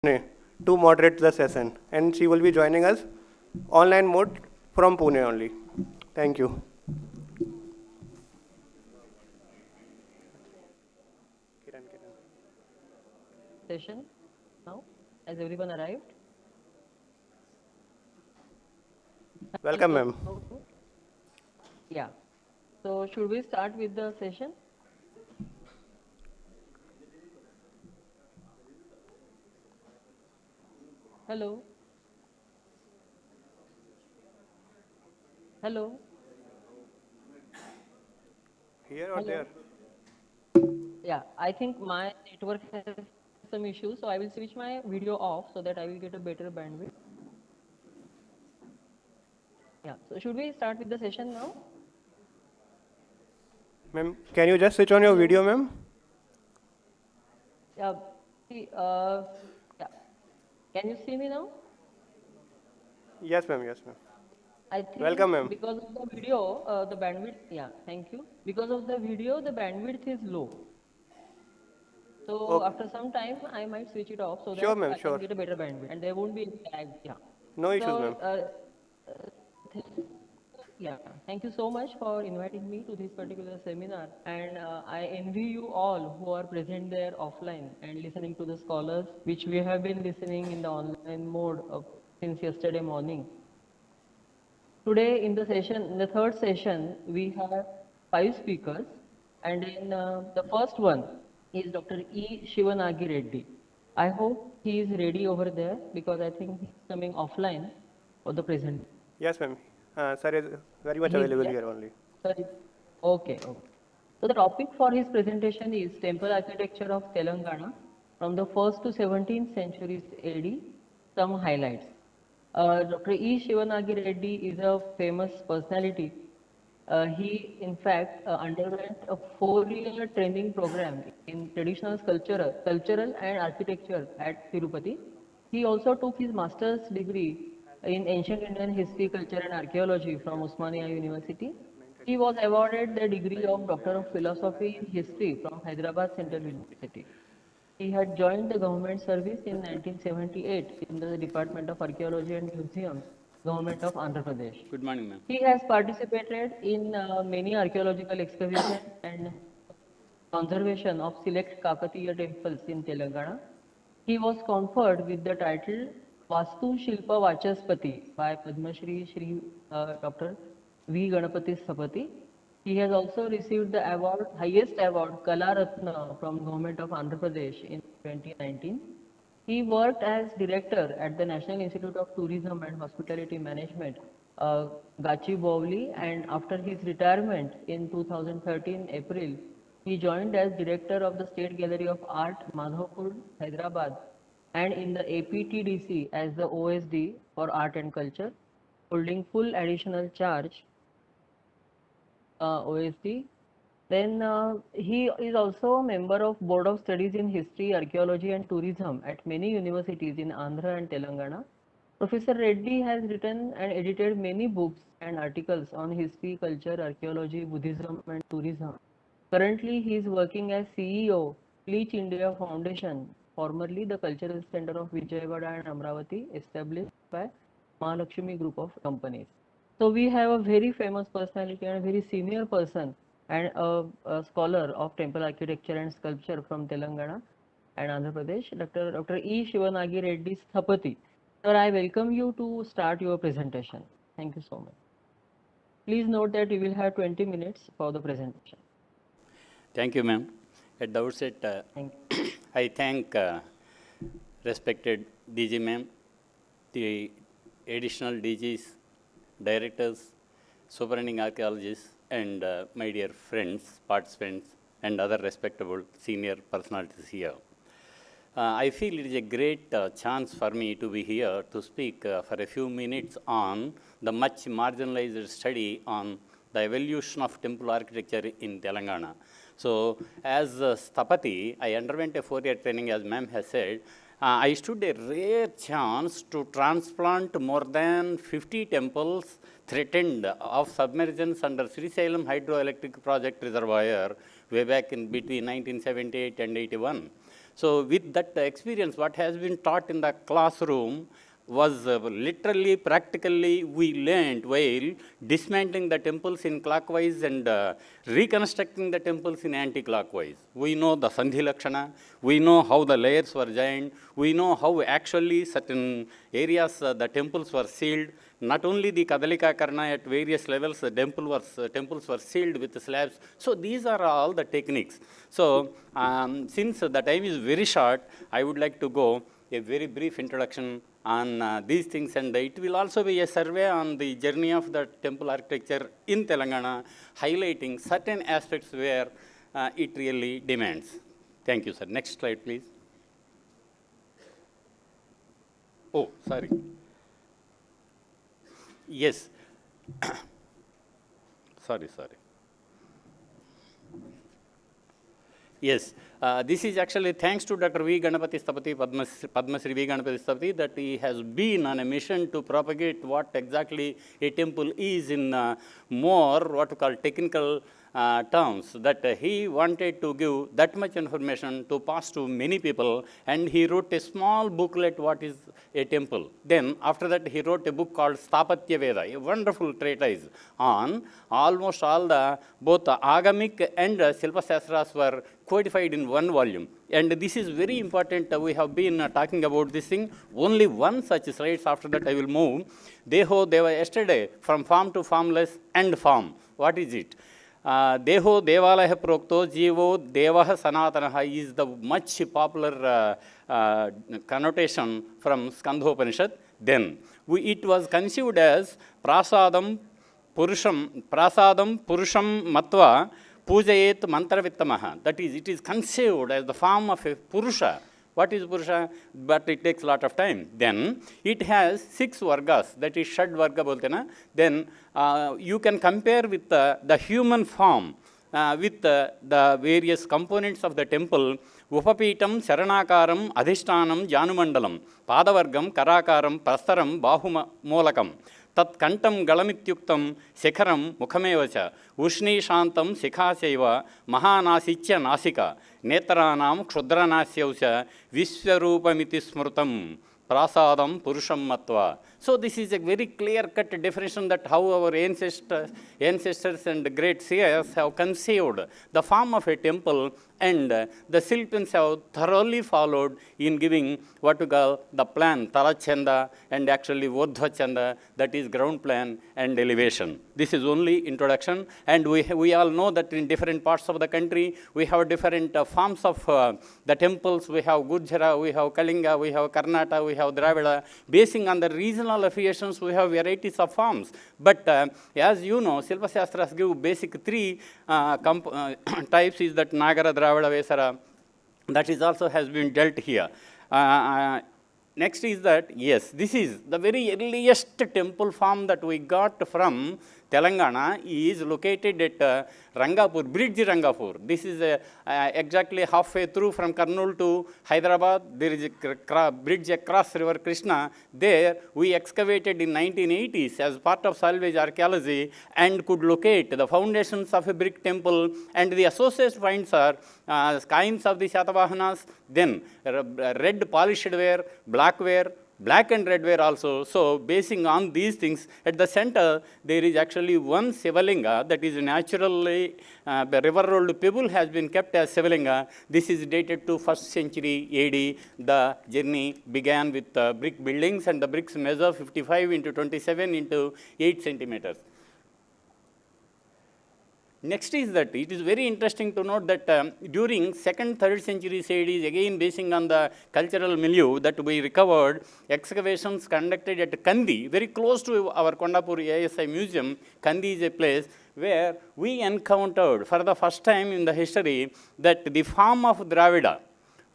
Pune to moderate the session, and she will be joining us online mode from Pune only. Thank you. Session now. Has everyone arrived? Welcome, ma'am. Yeah. So should we start with the session? Hello. Hello. Here or Hello. there? Yeah, I think my network has some issues, so I will switch my video off so that I will get a better bandwidth. Yeah. So should we start with the session now? Ma'am, can you just switch on your Hello. video, ma'am? Yeah. See, yeah. Can you see me now? Yes, ma'am. Yes, ma'am. I think Welcome, ma'am. because of the video, the bandwidth, yeah, thank you. Because of the video, the bandwidth is low. So Okay. after some time, I might switch it off so Sure, that ma'am. I can Sure. get a better bandwidth and there won't be any lag. Yeah. No issues, So ma'am. th- yeah, thank you so much for inviting me to this particular seminar. And I envy you all who are present there offline and listening to the scholars, which we have been listening in the online mode since yesterday morning. Today in the session, in the third session, we have 5 speakers, and in the first one is Dr. E. Shivanagi Reddy. I hope he is ready over there because I think he's coming offline for the present. Yes, ma'am. Sir is very much He's available yeah. here only. Sorry. Okay. So the topic for his presentation is temple architecture of Telangana from the 1st to 17th centuries AD. Some highlights. Dr. E. Shivanagi Reddy is a famous personality. He, in fact, underwent a 4-year training program in traditional cultural and architecture at Tirupati. He also took his master's degree in ancient Indian history, culture, and archaeology from Osmania University. He was awarded the degree of Doctor of Philosophy in History from Hyderabad Central University. He had joined the government service in 1978 in the Department of Archaeology and Museums, Government of Andhra Pradesh. Good morning, ma'am. He has participated in many archaeological excavations and conservation of select Kakatiya temples in Telangana. He was conferred with the title Vastu Shilpa Vachaspati by Padma Shri Dr. V. Ganapati Sapati. He has also received the award, highest award, Kala Ratna from Government of Andhra Pradesh in 2019. He worked as director at the National Institute of Tourism and Hospitality Management, Gachibowli, and after his retirement in 2013 April, he joined as director of the State Gallery of Art, Madhavpur, Hyderabad, and in the APTDC as the OSD for Art and Culture, holding full additional charge OSD. Then he is also a member of Board of Studies in History, Archaeology and Tourism at many universities in Andhra and Telangana. Professor Reddy has written and edited many books and articles on history, culture, archaeology, Buddhism and tourism. Currently, he is working as CEO, Bleach India Foundation, formerly the Cultural Center of Vijayawada and Amravati, established by Mahalakshmi Group of Companies. So we have a very famous personality and a very senior person and a scholar of temple architecture and sculpture from Telangana and Andhra Pradesh, Dr. E. Shivanagi Reddy Sthapati. Sir, I welcome you to start your presentation. Thank you so much. Please note that you will have 20 minutes for the presentation. Thank you, ma'am. At the outset, I thank respected DG ma'am, the additional DGs, directors, superintending archaeologists, and my dear friends, participants, and other respectable senior personalities here. I feel it is a great chance for me to be here to speak for a few minutes on the much marginalized study on the evolution of temple architecture in Telangana. So, as Sthapati, I underwent a 4-year training, as ma'am has said. I stood a rare chance to transplant more than 50 temples threatened of submergence under Srisailam hydroelectric project reservoir way back in between 1978 and 81. So with that experience, what has been taught in the classroom was literally, practically, we learned while dismantling the temples in clockwise and reconstructing the temples in anti-clockwise. We know the Sandhi Lakshana, we know how the layers were joined, we know how actually certain areas the temples were sealed. Not only the Kadalika Karna at various levels, the temples were sealed with slabs. So these are all the techniques. So since the time is very short, I would like to go a very brief introduction on these things, and it will also be a survey on the journey of the temple architecture in Telangana, highlighting certain aspects where it really demands. Thank you, sir. Next slide, please. Oh, sorry. Yes. Sorry. Yes, this is actually thanks to Dr. V. Ganapati Stapati, Padma Sri V. Ganapati Stapati, that he has been on a mission to propagate what exactly a temple is in more what we call technical terms, that he wanted to give that much information to pass to many people, and he wrote a small booklet, what is a temple. Then after that he wrote a book called Stapatya Veda, a wonderful treatise on almost all the both the agamic and Silpa Shastras were codified in one volume. And this is very important. We have been talking about this thing. Only one such slides, after that I will move. Deho Deva yesterday, from farm to farmless and farm. What is it? Deho Devalaya Prokto Jivo Devaha Sanatanaha is the much popular connotation from Skandhopanishad. Then it was conceived as Prasadam Purusham Matva Pujayet Mantravittamaha. That is, it is conceived as the form of a Purusha. What is Purusha? But it takes a lot of time. Then it has 6 vargas, that is Shad Varga bolte na. Then you can compare with the human form with the various components of the temple. Upapitam, Saranakaram, Adhishtanam, Janumandalam, Padavargam, Karakaram, Prastaram, Bahumolakam. Tat kantam galamityuktam sekharam mukhamevacha ushni shantam sikhasaiva mahanasicya nasika netranam kshudranasyaucha vishwarupamiti smrutam prasadam purusham matva. So this is a very clear-cut definition that how our ancestors and great seers have conceived the form of a temple, and the Silpins have thoroughly followed in giving what we call the plan, Talachanda and actually Urdhvachanda, that is ground plan and elevation. This is only introduction, and we all know that in different parts of the country, we have different forms of the temples. We have Gurjara, we have Kalinga, we have Karnataka, we have Dravida. Basing on the regional affiliations, we have varieties of forms. But as you know, Silpa Shastras give basic 3 types, is that Nagara, Dravida, Vesara. That is also has been dealt here. Next is that, yes, this is the very earliest temple form that we got from Telangana is located at Rangapur, Bridge Rangapur. This is exactly halfway through from Kurnool to Hyderabad. There is a bridge across River Krishna. There we excavated in 1980s as part of salvage archaeology and could locate the foundations of a brick temple, and the associated finds are kinds of the Shatavahanas, then red polished ware, black ware, black and red ware also. So basing on these things, at the center there is actually one Sivalinga that is naturally river rolled pebble has been kept as Sivalinga. This is dated to 1st century AD. The journey began with brick buildings, and the bricks measure 55 into 27 into 8 centimeters. Next is that it is very interesting to note that during 2nd, 3rd centuries AD, again basing on the cultural milieu that we recovered, excavations conducted at Kandi, very close to our Kondapur ASI museum. Kandi is a place where we encountered for the first time in the history that the form of Dravida,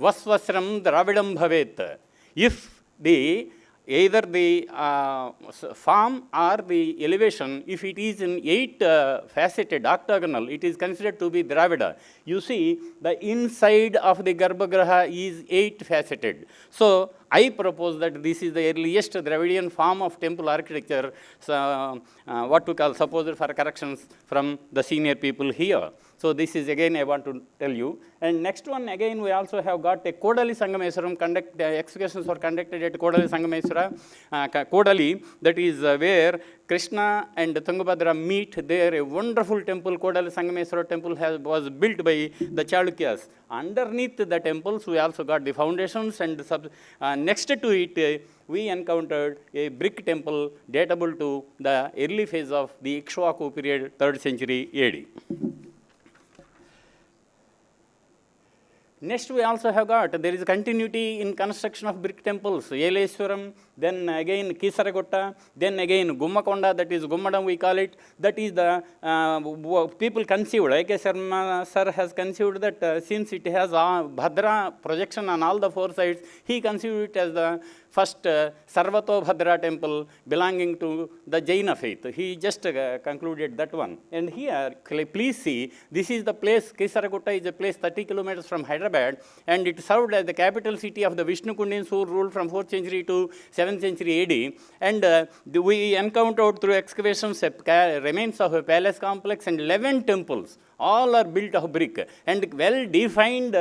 Vasvasram Dravidam Bhavet, if either the form or the elevation, if it is in 8 faceted octagonal, it is considered to be Dravida. You see, the inside of the Garbhagriha is 8 faceted. So I propose that this is the earliest Dravidian form of temple architecture, what we call supposed for corrections from the senior people here. So this is again I want to tell you. And next one again we also have got a Kodali Sangameswaram, excavations were conducted at Kodali Sangameswara, Kodali, that is where Krishna and Tungabhadra meet there. A wonderful temple, Kodali Sangameswara temple was built by the Chalukyas. Underneath the temples we also got the foundations, and next to it we encountered a brick temple datable to the early phase of the Ikshwaku period, 3rd century AD. Next, we also have got, there is continuity in construction of brick temples, Yeleswaram, then again Kisaragotta, then again Gummakonda, that is Gummadam we call it, that is the people conceived, A.K. Sharma sir has conceived that since it has Bhadra projection on all the 4 sides, he conceived it as the first Sarvato Bhadra temple belonging to the Jaina faith. He just concluded that one. And here, please see, this is the place, Kisaragotta is a place 30 kilometers from Hyderabad, and it served as the capital city of the Vishnu Kundins who ruled from 4th century to 7th century AD. And we encountered through excavations remains of a palace complex and 11 temples. All are built of brick and well-defined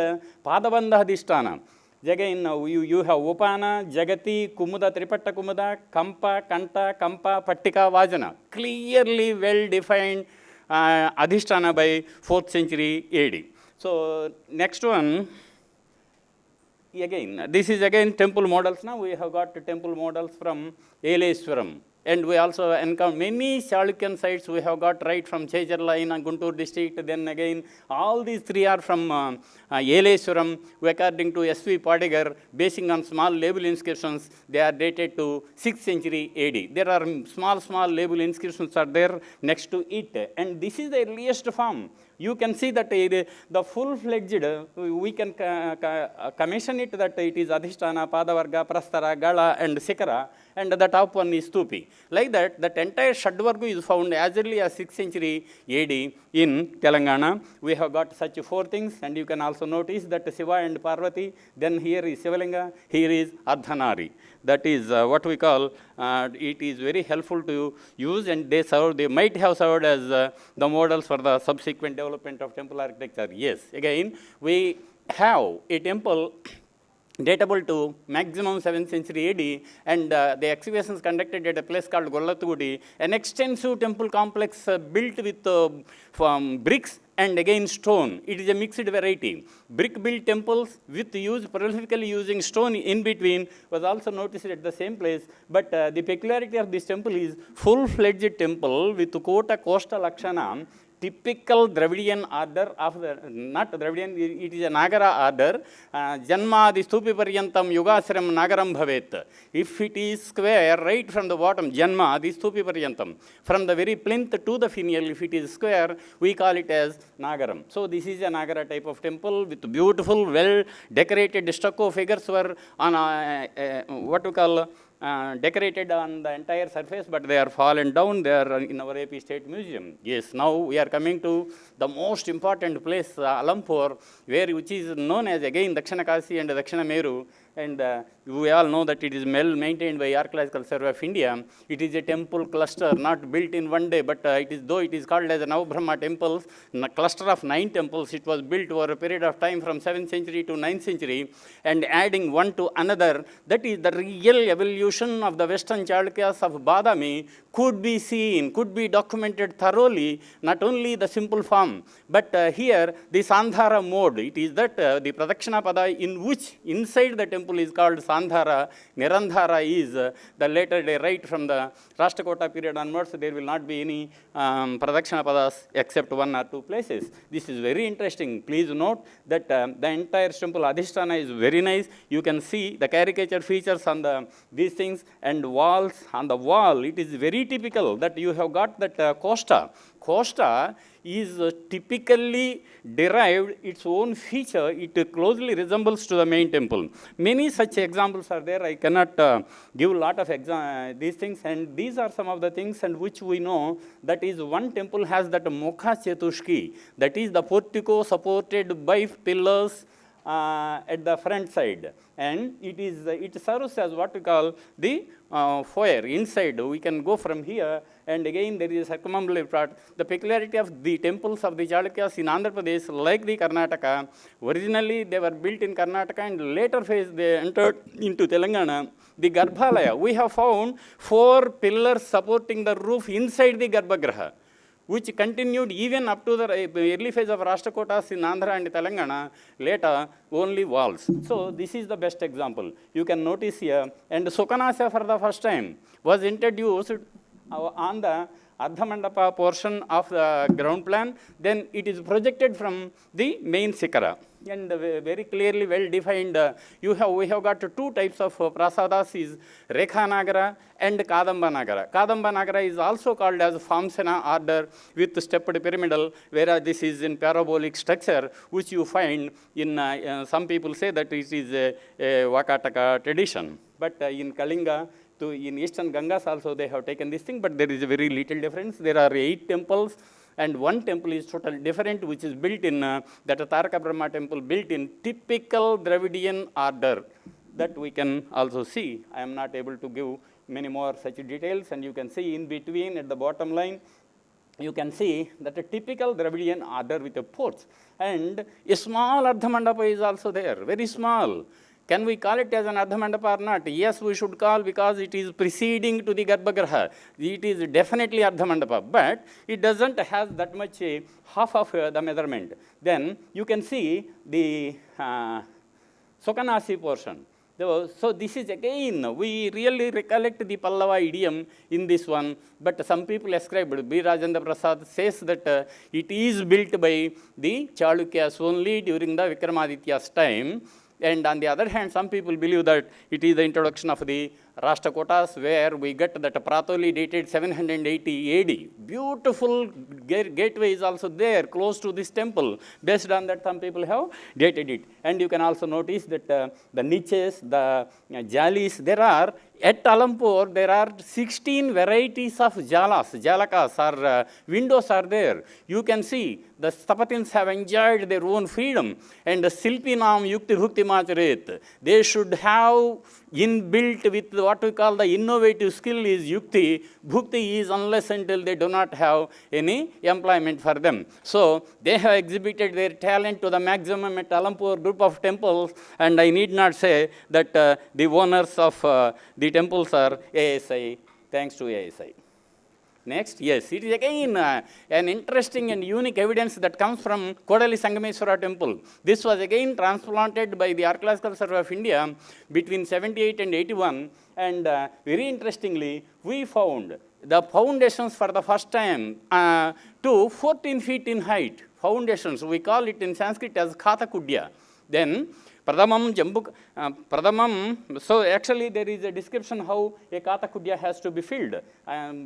Padabandha Adhisthana. Again, you have Upana, Jagati, Kumuda, Tripatta Kumuda, Kampa, Kanta, Kampa, Pattika, Vajana. Clearly well-defined Adhisthana by 4th century AD. So, next one, again, this is again temple models. Now we have got temple models from Yeleswaram. And we also encounter many Chalukyan sites we have got right from Chejarla in Guntur district. Then again, all these 3 are from Yeleswaram, according to S.V. Padigar, basing on small label inscriptions. They are dated to 6th century AD. There are small label inscriptions are there next to it. And this is the earliest form. You can see that the full-fledged, we can commission it that it is Adhisthana, Padavarga, Prastara, Gala and Sikara, and the top one is Stupi. Like that, that entire Shadvarga is found as early as 6th century AD in Telangana. We have got such 4 things, and you can also notice that Shiva and Parvati, then here is Shivalinga, here is Ardhanari. That is what we call, it is very helpful to use, and they might have served as the models for the subsequent development of temple architecture. Yes, again, we have a temple datable to maximum 7th century AD, and the excavations conducted at a place called Gollatugudi, an extensive temple complex built with bricks and again stone. It is a mixed variety. Brick-built temples with prolifically using stone in between was also noticed at the same place, but the peculiarity of this temple is full-fledged temple with Kota Costa Lakshana, typical Dravidian order of the, not Dravidian, it is a Nagara order. Janma the Stupi Paryantam Yugasram Nagaram Bhavet. If it is square, right from the bottom, Janma the Stupi Paryantam. From the very plinth to the finial, if it is square, we call it as Nagaram. So this is a Nagara type of temple with beautiful, well decorated stucco figures were on what we call decorated on the entire surface, but they are fallen down. They are in our AP State Museum. Yes, now we are coming to the most important place, Alampur, which is known as again Dakshina Kasi and Dakshina Meru. And we all know that it is well maintained by Archaeological Survey of India. It is a temple cluster, not built in one day, but though it is called as a Navabrahma temples, a cluster of 9 temples. It was built over a period of time from 7th century to 9th century, and adding one to another. That is the real evolution of the Western Chalukyas of Badami could be seen, could be documented thoroughly, not only the simple form, but here the Sandhara mode. It is that the Pradakshina Pada in which inside the temple is called Sandhara. Nirandhara is the later day, right from the Rashtakota period onwards, there will not be any Pradakshina Padas except 1 or 2 places. This is very interesting. Please note that the entire temple Adhisthana is very nice. You can see the caricature features on these things, and walls. On the wall, it is very typical that you have got that costa. Costa is typically derived its own feature. It closely resembles to the main temple. Many such examples are there. I cannot give a lot of these things, and these are some of the things and which we know. That is, one temple has that Mokha Chetushki, that is the portico supported by pillars at the front side, and it serves as what we call the foyer inside. We can go from here, and again there is a circumambulatory part. The peculiarity of the temples of the Chalukyas in Andhra Pradesh, like the Karnataka, originally they were built in Karnataka, and later phase they entered into Telangana. The Garbhalaya, we have found 4 pillars supporting the roof inside the Garbhagraha, which continued even up to the early phase of Rashtrakutas in Andhra and Telangana, later only walls. So this is the best example. You can notice here, and Sukanasa for the first time was introduced on the Ardhamandapa portion of the ground plan, then it is projected from the main Sikara. And very clearly well defined, we have got 2 types of prasadas, is Rekha Nagara and Kadamba Nagara. Kadamba Nagara is also called as Famsana order with stepped pyramidal, whereas this is in parabolic structure, which you find in, some people say that it is a Vakataka tradition. But in Kalinga, in eastern Gangas also they have taken this thing, but there is a very little difference. There are 8 temples, and 1 temple is totally different, which is built in, that Taraka Brahma temple, built in typical Dravidian order, that we can also see. I am not able to give many more such details, and you can see in between at the bottom line, you can see that a typical Dravidian order with a porch, and a small Ardhamandapa is also there, very small. Can we call it as an Ardhamandapa or not? Yes, we should call, because it is preceding to the Garbhagraha. It is definitely Ardhamandapa, but it doesn't have that much half of the measurement. Then you can see the Sokanasi portion. So this is again, we really recollect the Pallava idiom in this one, but some people ascribed, B. Rajendra Prasad says that it is built by the Chalukyas only during the Vikramaditya's time. And on the other hand, some people believe that it is the introduction of the Rashtrakutas, where we get that Pratoli dated 780 AD. Beautiful gateway is also there, close to this temple. Based on that, some people have dated it. And you can also notice that the niches, the jalis, there are, at Alampur, there are 16 varieties of jalakas or windows are there. You can see the Stapatins have enjoyed their own freedom, and the Silpinam Yukti Bhukti Macharet, they should have inbuilt with what we call the innovative skill is Yukti. Bhukti is unless until they do not have any employment for them. So they have exhibited their talent to the maximum at Alampur group of temples, and I need not say that the owners of the temples are ASI, thanks to ASI. Next, yes, it is again an interesting and unique evidence that comes from Kodali Sangameswara temple. This was again transplanted by the Archaeological Survey of India between 78 and 81, and very interestingly, we found the foundations for the first time to 14 feet in height. Foundations, we call it in Sanskrit as Khata Kudya. Then Pradamam Pradamam, so actually there is a description how a Kata Kudya has to be filled.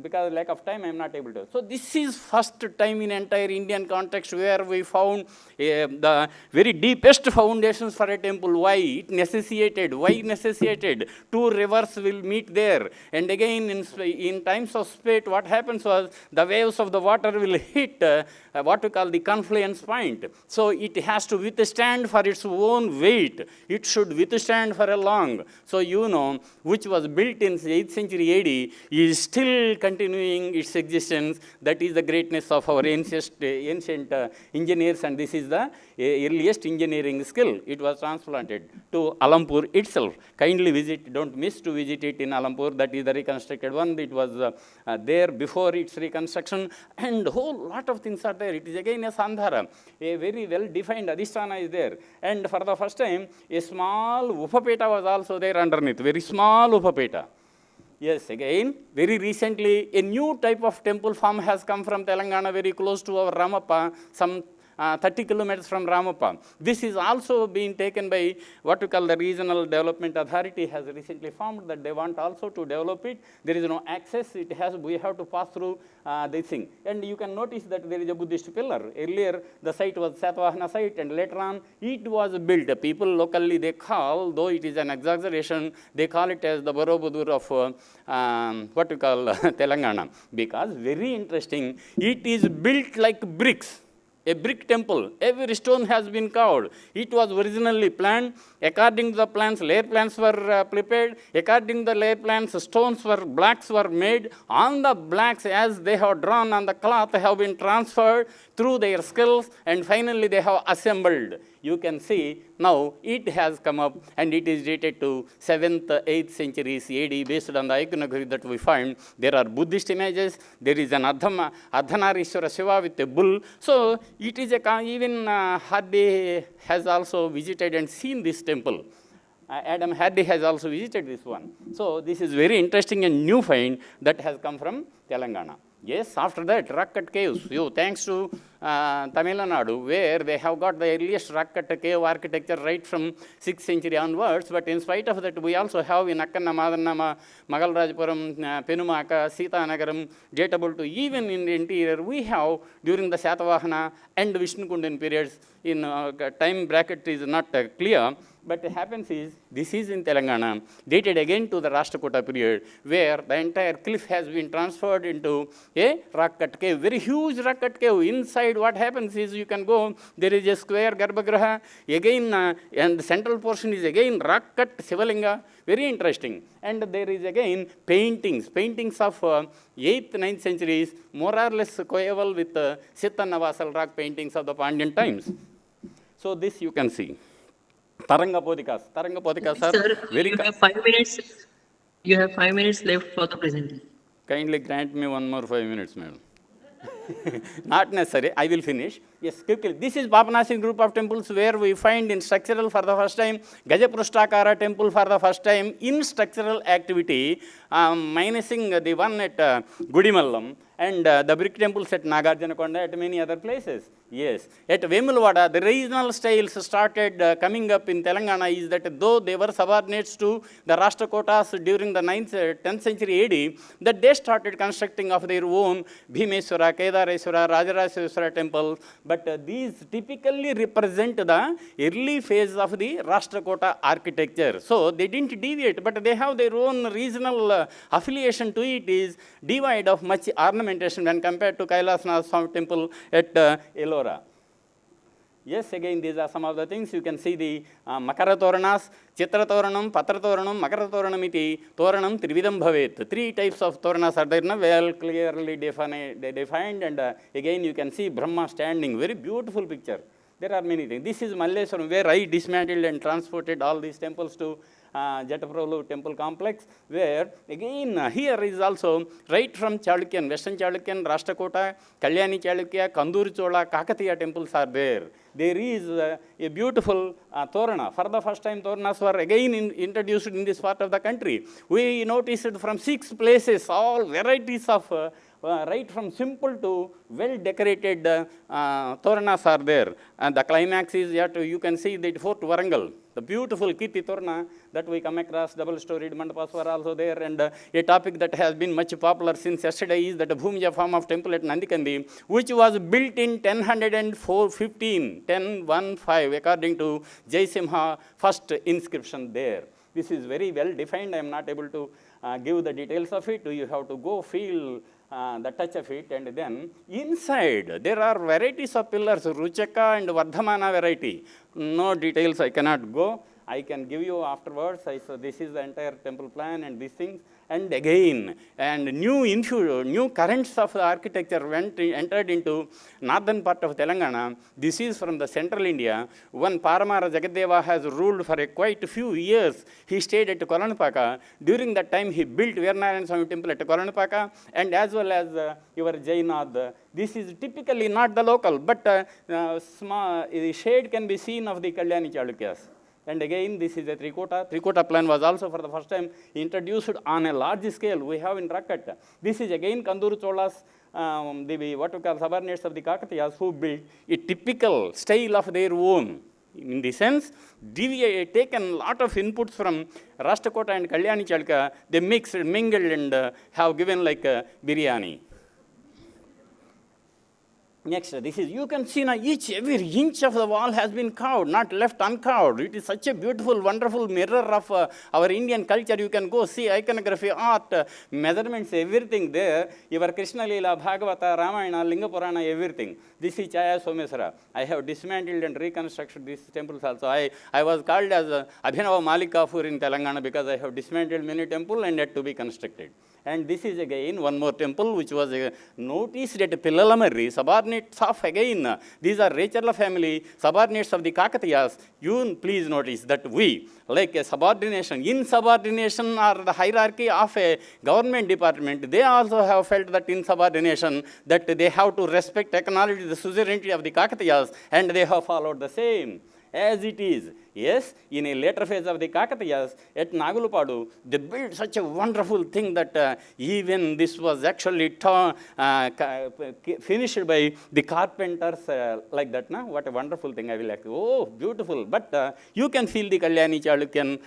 Because of lack of time, I am not able to. So this is first time in entire Indian context where we found the very deepest foundations for a temple. Why? It necessitated. Why necessitated? 2 rivers will meet there. And again, in times of spate, what happens was the waves of the water will hit what we call the confluence point. So it has to withstand for its own weight. It should withstand for a long. So you know, which was built in 8th century AD is still continuing its existence. That is the greatness of our ancient engineers, and this is the earliest engineering skill. It was transplanted to Alampur itself. Kindly visit, don't miss to visit it in Alampur. That is the reconstructed one. It was there before its reconstruction, and a whole lot of things are there. It is again a Sandhara, a very well defined Adhisthana is there. And for the first time, a small Upapeta was also there underneath, very small Upapeta. Yes, again, very recently, a new type of temple form has come from Telangana, very close to our Ramappa, some 30 kilometers from Ramappa. This is also being taken by what we call the Regional Development Authority has recently formed, that they want also to develop it. There is no access, we have to pass through this thing. And you can notice that there is a Buddhist pillar. Earlier, the site was Satvahana site, and later on, it was built. People locally, they call, though it is an exaggeration, they call it as the Borobudur of what we call Telangana. Because, very interesting, it is built like bricks. a brick temple. Every stone has been carved. It was originally planned. According to the plans, layer plans were prepared. According to the layer plans, blocks were made. On the blocks, as they have drawn on the cloth, have been transferred through their skills, and finally they have assembled. You can see now it has come up, and it is dated to 7th, 8th centuries AD based on the iconography that we find. There are Buddhist images. There is an Ardhanarishwara Shiva with a bull. So it is even Hardy has also visited and seen this temple. Adam Hardy has also visited this one. So this is very interesting and new find that has come from Telangana. Yes, after that, rock-cut caves. Thanks to Tamil Nadu, where they have got the earliest rock-cut cave architecture right from 6th century onwards. But in spite of that, we also have in Akkanna, Madannama, Magalrajapuram, Penumaka, Sita Nagaram, datable to even in the interior, we have during the Satavahana and Vishnukundan periods, in time bracket is not clear. But what happens is, this is in Telangana, dated again to the Rashtrakuta period, where the entire cliff has been transferred into a rock-cut cave, very huge rock-cut cave. Inside, what happens is, you can go, there is a square Garbhagraha, again, and the central portion is again rock-cut Shivalinga, very interesting. And there is again paintings of 8th, 9th centuries, more or less coeval with Sitta Navasal rock paintings of the Pandyan times. So this you can see. Tarangapodikas, Sir, very you have 5 minutes. You have 5 minutes left for the presentation. Kindly grant me one more 5 minutes, madam. Not necessary, I will finish. Yes, quickly. This is Papanasing group of temples where we find in structural for the first time, Gajaprashtakara temple for the first time in structural activity, minusing the one at Gudimallam, and the brick temples at Nagarjanakonda, at many other places. Yes. At Vemulwada, the regional styles started coming up in Telangana is that though they were subordinates to the Rashtrakutas during the 10th century AD, that they started constructing of their own Bhimeswara, Kedareswara, Rajaraswara temples, but these typically represent the early phase of the Rashtrakuta architecture. So they didn't deviate, but they have their own regional affiliation to it is devoid of much ornamentation when compared to Kailasanath Swami temple at Ellora. Yes, again, these are some of the things. You can see the Makara Toranas, Chitra Toranam, Patra Toranam, Makara Toranamiti, Toranam, Trividam Bhavet. 3 types of Toranas are there, well clearly defined, and again you can see Brahma standing, very beautiful picture. There are many things. This is Malleswaram, where I dismantled and transported all these temples to Jataprolu temple complex, where again here is also right from Chalukyan, Western Chalukyan, Rashtrakuta, Kalyani Chalukya, Kanduri Chola, Kakatiya temples are there. There is a beautiful Torana. For the first time, Toranas were again introduced in this part of the country. We noticed from 6 places, all varieties of right from simple to well-decorated Toranas are there. And the climax is that you can see the Fort Warangal, the beautiful Kirti Torana that we come across, double-storied mandapas were also there. And a topic that has been much popular since yesterday is that Bhumija form of temple at Nandikandi, which was built in 1015, according to Jaisimha, first inscription there. This is very well defined. I am not able to give the details of it. You have to go feel the touch of it. And then inside there are varieties of pillars, Ruchaka and Vardhamana variety. No details I cannot go. I can give you afterwards. So this is the entire temple plan and these things. And again, and new currents of the architecture entered into northern part of Telangana. This is from the central India. One Paramara Jagadeva has ruled for quite a few years. He stayed at Kolanapaka. During that time, he built Veernarayan Swami temple at Kolanapaka, and as well as your Jainad. This is typically not the local, but small shade can be seen of the Kalyani Chalukyas. And again, this is a Trikota plan was also for the first time introduced on a large scale. We have in Rakkat. This is again Kanduru Cholas, what we call subordinates of the Kakatiyas, who built a typical style of their own. In the sense, taken a lot of inputs from Rashtrakuta and Kalyani Chalukya, they mixed, mingled, and have given like biryani. Next, this is, you can see now every inch of the wall has been carved, not left uncarved. It is such a beautiful, wonderful mirror of our Indian culture. You can go see iconography, art, measurements, everything there. Your Krishna Leela, Bhagavata, Ramayana, Linga Purana, everything. This is Chaya Someswara. I have dismantled and reconstructed these temples also. I was called as Abhinava Malikafur in Telangana because I have dismantled many temples and yet to be constructed. And this is again one more temple which was noticed at Pillalamari, subordinates of again. These are Recharla family, subordinates of the Kakatiyas. You please notice that we, like a subordination, insubordination or the hierarchy of a government department, they also have felt that insubordination, that they have to respect, acknowledge the suzerainty of the Kakatiyas, and they have followed the same. As it is. Yes, in a later phase of the Kakatiyas, at Nagulupadu, they built such a wonderful thing that even this was actually finished by the carpenters like that. Na? What a wonderful thing, I will like. Oh, beautiful. But you can feel the Kalyani Chalukyan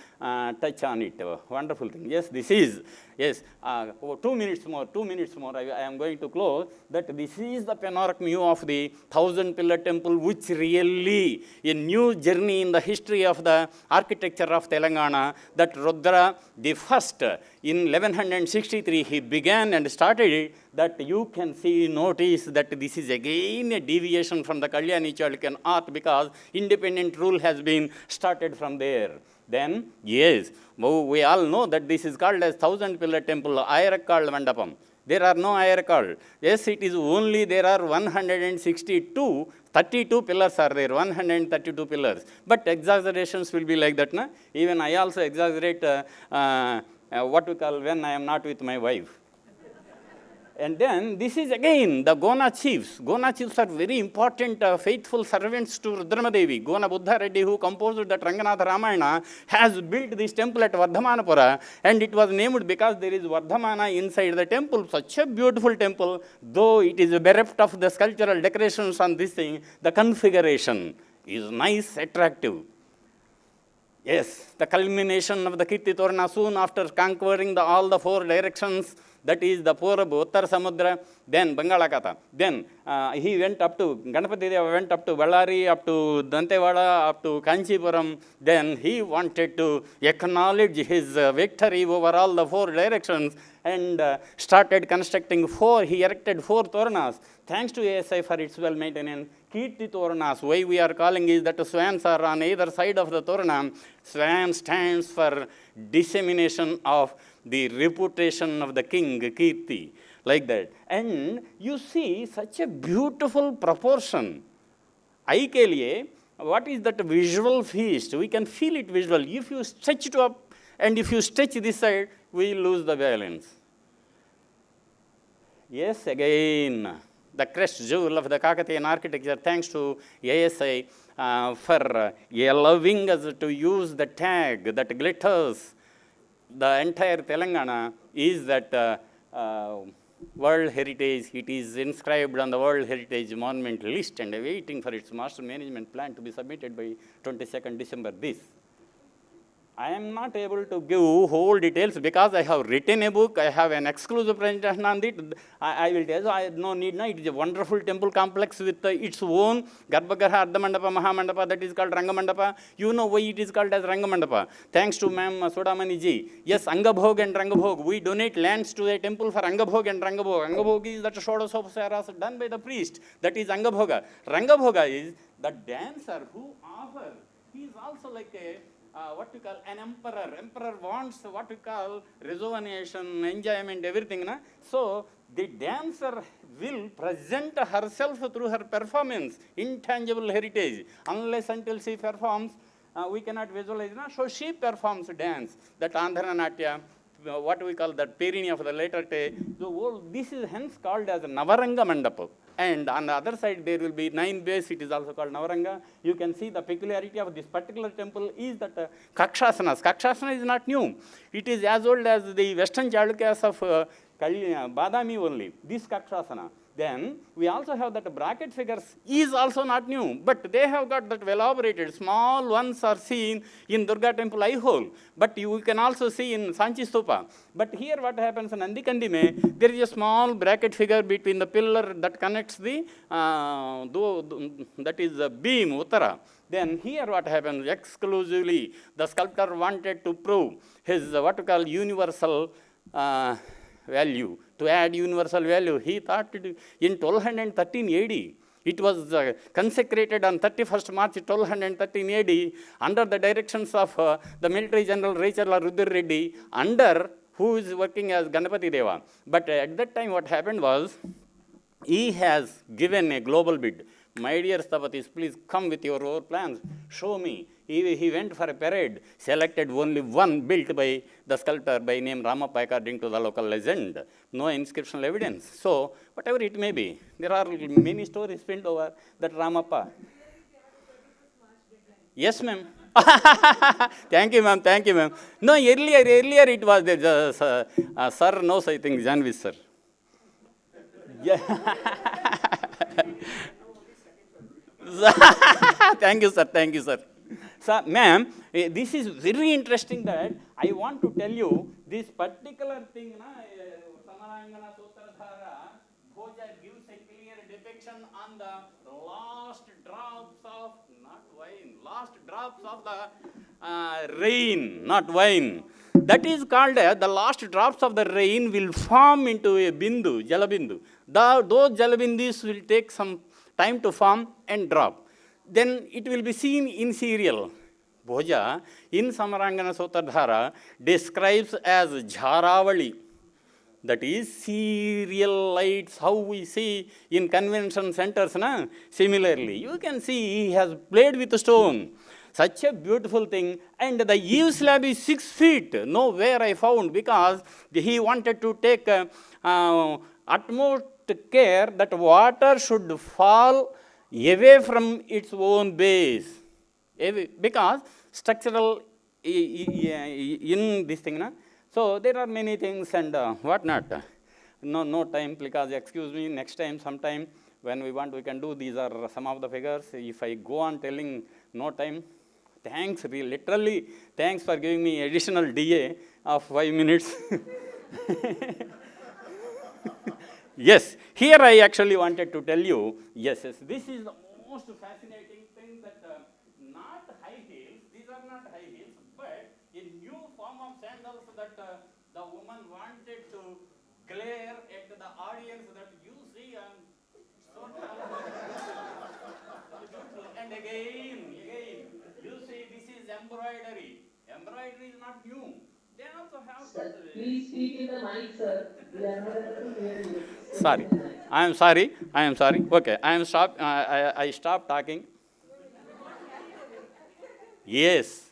touch on it. Wonderful thing. Yes, this is. Yes, 2 minutes more, I am going to close. That this is the panoramic view of the 1,000-pillar temple, which really a new journey in the history of the architecture of Telangana, that Rudra the first in 1163 he began and started it, that you can see, notice that this is again a deviation from the Kalyani Chalukyan art because independent rule has been started from there. Then, yes, we all know that this is called as 1,000-pillar temple, Ayarakkal Mandapam. There are no Ayarakkal. Yes, it is only there are 32 pillars are there, 132 pillars. But exaggerations will be like that. Na? Even I also exaggerate what we call when I am not with my wife. And then this is again the Gona chiefs. Gona chiefs are very important faithful servants to Rudramadevi. Gona Buddha Reddy, who composed the Ranganatha Ramayana, has built this temple at Vardhamanapura, and it was named because there is Vardhamana inside the temple. Such a beautiful temple, though it is bereft of the sculptural decorations on this thing, the configuration is nice, attractive. Yes, the culmination of the Kirti Torna soon after conquering all the 4 directions, that is the Purab, Uttar Samudra, then Bangalakata. Then he went up to, Ganapati Deva went up to Ballari, up to Dantewada, up to Kanchipuram. Then he wanted to acknowledge his victory over all the 4 directions and started constructing 4, he erected 4 Toranas. Thanks to ASI for its well maintenance. Kirti Toranas, why we are calling is that swans are on either side of the Torana. Swan stands for dissemination of the reputation of the king, Kirti, like that. And you see such a beautiful proportion. Eye ke liye, what is that visual feast? We can feel it visual. If you stretch it up and if you stretch this side, we lose the balance. Yes, again, the crest jewel of the Kakatiyan architecture, thanks to ASI for allowing us to use the tag that glitters the entire Telangana, is that World Heritage. It is inscribed on the World Heritage Monument list and waiting for its master management plan to be submitted by 22nd December this. I am not able to give whole details because I have written a book, I have an exclusive presentation on it. I will tell you, I have no need. No, it is a wonderful temple complex with its own Garbhagriha, Ardhamandapa, Mahamandapa, that is called Rangamandapa. You know why it is called as Rangamandapa. Thanks to Ma'am Sodamani ji. Yes, Angabhog and Rangabhog. We donate lands to a temple for Angabhog and Rangabhog. Angabhog is that Shodasopsaras done by the priest. That is Angabhoga. Rangabhoga is the dancer who offers. He is also like a what we call an emperor. Emperor wants what we call rejuvenation, enjoyment, everything. Na? So the dancer will present herself through her performance, intangible heritage. Unless until she performs, we cannot visualize. Na? So she performs dance, that Andhra Natya, what we call that Perini of the later day. So this is hence called as Navaranga Mandapa. And on the other side, there will be 9 bays. It is also called Navaranga. You can see the peculiarity of this particular temple is that Kakshasanas. Kakshasana is not new. It is as old as the Western Chalukyas of Badami only. This Kakshasana. Then we also have that bracket figures is also not new, but they have got that well elaborated. Small ones are seen in Durga temple eye hole, but you can also see in Sanchi Stupa. But here what happens in Nandikandime, there is a small bracket figure between the pillar that connects the, that is the beam, Uttara. Then here what happens, exclusively the sculptor wanted to prove his what we call universal value. To add universal value, he thought it in 1213 AD. It was consecrated on 31st March 1213 AD under the directions of the military general Raichalla Rudir Reddy, under who is working as Ganapati Deva. But at that time what happened was, he has given a global bid. My dear Sthapatis, please come with your own plans. Show me. He went for a parade, selected only one built by the sculptor by name Ramappa according to the local legend. No inscriptional evidence. So, whatever it may be, there are many stories spilled over that Ramappa. Yes, ma'am. Thank you, ma'am. Thank you, ma'am. No, earlier it was the sir knows, I think, Janvis, sir. Yeah. Thank you, sir. Thank you, sir. So, ma'am, this is very interesting that I want to tell you this particular thing. Samarangana Sutradhara, Bhoja gives a clear depiction on the last drops of, not wine, last drops of the rain, not wine. That is called the last drops of the rain will form into a bindu, jalabindu. Those jalabindus will take some time to form and drop. Then it will be seen in serial. Bhoja in Samarangana Sutradhara describes as Jharavali. That is serial lights, how we see in convention centers. Na? Similarly, you can see he has played with stone. Such a beautiful thing. And the eave slab is 6 feet. Nowhere I found, because he wanted to take utmost care that water should fall away from its own base, because structural in this thing. Na? So there are many things and what not. No time, because excuse me, next time, sometime when we want, we can do. These are some of the figures. If I go on telling, no time. Thanks, literally, thanks for giving me additional DA of 5 minutes. Yes, here I actually wanted to tell you, yes, this is the most fascinating thing, that not high heels, these are not high heels, but a new form of sandals that the woman wanted to glare at the audience that you see and so and again, you see this is embroidery. Embroidery is not new. They also have. Sir, please speak in the mic, sir. We are not able to hear you. Sorry, I am sorry. Okay, I stopped talking. Yes,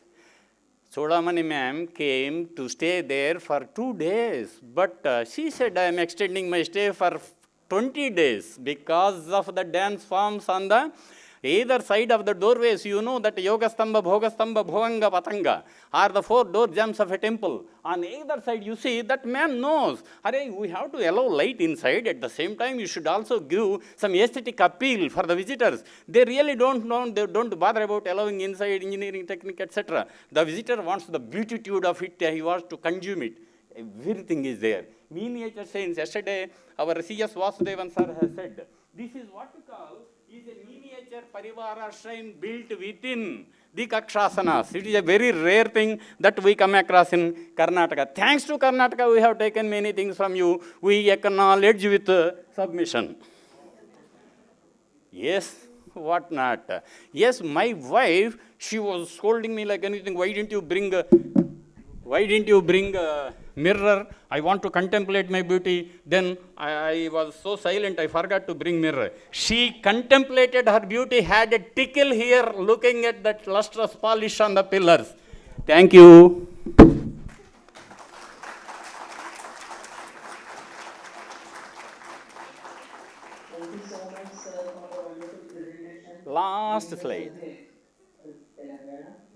Sodamani ma'am came to stay there for 2 days, but she said I am extending my stay for 20 days because of the dance forms on the either side of the doorways. You know that Yoga Stamba, Bhoga Stamba, Bhovanga, Patanga are the 4 door jambs of a temple. On either side, you see, that man knows, we have to allow light inside. At the same time, you should also give some aesthetic appeal for the visitors. They really don't know, they don't bother about allowing inside, engineering technique, etc. The visitor wants the beatitude of it, he wants to consume it. Everything is there. Miniature saints, yesterday, our C.S. Vasudevan sir has said, this is what we call is a miniature Parivara shrine built within the Kakshasanas. It is a very rare thing that we come across in Karnataka. Thanks to Karnataka, we have taken many things from you. We acknowledge with submission. Yes, what not? Yes, my wife, she was scolding me like anything. Why didn't you bring a mirror? I want to contemplate my beauty. Then I was so silent, I forgot to bring mirror. She contemplated her beauty, had a tickle here looking at that lustrous polish on the pillars. Thank you. Thank you so much, sir, for the wonderful presentation. Last slide.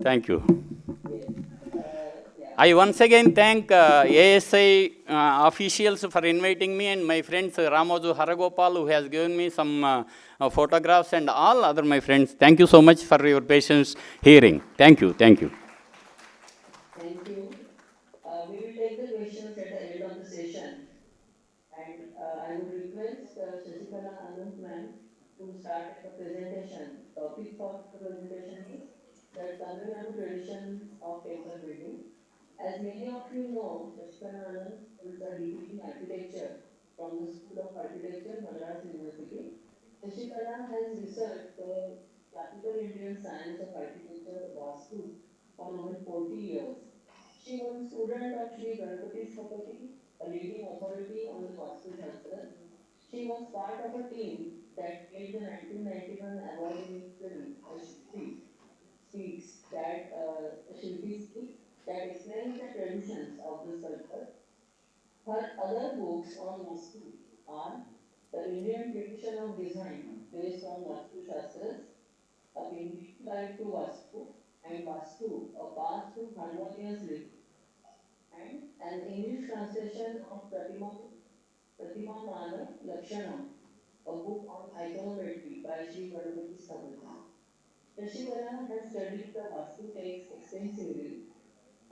Thank you. Yeah. I once again thank ASI officials for inviting me, and my friends Ramoju Haragopal, who has given me some photographs, and all other my friends. Thank you so much for your patience hearing. Thank you. Thank you. Thank you. We will take the questions at the end of the session. And I would request Shashikala Anand ma'am to start the presentation. Topic for the presentation is the Tamil Nadu tradition of temple building. As many of you know, Shashikala Anand holds a degree in architecture from the School of Architecture, Madras University. Shashikala has researched the classical Indian science of architecture, Vastu, for over 40 years. She was a student of Sri Ganapati Sthapati, a leading authority on the Vastu Shastra. She was part of a team that made the 1991 award-winning film, A Shilpi Speaks, Shilpi Speaks, that explains the traditions of the sculptor. Her other books on Vastu are The Indian Tradition of Design, based on Vastu Shastras, A Bengali Guide to Vastu, and Vastu, A Path to Harmonious Living, and an English translation of Pratimamana Lakshanam, a book on iconometry by Sri Ganapati Sthapati. Shashikala has studied the Vastu texts extensively,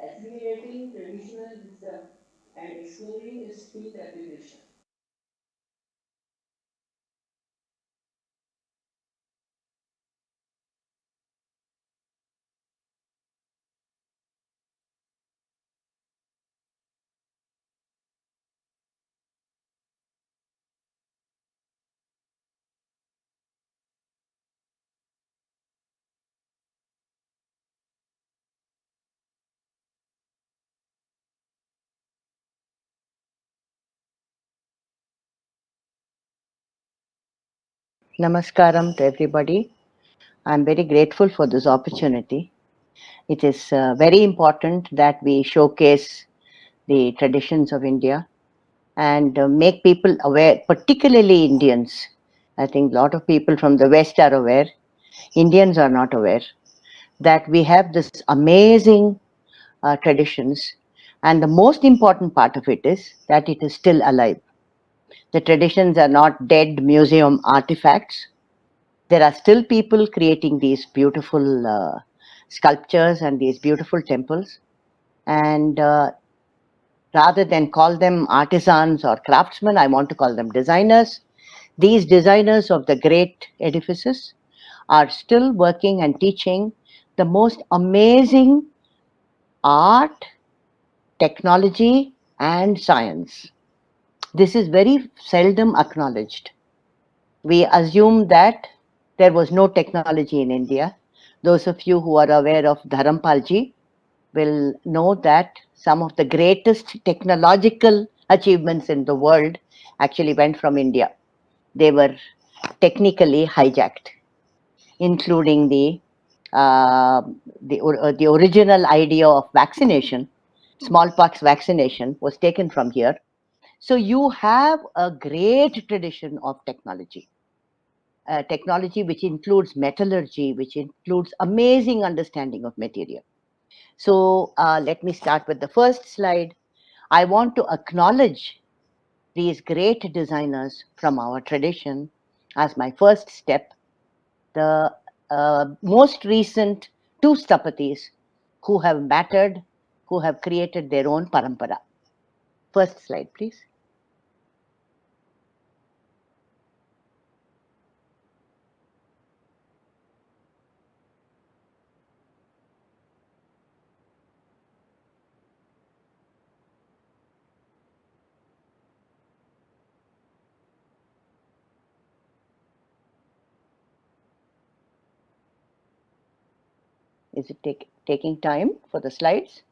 assimilating traditional wisdom and exploring its field application. Namaskaram to everybody. I'm very grateful for this opportunity. It is very important that we showcase the traditions of India and make people aware, particularly Indians. I think a lot of people from the West are aware, Indians are not aware, that we have this amazing traditions. And the most important part of it is that it is still alive. The traditions are not dead museum artifacts. There are still people creating these beautiful sculptures and these beautiful temples. And rather than call them artisans or craftsmen, I want to call them designers. These designers of the great edifices are still working and teaching the most amazing art, technology, and science. This is very seldom acknowledged. We assume that there was no technology in India. Those of you who are aware of Dharampalji will know that some of the greatest technological achievements in the world actually went from India. They were technically hijacked, including the original idea of vaccination, smallpox vaccination, was taken from here. So you have a great tradition of technology. Technology which includes metallurgy, which includes amazing understanding of material. So let me start with the first slide. I want to acknowledge these great designers from our tradition as my first step. The most recent two Sthapatis who have mattered, who have created their own parampara. First slide, please. Is it taking time for the slides?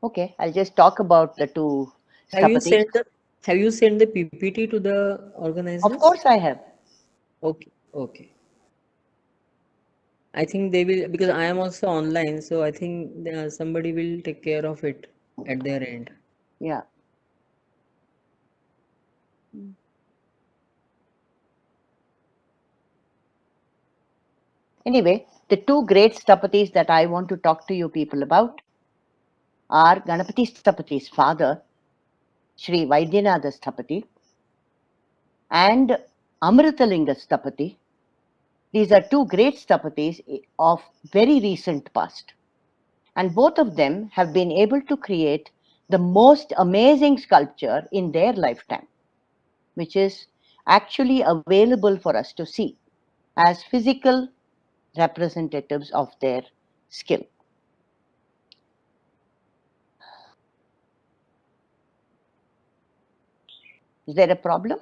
Okay, I'll just talk about the two Sthapatis. Have you sent the PPT to the organizers? Of course I have. Okay, okay. I think they will, because I am also online, so I think somebody will take care of it at their end. Yeah. Anyway, the two great Sthapatis that I want to talk to you people about are Ganapati Sthapati's father, Sri Vaidyanatha Sthapati, and Amritalinga Sthapati. These are two great Sthapatis of very recent past. And both of them have been able to create the most amazing sculpture in their lifetime, which is actually available for us to see as physical representatives of their skill. Is there a problem?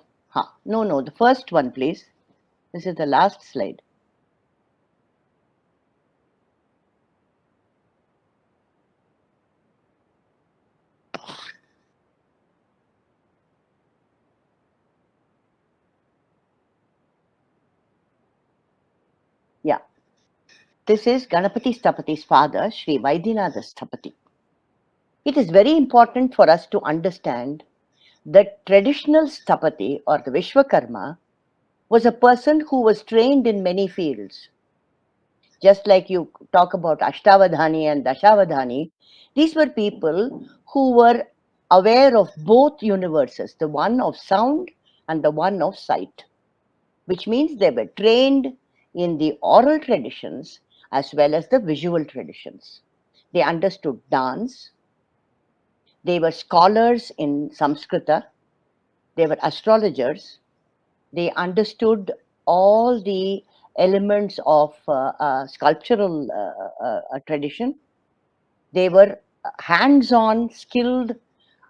No, the first one, please. This is the last slide. Yeah. This is Ganapati Sthapati's father, Sri Vaidyanatha Sthapati. It is very important for us to understand that traditional Sthapati or the Vishwakarma was a person who was trained in many fields. Just like you talk about Ashtavadhani and Dashavadhani, these were people who were aware of both universes, the one of sound and the one of sight, which means they were trained in the oral traditions as well as the visual traditions. They understood dance. They were scholars in Samskrita. They were astrologers. They understood all the elements of sculptural tradition. They were hands-on, skilled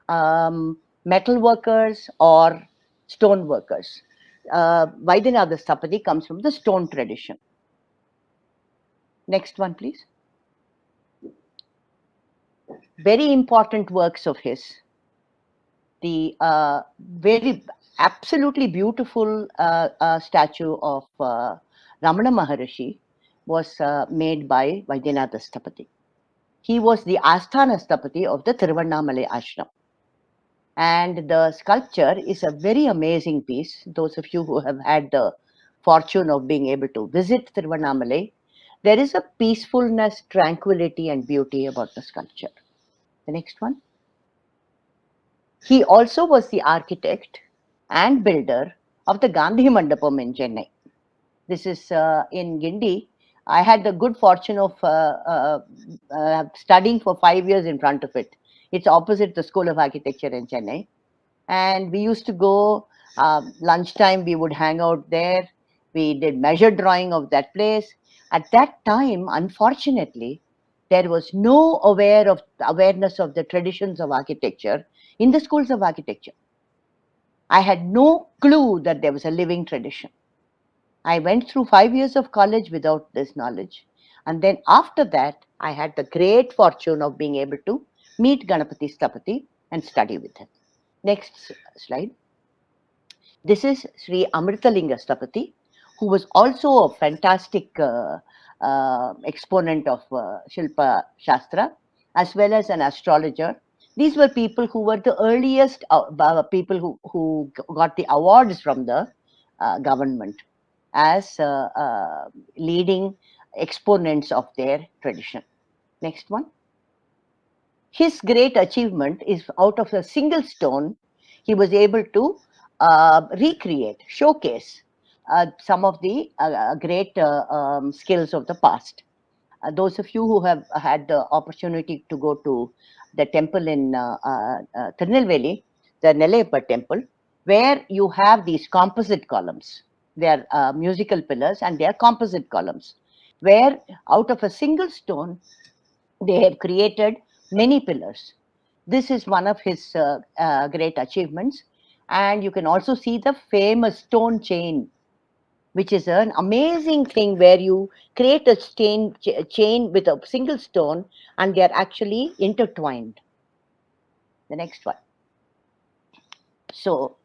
metal workers or stone workers. Vaidyanatha Sthapati comes from the stone tradition. Next one, please. Very important works of his. The very absolutely beautiful statue of Ramana Maharishi was made by Vaidyanatha Sthapati. He was the Asthana Sthapati of the Tiruvannamalai ashram. And the sculpture is a very amazing piece. Those of you who have had the fortune of being able to visit Tiruvannamalai, there is a peacefulness, tranquility, and beauty about the sculpture. The next one. He also was the architect and builder of the Gandhi Mandapam in Chennai. This is in Gindi. I had the good fortune of studying for 5 years in front of it. It's opposite the School of Architecture in Chennai. And we used to go, lunchtime, we would hang out there. We did measure drawing of that place. At that time, unfortunately, there was no awareness of the traditions of architecture in the schools of architecture. I had no clue that there was a living tradition. I went through 5 years of college without this knowledge. And then after that, I had the great fortune of being able to meet Ganapati Sthapati and study with him. Next slide. This is Sri Amritalinga Sthapati, who was also a fantastic exponent of Shilpa Shastra, as well as an astrologer. These were people who were the earliest people who got the awards from the government as leading exponents of their tradition. Next one. His great achievement is out of a single stone, he was able to recreate, showcase some of the great skills of the past. Those of you who have had the opportunity to go to the temple in Tirunelveli, the Nelayappa temple, where you have these composite columns. They are musical pillars and they are composite columns, where out of a single stone, they have created many pillars. This is one of his great achievements. And you can also see the famous stone chain, which is an amazing thing where you create a chain with a single stone and they are actually intertwined. The next one. So,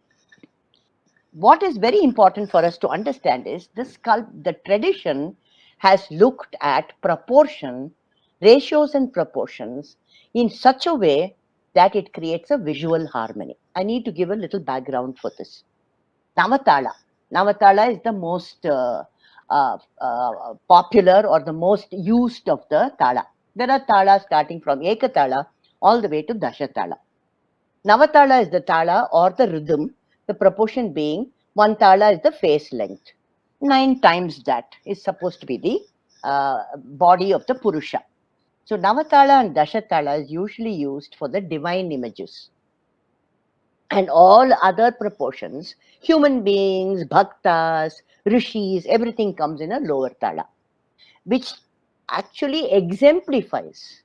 what is very important for us to understand is the tradition has looked at proportion, ratios and proportions in such a way that it creates a visual harmony. I need to give a little background for this. Navatala. Navatala is the most popular or the most used of the tala. There are talas starting from Ekatala all the way to Dashatala. Navatala is the tala or the rhythm, the proportion being one tala is the face length. 9 times that is supposed to be the body of the Purusha. So Navatala and Dashatala is usually used for the divine images. And all other proportions, human beings, bhaktas, rishis, everything comes in a lower tala, which actually exemplifies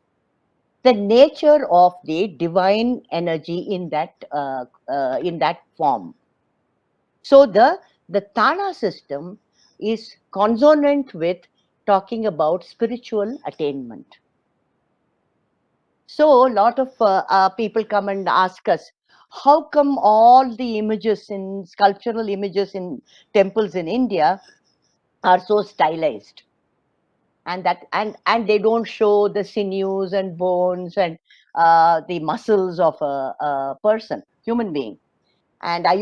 the nature of the divine energy in that form. So the tala system is consonant with talking about spiritual attainment. So a lot of people come and ask us, how come all the images in sculptural images in temples in India are so stylized? And they don't show the sinews and bones and the muscles of a person, human being. And I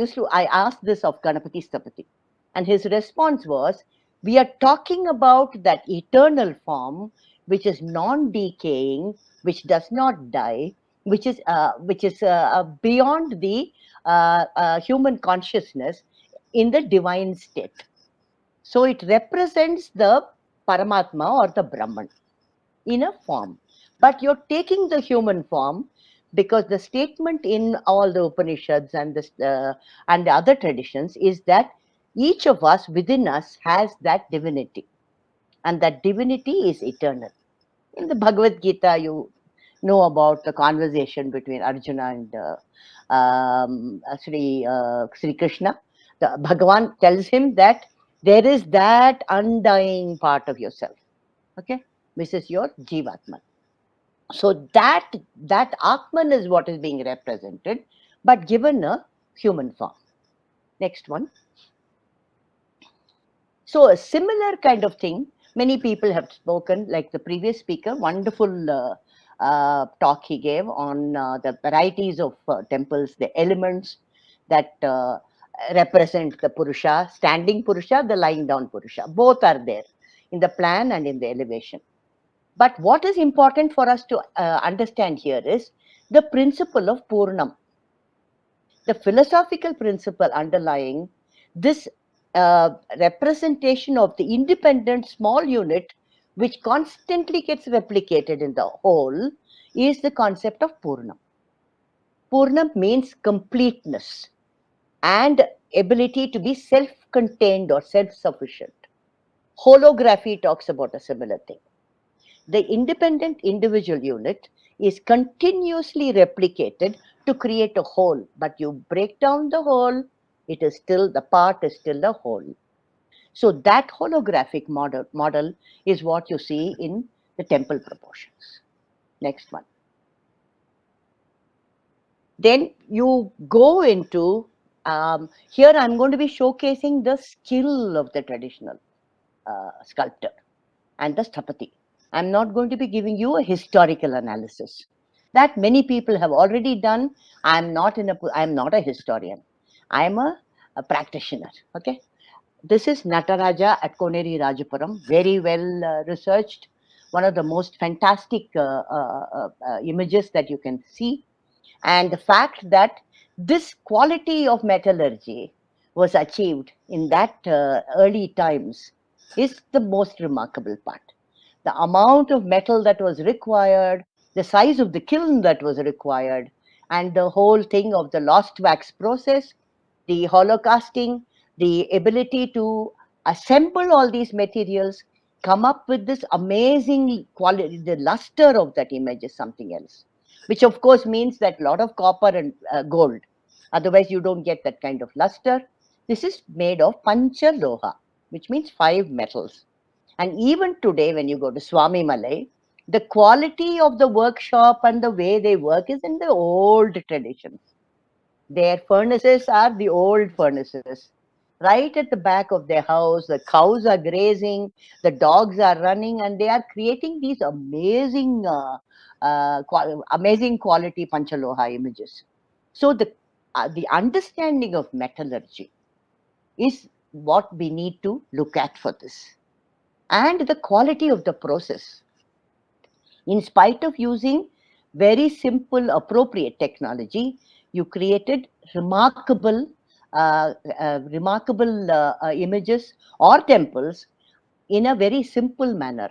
asked this of Ganapati Stapati, and his response was, we are talking about that eternal form which is non-decaying, which does not die, which is beyond the human consciousness in the divine state. So it represents the Paramatma or the Brahman in a form. But you're taking the human form because the statement in all the Upanishads and the other traditions is that each of us within us has that divinity, and that divinity is eternal. In the Bhagavad Gita, you know about the conversation between Arjuna and Sri Krishna. The Bhagavan tells him that there is that undying part of yourself, okay, which is your Jivatman. So that Atman is what is being represented, but given a human form. Next one. So a similar kind of thing, many people have spoken, like the previous speaker, wonderful talk he gave on the varieties of temples, the elements that represent the Purusha, standing Purusha, the lying down Purusha. Both are there in the plan and in the elevation. But what is important for us to understand here is the principle of Purnam. The philosophical principle underlying this representation of the independent small unit, which constantly gets replicated in the whole, is the concept of Purnam. Purnam means completeness and ability to be self-contained or self-sufficient. Holography talks about a similar thing. The independent individual unit is continuously replicated to create a whole, but you break down the whole, it is still, the part is still the whole. So that holographic model is what you see in the temple proportions. Next one. Then you go into, here I'm going to be showcasing the skill of the traditional sculptor and the sthapati. I'm not going to be giving you a historical analysis. That many people have already done. I'm not a historian. I'm a practitioner. Okay. This is Nataraja at Koneri Rajapuram. Very well researched. One of the most fantastic images that you can see. And the fact that this quality of metallurgy was achieved in that early times is the most remarkable part. The amount of metal that was required, the size of the kiln that was required, and the whole thing of the lost wax process, the hollow casting, the ability to assemble all these materials, come up with this amazing quality. The luster of that image is something else, which of course means that a lot of copper and gold. Otherwise, you don't get that kind of luster. This is made of panchaloha, which means 5 metals. And even today, when you go to Swami Malai, the quality of the workshop and the way they work is in the old traditions. Their furnaces are the old furnaces. Right at the back of their house, the cows are grazing, the dogs are running, and they are creating these amazing, amazing quality Panchaloha images. So the understanding of metallurgy is what we need to look at for this. And the quality of the process. In spite of using very simple, appropriate technology, you created remarkable, images or temples in a very simple manner.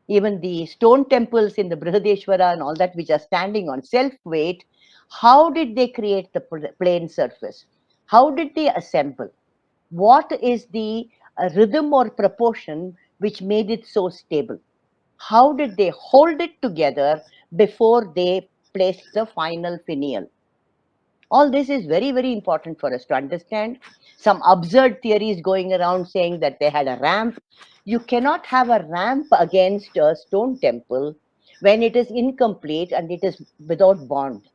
Even the stone temples in the Brihadeshwara and all that, which are standing on self-weight, how did they create the plane surface? How did they assemble? What is the rhythm or proportion which made it so stable? How did they hold it together before they placed the final finial? All this is very, very important for us to understand. Some absurd theories going around saying that they had a ramp. You cannot have a ramp against a stone temple when it is incomplete and it is without bond,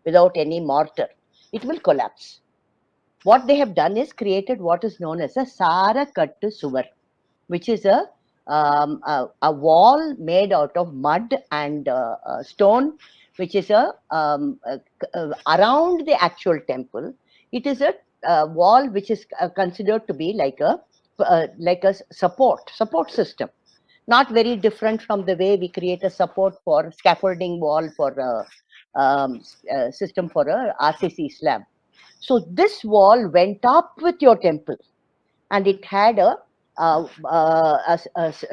without any mortar. It will collapse. What they have done is created what is known as a Sara Kattu Suvar, which is a wall made out of mud and stone, which is around the actual temple. It is a wall which is considered to be like a support system, not very different from the way we create a support for scaffolding wall for a system for a RCC slab. So this wall went up with your temple, and it had a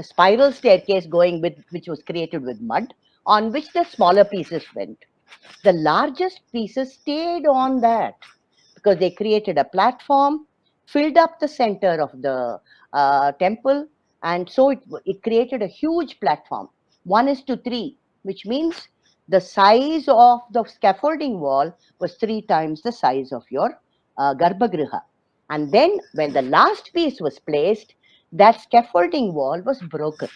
spiral staircase going with, which was created with mud, on which the smaller pieces went. The largest pieces stayed on that because they created a platform, filled up the center of the temple, and so it created a huge platform, 1:3, which means the size of the scaffolding wall was 3 times the size of your Garbhagriha. And then when the last piece was placed, that scaffolding wall was broken.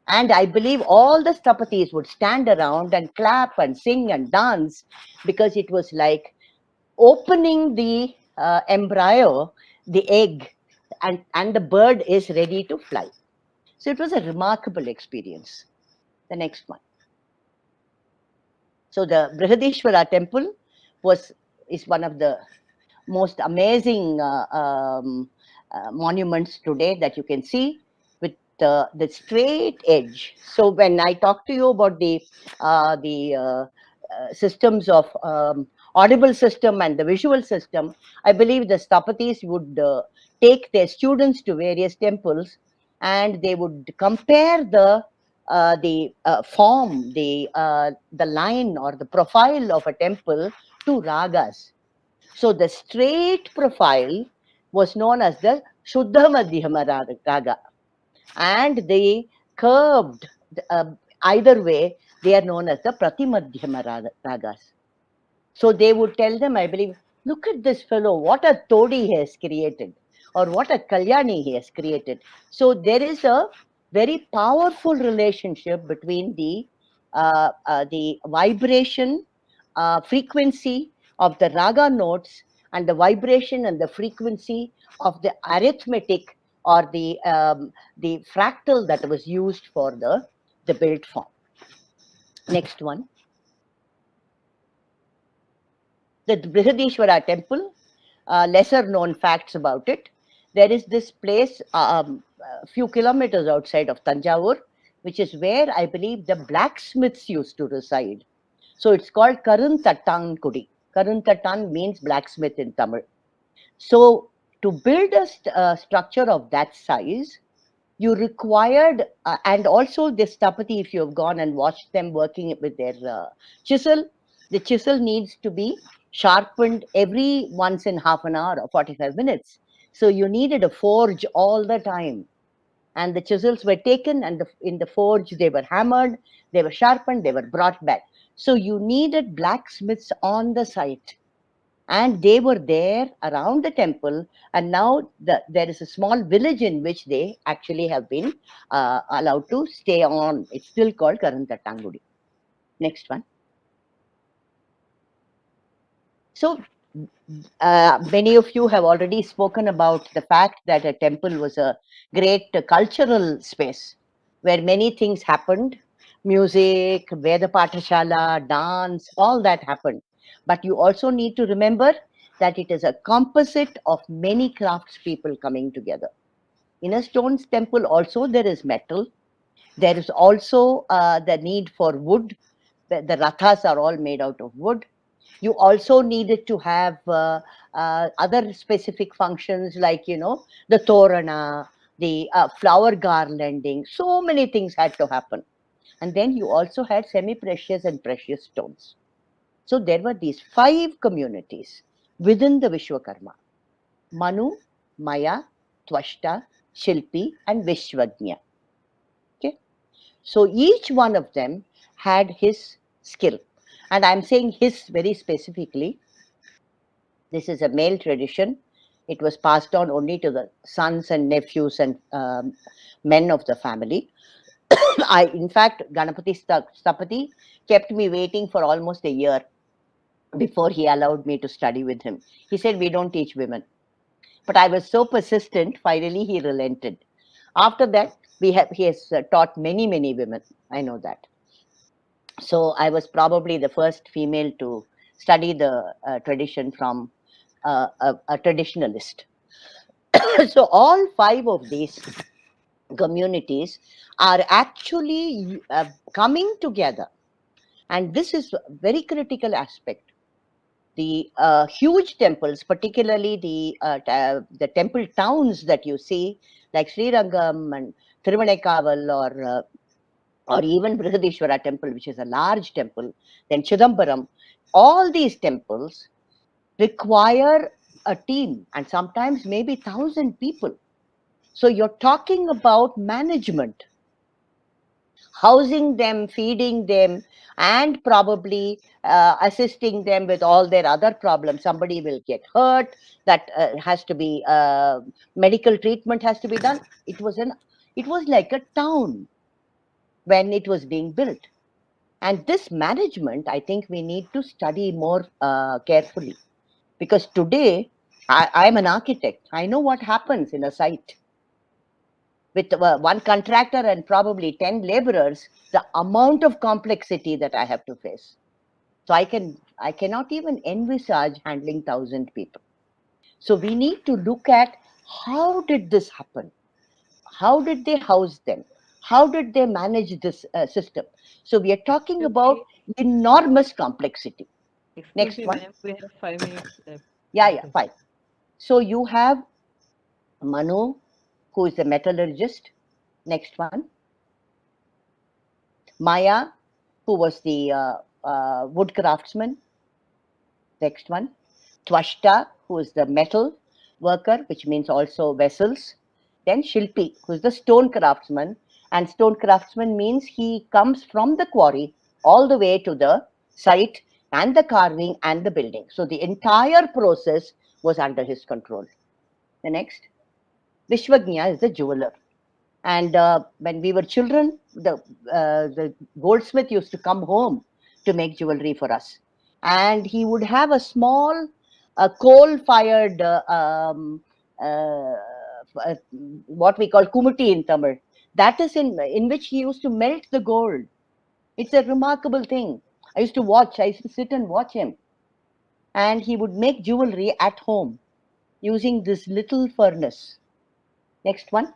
And I believe all the Stapatis would stand around and clap and sing and dance, because it was like opening the embryo, the egg, and the bird is ready to fly. So it was a remarkable experience. The next one. So the Brihadeshwara temple is one of the most amazing monuments today that you can see, with the straight edge. So when I talk to you about the systems of audible system and the visual system, I believe the Stapatis would take their students to various temples, and they would compare the form, the line or the profile of a temple to ragas. So the straight profile was known as the Shuddha Madhyama Raga, and the curved, either way, they are known as the Pratimadhyama Ragas. So they would tell them, I believe, look at this fellow, what a Todi he has created, or what a Kalyani he has created. So there is a very powerful relationship between the vibration frequency of the raga notes and the vibration and the frequency of the arithmetic or the fractal that was used for the built form. Next one. The Brihadeshwara temple, lesser known facts about it. There is this place a few kilometers outside of Tanjavur, which is where I believe the blacksmiths used to reside. So it's called Karuntattan Kudi. Karuntattan means blacksmith in Tamil. So to build a structure of that size, you required, and also this Stapati, if you have gone and watched them working with their chisel, the chisel needs to be sharpened every once in half an hour or 45 minutes. So you needed a forge all the time. And the chisels were taken, and in the forge they were hammered, they were sharpened, they were brought back. So you needed blacksmiths on the site. And they were there around the temple, and now there is a small village in which they actually have been allowed to stay on. It's still called Karantattangudi. Next one. So many of you have already spoken about the fact that a temple was a great cultural space where many things happened. Music, Veda Pathashala, dance, all that happened. But you also need to remember that it is a composite of many craftspeople coming together. In a stone temple also there is metal. There is also the need for wood. The rathas are all made out of wood. You also needed to have other specific functions like, the torana, the flower garlanding. So many things had to happen. And then you also had semi-precious and precious stones. So there were these 5 communities within the Vishwakarma: Manu, Maya, Twashta, Shilpi, and Vishwagnya. Okay. So each one of them had his skill. And I'm saying his very specifically. This is a male tradition. It was passed on only to the sons and nephews and men of the family. In fact, Ganapati Stapati kept me waiting for almost a year before he allowed me to study with him. He said, we don't teach women. But I was so persistent, finally he relented. After that, he has taught many, many women. I know that. So I was probably the first female to study the tradition from a traditionalist. So all 5 of these communities are actually coming together. And this is a very critical aspect. The huge temples, particularly the temple towns that you see, like Srirangam and Thiruvannaikaval, or even Brihadishwara temple, which is a large temple, then Chidambaram, all these temples require a team and sometimes maybe 1,000 people. So you're talking about management, housing them, feeding them, and probably assisting them with all their other problems. Somebody will get hurt, that has to be medical treatment has to be done. It was like a town when it was being built. And this management, I think we need to study more carefully, because today I'm an architect. I know what happens in a site. With one contractor and probably 10 laborers, the amount of complexity that I have to face. So I cannot even envisage handling 1,000 people. So we need to look at how did this happen? How did they house them? How did they manage this system? So we are talking about enormous complexity. Excuse Next me, one. ma'am, we have 5 minutes left. Yeah, fine. So you have Manu, who is a metallurgist. Next one. Maya, who was the wood craftsman. Next one. Twashta, who is the metal worker, which means also vessels. Then Shilpi, who is the stone craftsman. And stone craftsman means he comes from the quarry all the way to the site and the carving and the building. So the entire process was under his control. The next. Vishwagnya is the jeweler. And when we were children, the goldsmith used to come home to make jewelry for us. And he would have a small coal-fired, what we call kumuti in Tamil. That is in which he used to melt the gold. It's a remarkable thing. I used to sit and watch him. And he would make jewelry at home using this little furnace. Next one.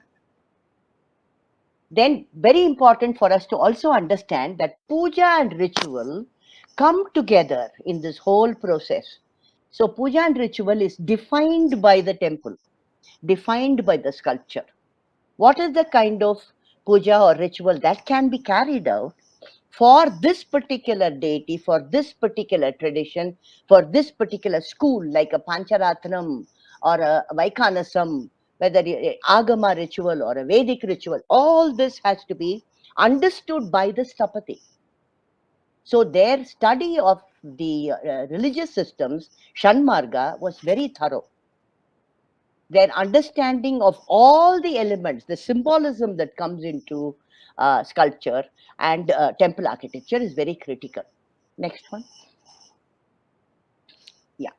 Then very important for us to also understand that puja and ritual come together in this whole process. So puja and ritual is defined by the temple, defined by the sculpture. What is the kind of puja or ritual that can be carried out for this particular deity, for this particular tradition, for this particular school, like a Pancharatnam or a Vaikhanasam, whether Agama ritual or a Vedic ritual, all this has to be understood by the Stapati. So their study of the religious systems, Shanmarga, was very thorough. Their understanding of all the elements, the symbolism that comes into sculpture and temple architecture is very critical. Next one. Yeah.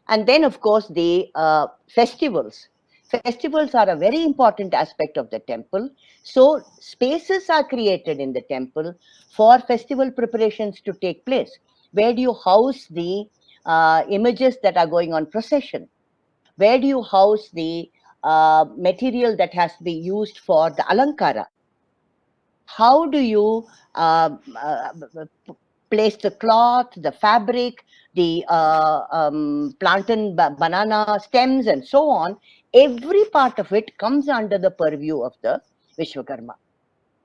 And then, of course, the festivals. Festivals are a very important aspect of the temple. So spaces are created in the temple for festival preparations to take place. Where do you house the images that are going on procession? Where do you house the material that has to be used for the alankara? How do you place the cloth, the fabric, the plantain banana stems and so on? Every part of it comes under the purview of the Vishwakarma.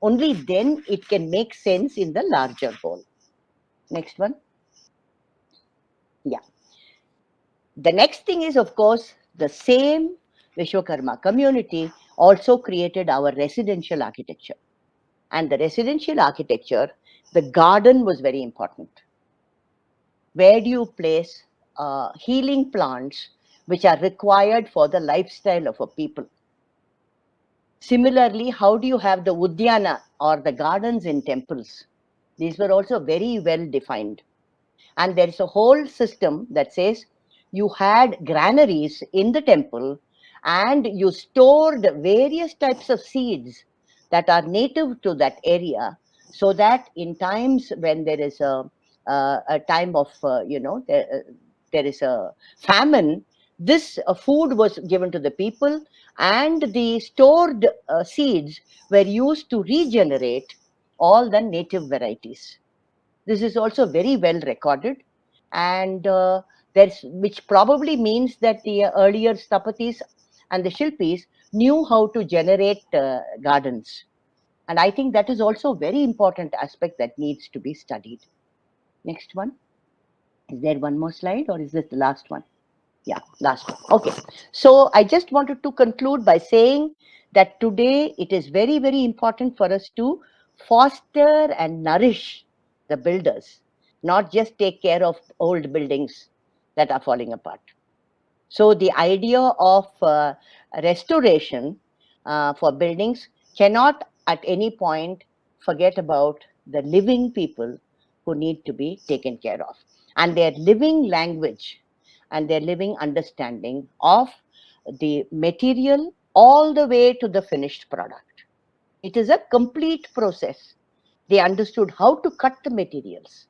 Only then it can make sense in the larger whole. Next one. Yeah. The next thing is, of course, the same Vishwakarma community also created our residential architecture. And the residential architecture, the garden was very important. Where do you place healing plants which are required for the lifestyle of a people? Similarly, how do you have the Udyana or the gardens in temples? These were also very well defined. And there is a whole system that says you had granaries in the temple and you stored various types of seeds that are native to that area, so that in times when there is a time of, there is a famine, this food was given to the people, and the stored seeds were used to regenerate all the native varieties. This is also very well recorded, and which probably means that the earlier Stapatis and the Shilpis knew how to generate gardens. And I think that is also a very important aspect that needs to be studied. Next one. Is there one more slide, or is this the last one? Yeah, last one. Okay. So I just wanted to conclude by saying that today it is very, very important for us to foster and nourish the builders, not just take care of old buildings that are falling apart. So the idea of restoration for buildings cannot at any point forget about the living people who need to be taken care of, and their living language and their living understanding of the material all the way to the finished product. It is a complete process. They understood how to cut the materials,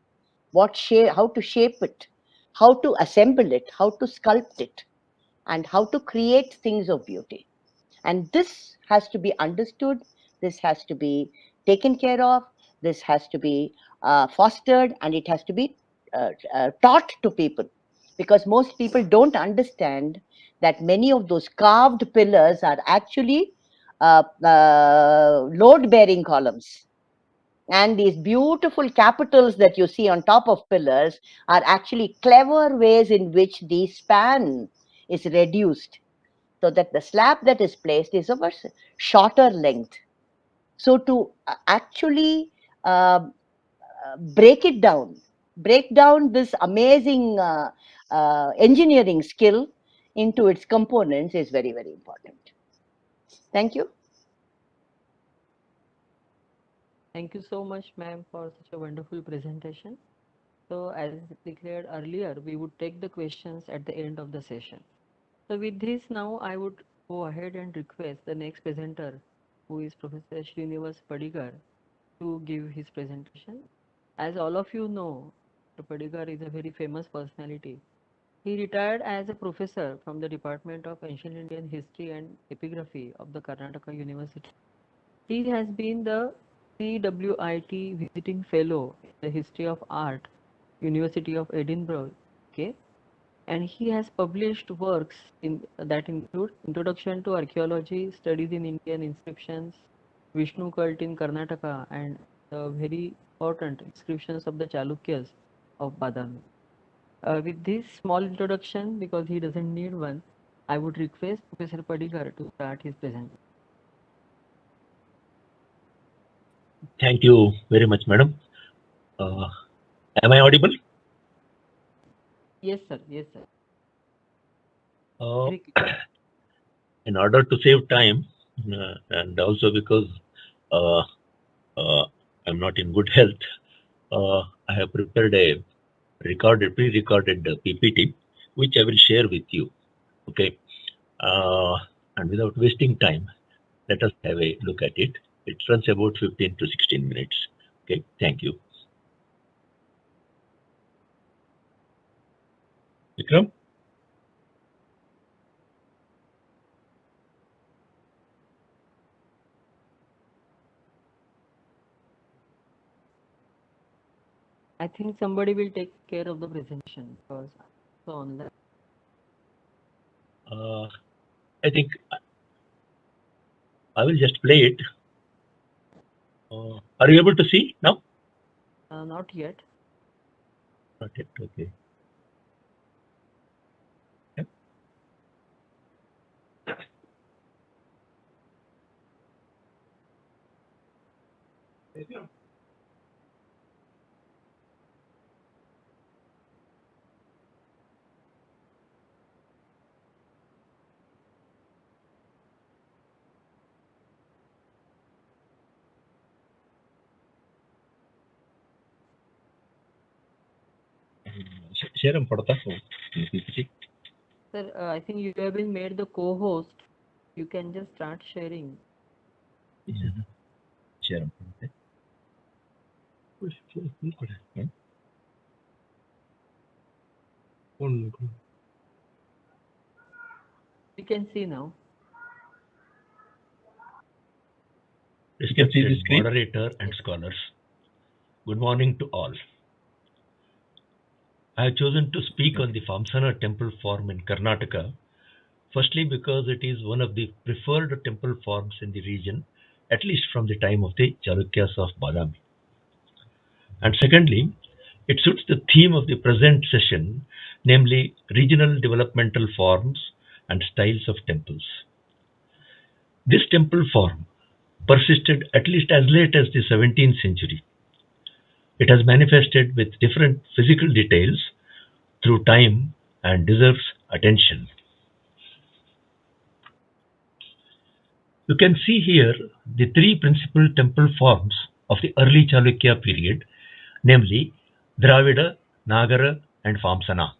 what shape, how to shape it, how to assemble it, how to sculpt it, and how to create things of beauty. And this has to be understood, this has to be taken care of, this has to be fostered, and it has to be taught to people, because most people don't understand that many of those carved pillars are actually load bearing columns. And these beautiful capitals that you see on top of pillars are actually clever ways in which the span is reduced, so that the slab that is placed is of a shorter length. So to actually break down this amazing engineering skill into its components is very, very important. Thank you. Thank you so much, ma'am, for such a wonderful presentation. So as declared earlier, we would take the questions at the end of the session. So with this now, I would go ahead and request the next presenter, who is Professor Srinivas Padigar, to give his presentation. As all of you know, Dr. Padigar is a very famous personality. He retired as a professor from the Department of Ancient Indian History and Epigraphy of the Karnataka University. He has been the CWIT Visiting Fellow in the History of Art, University of Edinburgh, UK, and he has published works that include Introduction to Archaeology, Studies in Indian Inscriptions, Vishnu Cult in Karnataka, and the very important inscriptions of the Chalukyas of Badami. With this small introduction, because he doesn't need one, I would request Professor Padigar to start his presentation. Thank you very much, madam. Am I audible? Yes, sir. Yes, sir. In order to save time, and also because I'm not in good health, I have prepared a pre-recorded PPT, which I will share with you. Okay, and without wasting time, let us have a look at it. It runs about 15 to 16 minutes. Okay, thank you. Vikram? I think somebody will take care of the presentation because so online. I think I will just play it. Are you able to see now? Not yet. Not yet, okay. Yeah. Share and photo PPT. Sir, I think you have been made the co-host. You can just start sharing. Share and photo. We can see now. You can see the screen. Moderator and scholars. Good morning to all. I have chosen to speak on the Vamsana temple form in Karnataka, firstly because it is one of the preferred temple forms in the region, at least from the time of the Chalukyas of Badami. And secondly, it suits the theme of the present session, namely regional developmental forms and styles of temples. This temple form persisted at least as late as the 17th century. It has manifested with different physical details through time and deserves attention. You can see here the three principal temple forms of the early Chalukya period, namely Dravida, Nagara and Vamsana.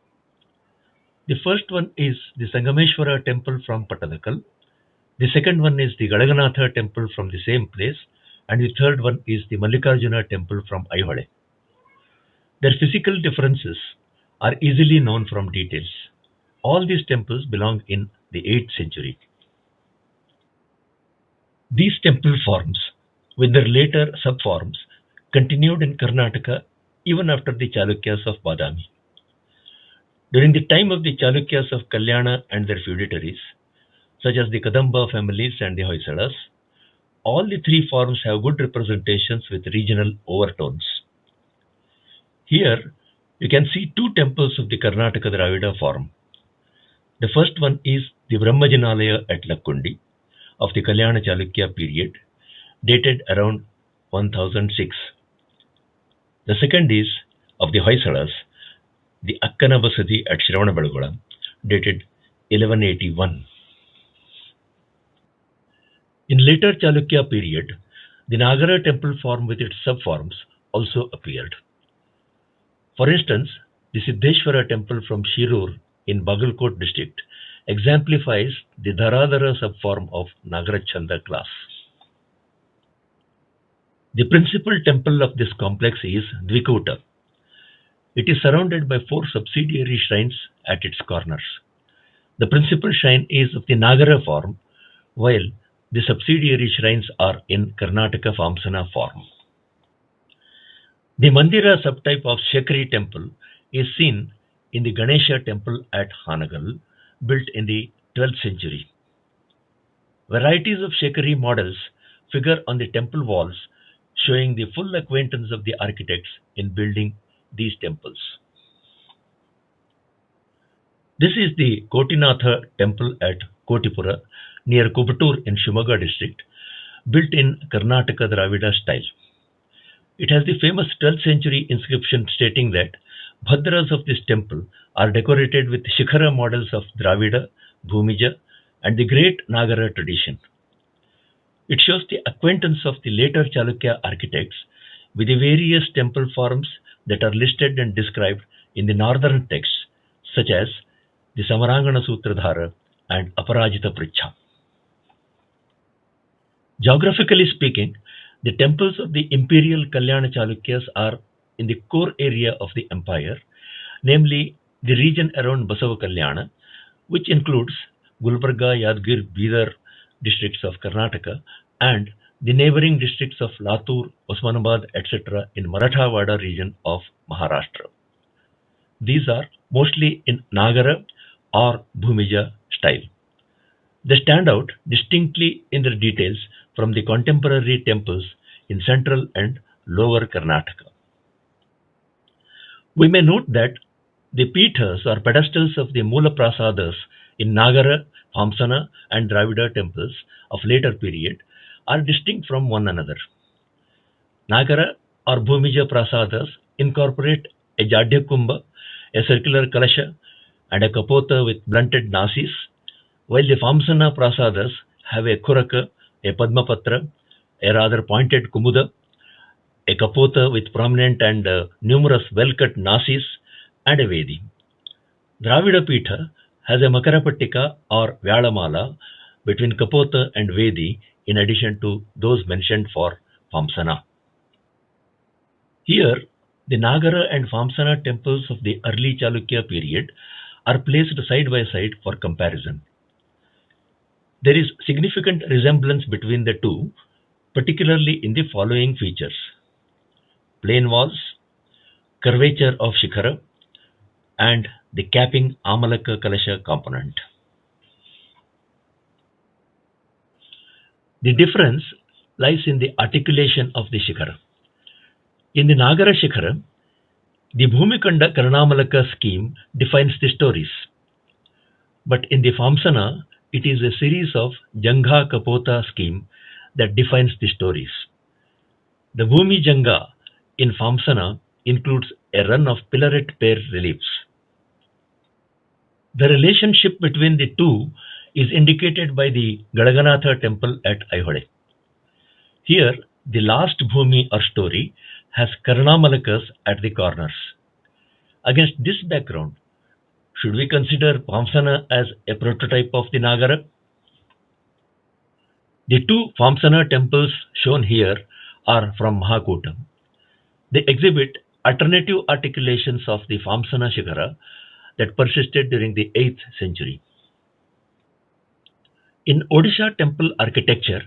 The first one is the Sangameshwara temple from Pattadakal. The second one is the Gadaganatha temple from the same place, and the third one is the Mallikarjuna temple from Aihole. Their physical differences are easily known from details. All these temples belong in the 8th century. These temple forms, with their later subforms, continued in Karnataka even after the Chalukyas of Badami. During the time of the Chalukyas of Kalyana and their feudatories, such as the Kadamba families and the Hoysalas, all the three forms have good representations with regional overtones. Here, you can see two temples of the Karnataka Dravida form. The first one is the Brahmajanalaya at Lakkundi of the Kalyana Chalukya period, dated around 1006. The second is of the Hoysalas, the Akkana Basadi at Shravanabelagola, dated 1181. In later Chalukya period, the Nagara temple form with its subforms also appeared. For instance, the Siddheshwara temple from Shirur in Bagalkot district exemplifies the Dharadhara subform of Nagarachanda class. The principal temple of this complex is Dvikuta. It is surrounded by 4 subsidiary shrines at its corners. The principal shrine is of the Nagara form, while the subsidiary shrines are in Karnataka Vamsana form. The Mandira subtype of Shakri temple is seen in the Ganesha temple at Hanagal, built in the 12th century. Varieties of Shakri models figure on the temple walls, showing the full acquaintance of the architects in building these temples. This is the Kotinatha temple at Kotipura, near Kubatur in Shimoga district, built in Karnataka Dravida style. It has the famous 12th century inscription stating that Bhadras of this temple are decorated with Shikhara models of Dravida, Bhumija, and the great Nagara tradition. It shows the acquaintance of the later Chalukya architects with the various temple forms that are listed and described in the northern texts, such as the Samarangana Sutradhara and Aparajita Pricha. Geographically speaking, the temples of the imperial Kalyana Chalukyas are in the core area of the empire, namely the region around Basava Kalyana, which includes Gulbarga, Yadgir, Bidar districts of Karnataka and the neighboring districts of Latur, Osmanabad, etc. in Marathawada region of Maharashtra. These are mostly in Nagara or Bhumija style. They stand out distinctly in their details from the contemporary temples in central and lower Karnataka. We may note that the pithas or pedestals of the Mula Prasadas in Nagara, Vamsana and Dravida temples of later period are distinct from one another. Nagara or Bhumija Prasadas incorporate a Jadya Kumbha, a circular kalasha and a kapota with blunted nasis, while the Vamsana Prasadas have a kuraka, a padmapatra, a rather pointed kumuda, a kapota with prominent and numerous well-cut nasis, and a vedi. Dravida Pitha has a makarapattika or vyalamala between kapota and vedi in addition to those mentioned for Vamsana. Here, the Nagara and Vamsana temples of the early Chalukya period are placed side by side for comparison. There is significant resemblance between the two, particularly in the following features: plain walls, curvature of shikhara, and the capping Amalaka Kalasha component. The difference lies in the articulation of the shikhara. In the Nagara shikhara, the Bhumikanda Karanamalaka scheme defines the stories, but in the Vamsana, it is a series of Jangha Kapota scheme that defines the stories. The Bhumi Janga in Vamsana includes a run of pillaret pair reliefs. The relationship between the two is indicated by the Gadaganatha temple at Aihole. Here, the last Bhumi or story has Karnamalakas at the corners. Against this background, should we consider Vamsana as a prototype of the Nagara? The two Vamsana temples shown here are from Mahakuta. They exhibit alternative articulations of the Vamsana Shikhara that persisted during the 8th century. In Odisha temple architecture,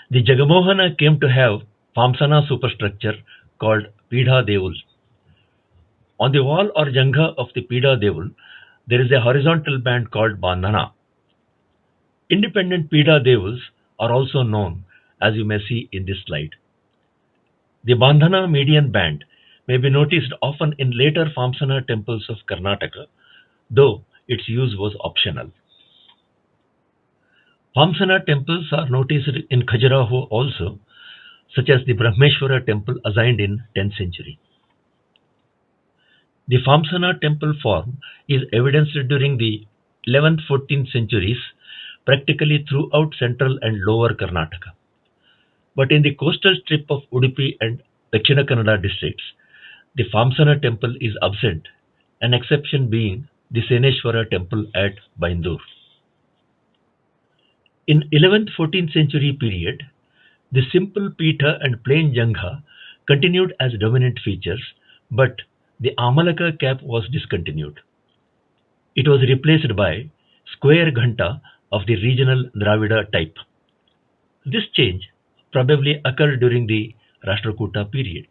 the Jagamohana came to have Vamsana superstructure called Pidha Devul. On the wall or Jangha of the Pidha Devul, there is a horizontal band called Bandhana. Independent Pidha Devuls are also known, as you may see in this slide. The Bandhana median band may be noticed often in later Vamsana temples of Karnataka, though its use was optional. Vamsana temples are noticed in Khajuraho also, such as the Brahmeshwara temple assigned in 10th century. The Vamsana temple form is evidenced during the 11th-14th centuries practically throughout central and lower Karnataka. But in the coastal strip of Udupi and Dakshina Kannada districts, the Vamsana temple is absent, an exception being the Seneshwara temple at Baindur. In 11th-14th century period, the simple Pitha and plain Jangha continued as dominant features, but the Amalaka cap was discontinued. It was replaced by square Ghanta of the regional Dravida type. This change probably occurred during the Rashtrakuta period.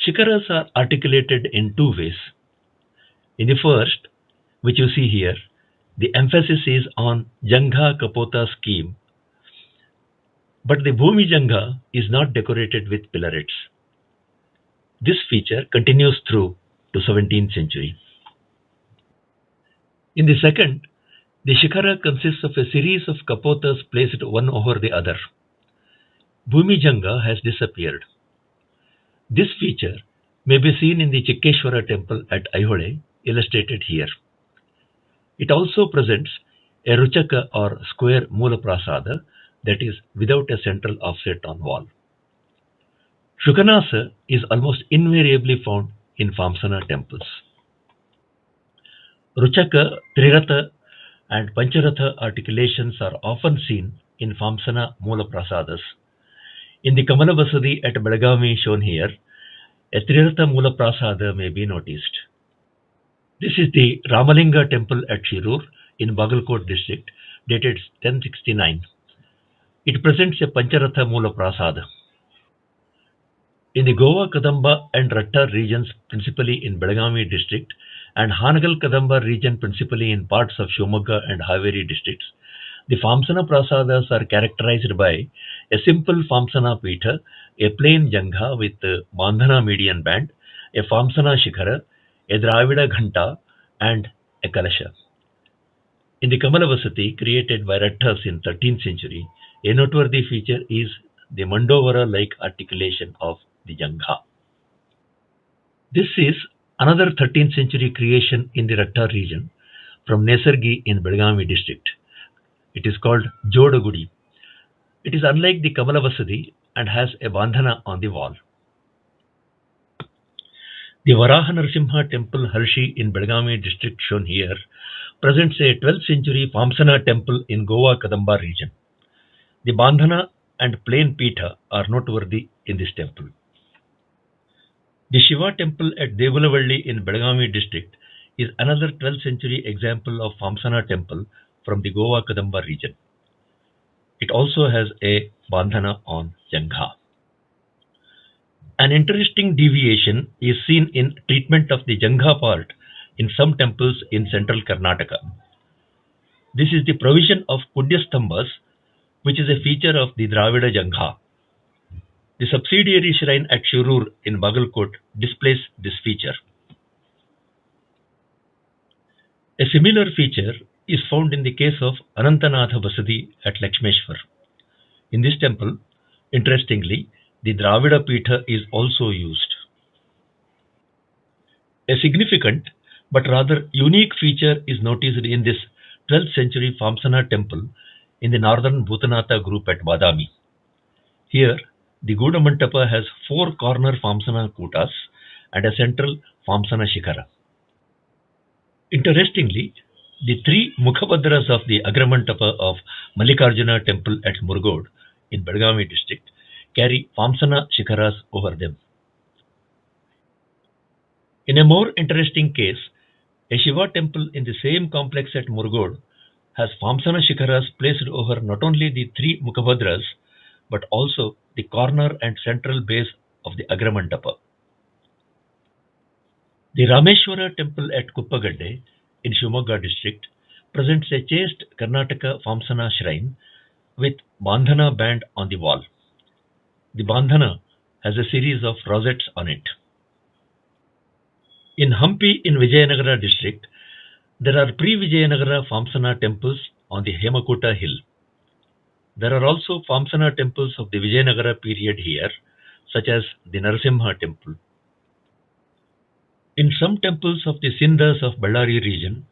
Shikharas are articulated in two ways. In the first, which you see here, the emphasis is on Jangha Kapota scheme, but the Bhumi Jangha is not decorated with pillarets. This feature continues through to 17th century. In the second, the Shikhara consists of a series of kapotas placed one over the other. Bhumi Janga has disappeared. This feature may be seen in the Chikkeshwara temple at Aihole, illustrated here. It also presents a Ruchaka or square Mula Prasada that is without a central offset on wall. Shukanasa is almost invariably found in Vamsana temples. Ruchaka, Triratha and Pancharatha articulations are often seen in Vamsana Mula Prasadas. In the Kamala Basadi at Belagavi shown here, a Triratha Mula Prasada may be noticed. This is the Ramalinga temple at Shirur in Bagalkot district, dated 1069. It presents a Pancharatha Mula Prasada. In the Goa, Kadamba and Ratta regions, principally in Belagavi district, and Hanagal Kadamba region, principally in parts of Shivamogga and Haveri districts, the Famsana Prasadas are characterized by a simple Famsana Pitha, a plain Jangha with a Bandhana median band, a Famsana Shikhara, a Dravida Ghanta, and a Kalasha. In the Kamalavasati, created by Rattas in 13th century, a noteworthy feature is the Mandovara-like articulation of the Jangha. This is another 13th century creation in the Ratta region from Nesargi in Belgavi district. It is called Jodagudi. It is unlike the Kamalavasati and has a bandhana on the wall. The Varaha Narasimha temple Harshi in Belgavi district shown here presents a 12th century Famsana temple in Goa Kadamba region. The bandhana and plain pitha are noteworthy in this temple. The Shiva temple at Devulavalli in Belgavi district is another 12th century example of Famsana temple from the Goa Kadamba region. It also has a bandhana on Jangha. An interesting deviation is seen in treatment of the Jangha part in some temples in central Karnataka. This is the provision of Kudyastambhas, which is a feature of the Dravida Jangha. The subsidiary shrine at Shirur in Bagalkot displays this feature. A similar feature is found in the case of Anantanatha Basadi at Lakshmeshwar. In this temple, interestingly, the Dravida Pitha is also used. A significant but rather unique feature is noticed in this 12th century Famsana temple in the northern Bhutanatha group at Badami. Here, the Guda Mantapa has 4 corner Famsana Kutas and a central Famsana Shikhara. Interestingly, the 3 Mukhabhadras of the Agramantapa of Mallikarjuna temple at Murgod in Belgavi district carry Famsana Shikharas over them. In a more interesting case, a Shiva temple in the same complex at Murgod has Famsana Shikharas placed over not only the 3 Mukhabhadras but also the corner and central base of the Agramantapa. The Rameshwara temple at Kuppagadde in Shivamogga district presents a chaste Karnataka Famsana shrine with bandhana band on the wall. The bandhana has a series of rosettes on it. In Hampi in Vijayanagara district, there are pre-Vijayanagara Famsana temples on the Hemakuta hill. There are also Famsana temples of the Vijayanagara period here, such as the Narasimha temple. In some temples of the Sindhas of Ballari region,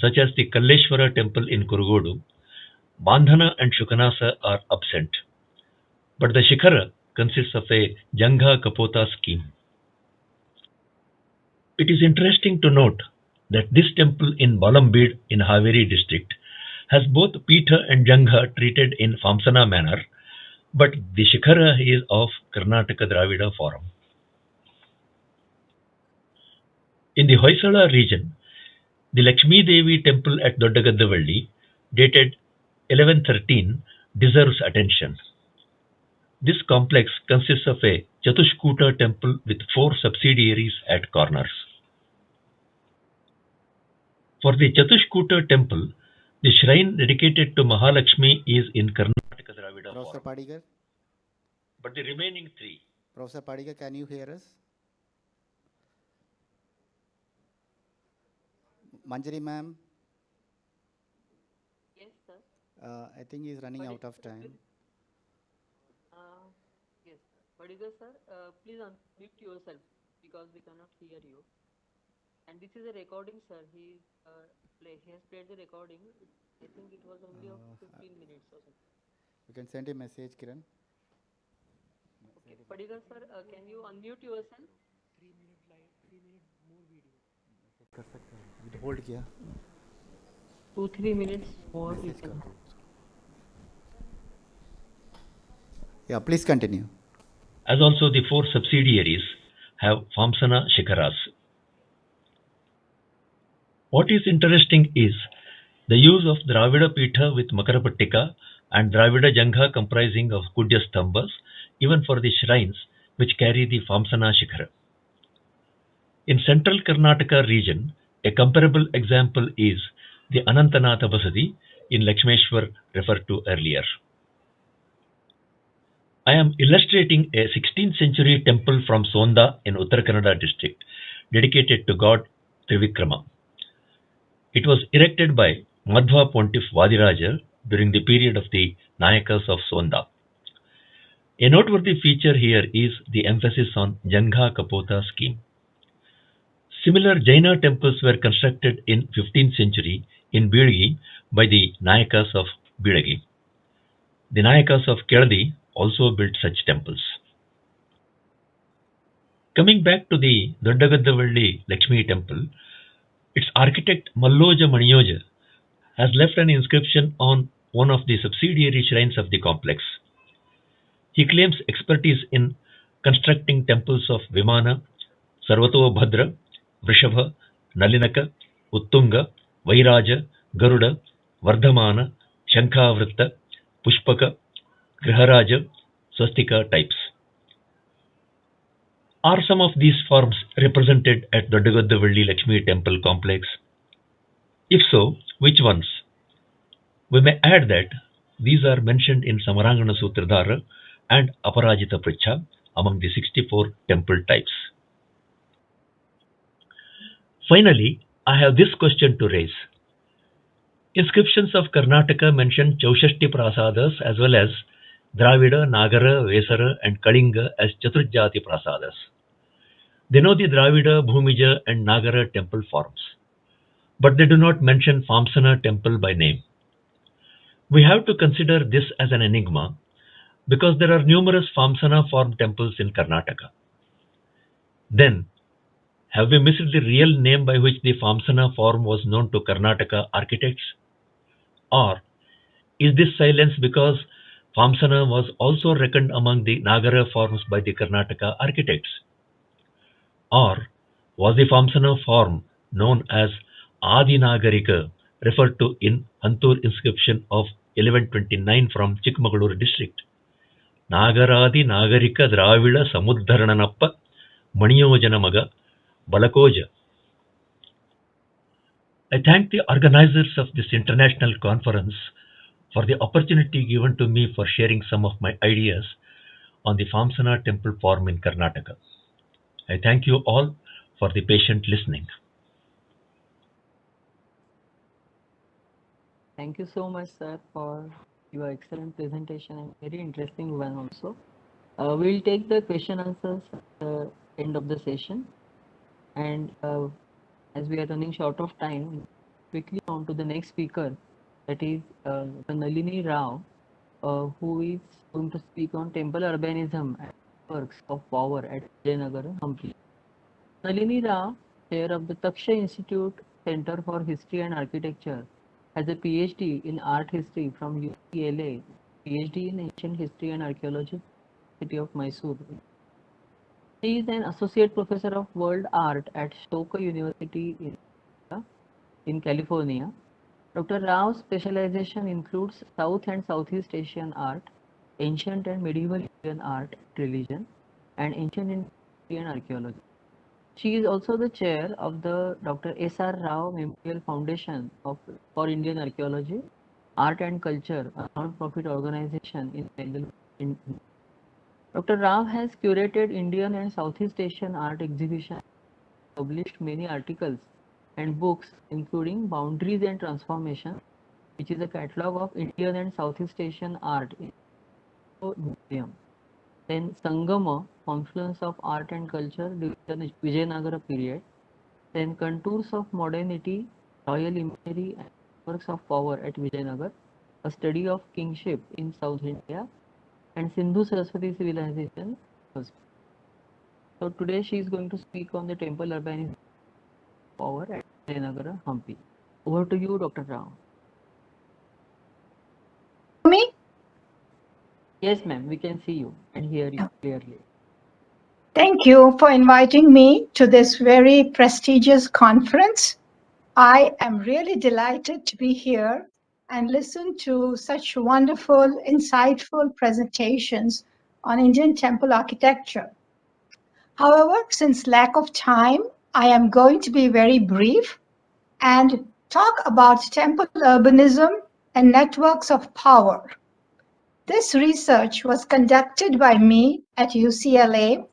such as the Kalleshwara temple in Kurugodu, bandhana and shukanasa are absent, but the shikhara consists of a Jangha Kapota scheme. It is interesting to note that this temple in Balambid in Haveri district has both Pitha and Jangha treated in Famsana manner, but the shikhara is of Karnataka Dravida form. In the Hoysala region, the Lakshmi Devi temple at Doddagaddavali, dated 1113, deserves attention. This complex consists of a Chatushkuta temple with 4 subsidiaries at corners. For the Chatushkuta temple, the shrine dedicated to Mahalakshmi is in Karnataka Dravida Professor form. Padigar? But the remaining 3, Professor Padigar, can you hear us? Manjari ma'am, Yes, sir. I think he's running out of time. Yes, sir. Padigar sir, please unmute yourself because we cannot hear you. And this is a recording, sir. He has played the recording. I think it was only of 15 minutes or something. You can send a message, Kiran. Okay. Padigar sir, can you unmute yourself? 3 minute hold किया 2-3 minutes more. Message कर दो. Yeah, please continue. as also the 4 subsidiaries have Famsana Shikharas. What is interesting is the use of Dravida Pitha with Makarapattika and Dravida Jangha comprising of Kudya Stambhas even for the shrines which carry the Vamsana Shikhara. In central Karnataka region, a comparable example is the Anantanatha Basadi in Lakshmeshwar referred to earlier. I am illustrating a 16th century temple from Sonda in Uttara Kannada district dedicated to god Trivikrama. It was erected by Madhva Pontiff Vadiraja during the period of the Nayakas of Sonda. A noteworthy feature here is the emphasis on Jangha Kapota scheme. Similar Jaina temples were constructed in 15th century in Bidagi by the Nayakas of Bidagi. The Nayakas of Keladi also built such temples. Coming back to the Doddagaddavali Lakshmi temple, its architect Malloja Maniyoja has left an inscription on one of the subsidiary shrines of the complex. He claims expertise in constructing temples of Vimana, Sarvatobhadra, Vrishabha, Nalinaka, Uttunga, Vairaja, Garuda, Vardhamana, Shankhavritta, Pushpaka, Griharaja, Swastika types. Are some of these forms represented at the Doddagaddavali Lakshmi temple complex? If so, which ones? We may add that these are mentioned in Samarangana Sutradhara and Aparajita Pricha among the 64 temple types. Finally, I have this question to raise. Inscriptions of Karnataka mention Chaushashti Prasadas as well as Dravida, Nagara, Vesara and Kalinga as Chaturjati Prasadas. They know the Dravida, Bhumija and Nagara temple forms, but they do not mention Vamsana temple by name. We have to consider this as an enigma because there are numerous Vamsana form temples in Karnataka. Then, have we missed the real name by which the Vamsana form was known to Karnataka architects? Or is this silence because Vamsana was also reckoned among the Nagara forms by the Karnataka architects? Or was the Vamsana form known as Adi Nagarika referred to in Hantur inscription of 1129 from Chikmagalur district? Nagaradi Nagarika Dravida Samudharanappa Maniyojana Maga Balakoja. I thank the organizers of this international conference for the opportunity given to me for sharing some of my ideas on the Vamsana temple form in Karnataka. I thank you all for the patient listening. Thank you so much, sir, for your excellent presentation and very interesting one also. We'll take the question answers at the end of the session. And as we are running short of time, quickly on to the next speaker, that is Nalini Rao, who is going to speak on temple urbanism and works of power at Vijayanagar, Hampi. Nalini Rao, chair of the Taksha Institute Center for History and Architecture, has a PhD in art history from UCLA, PhD in ancient history and archaeology, City of Mysore. She is an associate professor of world art at Stoker University in California. Dr. Rao's specialization includes South and Southeast Asian art, ancient and medieval Indian art, religion, and ancient Indian archaeology. She is also the chair of the Dr. S.R. Rao Memorial Foundation for Indian Archaeology, Art and Culture, a non-profit organization in Bengaluru, India. Dr. Rao has curated Indian and Southeast Asian art exhibitions, published many articles and books including Boundaries and Transformation, which is a catalogue of Indian and Southeast Asian art in the museum. Then Sangama, Confluence of Art and Culture during the Vijayanagara period. Then Contours of Modernity, Royal Imagery and Works of Power at Vijayanagar, a study of kingship in South India, and Sindhu Saraswati civilization. So today she is going to speak on the temple urbanism power at Vijayanagar, Hampi. Over to you, Dr. Rao. Me? Yes, ma'am, we can see you and hear you clearly. Thank you for inviting me to this very prestigious conference. I am really delighted to be here and listen to such wonderful, insightful presentations on Indian temple architecture. However, since lack of time, I am going to be very brief and talk about temple urbanism and networks of power. This research was conducted by me at UCLA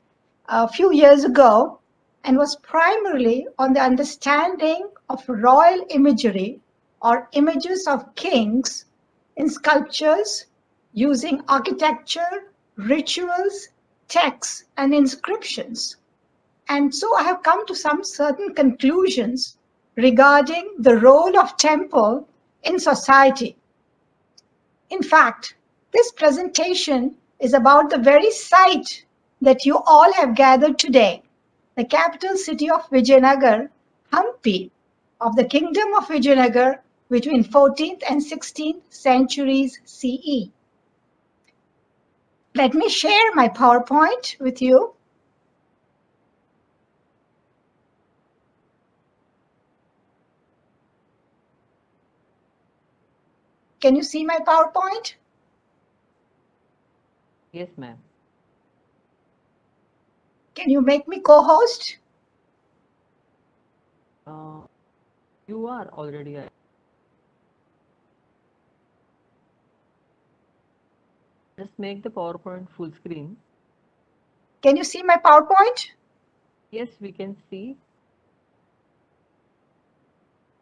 a few years ago and was primarily on the understanding of royal imagery or images of kings in sculptures using architecture, rituals, texts, and inscriptions. And so I have come to some certain conclusions regarding the role of temple in society. In fact, this presentation is about the very site that you all have gathered today, the capital city of Vijayanagar, Hampi, of the Kingdom of Vijayanagar between 14th and 16th centuries CE. Let me share my PowerPoint with you. Can you see my PowerPoint? Yes, ma'am. Can you make me co-host? You are already. Just make the PowerPoint full screen. Can you see my PowerPoint? Yes, we can see.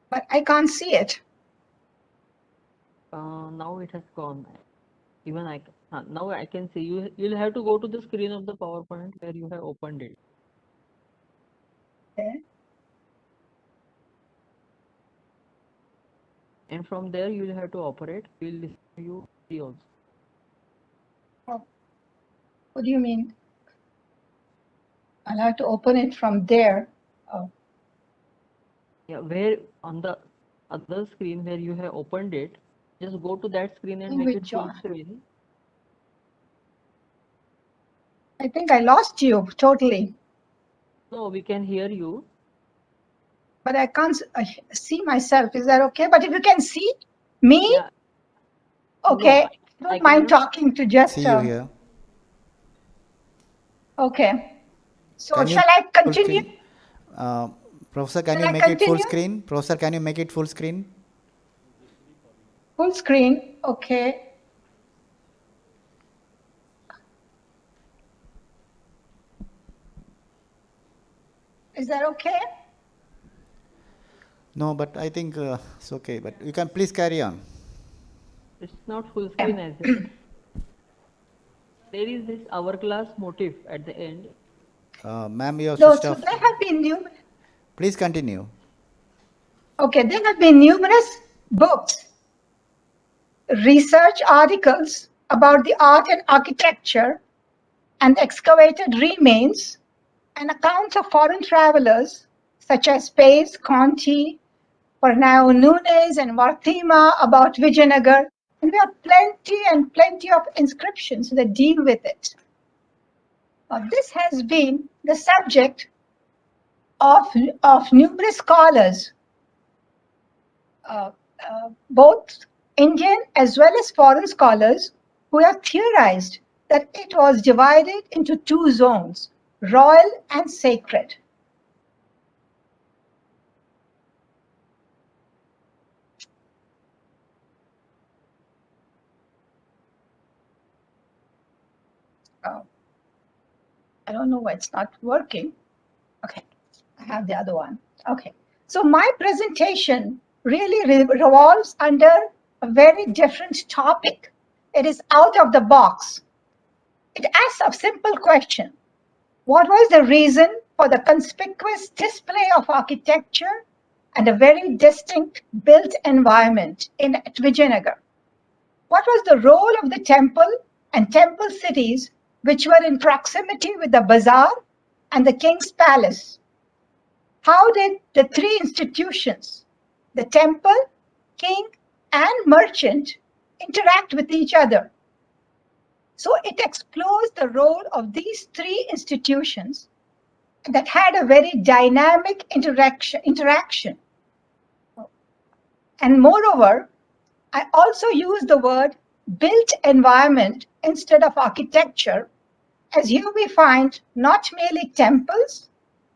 But I can't see it. Now it has gone. Even now I can see you. You'll have to go to the screen of the PowerPoint where you have opened it. Okay. And from there you'll have to operate. We'll listen to you also. Oh. What do you mean? I'll have to open it from there. Oh. Yeah, where on the other screen where you have opened it, just go to that screen and make it full screen. I think I lost you totally. No, we can hear you. But I can't see myself. Is that okay? But if you can see me, yeah. okay. No, don't mind talking to just. See you here. Okay. So Can shall I continue? Professor, can you make it full screen? Professor, can you make it full screen? Full screen. Okay. Is that okay? No, but I think it's okay. But you can please carry on. It's not full screen as it. There is this hourglass motif at the end. Ma'am, you have switched off. There have been numerous. Please continue. Okay, there have been numerous books, research articles about the art and architecture and excavated remains and accounts of foreign travelers such as Pace, Conti, Pernau Nunes and Varthima about Vijayanagar. And there are plenty of inscriptions that deal with it. This has been the subject of numerous scholars, both Indian as well as foreign scholars, who have theorized that it was divided into two zones, royal and sacred. I don't know why it's not working. Okay, I have the other one. Okay, so my presentation really revolves under a very different topic. It is out of the box. It asks a simple question. What was the reason for the conspicuous display of architecture and a very distinct built environment in Vijayanagar? What was the role of the temple and temple cities which were in proximity with the bazaar and the king's palace? How did the three institutions, the temple, king, and merchant, interact with each other? So it explores the role of these three institutions that had a very dynamic interaction. And moreover, I also use the word built environment instead of architecture, as here we find not merely temples,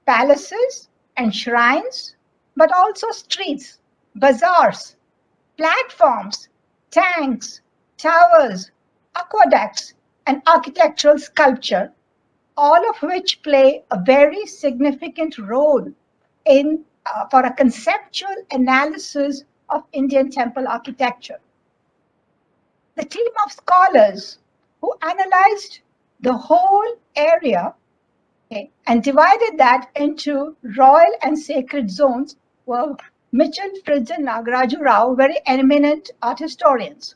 palaces, and shrines, but also streets, bazaars, platforms, tanks, towers, aqueducts, and architectural sculpture, all of which play a very significant role in for a conceptual analysis of Indian temple architecture. The team of scholars who analyzed the whole area, okay, and divided that into royal and sacred zones were Mitchell, Fritz, and Nagaraju Rao, very eminent art historians.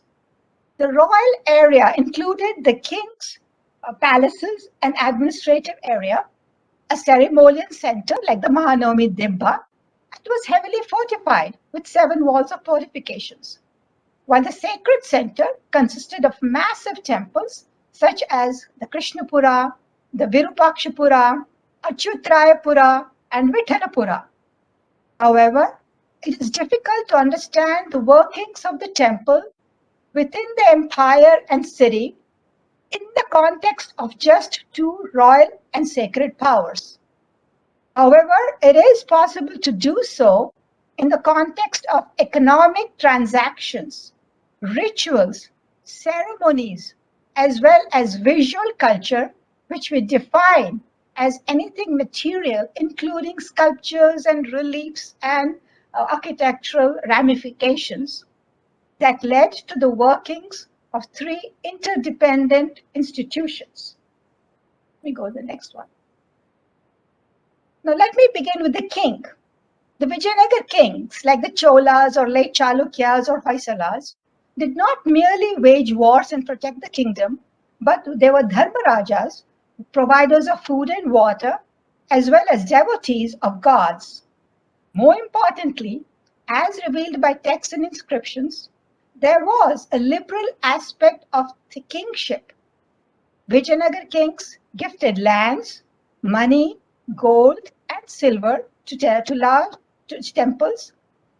The royal area included the king's palaces and administrative area, a ceremonial center like the Mahanavami Dibba. It was heavily fortified with 7 walls of fortifications, while the sacred center consisted of massive temples such as the Krishnapura, the Virupakshapura, Achyutrayapura, and Vithalapura. However, it is difficult to understand the workings of the temple within the empire and city in the context of just 2 royal and sacred powers. However, it is possible to do so in the context of economic transactions, rituals, ceremonies, as well as visual culture, which we define as anything material, including sculptures and reliefs and architectural ramifications that led to the workings of 3 interdependent institutions. Let me go to the next one. Now let me begin with the king. The Vijayanagar kings, like the Cholas or late Chalukyas or Hoysalas, did not merely wage wars and protect the kingdom, but they were dharmarajas, providers of food and water, as well as devotees of gods. More importantly, as revealed by texts and inscriptions, there was a liberal aspect of the kingship. Vijayanagar kings gifted lands, money, gold, and silver to large temples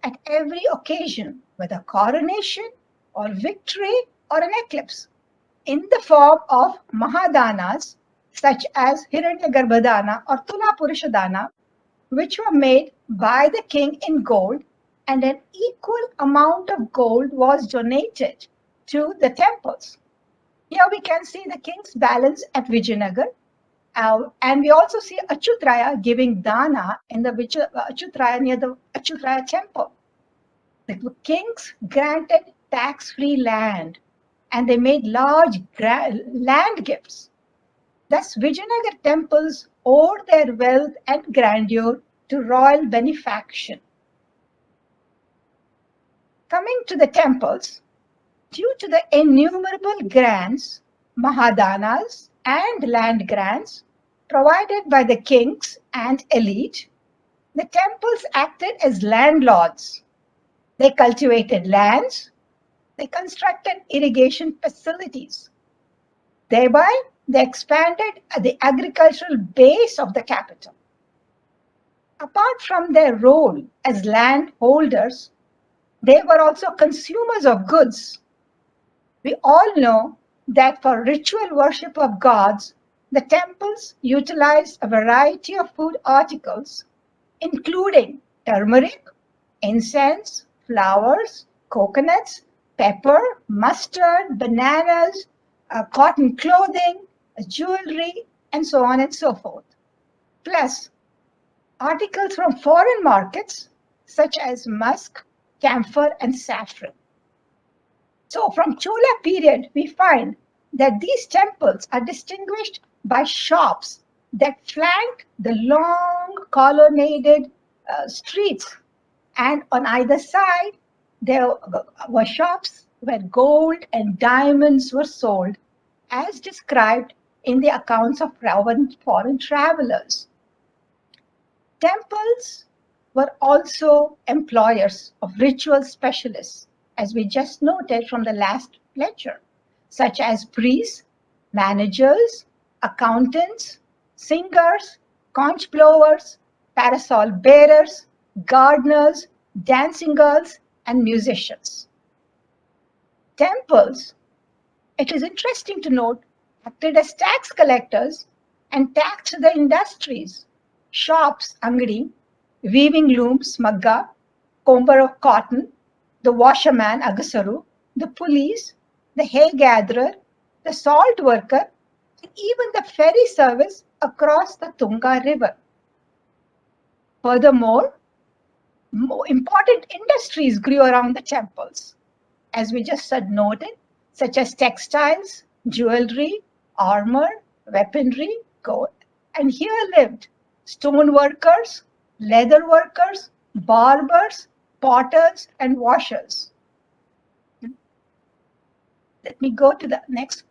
at every occasion, whether coronation or victory or an eclipse, in the form of mahadanas such as Hiranyagarbhadana or Tulapurishadana, which were made by the king in gold, and an equal amount of gold was donated to the temples. Here we can see the king's balance at Vijayanagar, and we also see Achyutraya giving dana in the Achyutraya near the Achyutraya temple. The kings granted tax-free land, and they made large land gifts. Thus, Vijayanagar temples owed their wealth and grandeur to royal benefaction. Coming to the temples, due to the innumerable grants, mahadanas, and land grants provided by the kings and elite, the temples acted as landlords. They cultivated lands, they constructed irrigation facilities. Thereby, they expanded the agricultural base of the capital. Apart from their role as landholders, they were also consumers of goods. We all know that for ritual worship of gods, the temples utilized a variety of food articles, including turmeric, incense, flowers, coconuts, pepper, mustard, bananas, cotton clothing, jewelry, and so on and so forth. Plus, articles from foreign markets, such as musk, camphor, and saffron. So from Chola period, we find that these temples are distinguished by shops that flank the long colonnaded streets. And on either side, there were shops where gold and diamonds were sold, as described in the accounts of foreign travelers. Temples were also employers of ritual specialists, as we just noted from the last lecture, such as priests, managers, accountants, singers, conch blowers, parasol bearers, gardeners, dancing girls, and musicians. Temples, it is interesting to note, acted as tax collectors and taxed the industries, shops, angadi, weaving looms, magga, comber of cotton, the washerman, agasaru, the police, the hay gatherer, the salt worker, and even the ferry service across the Tunga River. Furthermore, important industries grew around the temples, as we just noted, such as textiles, jewelry, armor, weaponry, gold. And here lived stone workers, leather workers, barbers, potters, and washers. Let me go to the next.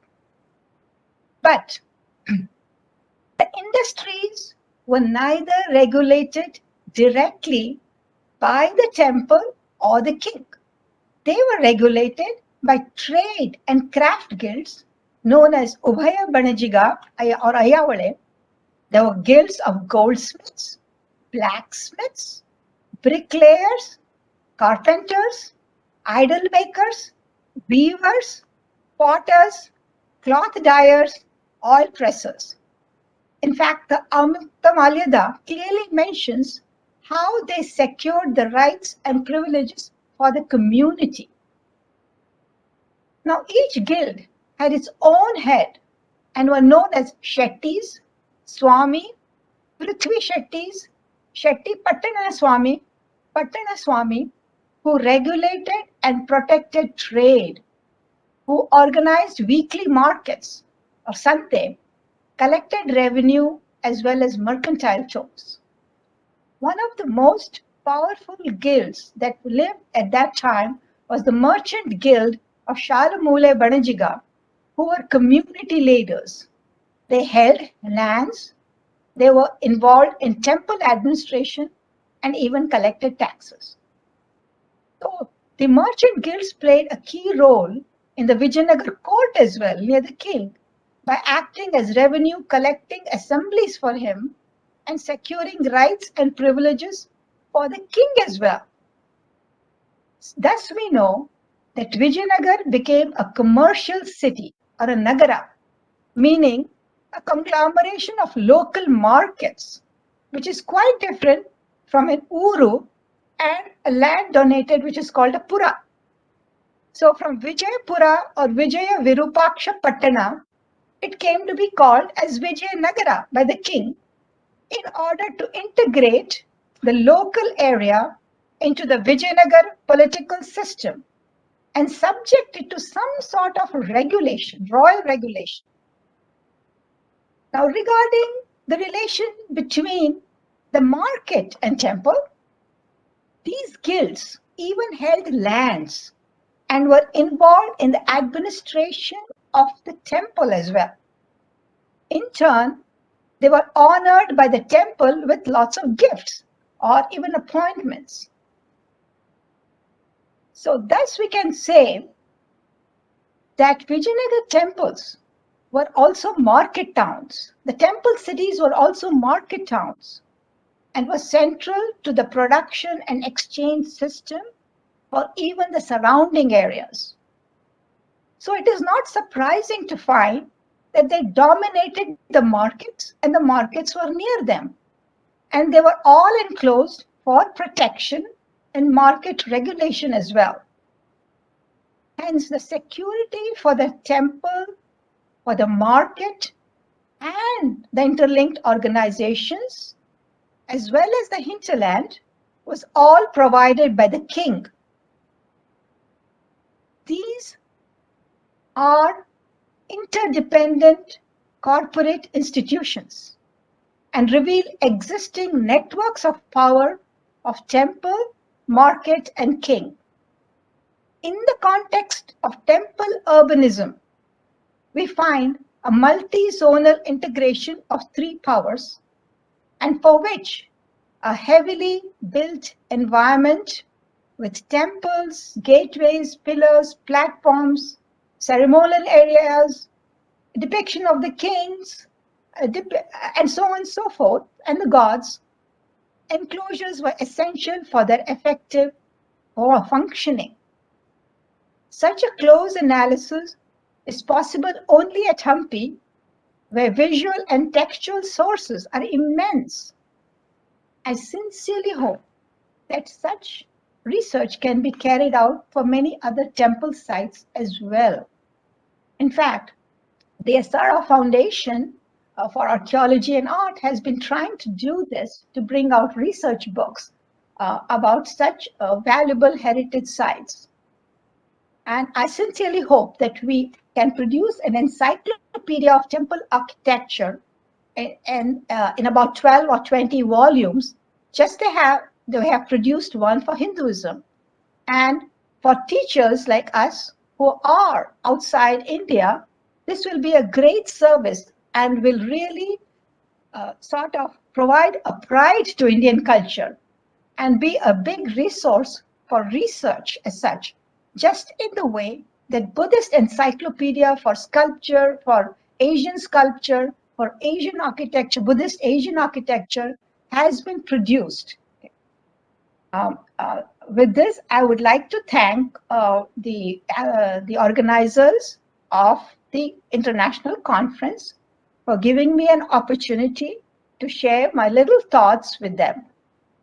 But the industries were neither regulated directly by the temple or the king. They were regulated by trade and craft guilds known as Ubhaya Banajiga or Ayavale. There were guilds of goldsmiths, blacksmiths, bricklayers, carpenters, idol makers, weavers, potters, cloth dyers, oil pressers. In fact, the Amrit Mahotsav clearly mentions how they secured the rights and privileges for the community. Now, each guild had its own head and were known as Shettis, Swami, Prithvi Shettis, Shetti Pattana Swami, who regulated and protected trade, who organized weekly markets or Sante, collected revenue as well as mercantile tolls. One of the most powerful guilds that lived at that time was the Merchant Guild of Shalamule Banajiga, who were community leaders. They held lands, they were involved in temple administration, and even collected taxes. So the merchant guilds played a key role in the Vijayanagar court as well, near the king, by acting as revenue collecting assemblies for him and securing rights and privileges for the king as well. Thus we know that Vijayanagar became a commercial city or a nagara, meaning a conglomeration of local markets, which is quite different from an uru and a land donated which is called a pura. So from Vijayapura or Vijaya Virupaksha Pattana, it came to be called as Vijayanagara by the king in order to integrate the local area into the Vijayanagar political system and subject it to some sort of regulation, royal regulation. Now, regarding the relation between the market and temple, these guilds even held lands and were involved in the administration of the temple as well. In turn, they were honored by the temple with lots of gifts or even appointments. So thus we can say that Vijayanagar temples were also market towns. The temple cities were also market towns and were central to the production and exchange system for even the surrounding areas. So it is not surprising to find that they dominated the markets and the markets were near them. And they were all enclosed for protection and market regulation as well. Hence, the security for the temple, for the market, and the interlinked organizations, as well as the hinterland, was all provided by the king. These are interdependent corporate institutions and reveal existing networks of power of temple, market, and king. In the context of temple urbanism, we find a multi-zonal integration of three powers, and for which a heavily built environment with temples, gateways, pillars, platforms, ceremonial areas, depiction of the kings, and so on and so forth, and the gods, enclosures were essential for their effective functioning. Such a close analysis is possible only at Hampi, where visual and textual sources are immense. I sincerely hope that such research can be carried out for many other temple sites as well. In fact, the SRO Foundation for Archaeology and Art has been trying to do this, to bring out research books about such valuable heritage sites. And I sincerely hope that we can produce an encyclopedia of temple architecture in about 12 or 20 volumes, just they have produced one for Hinduism. And for teachers like us who are outside India, this will be a great service and will really sort of provide a pride to Indian culture and be a big resource for research as such, just in the way that Buddhist encyclopedia for sculpture, for Asian sculpture, for Asian architecture, Buddhist Asian architecture has been produced. With this, I would like to thank the organizers of the international conference for giving me an opportunity to share my little thoughts with them.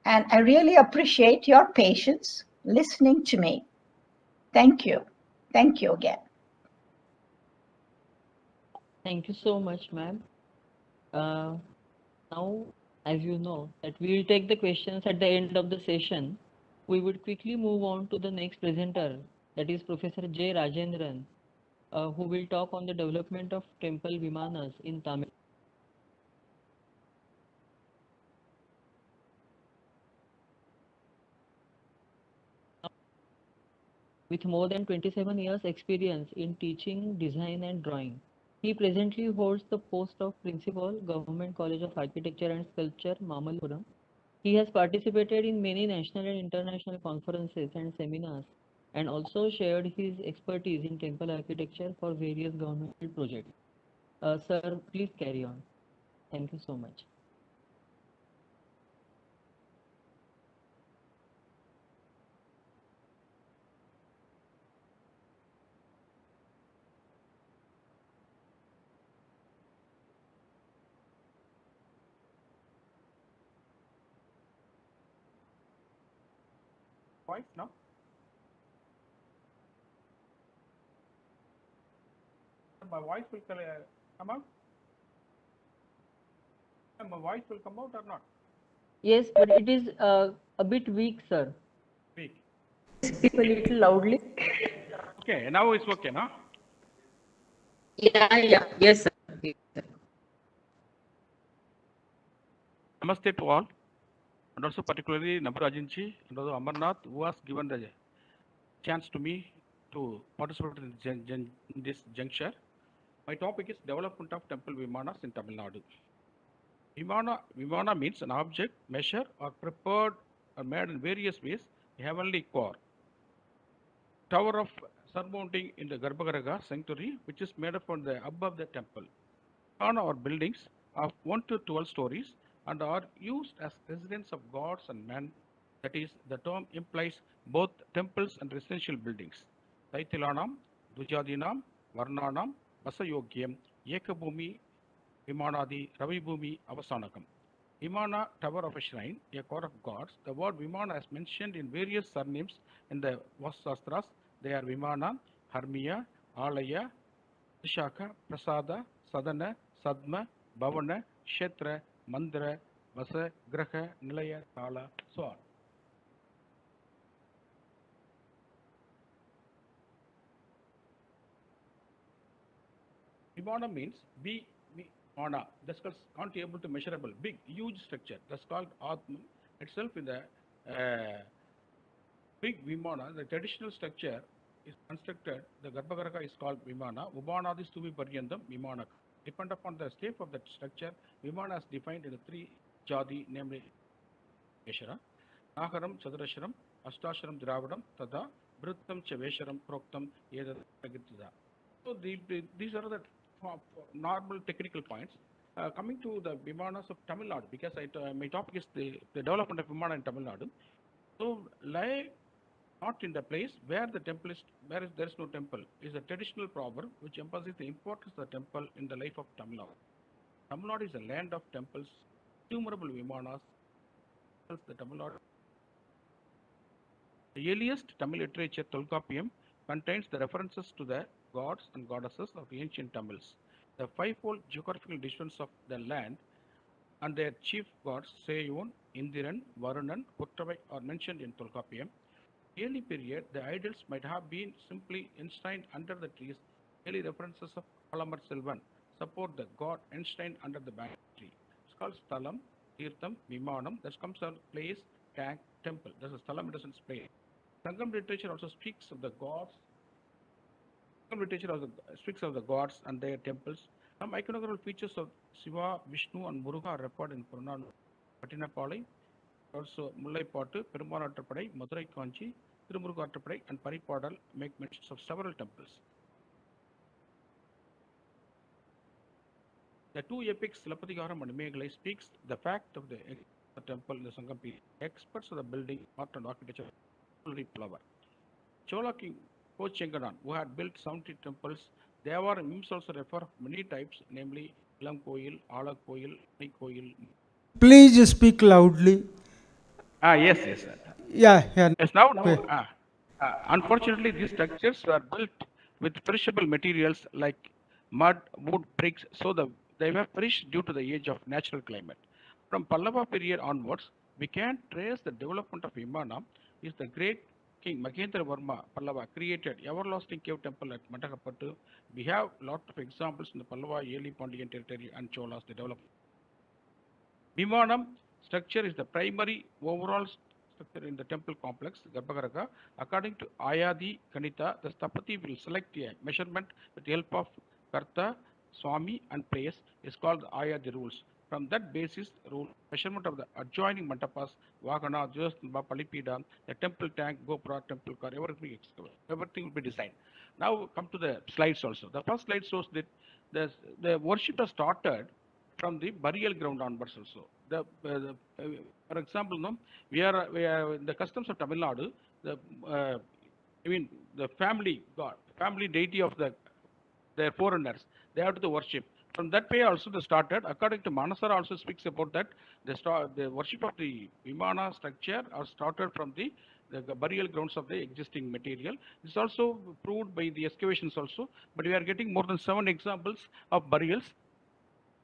And I really appreciate your patience listening to me. Thank you. Thank you again. Thank you so much, ma'am. Now, as you know, that we will take the questions at the end of the session. We would quickly move on to the next presenter, that is Professor J. Rajendran, who will talk on the development of temple Vimanas in Tamil. With more than 27 years experience in teaching, design and drawing, he presently holds the post of Principal, Government College of Architecture and Sculpture, Mamallapuram. He has participated in many national and international conferences and seminars, and also shared his expertise in temple architecture for various governmental projects. Sir, please carry on. Thank you so much. Voice, no? My voice will come out? My voice will come out or not? Yes, but it is a bit weak, sir. Weak. Speak a little loudly. Okay, now it's okay, no? Yeah. Yes, sir. Namaste to all, and also particularly Nabarajinji and also Amarnath, who has given the chance to me to participate in this juncture. My topic is development of temple Vimanas in Tamil Nadu. Vimana means an object, measure or prepared or made in various ways, a heavenly core. Tower of surmounting in the Garbhagriha sanctuary, which is made up from the above the temple. Vimana or buildings of 1 to 12 stories and are used as residence of gods and men. That is, the term implies both temples and residential buildings. Taitilanam, Dujadinam, Varnanam, Vasayogyam, Ekabhumi, Vimanadi, Ravibhumi, Avasanakam. Vimana, tower of a shrine, a core of gods. The word Vimana is mentioned in various surnames in the Vasastras. They are Vimana, Harmiya, Alaya, Vishaka, Prasada, Sadana, Sadma, Bhavana, Kshetra, Mandira, Vasa, Graha, Nilaya, Tala, so on. Vimana means be Vimana. That's called can't be able to measurable, big, huge structure. That's called Atman itself in the big Vimana. The traditional structure is constructed. The Garbhagriha is called Vimana. Upanadis to be Paryandam, Vimana. Depend upon the shape of that structure, Vimana is defined in the 3 jadi, namely Veshara, Nagaram, Chadrasharam, Astasharam, Dravadam, Tada, Brittam, Chavesharam, Proktam, Yeda, Agitida. So these are the normal technical points. Coming to the Vimanas of Tamil Nadu, because my topic is the development of Vimana in Tamil Nadu. So, like not in the place where the temple is, there is no temple, is a traditional proverb which emphasizes the importance of the temple in the life of Tamil Nadu. Tamil Nadu is a land of temples, innumerable vimanas. The Tamil Nadu. The earliest Tamil literature, Tolkappiyam, contains the references to the gods and goddesses of ancient Tamils. The fivefold geographical divisions of the land and their chief gods, Seyon, Indiran, Varunan, Puttavai, are mentioned in Tolkappiyam. Early period, the idols might have been simply enshrined under the trees. Early references of Alamar Selvan support the god enshrined under the banyan tree. It's called Stalam, Tirtham, Vimanam. That comes out place, tank, temple. This is Stalam, it doesn't place. Sangam literature also speaks of the gods. Sangam literature also speaks of the gods and their temples. Some iconographical features of Shiva, Vishnu, and Muruga are reported in Purana, Patinapalai, also Mullaipattu, Perumbalatrapadai, Madurai Kanchi, Tirumurugatrapadai, and Paripadal make mentions of several temples. The two epics, Silapatikaram and Imagalai, speaks the fact of the temple in the Sangam period. Experts of the building, art and architecture, flower. Chola king Kochenganan, who had built 70 temples, Devayatanam hymns also refer many types, namely Ilam Koil, Ala Koil, Ani Koil. Please speak loudly. Yes. Yeah. Yes, now. Unfortunately, these structures were built with perishable materials like mud, wood, bricks, so they were perished due to the age of natural climate. From Pallava period onwards, we can trace the development of Vimana. Is the great king Mahendra Varma Pallava created everlasting cave temple at Mattakapattu. We have a lot of examples in the Pallava, early Pandyan territory and Cholas, the development. Vimanam structure is the primary overall structure in the temple complex, Garbhagriha. According to Ayadi Kanita, the Stapati will select a measurement with the help of Karta, Swami, and place is called the Ayadi rules. From that basis rule, measurement of the adjoining mantapas, Vagana, Jyostanba, Palipida, the temple tank, Gopura, temple car, everything will be designed. Now come to the slides also. The first slide shows that the worship has started from the burial ground onwards also. For example, we are in the customs of Tamil Nadu. The family god, family deity of their foreigners, they have to worship. From that way also they started. According to Manasara also speaks about that the worship of the Vimana structure are started from the burial grounds of the existing material. This is also proved by the excavations also. But we are getting more than 7 examples of burials.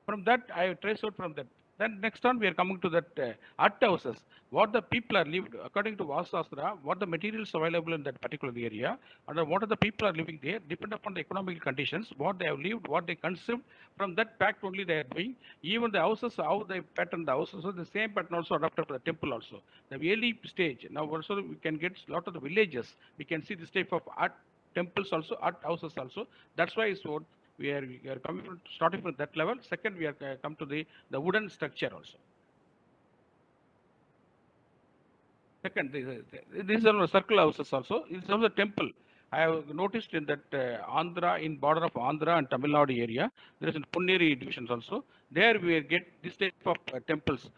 From that, I trace out from that. Then next on, we are coming to that hut houses. What the people are lived according to Vasastra, what the materials available in that particular area, and what are the people are living there, depend upon the economic conditions, what they have lived, what they consumed. From that fact only they are doing. Even the houses, how they pattern the houses, so the same pattern also adapted to the temple also. The early stage. Now also we can get a lot of the villages. We can see this type of art temples also, art houses also. That's why it's what. We are coming from, starting from that level. Second, we are come to the wooden structure also. Second, these are circle houses also. This is also a temple. I have noticed in that Andhra, in border of Andhra and Tamil Nadu area, there is in Punneri divisions also. There we get this type of temples.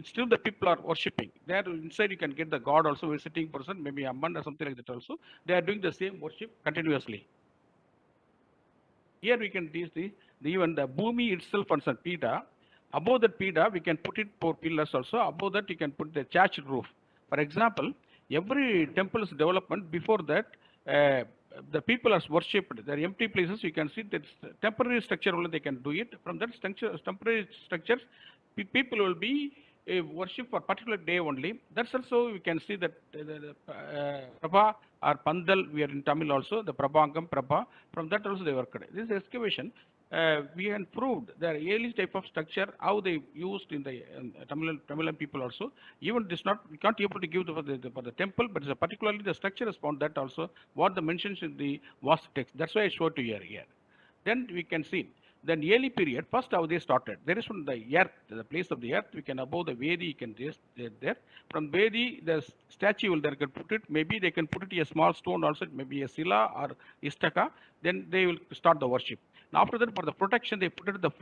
Still the people are worshipping. There inside you can get the god also, visiting person, maybe Amman or something like that also. They are doing the same worship continuously. Here we can see even the Bhumi itself on some Pida. Above that Pida, we can put it 4 pillars also. Above that, you can put the thatched roof. For example, every temple's development before that, the people are worshipped. There are empty places. You can see that temporary structure only they can do it. From that temporary structures, people will be worship for particular day only. That's also we can see that Prabha or Pandal, we are in Tamil also, the Prabhangam, Prabha, from that also they worked. This excavation, we have proved the early type of structure, how they used in the Tamilan people also. Even this not, we can't able to give for the temple, but particularly the structure has found that also, what the mentions in the Vastu text. That's why I showed to you here. Then we can see. Then early period, first how they started. There is from the earth, the place of the earth, we can above the Vedi, you can just there. From Vedi, the statue will there can put it, maybe they can put it a small stone also, maybe a Sila or Istaka, then they will start the worship. Now after that, for the protection, they put it the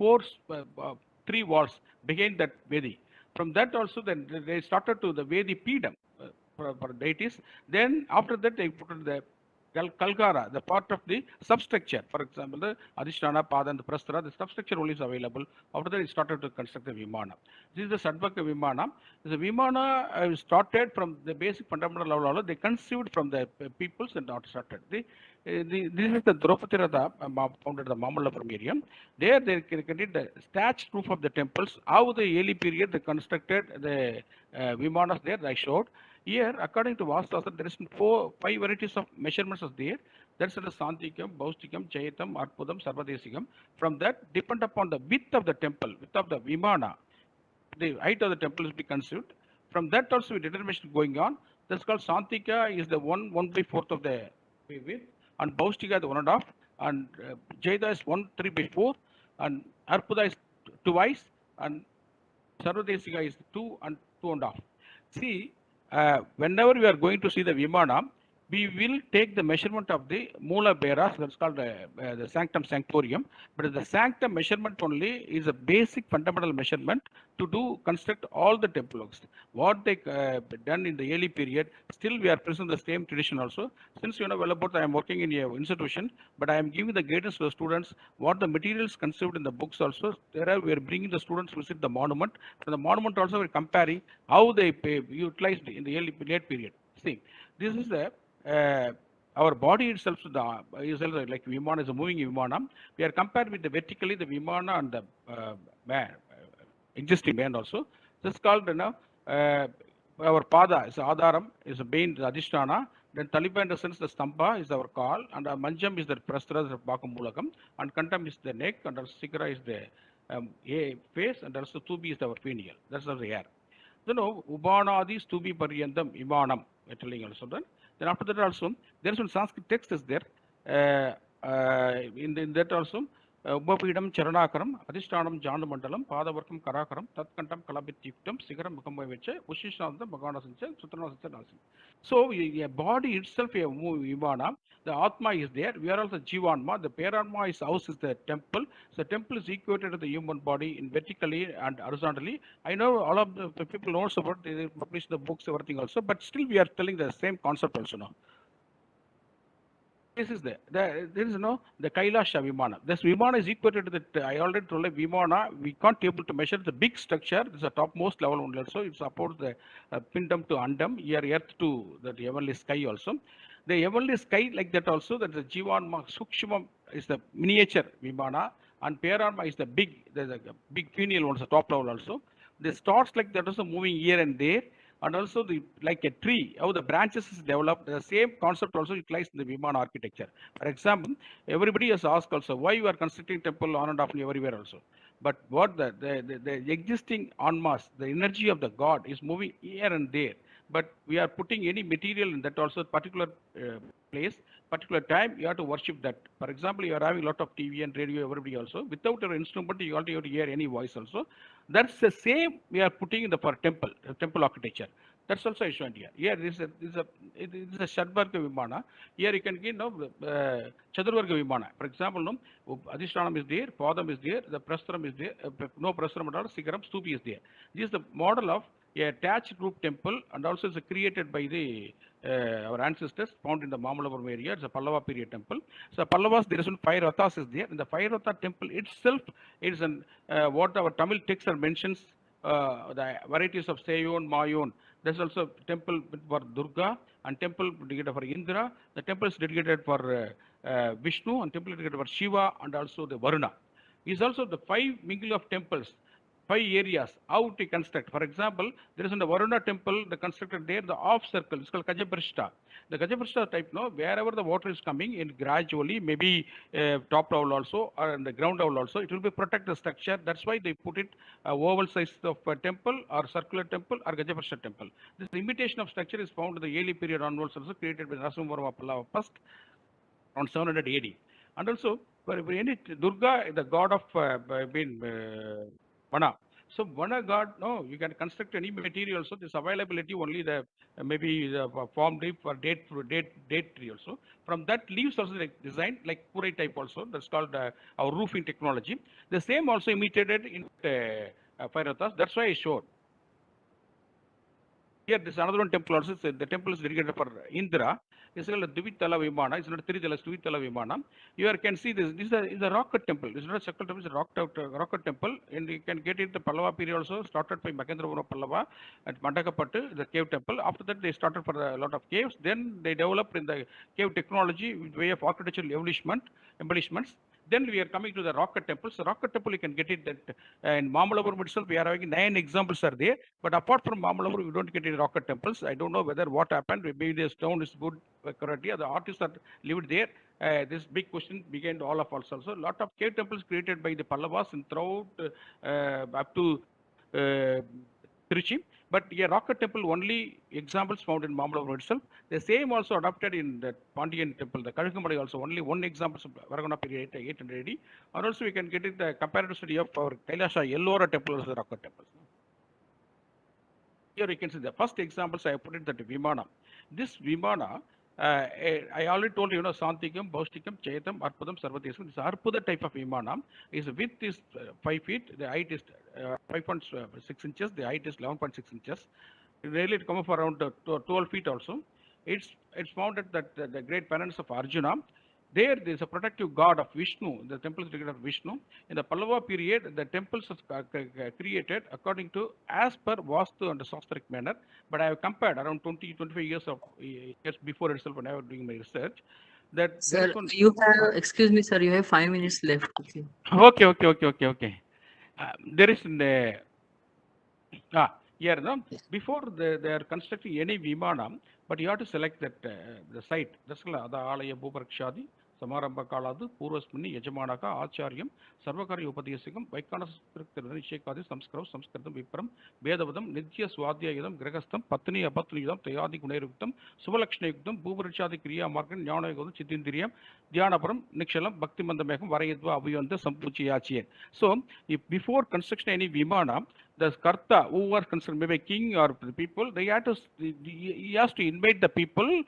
3 walls behind that Vedi. From that also, then they started to the Vedi Pedam. for deities. Then after that they put in the Kalkara, the part of the substructure. For example, the Adhisthana, Pada and the Prastara, the substructure only is available. After that, it started to construct the Vimana. This is the Sadvaka Vimana. The Vimana started from the basic fundamental level. They conceived from the peoples and not started. This is the Draupadi Ratha found at the Mamallapuram area. There they created the thatched roof of the temples. How the early period they constructed the Vimanas there, I showed. Here, according to Vastu, there is 5 varieties of measurements are there. That's the Santikam, Baustikam, Chayatam, Arpudam, Sarvadesikam. From that, depend upon the width of the temple, width of the Vimana, the height of the temple is be conceived. From that also, determination going on. That's called Santika is the 1/4 of the width, and Baustika the 1.5, and Jayada is 1/3/4, and Arpuda is twice, and Sarvadesika is 2 and 2.5. See, whenever we are going to see the Vimana, we will take the measurement of the Mula Beras, that's called the Sanctum Sanctorium. But the Sanctum measurement only is a basic fundamental measurement to construct all the temple works. What they done in the early period, still we are present the same tradition also. Since you know well about, I am working in a institution, but I am giving the guidance to the students, what the materials conceived in the books also. There we are bringing the students to visit the monument. From the monument also we are comparing how they utilized in the late period. See, this is the our body itself is like Vimana is a moving Vimana. We are compared with the vertically the Vimana and the existing band also. This is called our Pada is Adaram, is a band, the Adhisthana. Then Talipa in the sense the Stamba is our call, and Manjam is the Prastara, the Bakamulakam, and Kantam is the neck, and Sikara is the face, and also Tubi is our pineal. That's the hair. Then Ubanadi Stubi Pariyandam Imanam, we're telling also then. Then after that also, there is one Sanskrit text is there. In that also, Ubapidam Charanakaram, Adhishtanam Jandamandalam, Padavarkam Karakaram, Tatkantam Kalabit-yuktam, Sigaram Mukambavicha, Ushishanam, Magana Sincha, Sutrana Sincha. So, a body itself, a Vimana, the Atma is there. We are also Jivanma. The Paranma house is the temple. So, the temple is equated to the human body in vertically and horizontally. I know all of the people knows about, they publish the books, everything also, but still we are telling the same concept also now. This is there is the Kailasha Vimana. This Vimana is equated to the, I already told you, Vimana, we can't be able to measure the big structure. This is the topmost level only also. It supports the Pindam to Andam, here earth to the heavenly sky also. The heavenly sky like that also, that the Jivanma Sukshmam is the miniature Vimana, and Paranma is the big pineal ones, the top level also. The stars like that also moving here and there. And also like a tree, how the branches is developed, the same concept also utilized in the Vimana architecture. For example, everybody has asked also, why you are constructing temple on and off everywhere also. But what the existing en masse, the energy of the God is moving here and there. But we are putting any material in that also particular place, particular time, you have to worship that. For example, you are having a lot of TV and radio, everybody also. Without your instrument, you have to hear any voice also. That's the same we are putting in the for temple architecture. That's also shown here. Here this is a Shadvarga Vimana. Here you can get Chadurvarga Vimana. For example, Adhishtanam is there, Padam is there, the Prastaram is there, no Prastaram at all, Sigaram, Stupi is there. This is the model of a attached group temple, and also is created by the our ancestors found in the Mamallapuram area. It's a Pallava period temple. So Pallavas, there is one 5 Rathas is there. In the 5 Ratha temple itself, it is an what our Tamil texts are mentions, the varieties of Seyon, Mayon. There's also temple for Durga and temple dedicated for Indra. The temple is dedicated for Vishnu, and temple dedicated for Shiva, and also the Varuna. Is also the 5 mingle of temples. 5 areas, how to construct. For example, there is in the Varuna temple, the constructed there, the half circle, it's called Kajaprishta. The Kajaprishta type, wherever the water is coming in gradually, maybe top level also, or in the ground level also, it will be protect the structure. That's why they put it oval size of a temple, or circular temple, or Kajaprishta temple. This imitation of structure is found in the early period onwards, also created by Narasimhavarma Pallava first, around 700 AD. And also, for any Durga, the god of Vana. So Vana god, no, you can construct any material. So this availability only the maybe the form leaf or date tree also. From that leaves also like designed like Purai type also. That's called our roofing technology. The same also imitated in Fairathas. That's why I showed. Here, this another one temple also. The temple is dedicated for Indra. It's called Devayatanam Vimana. It's not Three-tala Vimana. You can see this. This is a rocket temple. It's not a circle temple. It's a rocket temple, and you can get it. The Pallava period also started by Makendravarma Pallava at Mandakapattu, the cave temple. After that, they started for a lot of caves. Then they developed in the cave technology with way of architectural embellishments. Then we are coming to the rocket temples. The rocket temple, you can get it that in Mamalapuram itself, we are having 9 examples are there. But apart from Mamalapuram, we don't get any rocket temples. I don't know whether what happened. Maybe the stone is good quality. The artists are lived there. This big question began to all of us also. A lot of cave temples created by the Pallavas and throughout up to Trichy. But a rocket temple, only examples found in Mamalapuram itself. The same also adopted in the Pandian temple, the Kalikamalai also, only one example of Varagana period 800 AD. And also we can get it the comparative study of our Kailasha Ellora temple as the rocket temples. Here you can see the first examples I have put it that Vimana. This Vimana, I already told you, Santikam, Baustikam, Chaitam, Arpudam, Sarvatesam. This Arpuda type of Vimana is width is 5 feet, the height is 5.6 inches, the height is 11.6 inches. Really it comes up around 12 feet also. It's found at the great penance of Arjuna. There is a protective god of Vishnu, the temple is dedicated to Vishnu. In the Pallava period, the temples are created according to as per Vastu and Sastric manner. But I have compared around 20-25 years before itself when I was doing my research. That Sir, you have, excuse me, sir, you have 5 minutes left. Okay. There is in the here, no? Before they are constructing any Vimana, but you have to select that the site. That's called the Alaya Bhuparakshadi, Samaramba Kaladu, Purasmini, Yajamanaka, Acharyam, Sarvakari Upadesakam, Vaikana Shekadi, Samskritam Vipram, Vedavadam, Nidya Swadhya Yudam, Gregastam, Patni Apatni Yudam, Tayadi Kunayuktam, Suvalakshna Yuktam, Bhuparachadi Kriya Markan, Yana Yudam, Chitindriam, Dhyanaparam, Nikshalam, Bhakti Mandamekam, Varayadva, Aviyanda, Sampuchi Yachian. So, if before construction any Vimana, the Karta, who was concerned, maybe king or the people, he has to invite the people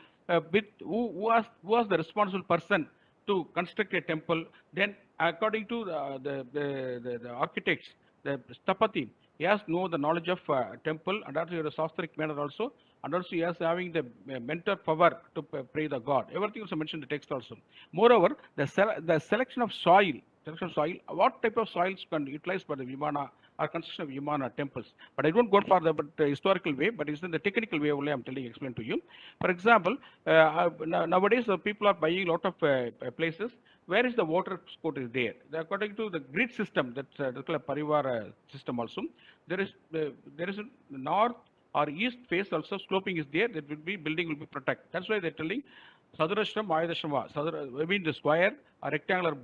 with who was the responsible person to construct a temple. Then, according to the architects, the Stapati, he has to know the knowledge of temple and also the Sastric manner also, and also he has having the mentor power to pray the god. Everything also mentioned in the text also. Moreover, the selection of soil, what type of soils can be utilized by the Vimana or construction of Vimana temples. But I don't go for the historical way, but it's in the technical way only I'm explain to you. For example, nowadays the people are buying a lot of places. Where is the water sport is there? According to the grid system, that's called a Parivar system also. There is a north or east face also sloping is there. That will be building will be protected. That's why they're telling Sadarashram, Mayadashrama. I mean the square, a rectangular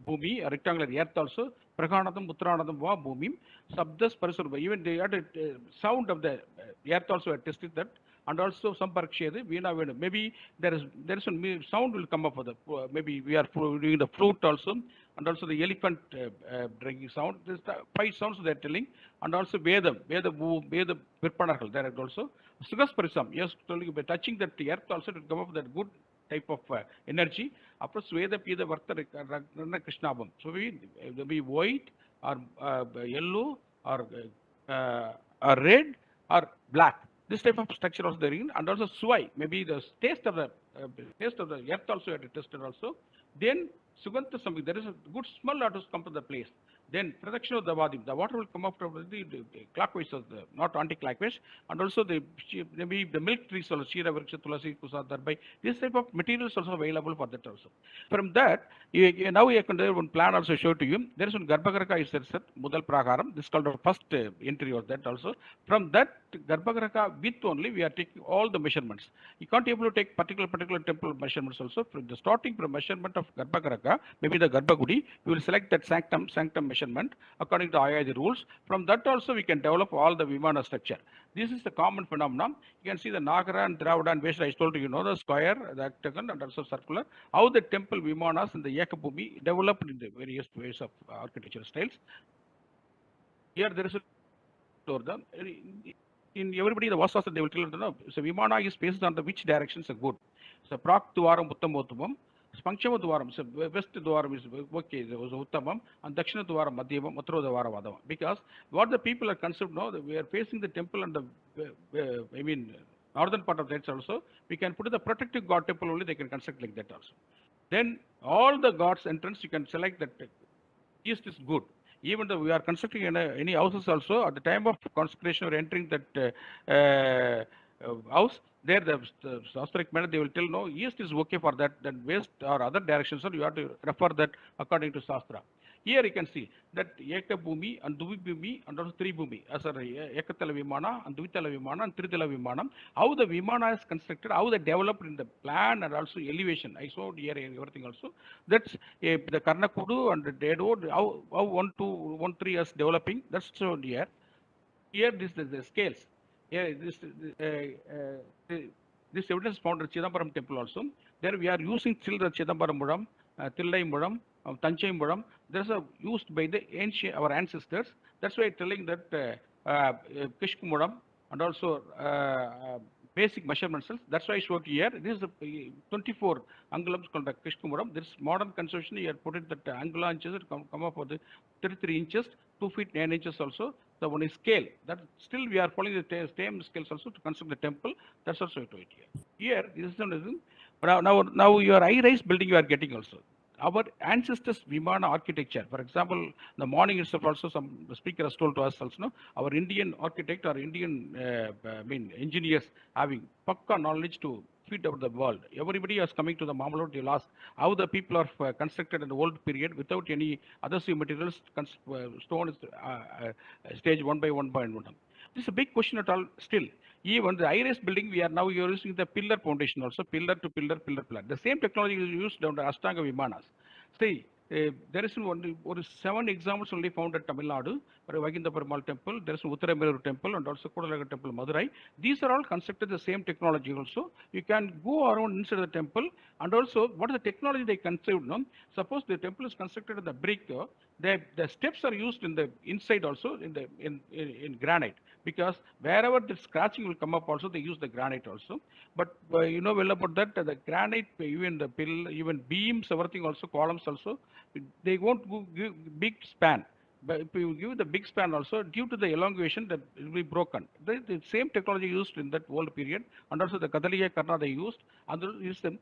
Bhumi, a rectangular earth also, Prakanadam, Uttaranadam, Va Bhumi, Sabdas Parasurva. Even they had a sound of the earth also had tested that, and also some Parakshede, Veena. Maybe there is some sound will come up with the maybe we are doing the flute also, and also the elephant drinking sound. There's 5 sounds they are telling, and also Veda Virpanakal, there is also Sugas Parisam. Yes, by touching that earth also to come up with that good type of energy. After Sweda Pida Varta Krishnabam. So we be white or yellow or red or black. This type of structure also there in, and also Swai, maybe the taste of the earth also had tested also. Then Suganta something, there is a good smell that has come to the place. Then protection of the Vadim, the water will come up from the clockwise, not anti-clockwise, and also maybe the milk trees also, Shira, Vriksha, Tulasi, Kusa, Darbai, this type of materials also available for that also. From that, now you can do one plan also show to you. There is one Garbhagraka is there, Mudal Prakaram, this is called the first entry of that also. From that Garbhagraka with only, we are taking all the measurements. You can't be able to take particular temple measurements also. From the starting from measurement of Garbhagraka, maybe the Garbhagudi, we will select that sanctum measurement according to Ayadi rules. From that also we can develop all the Vimana structure. This is the common phenomenon. You can see the Nagara and Dravada and Vesha, I told you, the square, the octagon and also circular. How the temple Vimanas in the Yakabhumi developed in the various ways of architectural styles. Here there is a in everybody the Vastas they will tell you, so Vimana is based on the which directions are good. So Prak Tuvaram Uttamottamam, Panchama Dwaram, so West Dwaram is okay, there was Uttamam, and Dakshina Dwaram, Madhyamam, Uttara Dwaram, Vadamam. Because what the people are concerned now, that we are facing the temple and the, northern part of that also, we can put the protective god temple only, they can construct like that also. Then all the gods entrance, you can select that east is good. Even though we are constructing any houses also, at the time of consecration or entering that house, there the Shastric manner, they will tell, no, east is okay for that, then west or other directions, so you have to refer that according to Shastra. Here you can see that Eka Bhumi and Duvi Bhumi and also Tri Bhumi, Ekatala Vimana and Duvitala Vimana and Tritala Vimana, how the Vimana is constructed, how they developed in the plan and also elevation. I showed here everything also. That's the Karnakudu and the Dedo, how 1, 2, 1, 3 years developing, that's shown here. Here this is the scales. Here this evidence found at Chidambaram temple also. There we are using still the Chidambaram Mudam, Tillai Mudam, Tanchai Mudam. There's a used by the ancient our ancestors. That's why telling that Kishku Mudam and also basic measurements. That's why I showed here. This is a 24 angulums called the Kishku Mudam. This modern construction here put it that angular inches come up with the 33 inches, 2 feet 9 inches also. The one is scale. That still we are following the same scales also to construct the temple. That's also to it here. Here this is one. But now your high-rise building you are getting also. Our ancestors Vimana architecture. For example, the morning itself also some speaker has told to us also. No? Our Indian architect or Indian engineers having pakka knowledge to feed over the world. Everybody is coming to the Mamalot, you'll ask how the people are constructed in the old period without any other materials, stone is stage 1 by 1 by 1. This is a big question at all still. Even the high-rise building, we are now using the pillar foundation also, pillar to pillar, pillar. The same technology is used down the Ashtanga Vimanas. See, there is one, 7 examples only found at Tamil Nadu, Vaginda Perumal temple, there is Uttarameru temple and also Kodalaga temple, Madurai. These are all constructed the same technology also. You can go around inside the temple and also what is the technology they conceived? No? Suppose the temple is constructed in the brick, the steps are used in the inside also in granite. Because wherever the scratching will come up also, they use the granite also. But you know well about that, the granite, even the even beams, everything also, columns also, they won't give big span. But if you give the big span also, due to the elongation, that will be broken. The same technology used in that old period, and also the Kadaliya Karna they used, and is the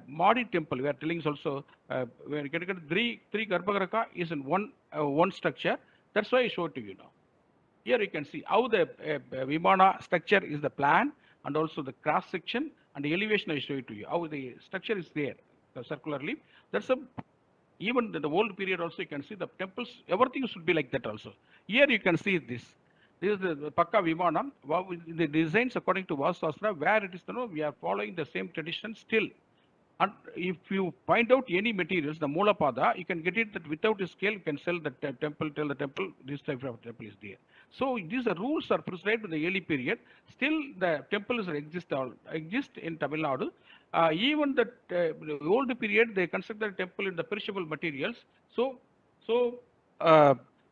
Madi temple. We are telling also, when you get three Garbhagraka is in one structure. That's why I showed to you now. Here you can see how the Vimana structure is the plan and also the cross section and the elevation I show it to you. How the structure is there circularly. That's even in the old period also you can see the temples, everything should be like that also. Here you can see this. This is the Pakka Vimana. The designs according to Vastu where it is, we are following the same tradition still. And if you find out any materials, the Mulapada, you can get it that without a scale, you can sell the temple, tell the temple, this type of temple is there. So these rules are prescribed in the early period. Still, the temples exist in Tamil Nadu. Even the old period, they construct the temple in the perishable materials. So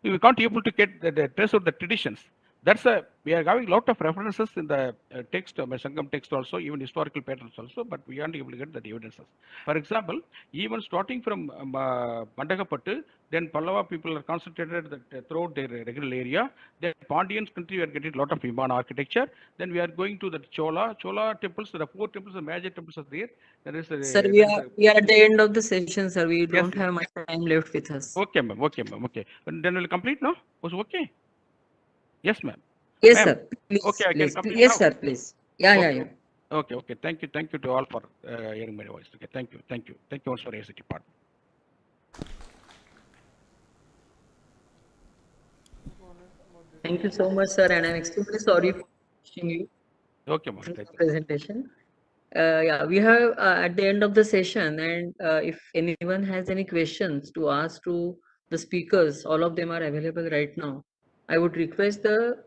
we can't able to get the trace of the traditions. That's we are having a lot of references in the text, Sangam text also, even historical patterns also, but we aren't able to get the evidences. For example, even starting from Mandagapattu, then Pallava people are concentrated throughout their regular area. Then Pandyan's country, we are getting a lot of Vimana architecture. Then we are going to the Chola temples. There are 4 temples, the major temples are there. There is Sir, we are at the end of the session, sir. We don't have much time left with us. Okay, ma'am. Okay, ma'am. Okay. And then we'll complete now? Was okay? Yes, ma'am. Yes, sir. Please, okay, I please. can complete Yes, now. sir. Please. Yeah. Okay. Thank you to all for hearing my voice. Okay, thank you also for ACT part. Thank you so much, sir. And I'm extremely sorry for pushing you. Okay, ma'am. Presentation. We have at the end of the session, and if anyone has any questions to ask to the speakers, all of them are available right now. I would request the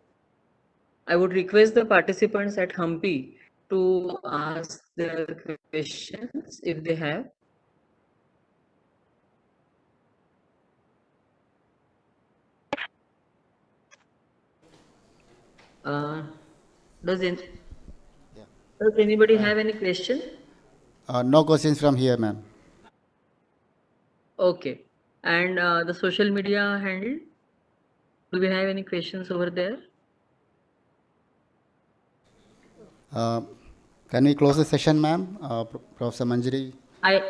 participants at Hampi to ask their questions if they have. Does anybody have any question? No questions from here, ma'am. Okay. And the social media handle? Do we have any questions over there? Can we close the session, ma'am? Professor Manjari? I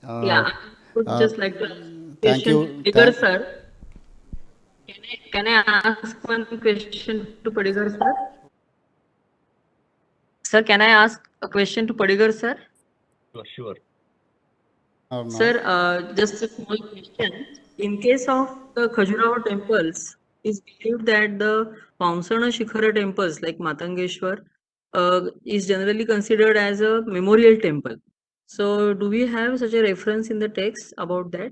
Uh, I would uh, just like to ask a thank question to you. Padigar sir. Can I ask one question to Padigar sir? Sir, can I ask a question to Padigar sir? Sure. Or no? Sir, just a small question. In case of the Khajuraho temples, it's believed that the Pausana Shikhara temples like Matangeshwar is generally considered as a memorial temple. So, do we have such a reference in the text about that?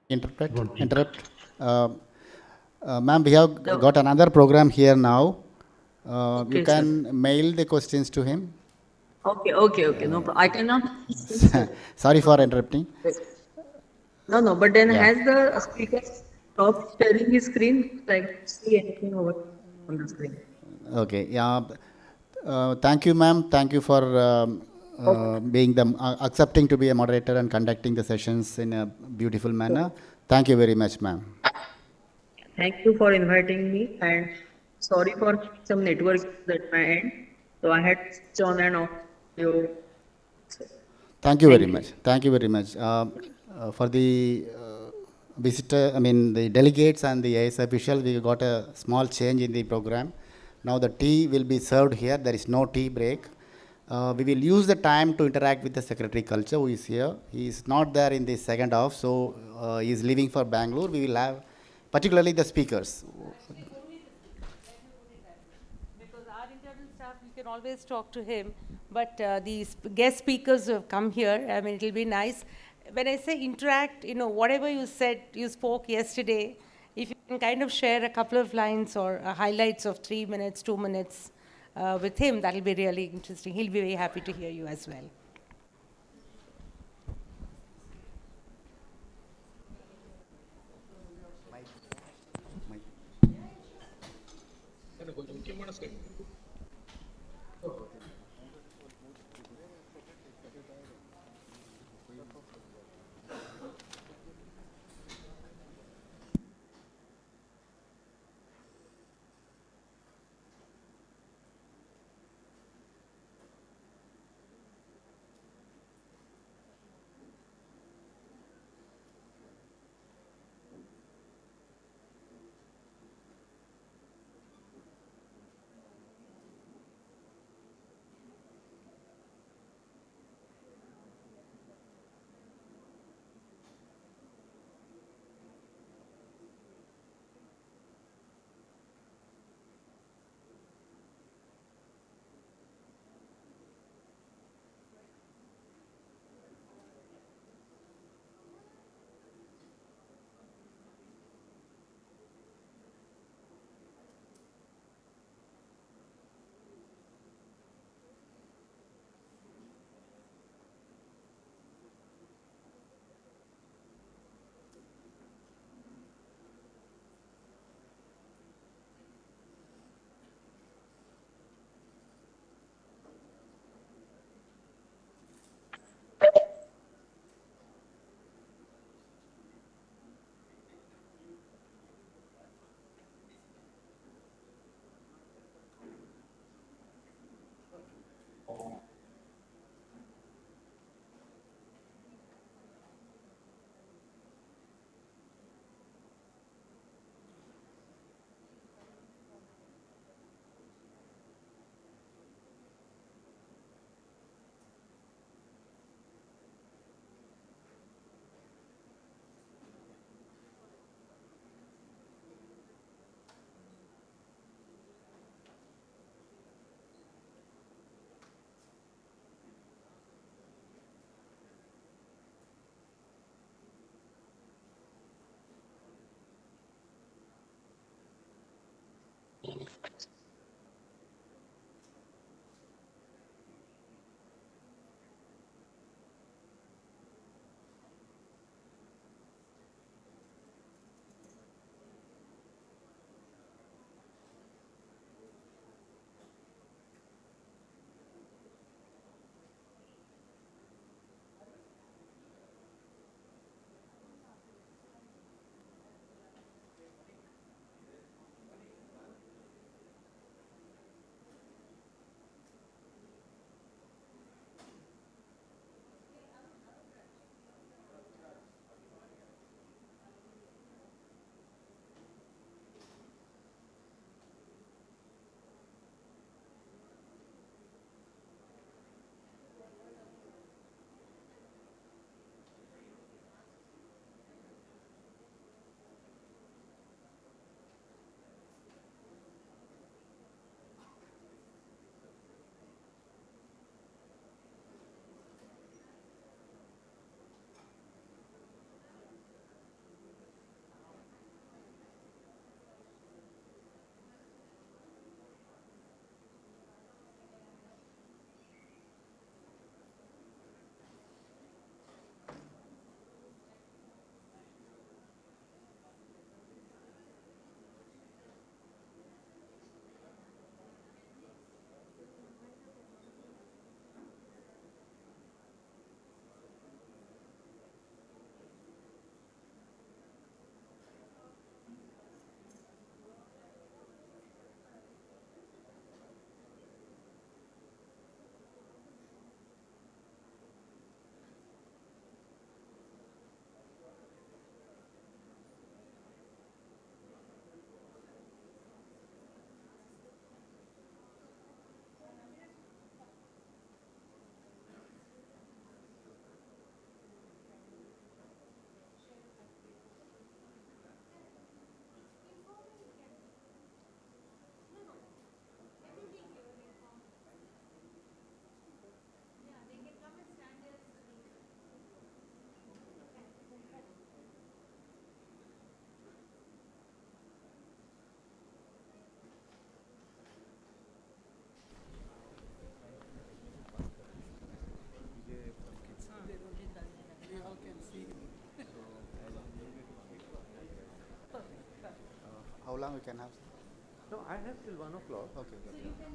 Interrupt. Ma'am, we have No. got another program here now. You Okay, can sir. mail the questions to him. Okay. No problem. I cannot. Sorry for interrupting. No. But then Yeah. has the speaker stopped sharing his screen? I don't see anything over on the screen. Okay. Yeah. Thank you, ma'am. Thank you for being accepting to be a moderator and conducting the sessions in a beautiful manner. Thank you very much, ma'am. Thank you for inviting me, and sorry for some network issues at my end. So I had to switch on and off your. Thank you very Thank you. much. Thank you very much. For the visitor, I mean the delegates and the AS officials, we got a small change in the program. Now the tea will be served here. There is no tea break. We will use the time to interact with the Secretary Culture who is here. He is not there in the second half, so he is leaving for Bangalore. We will have particularly the speakers. Because our internal staff, we can always talk to him, but these guest speakers who have come here, I mean, it'll be nice. When I say interact, whatever you said, you spoke yesterday, if you can kind of share a couple of lines or highlights of 3 minutes, 2 minutes with him, that'll be really interesting. He'll be very happy to hear you as well. Madam, we can have. No, I have till 1 o'clock. Okay. So you can,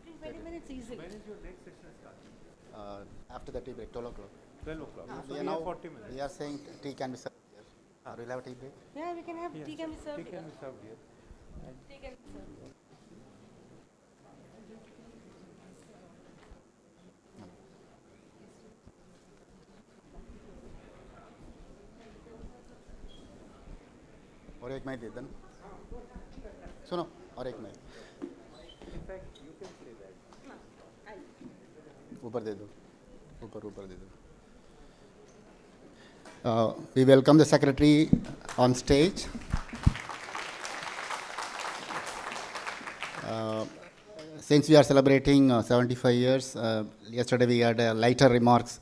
in 20 minutes easily. When is your next session starting? After the tea break, 12 o'clock. 12 o'clock. So We we are now, have 40 minutes. we are saying tea can be served here. We'll have a tea break. Yeah, we can have, tea can be served Tea here. can be served here. Tea can be served here. और एक मैं दे देना सुनो और एक मैं In fact, you can say that. ऊपर दे दो ऊपर ऊपर दे दो we welcome the secretary on stage. Since we are celebrating 75 years, yesterday we had lighter remarks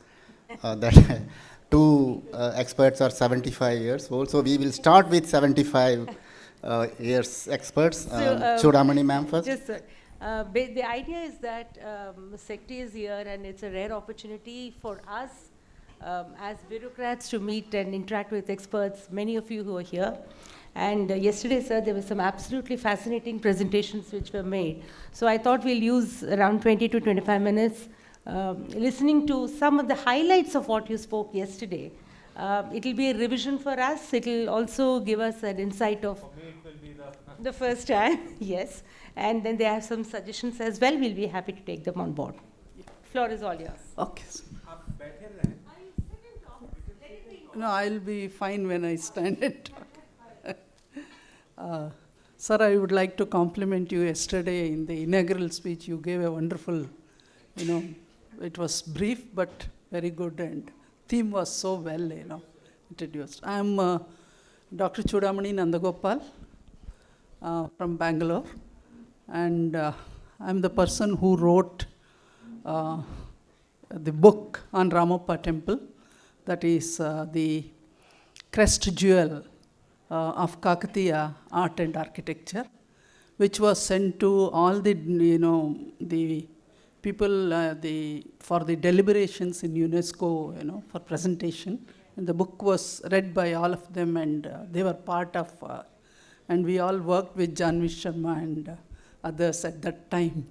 that two experts are 75 years old. So we will start with 75 years experts. Chudamani ma'am first. Yes, sir. The idea is that Secretary is here and it's a rare opportunity for us as bureaucrats to meet and interact with experts, many of you who are here. And yesterday, sir, there were some absolutely fascinating presentations which were made. So I thought we'll use around 20 to 25 minutes listening to some of the highlights of what you spoke yesterday. It'll be a revision for us. It'll also give us an insight of the first time, yes. And then they have some suggestions as well. We'll be happy to take them on board. Floor is all yours. Okay. No, I'll be fine when I stand and talk. Sir, I would like to compliment you yesterday in the inaugural speech. You gave a wonderful, it was brief but very good, and theme was so well, introduced. I'm Dr. Chudamani Nandagopal from Bangalore, and I'm the person who wrote the book on Ramappa Temple, that is the crest jewel of Kakatiya art and architecture, which was sent to all the, the people for the deliberations in UNESCO, for presentation. And the book was read by all of them, and they were part of, and we all worked with Janvi Sharma and others at that time,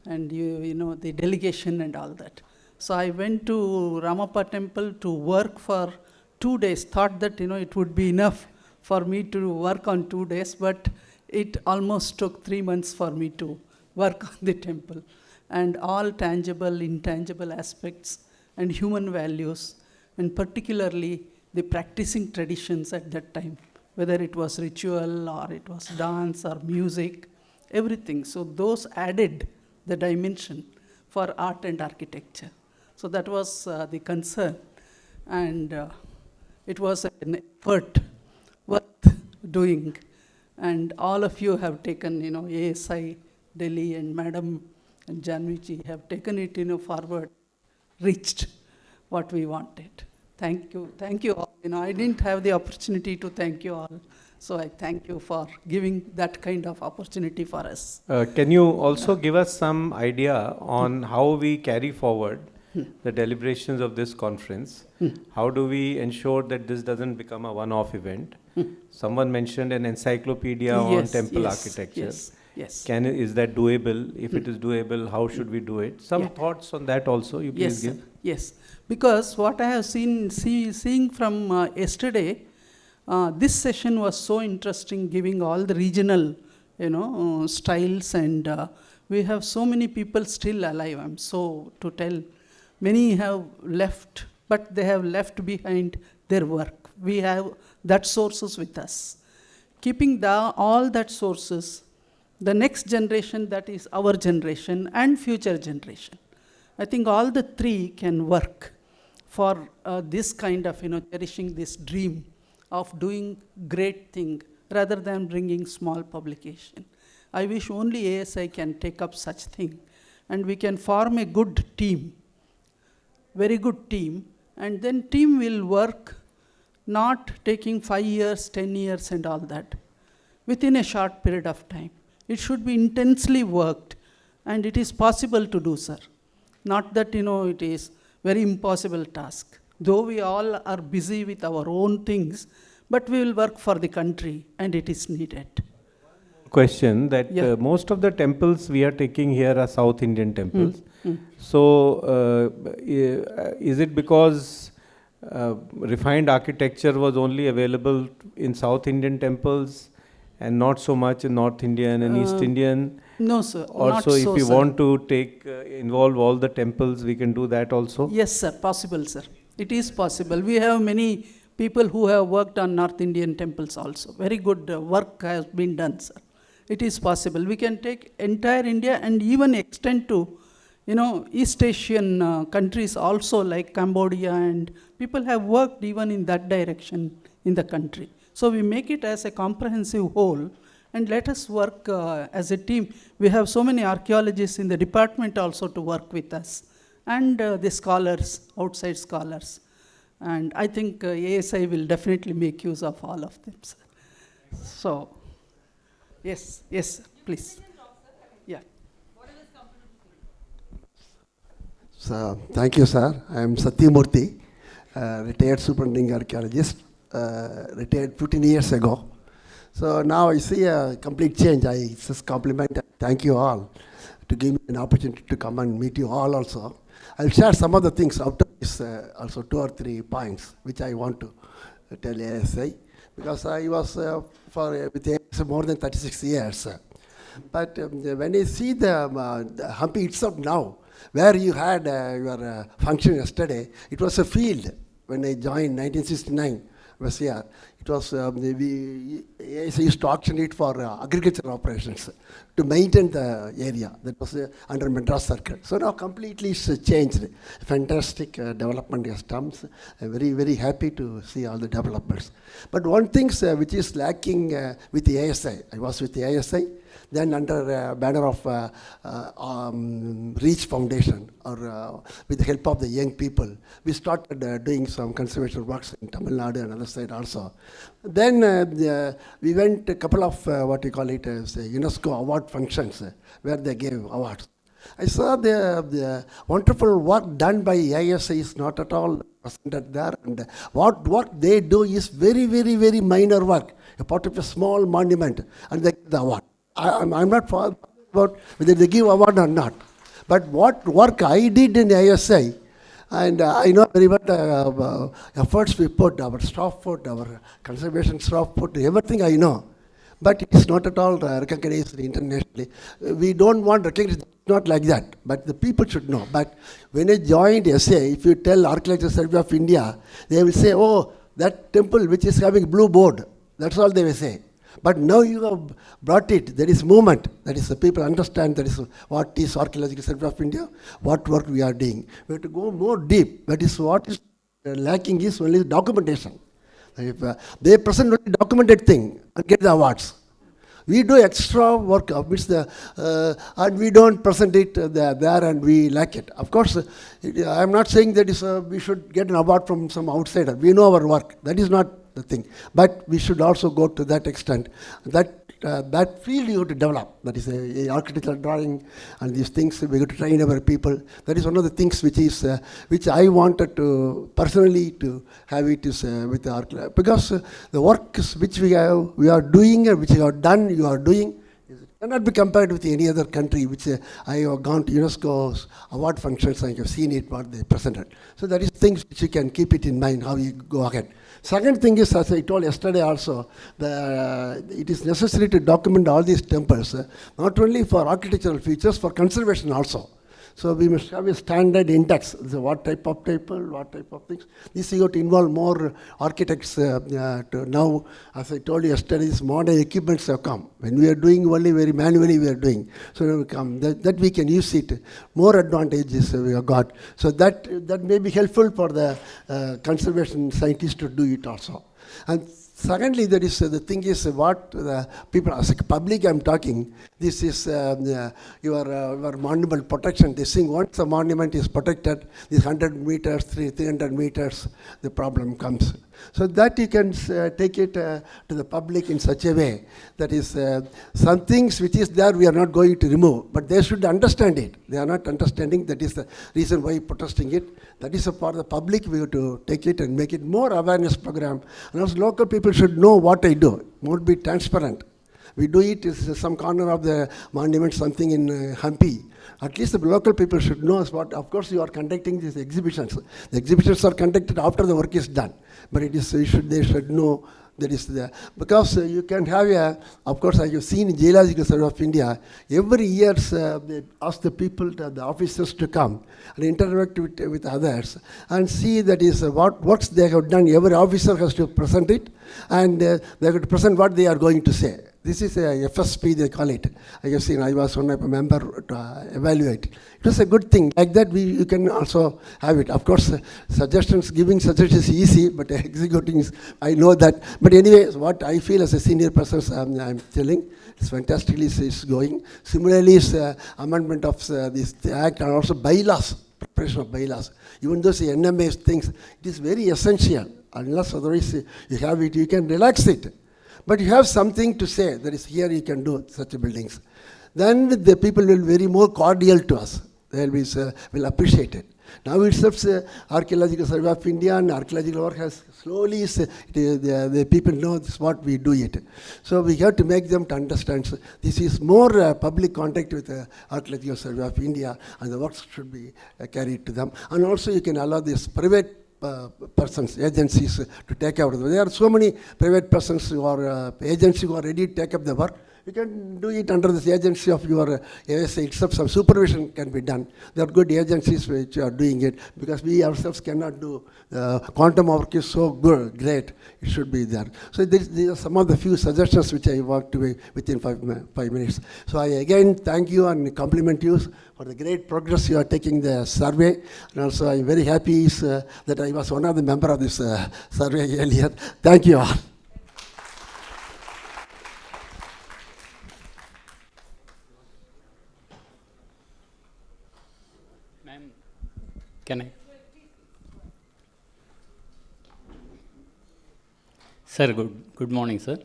and the delegation and all that. So I went to Ramappa Temple to work for 2 days, thought that, it would be enough for me to work on 2 days, but it almost took 3 months for me to work on the temple. And all tangible, intangible aspects and human values, and particularly the practicing traditions at that time, whether it was ritual or it was dance or music, everything. So those added the dimension for art and architecture. So that was the concern. And it was an effort worth doing, and all of you have taken, ASI Delhi and Madam and Janviji have taken it, forward, reached what we wanted. Thank you all. I didn't have the opportunity to thank you all, so I thank you for giving that kind of opportunity for us. Can you also give us some idea on how we carry forward the deliberations of this conference? How do we ensure that this doesn't become a one-off event? Someone mentioned an encyclopedia on temple architecture. Yes. Is that doable? If it is doable, how should we do it? Some thoughts on that also, you please give. Yes, because what I have seeing from yesterday, this session was so interesting, giving all the regional, styles, and we have so many people still alive. I'm so to tell. Many have left, but they have left behind their work. We have that sources with us. Keeping all that sources, the next generation, that is our generation and future generation. I think all the three can work for this kind of, cherishing this dream of doing great thing rather than bringing small publication. I wish only ASI can take up such thing, and we can form a good team, very good team, and then team will work, not taking 5 years, 10 years and all that, within a short period of time. It should be intensely worked, and it is possible to do, sir. Not that, it is very impossible task. Though we all are busy with our own things, but we will work for the country, and it is needed. question that Yeah. most of the temples we are taking here are South Indian temples. So, is it because refined architecture was only available in South Indian temples and not so much in North Indian and East Indian? No, sir. Also, not if so, we sir. want to take involve all the temples, we can do that also. Yes, sir. Possible, sir. It is possible. We have many people who have worked on North Indian temples also. Very good work has been done, sir. It is possible. We can take entire India and even extend to, East Asian countries also, like Cambodia, and people have worked even in that direction in the country. So we make it as a comprehensive whole, and let us work as a team. We have so many archaeologists in the department also to work with us, and the scholars, outside scholars. And I think ASI will definitely make use of all of them, sir. So, yes, please. Yeah. So, thank you, sir. I am Satyamurthy, retired superintending archaeologist, retired 15 years ago. So now I see a complete change. I just compliment and thank you all to give me an opportunity to come and meet you all also. I'll share some of the things out of this, also 2 or 3 points, which I want to tell ASI, because I was with ASI more than 36 years. But when I see the Hampi itself now, where you had your function yesterday, it was a field. When I joined 1969, was here. It was, we used to auction it for agricultural operations to maintain the area. That was under Madras Circle. So now completely it's changed. Fantastic development has come. I'm very, very happy to see all the developments. But one thing which is lacking with the ASI, I was with the ASI, then under banner of Reach Foundation, or with the help of the young people, we started doing some conservation works in Tamil Nadu and other side also. Then we went a couple of what you call it as UNESCO award functions where they gave awards. I saw the wonderful work done by ISI is not at all presented there, and what work they do is very, very, very minor work, a part of a small monument, and they get the award. I'm not about whether they give award or not, but what work I did in ISI, and I know very well the efforts we put, our staff put, our conservation staff put, everything I know, but it is not at all recognized internationally. We don't want recognition, not like that, but the people should know. But when I joined SA, if you tell Archaeological Survey of India, they will say, oh, that temple which is having blue board, that's all they will say. But now you have brought it, there is movement, that is the people understand that is what is Archaeological Survey of India, what work we are doing. We have to go more deep, that is what is lacking is only documentation. If they present only documented thing and get the awards. We do extra work, which and we don't present it there and we lack it. Of course, I'm not saying that we should get an award from some outsider. We know our work, that is not the thing. But we should also go to that extent. That field you have to develop. That is a architectural drawing and these things. We have to train our people. That is one of the things which I wanted to personally to have it is with the archaeology. Because the work which we are doing and which you have done, you are doing, cannot be compared with any other country which I have gone to UNESCO's award functions and I have seen it what they presented. So that is things which you can keep it in mind how you go ahead. Second thing is, as I told yesterday also, it is necessary to document all these temples, not only for architectural features, for conservation also. So we must have a standard index. So what type of temple, what type of things. This you have to involve more architects to now, as I told you yesterday, these modern equipments have come. When we are doing only very manually we are doing. So we come, that we can use it. More advantages we have got. So that may be helpful for the conservation scientists to do it also. And secondly, there is the thing is what the people, as a public I'm talking, this is your monument protection. This thing, once the monument is protected, this 100 meters, 300 meters, the problem comes. So that you can take it to the public in such a way that is some things which is there we are not going to remove, but they should understand it. They are not understanding, that is the reason why protesting it. That is for the public, we have to take it and make it more awareness program. And also local people should know what I do, more be transparent. We do it in some corner of the monument, something in Hampi. At least the local people should know what. Of course, you are conducting these exhibitions. The exhibitions are conducted after the work is done, but it is they should know that is there. Because you can have a, of course, as you've seen in Geological Survey of India, every year they ask the people, the officers to come and interact with others and see that is what works they have done. Every officer has to present it, and they have to present what they are going to say. This is a FSP, they call it. I have seen, I was one member to evaluate. It was a good thing. Like that, you can also have it. Of course, giving suggestions is easy, but executing is, I know that. But anyway, what I feel as a senior person, I'm telling, it's fantastically it's going. Similarly, is amendment of this act and also bylaws, preparation of bylaws. Even though the NMA things, it is very essential. Unless otherwise you have it, you can relax it. But you have something to say, that is here you can do such buildings. Then the people will be very more cordial to us. They will appreciate it. Now itself, Archaeological Survey of India and archaeological work has slowly, the people know this is what we do it. So we have to make them to understand. So this is more public contact with the Archaeological Survey of India, and the works should be carried to them. And also you can allow this private persons, agencies to take over. There are so many private persons or agencies who are ready to take up the work. You can do it under the agency of your ASA itself. Some supervision can be done. There are good agencies which are doing it, because we ourselves cannot do. Quantum work is so good, great. It should be there. So these are some of the few suggestions which I want to make within 5 minutes. So I again thank you and compliment you for the great progress you are taking the survey. And also I'm very happy that I was one of the members of this survey earlier. Thank you all. Can I? Sir, good morning, sir.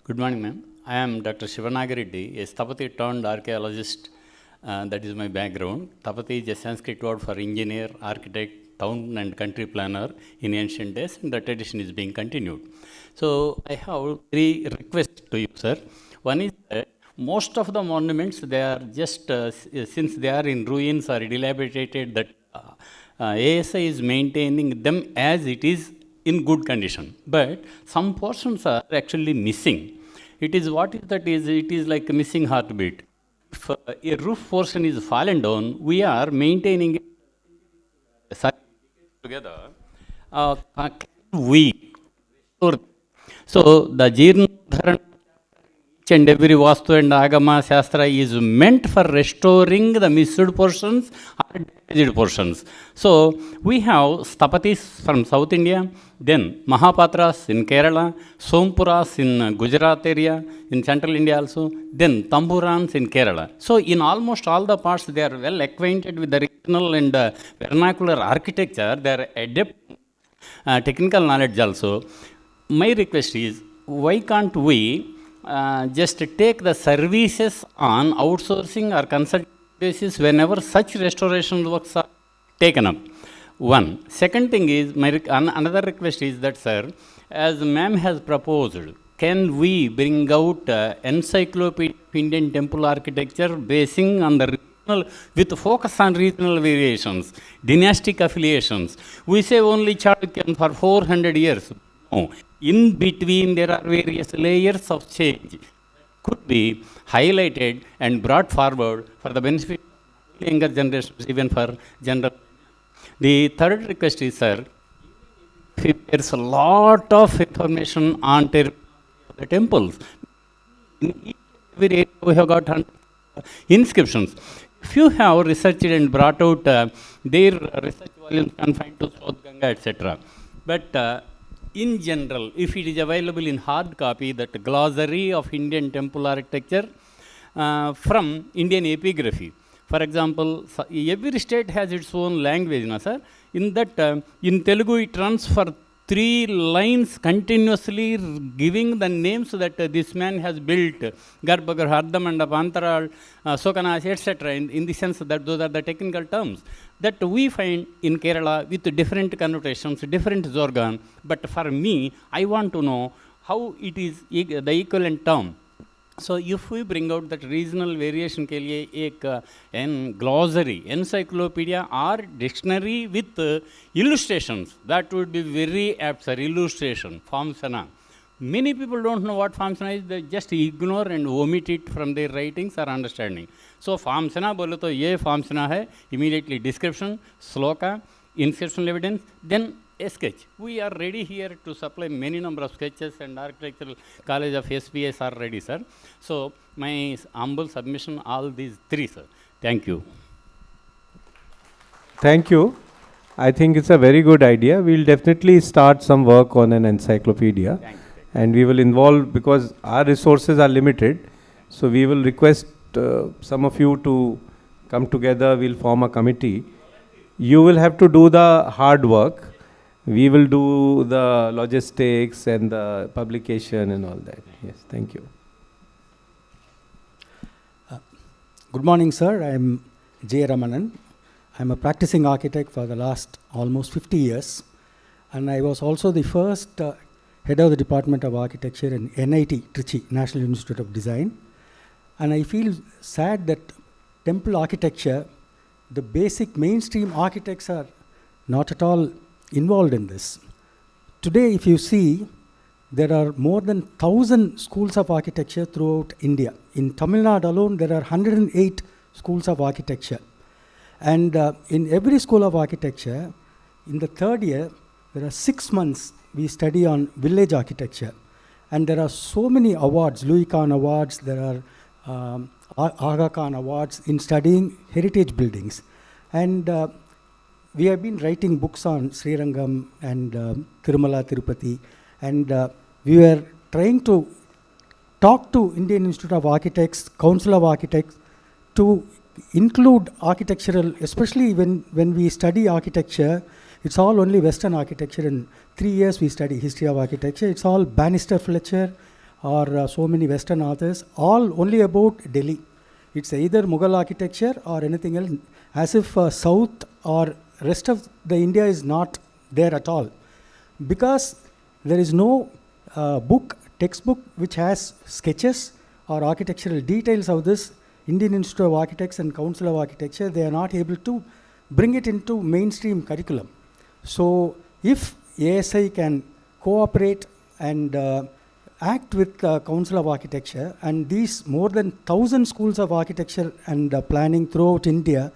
Good morning, ma'am. I am Dr. Shivanagareddy, a Stapati turned archaeologist. That is my background. Stapati is a Sanskrit word for engineer, architect, town and country planner in ancient days, and the tradition is being continued. So I have 3 requests to you, sir. One is that most of the monuments, they are just, since they are in ruins or dilapidated, that ASI is maintaining them as it is in good condition. But some portions are actually missing. It is what is that is, it is like a missing heartbeat. If a roof portion is fallen down, we are maintaining it together. We restore. So the Jirnodharan, each and every Vastu and Agama Shastra is meant for restoring the missed portions or damaged portions. So we have Stapatis from South India, then Mahapatras in Kerala, Sompuras in Gujarat area, in central India also, then Tamburans in Kerala. So in almost all the parts, they are well acquainted with the regional and vernacular architecture. They are adept technical knowledge also. My request is, why can't we just take the services on outsourcing or consulting basis whenever such restoration works are taken up? One. Second thing is, another request is that, sir, as ma'am has proposed, can we bring out encyclopedia of Indian temple architecture basing on the regional, with focus on regional variations, dynastic affiliations? We say only Chalukyan for 400 years. No. In between, there are various layers of change could be highlighted and brought forward for the benefit of younger generations, even for general. The third request is, sir, there's a lot of information on the temples. In every area we have got inscriptions. If you have researched and brought out their research volumes confined to South Ganga, etc. But in general, if it is available in hard copy, that glossary of Indian temple architecture from Indian epigraphy. For example, every state has its own language, no, sir? In that, in Telugu, it runs for 3 lines continuously giving the names that this man has built, Garbhagriha, Ardhamandap, Antaral, Sokanasi, etc. In the sense that those are the technical terms that we find in Kerala with different connotations, different jargon. But for me, I want to know how it is the equivalent term So if we bring out that regional variation के लिए एक glossary, encyclopedia or dictionary with illustrations, that would be very apt, sir. Illustration, Famsana. Many people don't know what Famsana is. They just ignore and omit it from their writings or understanding. So Famsana बोलो तो ये Famsana है. Immediately description, sloka, insertional evidence, then a sketch. We are ready here to supply many number of sketches, and Architectural College of SPS are ready, sir. So my humble submission, all these three, sir. Thank you. Thank you. I think it's a very good idea. We'll definitely start some work on an encyclopedia. Thank you. And we will involve, because our resources are limited, so we will request some of you to come together. We'll form a committee. You will have to do the hard work. We will do the logistics and the publication and all that. Yes, thank you. Good morning, sir. I am J. Ramanan. I am a practicing architect for the last almost 50 years. And I was also the first head of the Department of Architecture in NIT, Trichy, National Institute of Design. And I feel sad that temple architecture, the basic mainstream architects are not at all involved in this. Today, if you see, there are more than 1,000 schools of architecture throughout India. In Tamil Nadu alone, there are 108 schools of architecture. And in every school of architecture, in the third year, there are 6 months we study on village architecture. And there are so many awards, Louis Kahn Awards, there are Aga Khan Awards in studying heritage buildings. And we have been writing books on Sri Rangam and Tirumala, Tirupati, and we were trying to talk to Indian Institute of Architects, Council of Architects, to include architectural, especially when we study architecture, it's all only Western architecture. In 3 years we study history of architecture. It's all Bannister Fletcher or so many Western authors, all only about Delhi. It's either Mughal architecture or anything else, as if South or rest of the India is not there at all. Because there is no textbook which has sketches or architectural details of this. Indian Institute of Architects and Council of Architecture, they are not able to bring it into mainstream curriculum. So if ASI can cooperate and act with Council of Architecture, and these more than 1,000 schools of architecture and planning throughout India,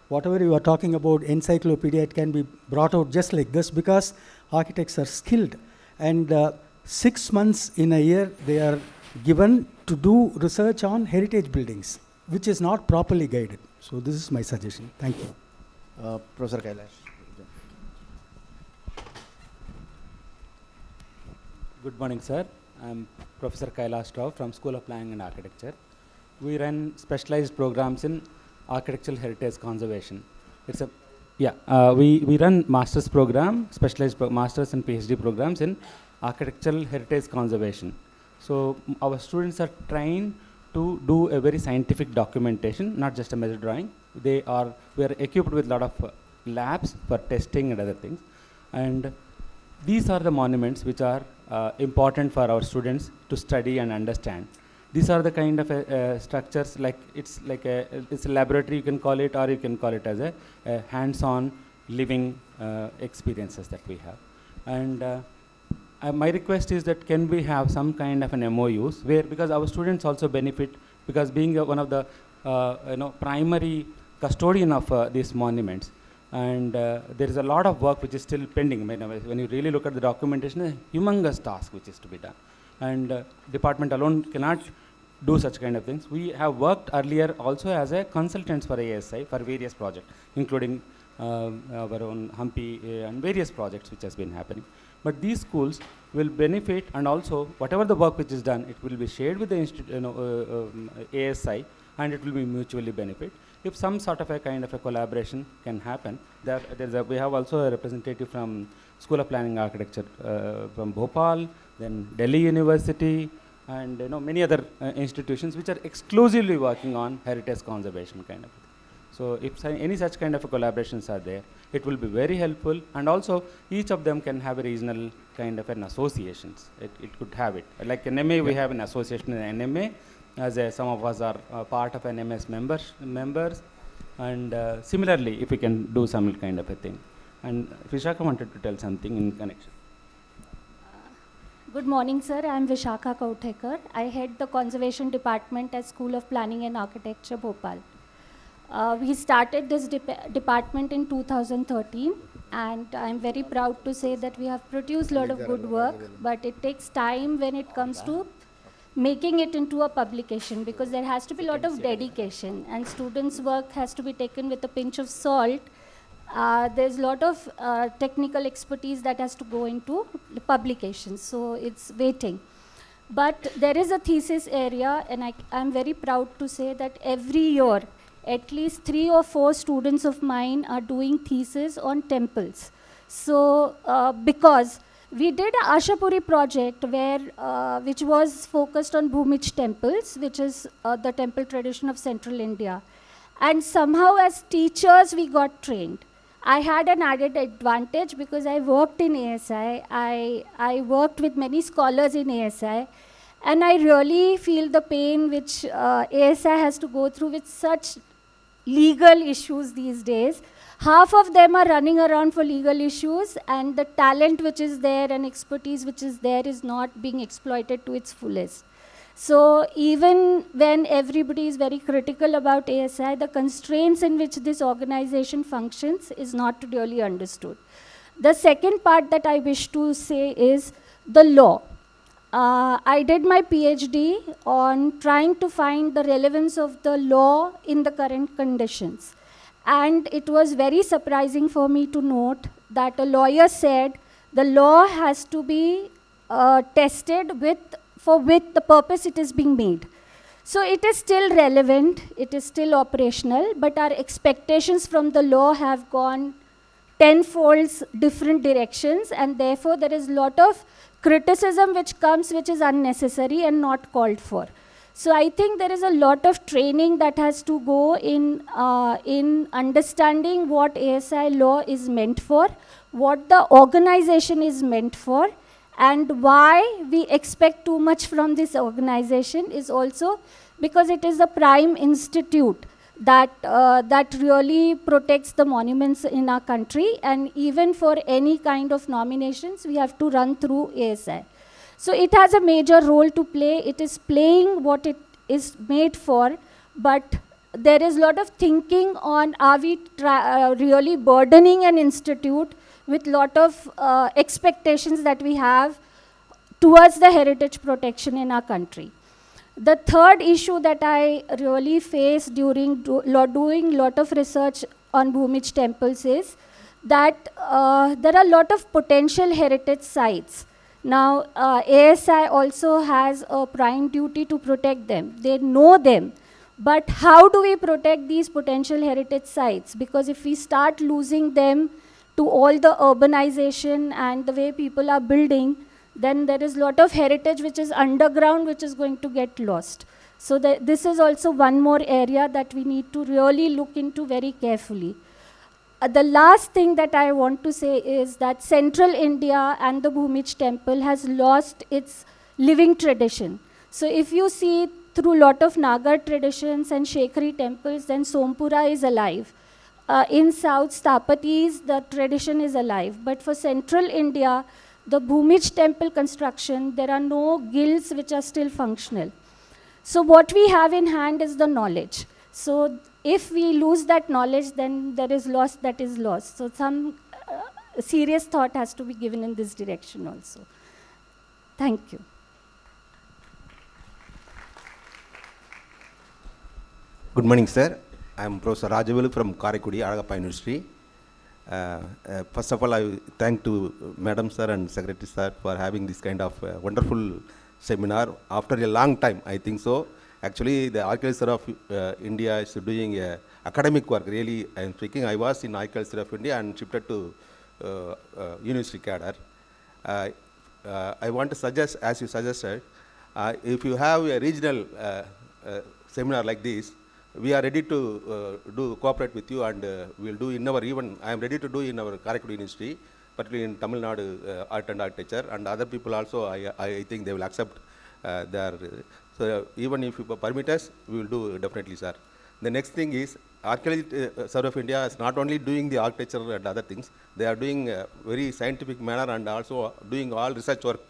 whatever you are talking about, encyclopedia, it can be brought out just like this, because architects are skilled. And 6 months in a year, they are given to do research on heritage buildings, which is not properly guided. So this is my suggestion. Thank you. Professor Kailash. Good morning, sir. I'm Professor Kailash Rao from School of Planning and Architecture. We run specialized programs in architectural heritage conservation. It's a we run master's program, specialized master's and PhD programs in architectural heritage conservation. So our students are trained to do a very scientific documentation, not just a measure drawing. We are equipped with a lot of labs for testing and other things. And these are the monuments which are important for our students to study and understand. These are the kind of structures, like it's a laboratory, you can call it, or you can call it as a hands-on living experiences that we have. And my request is that can we have some kind of an MOUs where, because our students also benefit, because being one of the primary custodian of these monuments, and there is a lot of work which is still pending. When you really look at the documentation, a humongous task which is to be done, and department alone cannot do such kind of things. We have worked earlier also as a consultants for ASI for various projects, including our own Hampi and various projects which has been happening. But these schools will benefit, and also whatever the work which is done, it will be shared with the ASI, and it will be mutually benefit. If some sort of a kind of a collaboration can happen, we have also a representative from School of Planning Architecture from Bhopal, then Delhi University, and many other institutions which are exclusively working on heritage conservation kind of thing. So if any such kind of collaborations are there, it will be very helpful, and also each of them can have a regional kind of an associations. It could have it. Like NMA, we have an association in NMA, as some of us are part of an MS members, and similarly, if we can do some kind of a thing. And Vishakha wanted to tell something in connection. Good morning, sir. I am Vishakha Kauthekar. I head the Conservation Department at School of Planning and Architecture, Bhopal. We started this department in 2013, and I'm very proud to say that we have produced a lot of good work, but it takes time when it comes to making it into a publication, because there has to be a lot of dedication, and students' work has to be taken with a pinch of salt. There's a lot of technical expertise that has to go into the publication, so it's waiting. But there is a thesis area, and I'm very proud to say that every year, at least 3 or 4 students of mine are doing thesis on temples. So, because we did an Ashapuri project where, which was focused on Bhumij temples, which is the temple tradition of central India. And somehow as teachers, we got trained. I had an added advantage because I worked in ASI. I worked with many scholars in ASI. And I really feel the pain which ASI has to go through with such legal issues these days. Half of them are running around for legal issues, and the talent which is there and expertise which is there is not being exploited to its fullest. So even when everybody is very critical about ASI, the constraints in which this organization functions is not really understood. The second part that I wish to say is the law. I did my PhD on trying to find the relevance of the law in the current conditions. And it was very surprising for me to note that a lawyer said the law has to be tested with the purpose it is being made. So it is still relevant, it is still operational, but our expectations from the law have gone tenfold different directions, and therefore there is a lot of criticism which comes which is unnecessary and not called for. So I think there is a lot of training that has to go in understanding what ASI law is meant for, what the organization is meant for, and why we expect too much from this organization is also because it is a prime institute that really protects the monuments in our country, and even for any kind of nominations, we have to run through ASI. So it has a major role to play. It is playing what it is made for, but there is a lot of thinking on, are we really burdening an institute with a lot of expectations that we have towards the heritage protection in our country. The third issue that I really faced during doing a lot of research on Bhumij temples is that there are a lot of potential heritage sites. Now, ASI also has a prime duty to protect them. They know them. But how do we protect these potential heritage sites? Because if we start losing them to all the urbanization and the way people are building, then there is a lot of heritage which is underground which is going to get lost. So this is also one more area that we need to really look into very carefully. The last thing that I want to say is that central India and the Bhumij temple has lost its living tradition. So if you see through a lot of Nagar traditions and Shekhari temples, then Sompura is alive. In South Stapatis, the tradition is alive. But for central India, the Bhumij temple construction, there are no guilds which are still functional. So what we have in hand is the knowledge. So if we lose that knowledge, then there is loss that is lost. So some serious thought has to be given in this direction also. Thank you. Good morning, sir. I am Professor Rajavalu from Karaikudi, Alagappa University. First of all, I thank to Madam Sir and Secretary Sir for having this kind of wonderful seminar after a long time, I think so. Actually, the Archaeological Survey of India is doing academic work. Really, I am speaking. I was in Archaeological Survey of India and shifted to university cadre. I want to suggest, as you suggested, if you have a regional seminar like this, we are ready to cooperate with you, and we will do in our I am ready to do in our Karaikudi University, particularly in Tamil Nadu art and architecture, and other people also, I think they will accept their So even if you permit us, we will do definitely, sir. The next thing is, Archaeological Survey of India is not only doing the architecture and other things, they are doing very scientific manner and also doing all research work.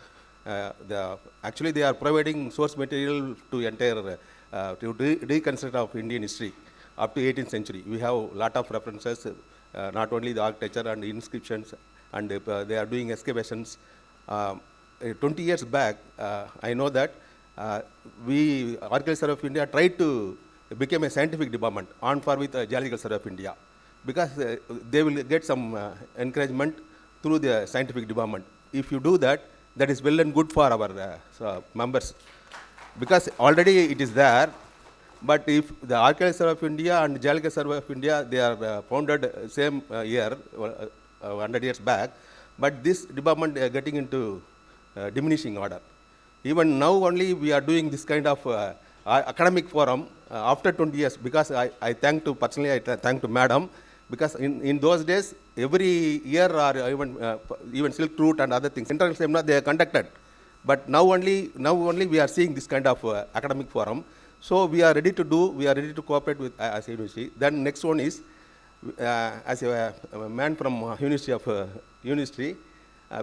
Actually, they are providing source material to entire, to reconstruct of Indian history up to 18th century. We have a lot of references, not only the architecture and inscriptions, and they are doing excavations. 20 years back, I know that Archaeological Survey of India tried to become a scientific department on par with Geological Survey of India, because they will get some encouragement through the scientific department. If you do that, that is well and good for our members, because already it is there. But if the Archaeological Survey of India and Geological Survey of India, they are founded same year, 100 years back, but this department getting into diminishing order. Even now only we are doing this kind of academic forum after 20 years, because I thank to, personally I thank to madam, because in those days, every year or even Silk Route and other things, international seminar they are conducted. But now only we are seeing this kind of academic forum. So we are ready to do, we are ready to cooperate with as a university. Then next one is, as a man from University of University,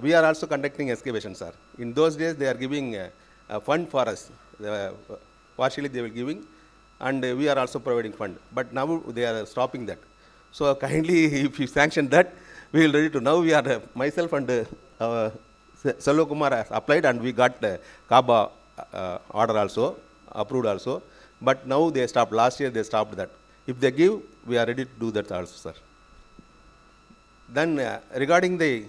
we are also conducting excavations, sir. In those days, they are giving a fund for us. Partially they will giving, and we are also providing fund. But now they are stopping that. So kindly, if you sanction that, we will ready to. Now we are, myself and Salva Kumar has applied, and we got Kaaba order also, approved also. But now they stopped. Last year they stopped that. If they give, we are ready to do that also, sir. Then regarding the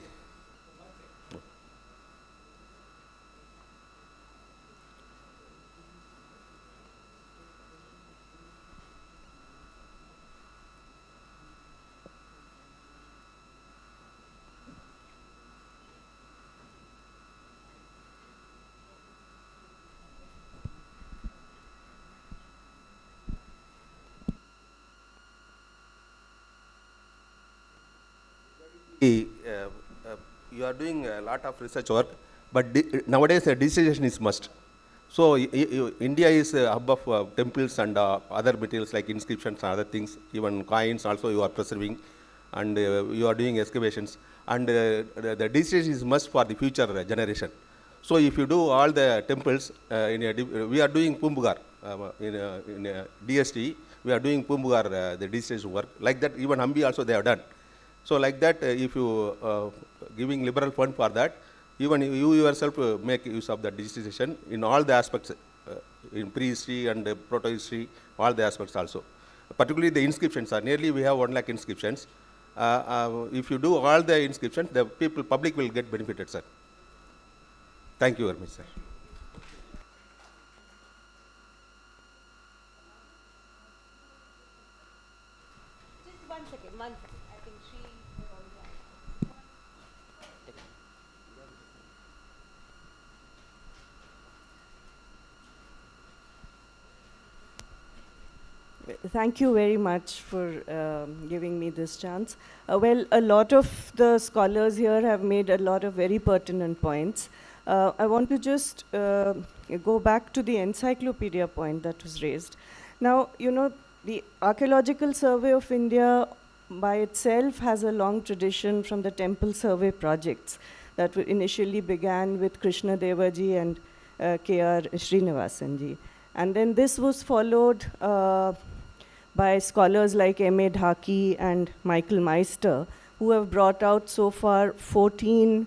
you are doing a lot of research work, but nowadays digitization is must. So India is a hub of temples and other materials like inscriptions and other things, even coins also you are preserving, and you are doing excavations, and the digitization is must for the future generation. So if you do all the temples, we are doing Pumbugar in DST, we are doing Pumbugar the digitization work. Like that, even Hampi also they have done. So like that, if you giving liberal fund for that, even you yourself make use of that digitization in all the aspects, in prehistory and proto-history, all the aspects also. Particularly the inscriptions, nearly we have 1 lakh inscriptions. If you do all the inscriptions, the public will get benefited, sir. Thank you very much, sir. Just 1 second, 1 second. I think she Thank you very much for giving me this chance. Well, a lot of the scholars here have made a lot of very pertinent points. I want to just go back to the encyclopedia point that was raised. Now, you know, the Archaeological Survey of India by itself has a long tradition from the temple survey projects that initially began with Krishna Devaji and K.R. Srinivasanji. And then this was followed by scholars like M.A. Dhaki and Michael Meister, who have brought out so far 14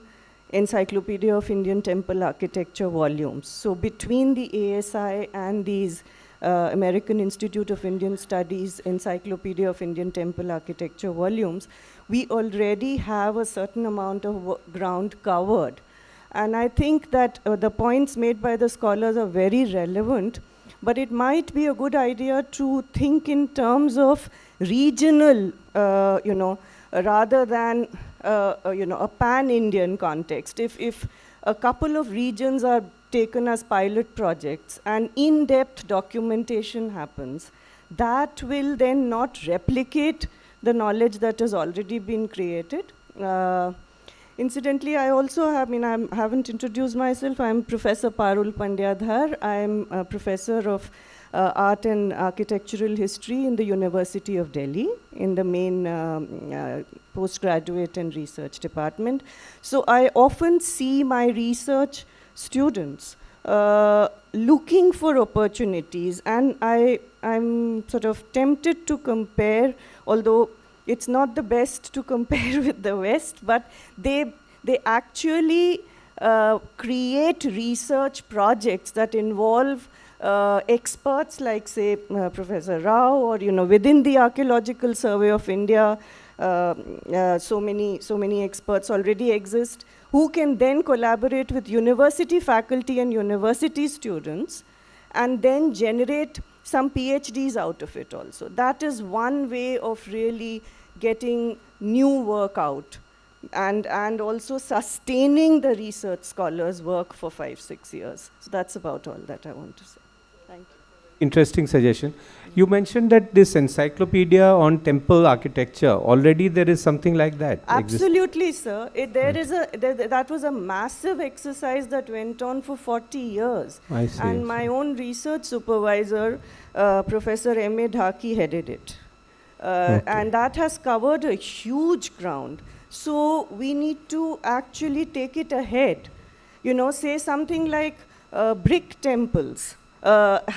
Encyclopedia of Indian Temple Architecture volumes. So between the ASI and these American Institute of Indian Studies Encyclopedia of Indian Temple Architecture volumes, we already have a certain amount of ground covered. And I think that the points made by the scholars are very relevant, but it might be a good idea to think in terms of regional, rather than, a pan-Indian context. If a couple of regions are taken as pilot projects and in-depth documentation happens, that will then not replicate the knowledge that has already been created. Incidentally, I also have, I haven't introduced myself. I'm Professor Parul Pandyadhar. I'm a professor of art and architectural history in the University of Delhi in the main postgraduate and research department. So I often see my research students looking for opportunities, and I'm sort of tempted to compare, although it's not the best to compare with the West, but they actually create research projects that involve experts like, say, Professor Rao, or within the Archaeological Survey of India, so many experts already exist who can then collaborate with university faculty and university students, and then generate some PhDs out of it also. That is one way of really getting new work out, and also sustaining the research scholars' work for 5-6 years. So that's about all that I want to say. Thank you. Interesting suggestion. You mentioned that this encyclopedia on temple architecture, already there is something like that. Absolutely, sir. That was a massive exercise that went on for 40 years. I see. And my own research supervisor, Professor M.A. Dhaki, headed it. And that has covered a huge ground. So we need to actually take it ahead. Say something like brick temples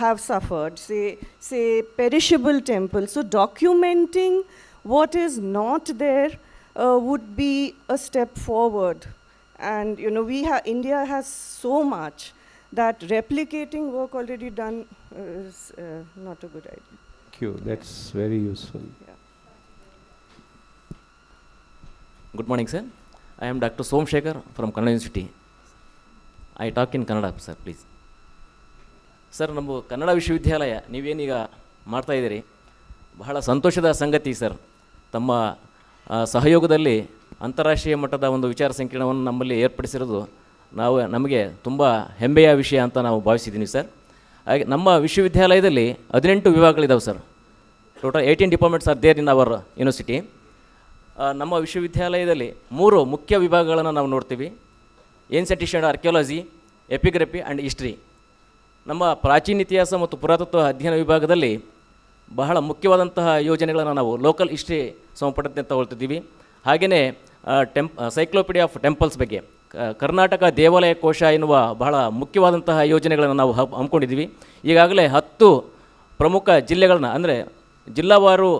have suffered, say perishable temples. So documenting what is not there would be a step forward. And India has so much that replicating work already done is not a good idea. Thank you. That's very useful. Yeah. Good morning, sir. I am Dr. Somshekar from Kannada University. I talk in Kannada, sir, please. Sir, ನಮ್ಮ ಕನ್ನಡ ವಿಶ್ವವಿದ್ಯಾಲಯ ನೀವೇನೀಗ ಮಾಡ್ತಾಯಿದ್ದೀರಿ, ಬಹಳ ಸಂತೋಷದ ಸಂಗತಿ sir. ತಮ್ಮ ಸಹಯೋಗದಲ್ಲಿ ಅಂತಾರಾಷ್ಟ್ರೀಯ ಮಟ್ಟದ ಒಂದು ವಿಚಾರ ಸಂಕಿರಣವನ್ನು ನಮ್ಮಲ್ಲಿ ಏರ್ಪಡಿಸಿರೋದು ನಮಗೆ ತುಂಬ ಹೆಮ್ಮೆಯ ವಿಷಯ ಅಂತ ನಾವು ಭಾವಿಸಿದ್ದೀನಿ ಸರ್. ಹಾಗೆ ನಮ್ಮ ವಿಶ್ವವಿದ್ಯಾಲಯದಲ್ಲಿ 18 ವಿಭಾಗಗಳಿದ್ದಾವೆ sir. Total 18 departments are there in our university. ನಮ್ಮ ವಿಶ್ವವಿದ್ಯಾಲಯದಲ್ಲಿ 3 ಮುಖ್ಯ ವಿಭಾಗಗಳನ್ನು ನಾವು ನೋಡ್ತೀವಿ: ancient history and archaeology, epigraphy and history. ನಮ್ಮ ಪ್ರಾಚೀನ ಇತಿಹಾಸ ಮತ್ತು ಪುರಾತತ್ವ ಅಧ್ಯಯನ ವಿಭಾಗದಲ್ಲಿ ಬಹಳ ಮುಖ್ಯವಾದಂತಹ ಯೋಜನೆಗಳನ್ನು ನಾವು ಲೋಕಲ್ ಹಿಸ್ಟ್ರಿ ಸಂಪುಟದಿಂದ ತಗೊಳ್ತಿದ್ದೀವಿ. ಹಾಗೆಯೇ ಸೈಕ್ಲೋಪೀಡಿಯಾ ಆಫ್ ಟೆಂಪಲ್ಸ್ ಬಗ್ಗೆ, ಕರ್ನಾಟಕ ದೇವಾಲಯ ಕೋಶ ಎನ್ನುವ ಬಹಳ ಮುಖ್ಯವಾದಂತಹ ಯೋಜನೆಗಳನ್ನು ನಾವು ಹಮ್ಮಿಕೊಂಡಿದ್ದೀವಿ. ಈಗಾಗಲೇ 10 ಪ್ರಮುಖ ಜಿಲ್ಲೆಗಳನ್ನ, ಅಂದರೆ ಜಿಲ್ಲಾವಾರು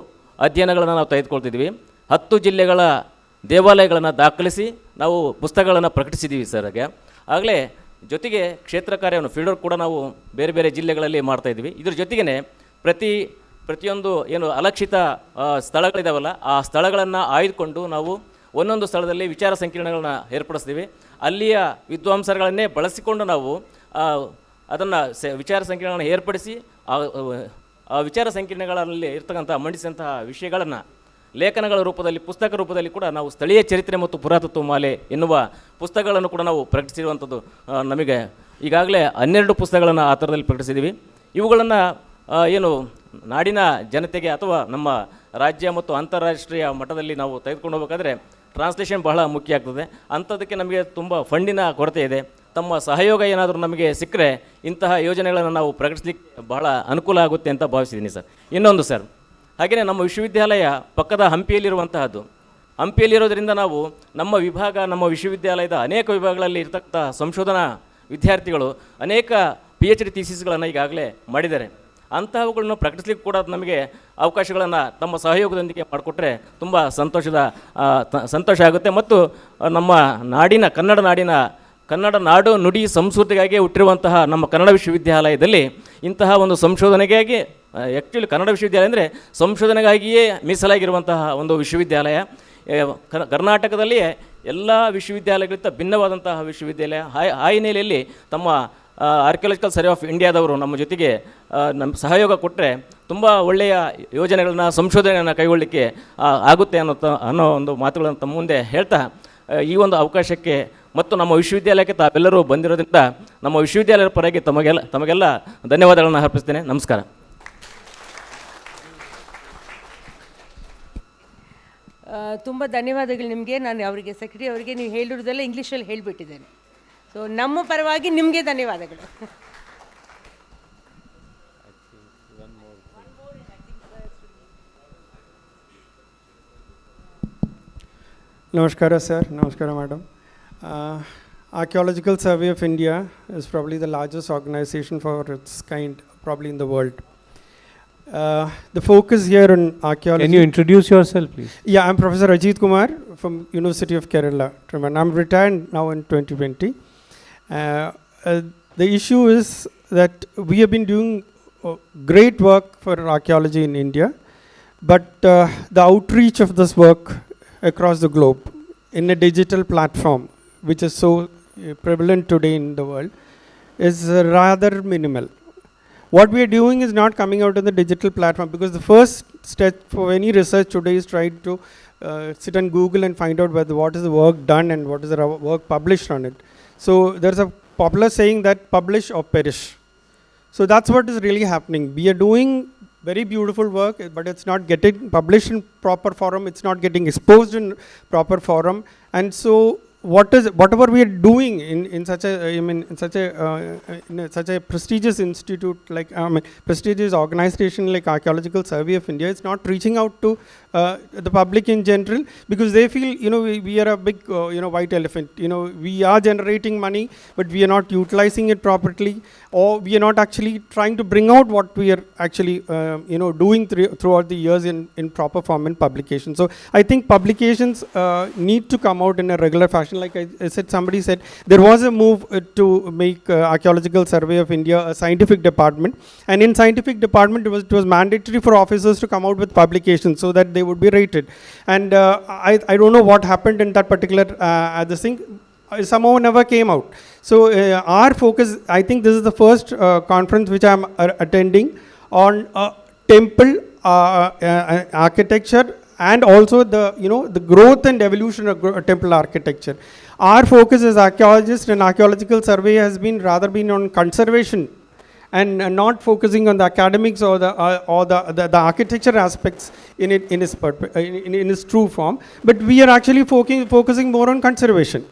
ಅಧ್ಯಯನಗಳನ್ನು ನಾವು ತೆಗೆದುಕೊಳ್ತಿದ್ದೀವಿ. 10 ಜಿಲ್ಲೆಗಳ ದೇವಾಲಯಗಳನ್ನು ದಾಖಲಿಸಿ ನಾವು ಪುಸ್ತಕಗಳನ್ನು ಪ್ರಕಟಿಸಿದ್ದೀವಿ ಸರ್. ಆಗಲೇ ಜೊತೆಗೆ ಕ್ಷೇತ್ರ ಕಾರ್ಯವನ್ನು ಫೀಲ್ಡ್ ವರ್ಕ್ ಕೂಡ ನಾವು ಬೇರೆ ಬೇರೆ ಜಿಲ್ಲೆಗಳಲ್ಲಿ ಮಾಡ್ತಾಯಿದ್ವಿ. ಇದ್ರ ಜೊತೆಗೇ ಪ್ರತಿಯೊಂದು ಏನು ಅಲಕ್ಷಿತ ಸ್ಥಳಗಳಿದಾವಲ್ಲ, ಆ ಸ್ಥಳಗಳನ್ನು ಆಯ್ದುಕೊಂಡು ನಾವು ಒಂದೊಂದು ಸ್ಥಳದಲ್ಲಿ ವಿಚಾರ ಸಂಕಿರಣಗಳನ್ನ ಏರ್ಪಡಿಸ್ತೀವಿ. ಅಲ್ಲಿಯ ವಿದ್ವಾಂಸರುಗಳನ್ನೇ ಬಳಸಿಕೊಂಡು ನಾವು ಅದನ್ನು ವಿಚಾರ ಸಂಕಿರಣಗಳನ್ನು ಏರ್ಪಡಿಸಿ ಆ ವಿಚಾರ ಸಂಕಿರಣಗಳಲ್ಲಿ ಇರ್ತಕ್ಕಂಥ ಮಂಡಿಸಿದಂತಹ ವಿಷಯಗಳನ್ನು ಲೇಖನಗಳ ರೂಪದಲ್ಲಿ, ಪುಸ್ತಕ ರೂಪದಲ್ಲಿ ಕೂಡ ನಾವು ಸ್ಥಳೀಯ ಚರಿತ್ರೆ ಮತ್ತು ಪುರಾತತ್ವ ಮಾಲೆ ಎನ್ನುವ ಪುಸ್ತಕಗಳನ್ನು ಕೂಡ ನಾವು ಪ್ರಕಟಿಸಿರುವಂಥದ್ದು. ನಮಗೆ ಈಗಾಗಲೇ 12 ಪುಸ್ತಕಗಳನ್ನು ಆ ಥರದಲ್ಲಿ ಪ್ರಕಟಿಸಿದ್ದೀವಿ. ಇವುಗಳನ್ನು ಏನು ನಾಡಿನ ಜನತೆಗೆ ಅಥವಾ ನಮ್ಮ ರಾಜ್ಯ ಮತ್ತು ಅಂತಾರಾಷ್ಟ್ರೀಯ ಮಟ್ಟದಲ್ಲಿ ನಾವು ತೆಗೆದುಕೊಂಡು ಹೋಗಬೇಕಾದ್ರೆ ಟ್ರಾನ್ಸ್ಲೇಷನ್ ಬಹಳ ಮುಖ್ಯ ಆಗ್ತದೆ. ಅಂಥದ್ದಕ್ಕೆ ನಮಗೆ ತುಂಬ ಫಂಡಿನ ಕೊರತೆ ಇದೆ. ತಮ್ಮ ಸಹಯೋಗ ಏನಾದರೂ ನಮಗೆ ಸಿಕ್ಕರೆ ಇಂತಹ ಯೋಜನೆಗಳನ್ನು ನಾವು ಪ್ರಕಟಿಸಲಿಕ್ಕೆ ಬಹಳ ಅನುಕೂಲ ಆಗುತ್ತೆ ಅಂತ ಭಾವಿಸಿದ್ದೀನಿ ಸರ್. ಇನ್ನೊಂದು ಸರ್, ಹಾಗೆಯೇ ನಮ್ಮ ವಿಶ್ವವಿದ್ಯಾಲಯ ಪಕ್ಕದ ಹಂಪಿಯಲ್ಲಿರುವಂತಹದ್ದು. ಹಂಪಿಯಲ್ಲಿರೋದರಿಂದ ನಾವು ನಮ್ಮ ವಿಶ್ವವಿದ್ಯಾಲಯದ ಅನೇಕ ವಿಭಾಗಗಳಲ್ಲಿ ಇರ್ತಕ್ಕಂಥ ಸಂಶೋಧನಾ ವಿದ್ಯಾರ್ಥಿಗಳು ಅನೇಕ PhD ಥೀಸಿಸ್ಗಳನ್ನು ಈಗಾಗಲೇ ಮಾಡಿದ್ದಾರೆ. ಅಂತಹವುಗಳನ್ನು ಪ್ರಕಟಿಸಲಿಕ್ಕೆ ಕೂಡ ನಮಗೆ ಅವಕಾಶಗಳನ್ನು ತಮ್ಮ ಸಹಯೋಗದೊಂದಿಗೆ ಮಾಡಿಕೊಟ್ರೆ ತುಂಬ ಸಂತೋಷ ಆಗುತ್ತೆ. ಮತ್ತು ನಮ್ಮ ಕನ್ನಡ ನಾಡು ನುಡಿ ಸಂಸ್ಕೃತಿಗಾಗಿ ಹುಟ್ಟಿರುವಂತಹ ನಮ್ಮ ಕನ್ನಡ ವಿಶ್ವವಿದ್ಯಾಲಯದಲ್ಲಿ ಇಂತಹ ಒಂದು ಸಂಶೋಧನೆಗಾಗಿ, ಆ್ಯಕ್ಚುಲಿ ಕನ್ನಡ ವಿಶ್ವವಿದ್ಯಾಲಯ ಅಂದರೆ ಸಂಶೋಧನೆಗಾಗಿಯೇ ಮೀಸಲಾಗಿರುವಂತಹ ಒಂದು ವಿಶ್ವವಿದ್ಯಾಲಯ. ಕರ್ನಾಟಕದಲ್ಲಿಯೇ ಎಲ್ಲ ವಿಶ್ವವಿದ್ಯಾಲಯಗಳಿಂದ ಭಿನ್ನವಾದಂತಹ ವಿಶ್ವವಿದ್ಯಾಲಯ. ಆ ಹಿನ್ನೆಲೆಯಲ್ಲಿ ತಮ್ಮ ಆರ್ಕಿಯಾಲಜಿಕಲ್ ಸರ್ವೆ ಆಫ್ ಇಂಡಿಯಾದವರು ನಮ್ಮ ಜೊತೆಗೆ ನಮ್ಮ ಸಹಯೋಗ ಕೊಟ್ಟರೆ ತುಂಬ ಒಳ್ಳೆಯ ಯೋಜನೆಗಳನ್ನ, ಸಂಶೋಧನೆಯನ್ನು ಕೈಗೊಳ್ಳಲಿಕ್ಕೆ ಆಗುತ್ತೆ ಅನ್ನೋ ಒಂದು ಮಾತುಗಳನ್ನು ತಮ್ಮ ಮುಂದೆ ಹೇಳ್ತಾ, ಈ ಒಂದು ಅವಕಾಶಕ್ಕೆ ಮತ್ತು ನಮ್ಮ ವಿಶ್ವವಿದ್ಯಾಲಯಕ್ಕೆ ತಾವೆಲ್ಲರೂ ಬಂದಿರೋದ್ರಿಂದ ನಮ್ಮ ವಿಶ್ವವಿದ್ಯಾಲಯದ ಪರವಾಗಿ ತಮಗೆಲ್ಲ ಧನ್ಯವಾದಗಳನ್ನು ಅರ್ಪಿಸ್ತೇನೆ. ನಮಸ್ಕಾರ. ತುಂಬ ಧನ್ಯವಾದಗಳು ನಿಮಗೆ. ನಾನು ಅವರಿಗೆ ಸೆಕ್ರೆಟರಿ ಅವರಿಗೆ ನೀವು ಹೇಳಿರೋದೆಲ್ಲ ಇಂಗ್ಲೀಷಲ್ಲಿ ಹೇಳಿಬಿಟ್ಟಿದ್ದೇನೆ. ಸೊ ನಮ್ಮ ಪರವಾಗಿ ನಿಮಗೆ ಧನ್ಯವಾದಗಳು. Namaskara sir, Namaskara madam. Archaeological Survey of India is probably the largest organization for its kind probably in the world. The focus here on archaeology... Can you introduce yourself please? Yeah, I'm Professor Ajit Kumar from University of Kerala. I'm retired now in 2020. The issue is that we have been doing great work for archaeology in India, but the outreach of this work across the globe in a digital platform, which is so prevalent today in the world, is rather minimal. What we are doing is not coming out on the digital platform, because the first step for any research today is trying to sit on Google and find out what is the work done and what is the work published on it. So there's a popular saying that publish or perish. So that's what is really happening. We are doing very beautiful work, but it's not getting published in proper forum, it's not getting exposed in proper forum. And so whatever we are doing in such a prestigious institute like prestigious organization like Archaeological Survey of India, it's not reaching out to the public in general, because they feel we are a big white elephant. We are generating money, but we are not utilizing it properly, or we are not actually trying to bring out what we are actually doing throughout the years in proper form and publication. So I think publications need to come out in a regular fashion. Like I said, somebody said there was a move to make Archaeological Survey of India a scientific department, and in scientific department it was mandatory for officers to come out with publications so that they would be rated. And I don't know what happened in that particular this thing. Somehow never came out. So our focus, I think this is the first conference which I am attending on temple architecture, and also the growth and evolution of temple architecture. Our focus as archaeologists and Archaeological Survey has been rather on conservation, and not focusing on the academics or the architecture aspects in its true form. But we are actually focusing more on conservation.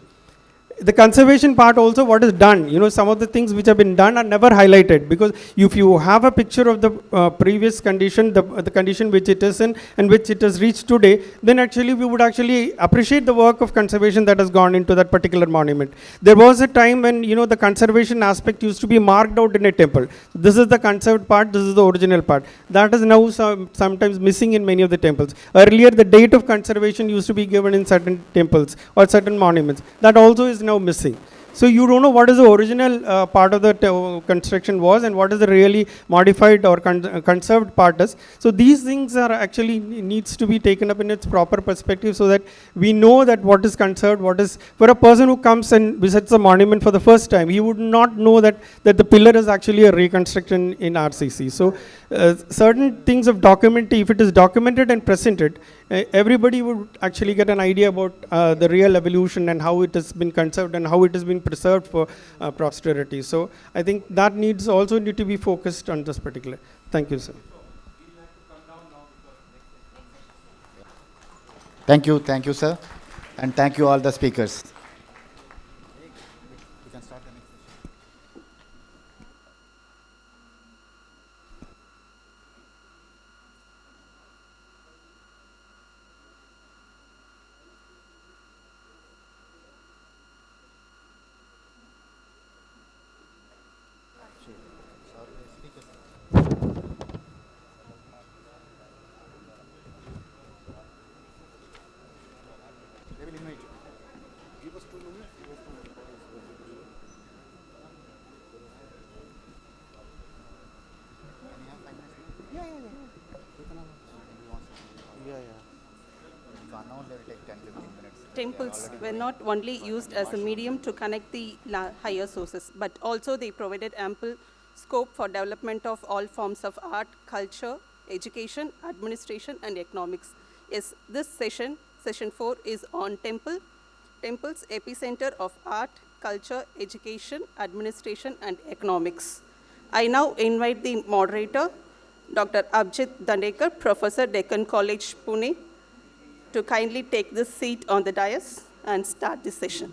The conservation part also, what is done, some of the things which have been done are never highlighted, because if you have a picture of the previous condition, the condition which it is in and which it has reached today, then actually we would actually appreciate the work of conservation that has gone into that particular monument. There was a time when the conservation aspect used to be marked out in a temple. This is the conserved part, this is the original part. That is now sometimes missing in many of the temples. Earlier the date of conservation used to be given in certain temples or certain monuments. That also is now missing. So you don't know what is the original part of the construction was and what is the really modified or conserved part is. So these things are actually needs to be taken up in its proper perspective, so that we know that what is conserved, what is, for a person who comes and visits a monument for the first time, he would not know that the pillar is actually a reconstruction in RCC. So certain things of documenting, if it is documented and presented, everybody would actually get an idea about the real evolution and how it has been conserved and how it has been preserved for posterity. So I think that also need to be focused on this particular. Thank you, sir. Thank you, sir, and thank you all the speakers. Temples were not only used as a medium to connect the higher sources, but also they provided ample scope for development of all forms of art, culture, education, administration, and economics. Yes, this session 4, is on temples, epicenter of art, culture, education, administration, and economics. I now invite the moderator, Dr. Abhijit Dandekar, Professor, Deccan College, Pune, to kindly take this seat on the dais and start this session.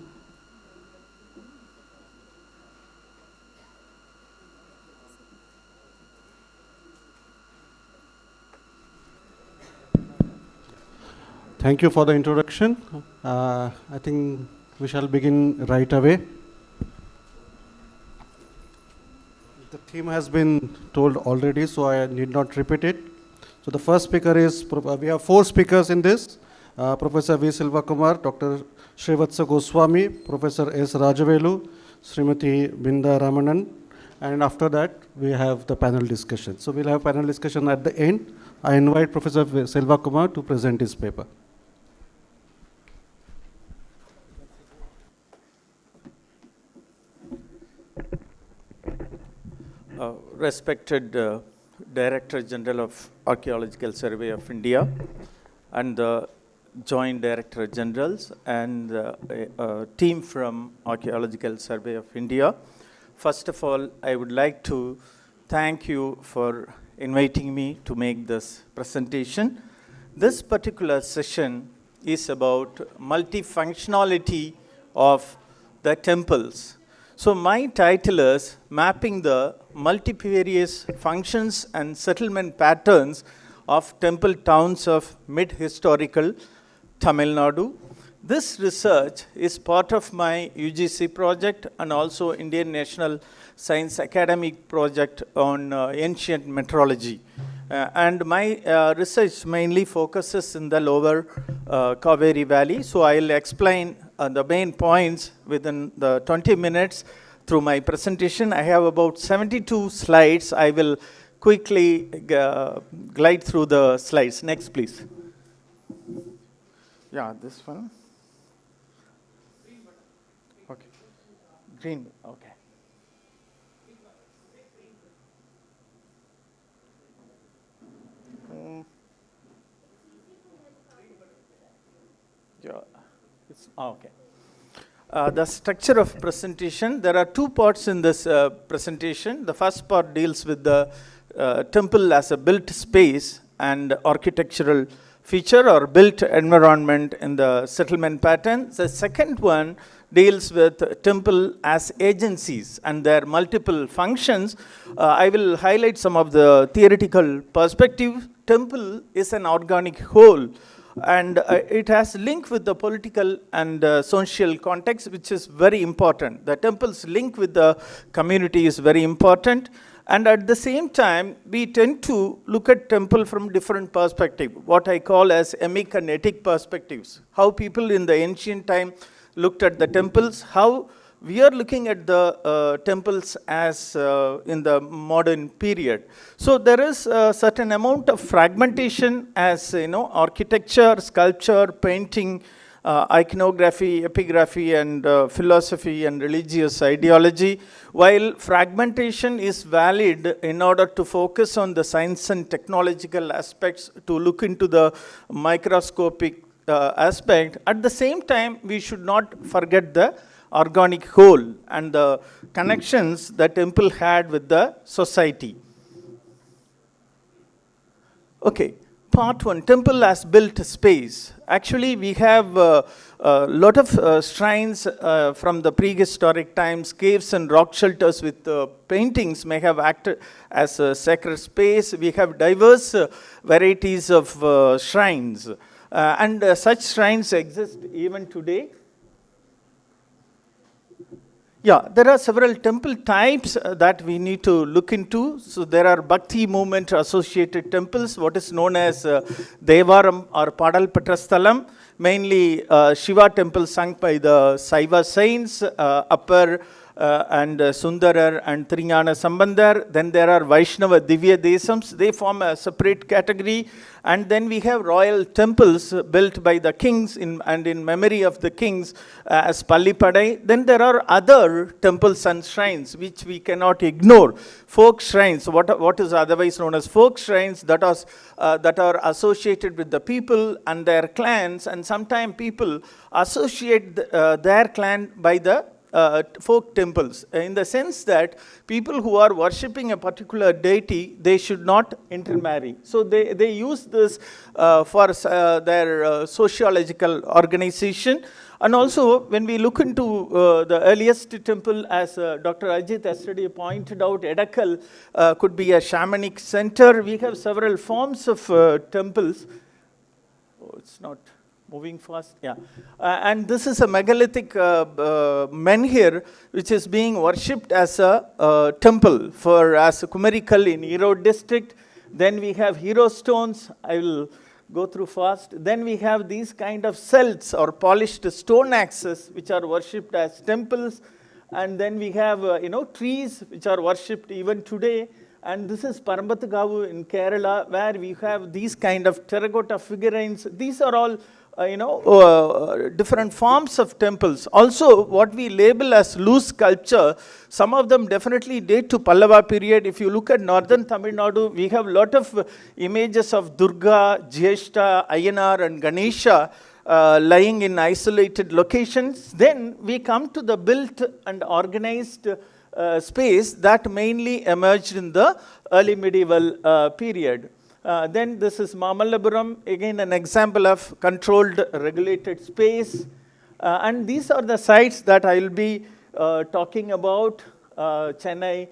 Thank you for the introduction. I think we shall begin right away. The theme has been told already, so I need not repeat it. So the first speaker is, we have 4 speakers in this. Professor V. Silva Kumar, Dr. Srivatsa Goswami, Professor S. Rajavelu, Srimati Binda Ramanan, and after that we have the panel discussion. So we'll have panel discussion at the end. I invite Professor V. Silva Kumar to present his paper. Respected Director General of Archaeological Survey of India and the Joint Director Generals and a team from Archaeological Survey of India. First of all, I would like to thank you for inviting me to make this presentation. This particular session is about multifunctionality of the temples. So my title is Mapping the Multifarious Functions and Settlement Patterns of Temple Towns of Mid-Historical Tamil Nadu. This research is part of my UGC project and also Indian National Science Academy project on ancient metrology. And my research mainly focuses in the lower Kaveri Valley. So I'll explain the main points within the 20 minutes through my presentation. I have about 72 slides. I will quickly glide through the slides. Next, please. Yeah, this one. Okay. Green, okay. Yeah, it's okay. The structure of presentation, there are 2 parts in this presentation. The first part deals with the temple as a built space and architectural feature or built environment in the settlement pattern. The second one deals with temple as agencies and their multiple functions. I will highlight some of the theoretical perspective. Temple is an organic whole, and it has link with the political and social context, which is very important. The temple's link with the community is very important. And at the same time, we tend to look at temple from different perspectives, what I call as emic and etic perspectives. How people in the ancient time looked at the temples, how we are looking at the temples as in the modern period. So there is a certain amount of fragmentation as, architecture, sculpture, painting, iconography, epigraphy, and philosophy and religious ideology, while fragmentation is valid in order to focus on the science and technological aspects, to look into the microscopic aspect. At the same time, we should not forget the organic whole and the connections the temple had with the society. Okay. Part 1, temple as built space. Actually, we have a lot of shrines from the prehistoric times. Caves and rock shelters with paintings may have acted as a sacred space. We have diverse varieties of shrines. And such shrines exist even today. Yeah, there are several temple types that we need to look into. So there are Bhakti movement associated temples, what is known as Devaram or Padal Patrasthalam, mainly Shiva temple sung by the Saiva saints, Upper and Sundarar and Trinyana Sambandar. Then there are Vaishnava Divya Desams, they form a separate category. And then we have royal temples built by the kings and in memory of the kings as Pallipadai. Then there are other temples and shrines which we cannot ignore. Folk shrines, what is otherwise known as folk shrines, that are associated with the people and their clans, and sometimes people associate their clan by the folk temples, in the sense that people who are worshipping a particular deity, they should not intermarry. So they use this for their sociological organization. And also, when we look into the earliest temple, as Dr. Ajit yesterday pointed out, Edakal could be a shamanic center. We have several forms of temples. Oh, it's not moving fast. Yeah. And this is a megalithic menhir, which is being worshipped as a temple as a Kumarikal in Erode district. Then we have hero stones. I will go through fast. Then we have these kind of celts or polished stone axes, which are worshipped as temples. And then we have, trees, which are worshipped even today. And this is Parambathagavu in Kerala, where we have these kind of terracotta figurines. These are all different forms of temples. Also, what we label as loose sculpture, some of them definitely date to Pallava period. If you look at northern Tamil Nadu, we have a lot of images of Durga, Jyeshta, Ayyanar and Ganesha lying in isolated locations. Then we come to the built and organized space that mainly emerged in the early medieval period. Then this is Mamallapuram, again an example of controlled, regulated space. And these are the sites that I will be talking about. Chennai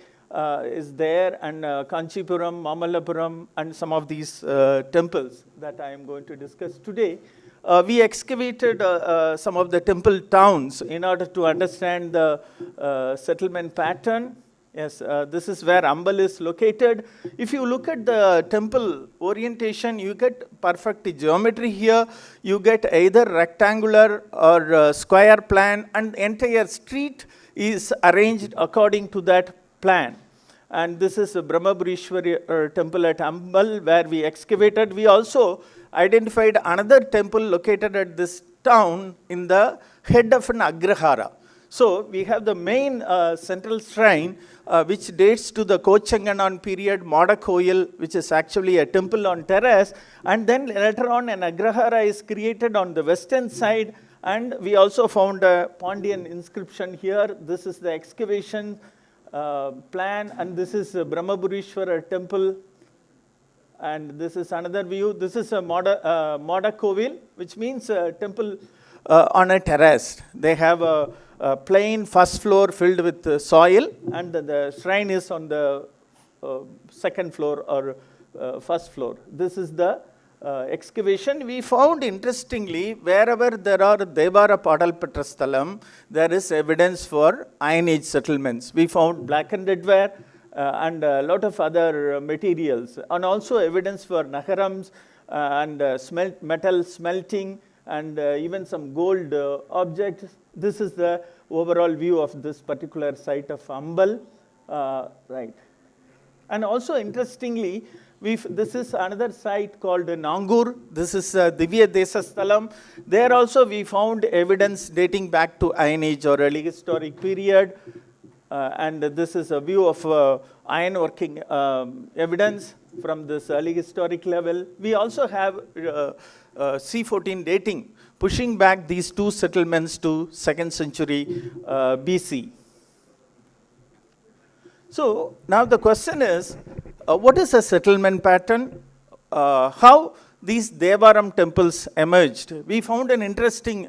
is there, and Kanchipuram, Mamallapuram, and some of these temples that I am going to discuss today. We excavated some of the temple towns in order to understand the settlement pattern. Yes, this is where Ambal is located. If you look at the temple orientation, you get perfect geometry here. You get either rectangular or square plan, and the entire street is arranged according to that plan. And this is the Brahmaburishwari temple at Ambal, where we excavated. We also identified another temple located at this town in the head of an Agrahara. So we have the main central shrine, which dates to the Kochanganan period, Madakoyil, which is actually a temple on terrace. And then later on, an Agrahara is created on the western side. And we also found a Pandyan inscription here. This is the excavation plan. And this is Brahmaburishwara temple. And this is another view. This is a Madakovil, which means a temple on a terrace. They have a plain first floor filled with soil, and the shrine is on the second floor or first floor. This is the excavation. We found, interestingly, wherever there are Devara Padal Petrastalam, there is evidence for Iron Age settlements. We found blackened redware and a lot of other materials, and also evidence for Nagarams and metal smelting, and even some gold objects. This is the overall view of this particular site of Ambal. Right. And also, interestingly, this is another site called Nangur. This is Divya Desastalam. There also we found evidence dating back to Iron Age or early historic period. And this is a view of ironworking evidence from this early historic level. We also have C14 dating, pushing back these two settlements to 2nd century BC. So now the question is, what is a settlement pattern? How these Devaram temples emerged? We found an interesting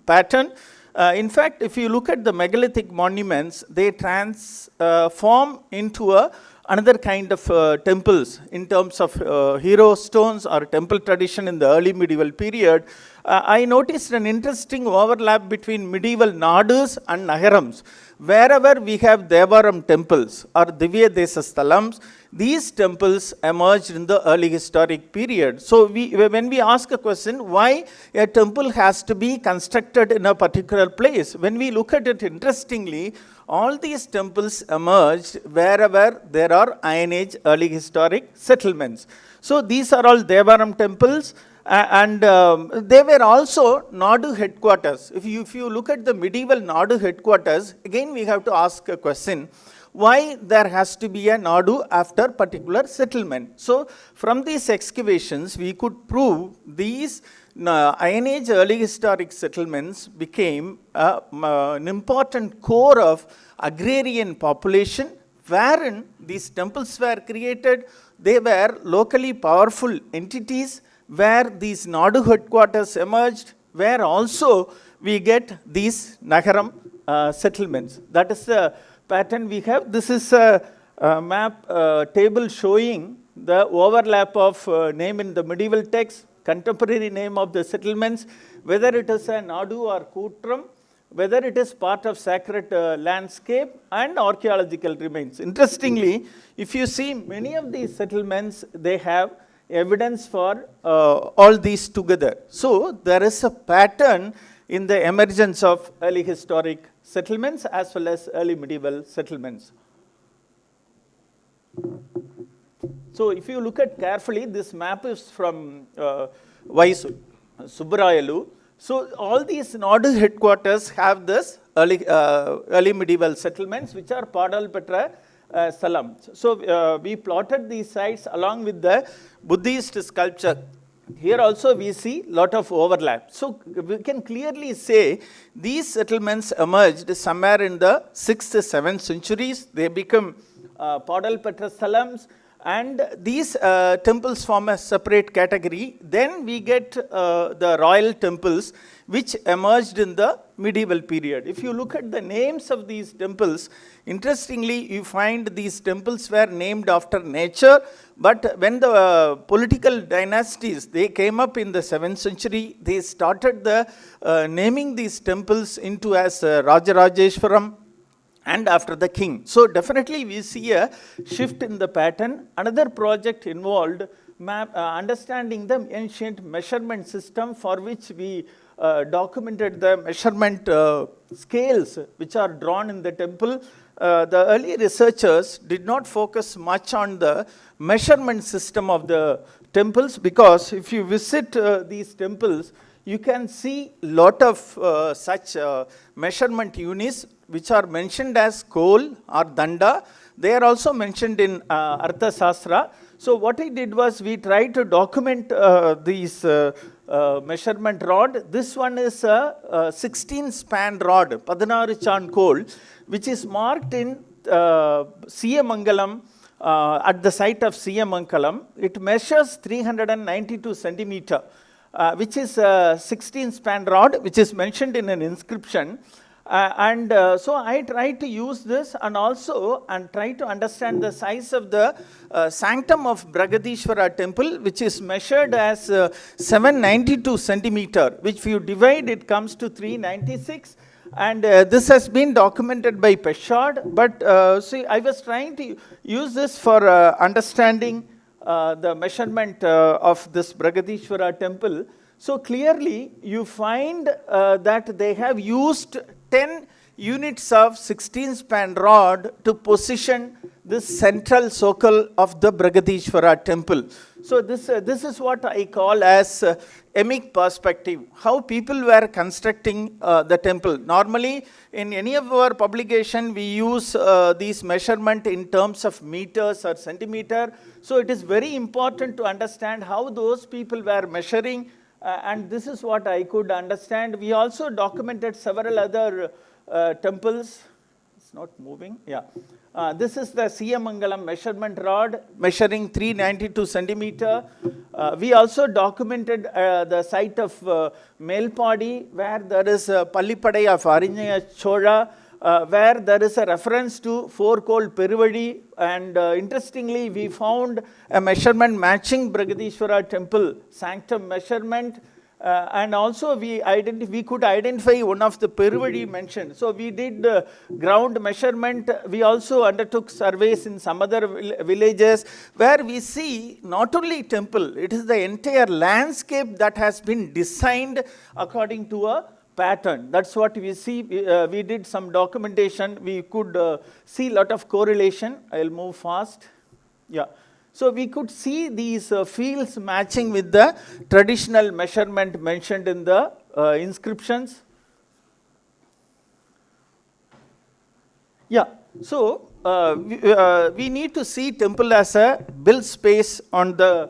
pattern. In fact, if you look at the megalithic monuments, they transform into another kind of temples in terms of hero stones or temple tradition in the early medieval period. I noticed an interesting overlap between medieval nadus and nagarams. Wherever we have Devaram temples or Divya Desastalams, these temples emerged in the early historic period. So when we ask a question, why a temple has to be constructed in a particular place, when we look at it interestingly, all these temples emerged wherever there are Iron Age early historic settlements. So these are all Devaram temples. And they were also Nadu headquarters. If you look at the medieval Nadu headquarters, again we have to ask a question, why there has to be a Nadu after particular settlement? So from these excavations, we could prove these Iron Age early historic settlements became an important core of agrarian population, wherein these temples were created. They were locally powerful entities, where these Nadu headquarters emerged, where also we get these Nagaram settlements. That is the pattern we have. This is a map table showing the overlap of name in the medieval text, contemporary name of the settlements, whether it is a Nadu or Kutram, whether it is part of sacred landscape and archaeological remains. Interestingly, if you see many of these settlements, they have evidence for all these together. So there is a pattern in the emergence of early historic settlements as well as early medieval settlements. So if you look at carefully, this map is from Y. Subbarayalu. So all these Nadu headquarters have this early medieval settlements, which are Padalpetra Salam. So we plotted these sites along with the Buddhist sculpture. Here also we see lot of overlap. So we can clearly say these settlements emerged somewhere in the 6th to 7th centuries. They become Padalpetra Salams, and these temples form a separate category. Then we get the royal temples, which emerged in the medieval period. If you look at the names of these temples, interestingly, you find these temples were named after nature, but when the political dynasties, they came up in the 7th century, they started the naming these temples into as Rajarajeshwaram, and after the king. So definitely we see a shift in the pattern. Another project involved understanding the ancient measurement system, for which we documented the measurement scales which are drawn in the temple. The early researchers did not focus much on the measurement system of the temples, because if you visit these temples, you can see lot of such measurement units which are mentioned as kol or danda. They are also mentioned in Artha Sastra. So what I did was, we tried to document these measurement rod. This one is a 16 span rod, Padanaru Chan kol, which is marked in Siyamangalam, at the site of Siyamangalam. It measures 392 centimeter. Which is a 16 span rod, which is mentioned in an inscription. So I tried to use this, and also try to understand the size of the sanctum of Bragadishwara temple, which is measured as 792 centimeter, which if you divide, it comes to 396. And this has been documented by Peshad, but see, I was trying to use this for understanding the measurement of this Bragadishwara temple. So clearly you find that they have used 10 units of 16 span rod to position this central circle of the Bragadishwara temple. So this is what I call as emic perspective, how people were constructing the temple. Normally in any of our publication, we use these measurement in terms of meters or centimeter. So it is very important to understand how those people were measuring, and this is what I could understand. We also documented several other temples. It's not moving, yeah. This is the Siyamangalam measurement rod, measuring 392 centimeter. We also documented the site of Melpadi, where there is a Pallipadai of Arinyaya Chola, where there is a reference to 4 kol Peruvadi, and interestingly, we found a measurement matching Bragadishwara temple sanctum measurement. And also we could identify one of the Peruvadi mentioned. So we did ground measurement. We also undertook surveys in some other villages, where we see not only temple, it is the entire landscape that has been designed according to a pattern. That's what we see. We did some documentation. We could see a lot of correlation. I'll move fast. Yeah. So we could see these fields matching with the traditional measurement mentioned in the inscriptions. Yeah, so we need to see temple as a built space on the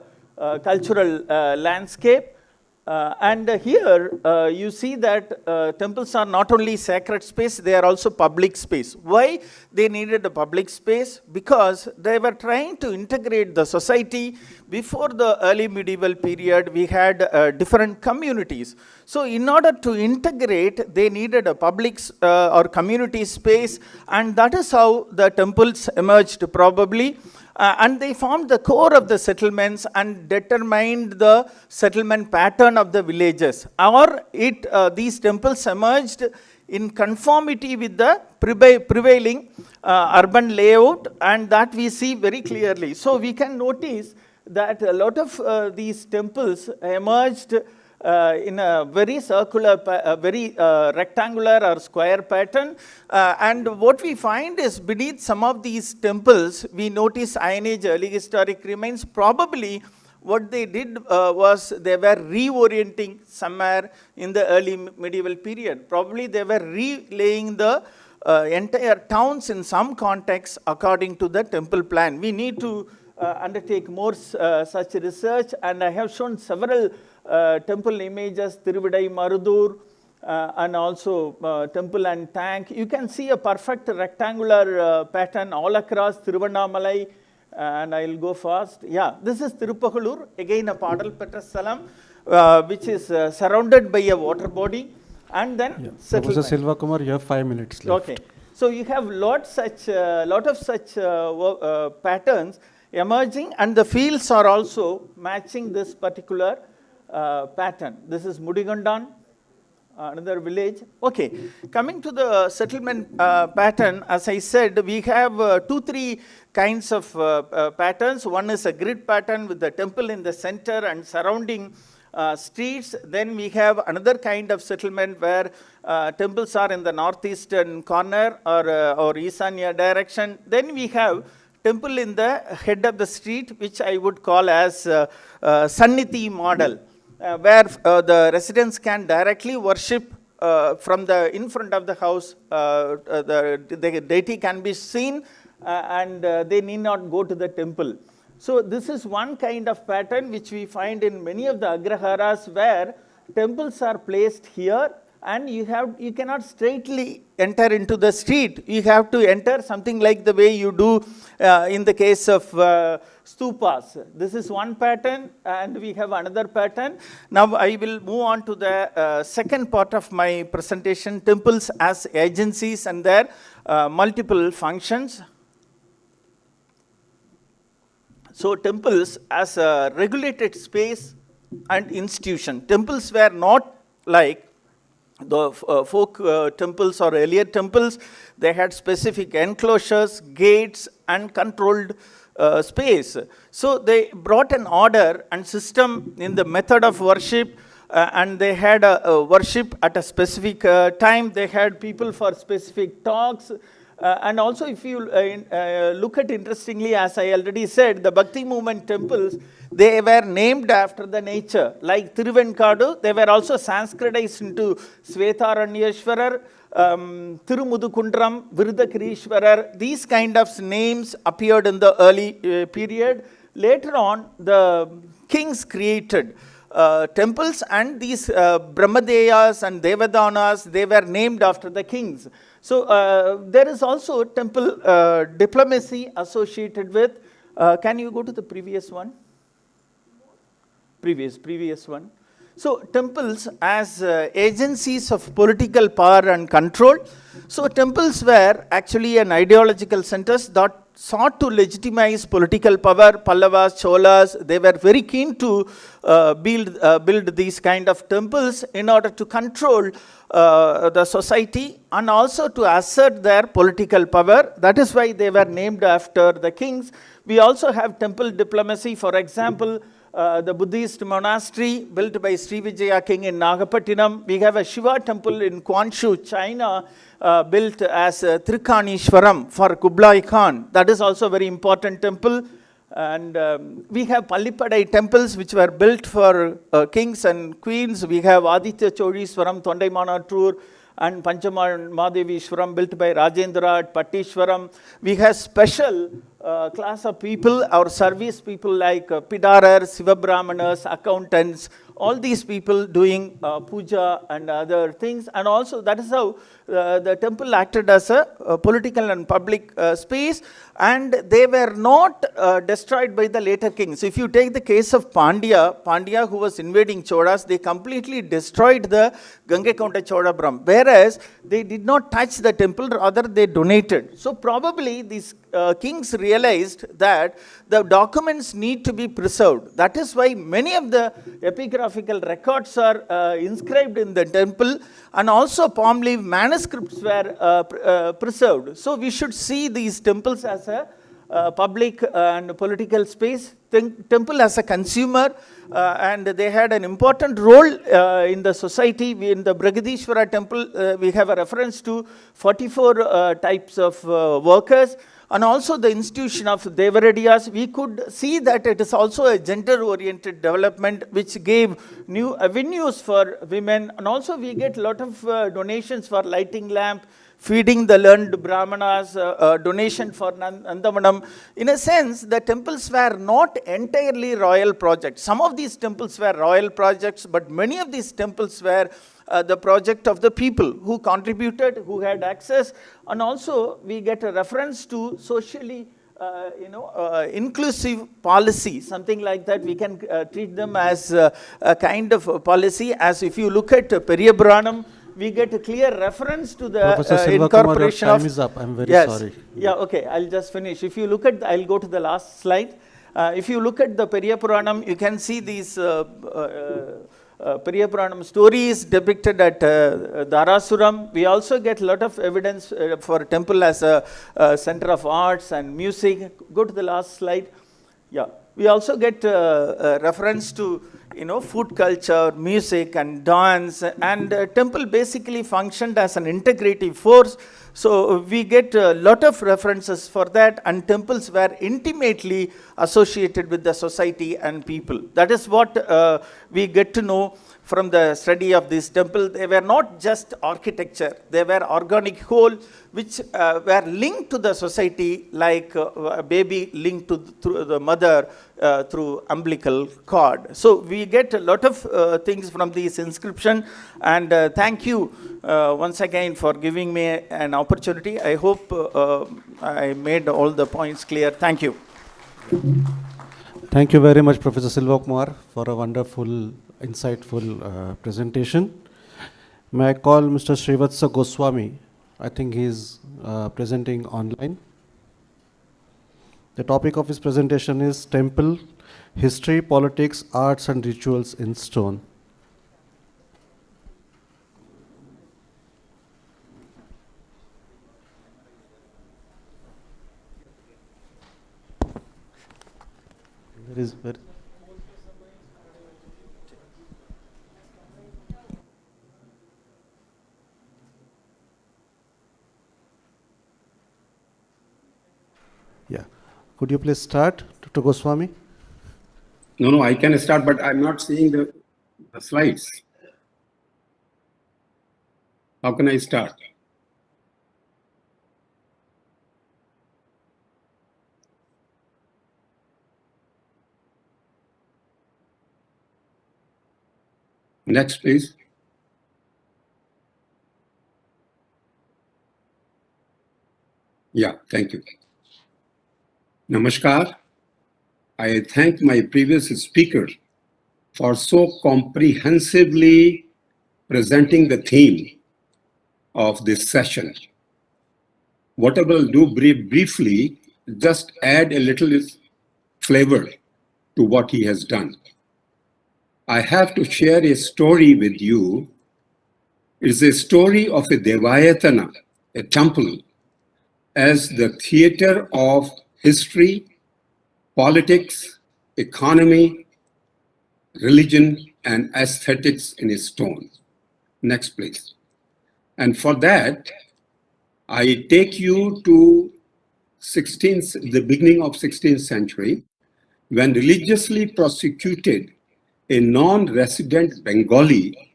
cultural landscape. And here you see that temples are not only sacred space, they are also public space. Why they needed a public space? Because they were trying to integrate the society. Before the early medieval period, we had different communities. So in order to integrate, they needed a public or community space, and that is how the temples emerged probably. And they formed the core of the settlements and determined the settlement pattern of the villages. Or these temples emerged in conformity with the prevailing urban layout, and that we see very clearly. So we can notice that a lot of these temples emerged in a very circular, very rectangular or square pattern. And what we find is beneath some of these temples, we notice Iron Age early historic remains. Probably what they did was they were reorienting somewhere in the early medieval period. Probably they were relaying the entire towns in some context according to the temple plan. We need to undertake more such research, and I have shown several temple images, Thiruvidai Marudur, and also temple and tank. You can see a perfect rectangular pattern all across Thiruvannamalai, and I'll go fast. Yeah, this is Tirupagalur, again a Padal Petrasalam, which is surrounded by a water body, and then settlement. Professor Silva Kumar, you have 5 minutes left. Okay, so you have lot of such patterns emerging, and the fields are also matching this particular pattern. This is Mudigondan, another village. Okay, coming to the settlement pattern, as I said, we have 2-3 kinds of patterns. One is a grid pattern with the temple in the center and surrounding streets. Then we have another kind of settlement where temples are in the northeastern corner or Eastania direction. Then we have temple in the head of the street, which I would call as Sanniti model, where the residents can directly worship from in front of the house. The deity can be seen, and they need not go to the temple. So this is one kind of pattern which we find in many of the Agraharas, where temples are placed here, and you cannot straightly enter into the street. You have to enter something like the way you do in the case of stupas. This is one pattern, and we have another pattern. Now I will move on to the second part of my presentation, temples as agencies and their multiple functions. So temples as a regulated space and institution. Temples were not like the folk temples or earlier temples. They had specific enclosures, gates, and controlled space. So they brought an order and system in the method of worship, and they had a worship at a specific time. They had people for specific talks. And also, if you look at interestingly, as I already said, the Bhakti movement temples, they were named after the nature. Like Thiruvenkadu, they were also Sanskritized into Svetaranyeshwarar, Tirumudukundram, Virudakrishwarar. These kind of names appeared in the early period. Later on, the kings created temples, and these Brahmadeyas and Devadanas, they were named after the kings. So there is also temple diplomacy associated with. Can you go to the previous one? Previous one. So temples as agencies of political power and control. So temples were actually an ideological centers that sought to legitimize political power. Pallavas, Cholas, they were very keen to build these kind of temples in order to control the society and also to assert their political power. That is why they were named after the kings. We also have temple diplomacy. For example, the Buddhist monastery built by Sri Vijaya king in Nagapattinam. We have a Shiva temple in Quanshu, China, built as Trikanishwaram for Kublai Khan. That is also a very important temple. And we have Pallipadai temples which were built for kings and queens. We have Aditya Chodishwaram, Thondaimanattur, and Panchamadeviswaram built by Rajendra at Pattishwaram. We have special class of people or service people like Pidarars, Sivabrahmanas, accountants, all these people doing puja and other things. And also that is how the temple acted as a political and public space, and they were not destroyed by the later kings. If you take the case of Pandya who was invading Cholas, they completely destroyed the Gangakonda Chodabram, whereas they did not touch the temple, rather they donated. So probably these kings realized that the documents need to be preserved. That is why many of the epigraphical records are inscribed in the temple, and also palm leaf manuscripts were preserved. So we should see these temples as a public and political space, temple as a consumer, and they had an important role in the society. In the Brigadishwara temple, we have a reference to 44 types of workers, and also the institution of Devaradiyas. We could see that it is also a gender-oriented development which gave new avenues for women, and also we get a lot of donations for lighting lamp, feeding the learned brahmanas, donation for Nandavanam. In a sense, the temples were not entirely royal projects. Some of these temples were royal projects, but many of these temples were the project of the people who contributed, who had access. And also we get a reference to socially inclusive policy, something like that. We can treat them as a kind of policy. As if you look at Periyapuranam, we get a clear reference to the incorporation of... Time is up. I'm very sorry. Yeah, okay, I'll just finish. If you look at, I'll go to the last slide. If you look at the Periyapuranam, you can see these Periyapuranam stories depicted at Dharasuram. We also get a lot of evidence for temple as a center of arts and music. Go to the last slide. Yeah. We also get a reference to food culture, music and dance, and temple basically functioned as an integrative force. So we get a lot of references for that, and temples were intimately associated with the society and people. That is what we get to know from the study of this temple. They were not just architecture, they were organic whole which were linked to the society like a baby linked to through the mother through umbilical cord. So we get a lot of things from this inscription, and thank you once again for giving me an opportunity. I hope I made all the points clear. Thank you. Thank you very much, Professor Silvakumar, for a wonderful, insightful presentation. May I call Mr. Srivatsa Goswami? I think he is presenting online. The topic of his presentation is Temple, History, Politics, Arts and Rituals in Stone. There is very Could you please start, Dr. Goswami? No, I can start, but I'm not seeing the slides. How can I start? Next, please. Yeah, thank you. Namaskar. I thank my previous speaker for so comprehensively presenting the theme of this session. What I will do briefly, just add a little flavor to what he has done. I have to share a story with you. It's a story of a Devayatanam, a temple, as the theater of history, politics, economy, religion, and aesthetics in a stone. Next, please. And for that, I take you to the beginning of 16th century, when religiously prosecuted a non-resident Bengali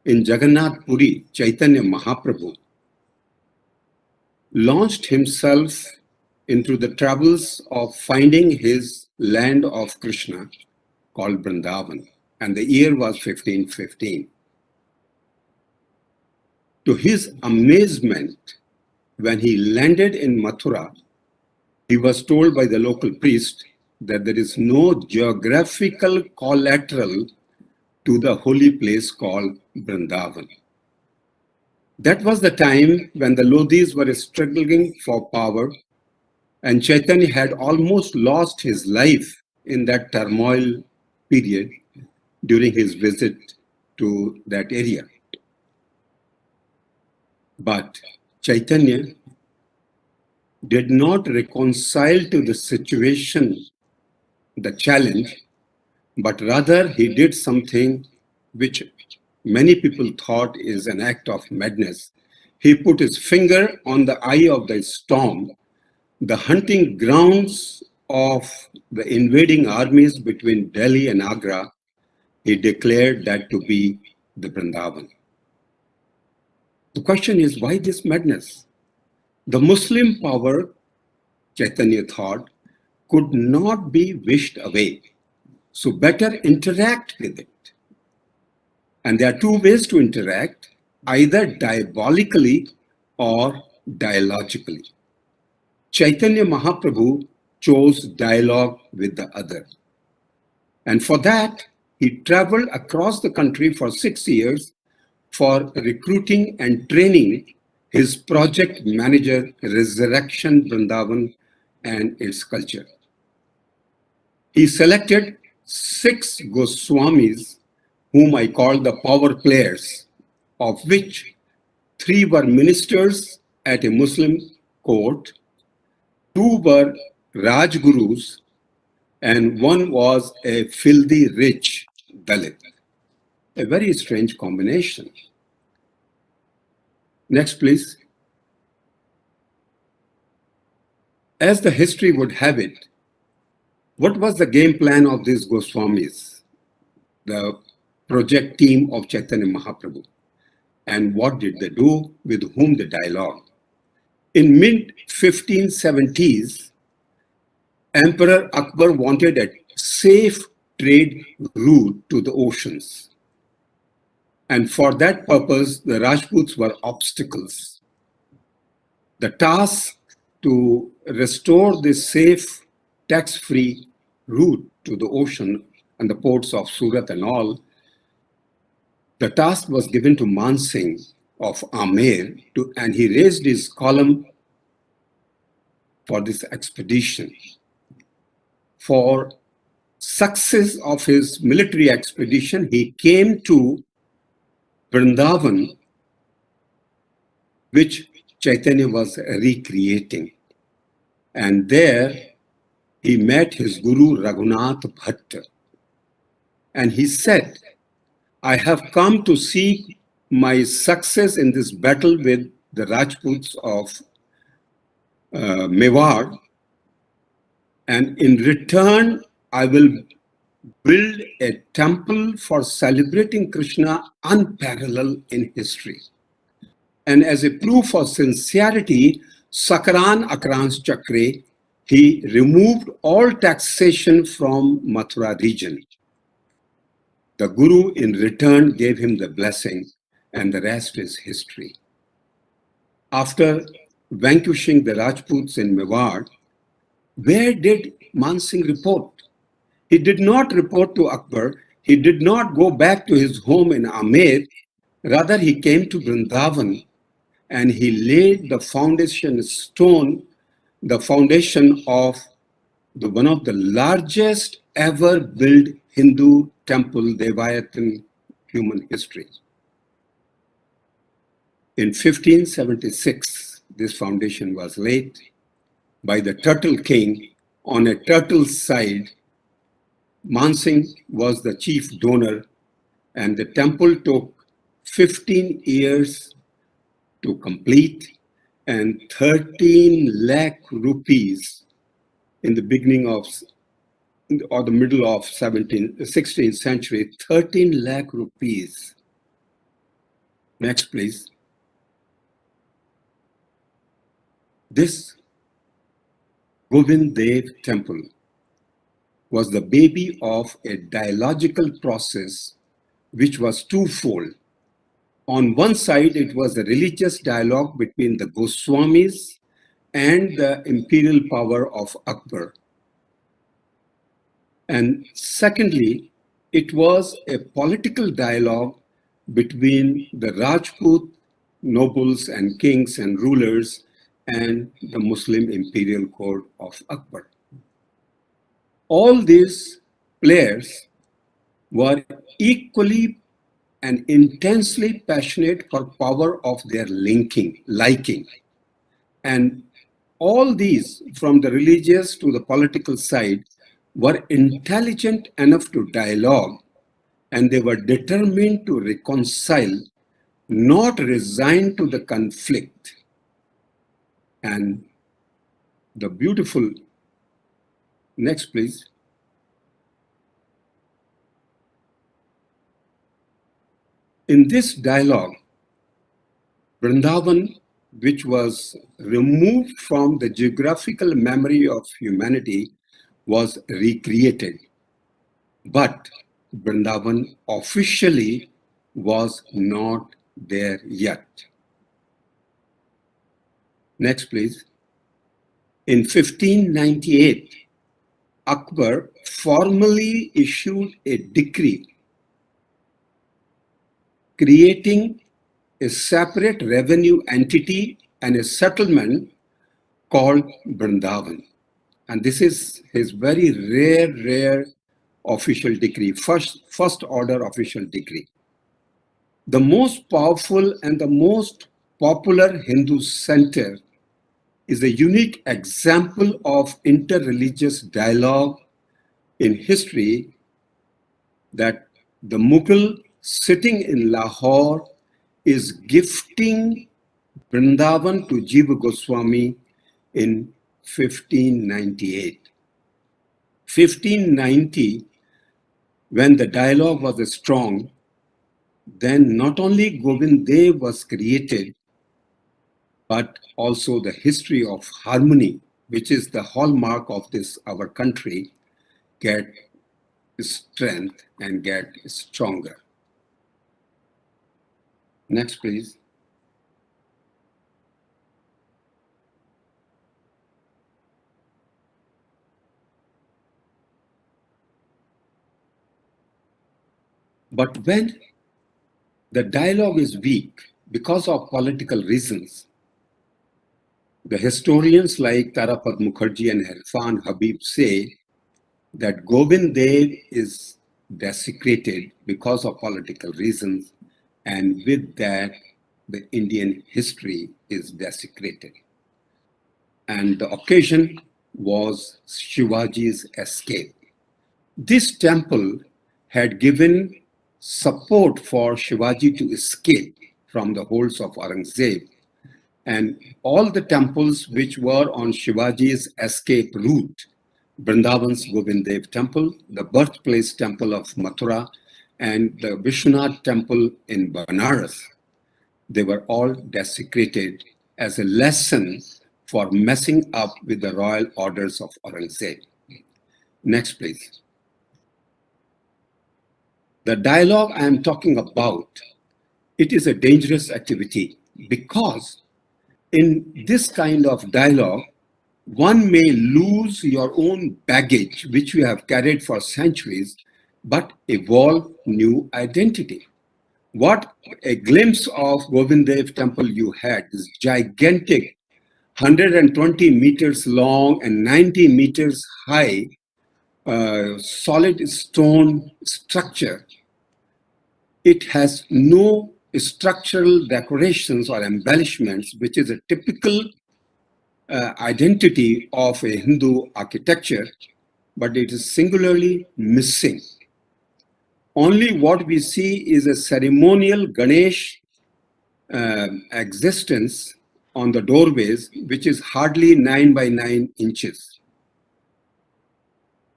in Jagannath Puri, Chaitanya Mahaprabhu, launched himself into the troubles of finding his land of Krishna called Vrindavan, and the year was 1515. To his amazement, when he landed in Mathura, he was told by the local priest that there is no geographical collateral to the holy place called Vrindavan. That was the time when the Lodhis were struggling for power, and Chaitanya had almost lost his life in that turmoil period during his visit to that area. But Chaitanya did not reconcile to the situation, the challenge, but rather he did something which many people thought is an act of madness. He put his finger on the eye of the storm, the hunting grounds of the invading armies between Delhi and Agra. He declared that to be the Vrindavan. The question is, why this madness? The Muslim power, Chaitanya thought, could not be wished away. So better interact with it. And there are two ways to interact, either diabolically or dialogically. Chaitanya Mahaprabhu chose dialogue with the other. And for that, he traveled across the country for 6 years for recruiting and training his project manager, Resurrection Vrindavan and its culture. He selected 6 Goswamis, whom I call the power players, of which 3 were ministers at a Muslim court, 2 were Rajgurus, and 1 was a filthy rich Dalit. A very strange combination. Next, please. As the history would have it, what was the game plan of these Goswamis, the project team of Chaitanya Mahaprabhu? And what did they do? With whom they dialogued? In mid-1570s, Emperor Akbar wanted a safe trade route to the oceans. And for that purpose, the Rajputs were obstacles. The task to restore this safe, tax-free route to the ocean and the ports of Surat and all, the task was given to Man Singh of Amer, and he raised his column for this expedition. For success of his military expedition, he came to Vrindavan, which Chaitanya was recreating. And there he met his guru Raghunath Bhatta. And he said, I have come to seek my success in this battle with the Rajputs of Mewar, and in return, I will build a temple for celebrating Krishna unparalleled in history. And as a proof of sincerity, Sakran Akrans Chakre, he removed all taxation from Mathura region. The Guru in return gave him the blessing, and the rest is history. After vanquishing the Rajputs in Mewar, where did Man Singh report? He did not report to Akbar. He did not go back to his home in Amer. Rather, he came to Vrindavan and he laid the foundation stone, the foundation of one of the largest ever built Hindu temple, Devayatanam, human history. In 1576, this foundation was laid by the Turtle King on a turtle side. Man Singh was the chief donor, and the temple took 15 years to complete, and 13 lakh rupees in the beginning of, or the middle of 16th century, 13 lakh rupees. Next, please. This Govind Dev Temple was the baby of a dialogical process which was twofold. On one side, it was a religious dialogue between the Goswamis and the imperial power of Akbar. And secondly, it was a political dialogue between the Rajput nobles and kings and rulers and the Muslim imperial court of Akbar. All these players were equally and intensely passionate for power of their liking. And all these, from the religious to the political side, were intelligent enough to dialogue, and they were determined to reconcile, not resign to the conflict. And the beautiful, next please. In this dialogue, Vrindavan, which was removed from the geographical memory of humanity, was recreated. But Vrindavan officially was not there yet. Next, please. In 1598, Akbar formally issued a decree creating a separate revenue entity and a settlement called Vrindavan. And this is his very rare official decree, first order official decree. The most powerful and the most popular Hindu center is a unique example of interreligious dialogue in history that the Mughal sitting in Lahore is gifting Vrindavan to Jiva Goswami in 1598. 1590, when the dialogue was strong, then not only Govind Dev was created, but also the history of harmony, which is the hallmark of this, our country, get strength and get stronger. Next, please. But when the dialogue is weak because of political reasons, the historians like Tarapad Mukherjee and Irfan Habib say that Govind Dev is desecrated because of political reasons, and with that, the Indian history is desecrated. And the occasion was Shivaji's escape. This temple had given support for Shivaji to escape from the holds of Aurangzeb, and all the temples which were on Shivaji's escape route, Vrindavan's Govind Dev temple, the birthplace temple of Mathura, and the Vishwanath temple in Banaras, they were all desecrated as a lesson for messing up with the royal orders of Aurangzeb. Next, please. The dialogue I am talking about, it is a dangerous activity because in this kind of dialogue, one may lose your own baggage, which you have carried for centuries, but evolve new identity. What a glimpse of Govind Dev temple you had, this gigantic 120 meters long and 90 meters high solid stone structure. It has no structural decorations or embellishments, which is a typical identity of a Hindu architecture, but it is singularly missing. Only what we see is a ceremonial Ganesh existence on the doorways, which is hardly 9 by 9 inches.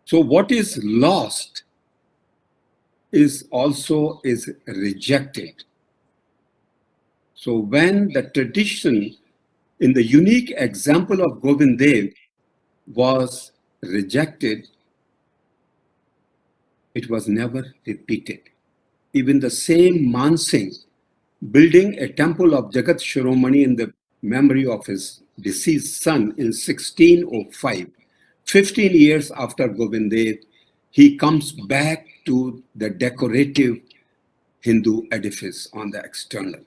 So what is lost is also rejected. So when the tradition, in the unique example of Govind Dev, was rejected, it was never repeated. Even the same Man Singh, building a temple of Jagat Shiromani in the memory of his deceased son in 1605, 15 years after Govind Dev, he comes back to the decorative Hindu edifice on the external.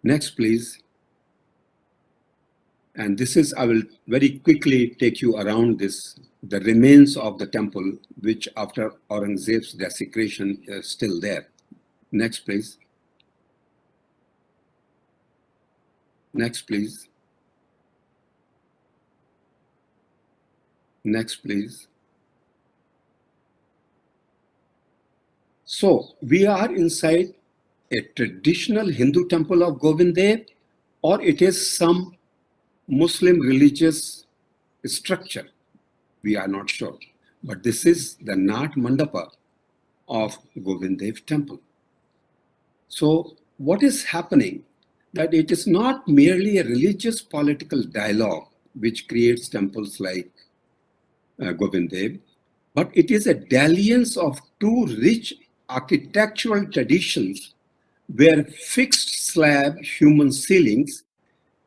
Next, please. And this is, I will very quickly take you around this, the remains of the temple, which after Aurangzeb's desecration is still there. Next, please. Next, please. Next, please. So, we are inside a traditional Hindu temple of Govind Dev, or it is some Muslim religious structure. We are not sure. But this is the Nat Mandapa of Govind Dev temple. So, what is happening? That it is not merely a religious political dialogue which creates temples like Govind Dev, but it is a dalliance of two rich architectural traditions where fixed slab human ceilings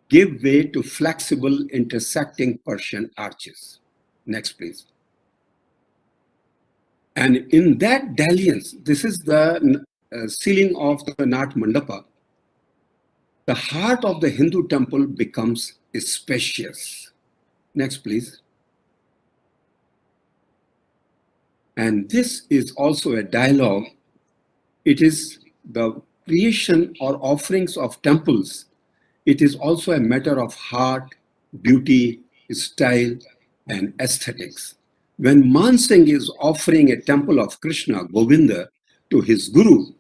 give way to flexible intersecting Persian arches. Next, please. And in that dalliance, this is the ceiling of the Nat Mandapa. The heart of the Hindu temple becomes spacious. Next, please. And this is also a dialogue. It is the creation or offerings of temples. It is also a matter of heart, beauty, style, and aesthetics. When Man Singh is offering a temple of Krishna, Govinda, to his guru,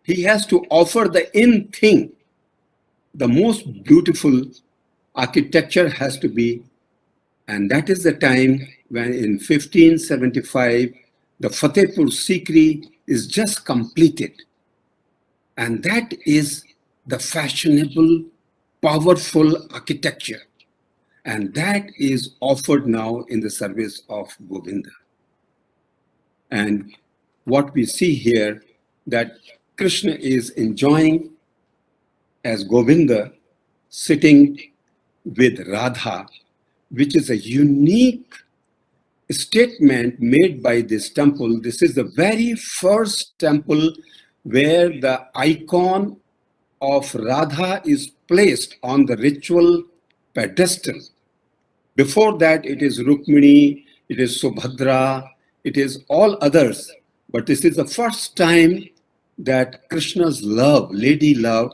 he has to offer the in thing. The most beautiful architecture has to be, and that is the time when in 1575, the Fatehpur Sikri is just completed. And that is the fashionable, powerful architecture. And that is offered now in the service of Govinda. And what we see here, that Krishna is enjoying as Govinda, sitting with Radha, which is a unique statement made by this temple. This is the very first temple where the icon of Radha is placed on the ritual pedestal. Before that, it is Rukmini, it is Subhadra, it is all others. But this is the first time that Krishna's love, lady love,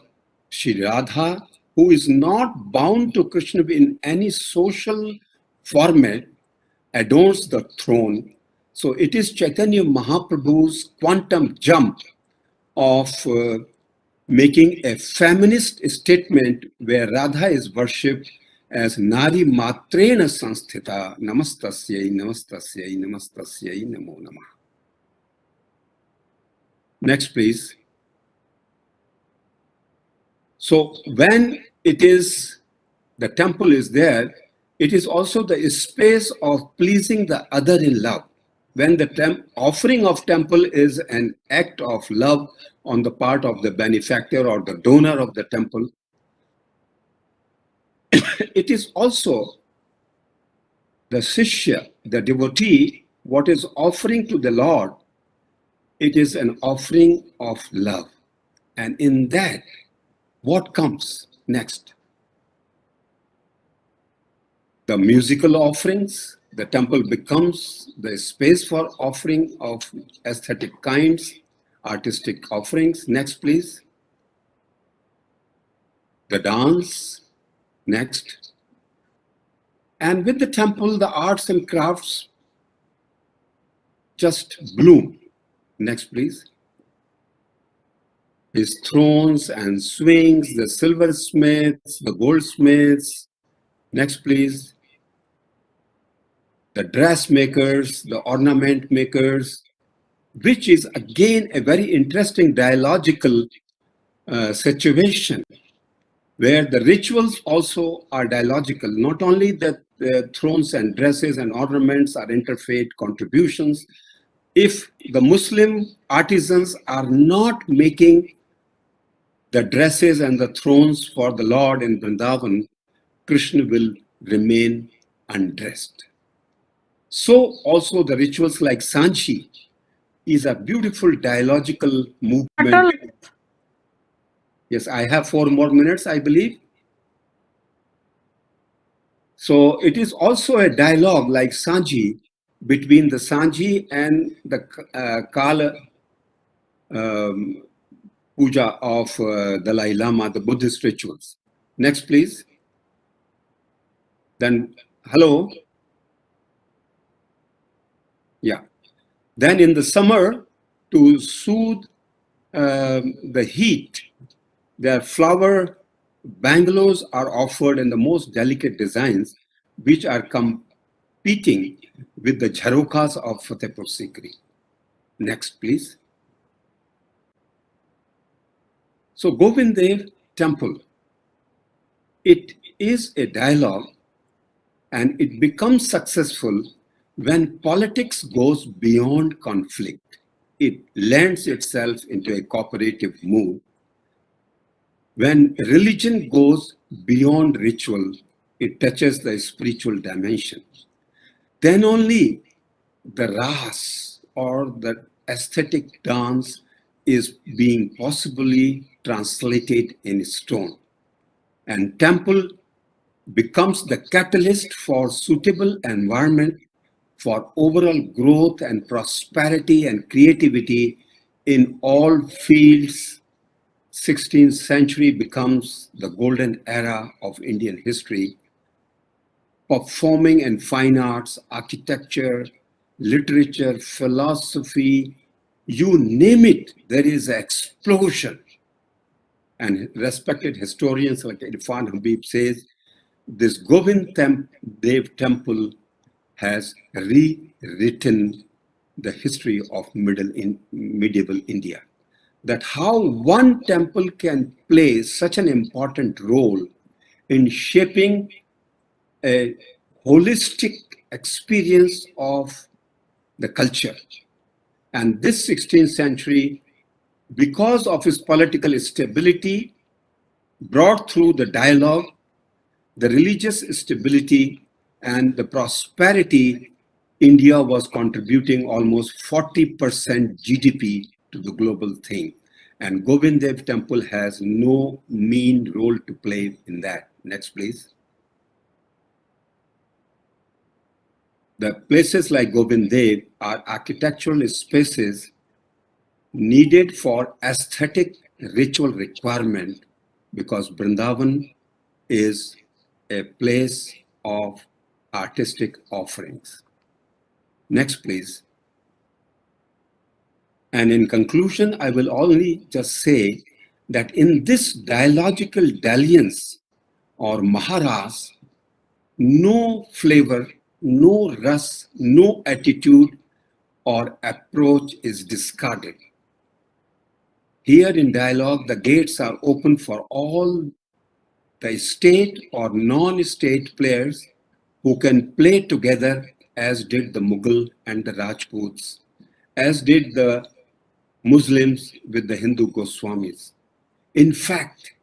Shri Radha, who is not bound to Krishna in any social format, adorns the throne. So it is Chaitanya Mahaprabhu's quantum jump of making a feminist statement where Radha is worshipped as Nari Matrena Sanstita, Namastasyai, Namastasyai, Namastasyai, Namo Namah. Next, please. So when it is, the temple is there, it is also the space of pleasing the other in love. When the offering of temple is an act of love on the part of the benefactor or the donor of the temple, it is also the Shishya, the devotee, what is offering to the Lord, it is an offering of love. And in that, what comes next? The musical offerings, the temple becomes the space for offering of aesthetic kinds, artistic offerings. Next, please. The dance. Next. And with the temple, the arts and crafts just bloom. Next, please. His thrones and swings, the silversmiths, the goldsmiths. Next, please. The dressmakers, the ornament makers, which is again a very interesting dialogical situation where the rituals also are dialogical. Not only that thrones and dresses and ornaments are interfaith contributions. If the Muslim artisans are not making the dresses and the thrones for the Lord in Vrindavan, Krishna will remain undressed. So also the rituals like Sanchi is a beautiful dialogical movement. Yes, I have 4 more minutes, I believe. So it is also a dialogue like Sanji between the Sanji and the Kala puja of Dalai Lama, the Buddhist rituals. Next, please. Then, hello. Yeah. Then in the summer, to soothe the heat, their flower bungalows are offered in the most delicate designs, which are competing with the jharokas of Fatehpur Sikri. Next, please. So Govind Dev Temple, it is a dialogue, and it becomes successful when politics goes beyond conflict. It lends itself into a cooperative mood. When religion goes beyond ritual, it touches the spiritual dimension. Then only the ras or the aesthetic dance is being possibly translated in stone. And temple becomes the catalyst for suitable environment for overall growth and prosperity and creativity in all fields. 16th century becomes the golden era of Indian history. Performing and fine arts, architecture, literature, philosophy, you name it, there is an explosion. And respected historians like Irfan Habib says, this Govind Dev Temple has rewritten the history of medieval India. That how one temple can play such an important role in shaping a holistic experience of the culture. And this 16th century, because of its political stability, brought through the dialogue, the religious stability, and the prosperity, India was contributing almost 40% GDP to the global thing. And Govind Dev Temple has no mean role to play in that. Next, please. The places like Govind Dev are architectural spaces needed for aesthetic ritual requirement, because Vrindavan is a place of artistic offerings. Next, please. And in conclusion, I will only just say that in this dialogical dalliance or Maharas, no flavor, no ras, no attitude or approach is discarded. Here in dialogue, the gates are open for all the state or non-state players who can play together, as did the Mughal and the Rajputs, as did the Muslims with the Hindu Goswamis. In fact,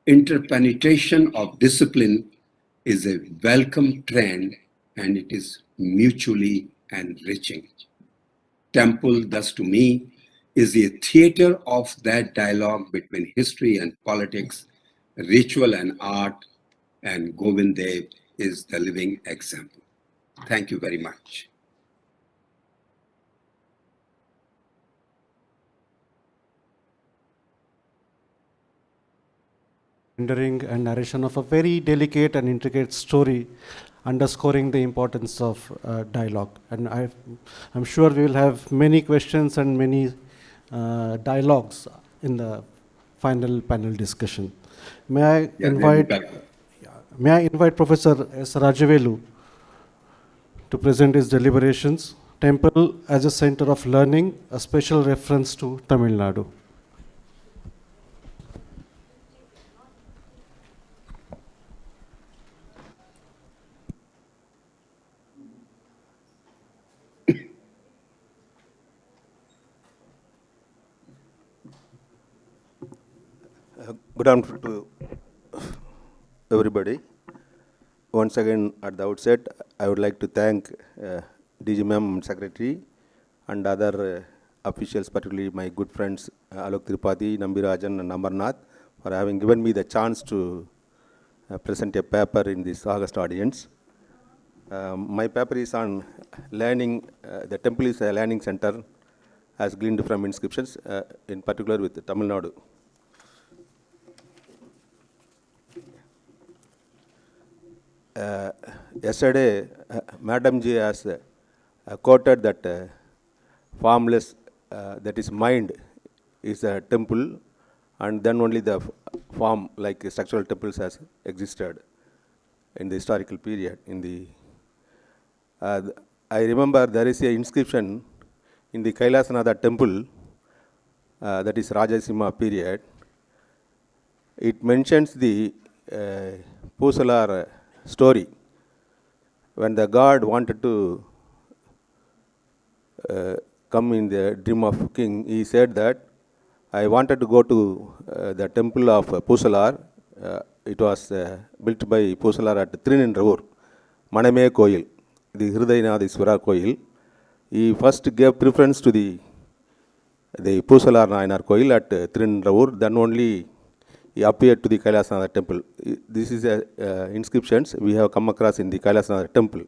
interpenetration of discipline is a welcome trend, and it is mutually enriching. Temple, thus to me, is the theater of that dialogue between history and politics, ritual and art, and Govind Dev is the living example. Thank you very much. Rendering and narration of a very delicate and intricate story, underscoring the importance of dialogue. And I'm sure we will have many questions and many dialogues in the final panel discussion. May I invite Professor S. Rajavelu to present his deliberations, Temple as a Center of Learning, a special reference to Tamil Nadu. Good afternoon to everybody. Once again, at the outset, I would like to thank DG Ma'am, Secretary, and other officials, particularly my good friends Alok Tripathi, Nambirajan, and Amarnath, for having given me the chance to present a paper in this August audience. My paper is on learning. The temple is a learning center, as gleaned from inscriptions, in particular with Tamil Nadu. Yesterday, Madam Ji has quoted that formless, that is mind, is a temple, and then only the form, like structural temples, has existed in the historical period. In the I remember there is an inscription in the Kailasanatha temple, that is Rajasimha period. It mentions the Pusalar story. When the god wanted to come in the dream of king, he said that, I wanted to go to the temple of Pusalar. It was built by Pusalar at Trinindravur, Maname Koil, the Hridayanatheswara Koil. He first gave preference to the Pusalar Nayanar Koil at Trinindravur, then only he appeared to the Kailasanatha temple. This is inscriptions we have come across in the Kailasanatha temple.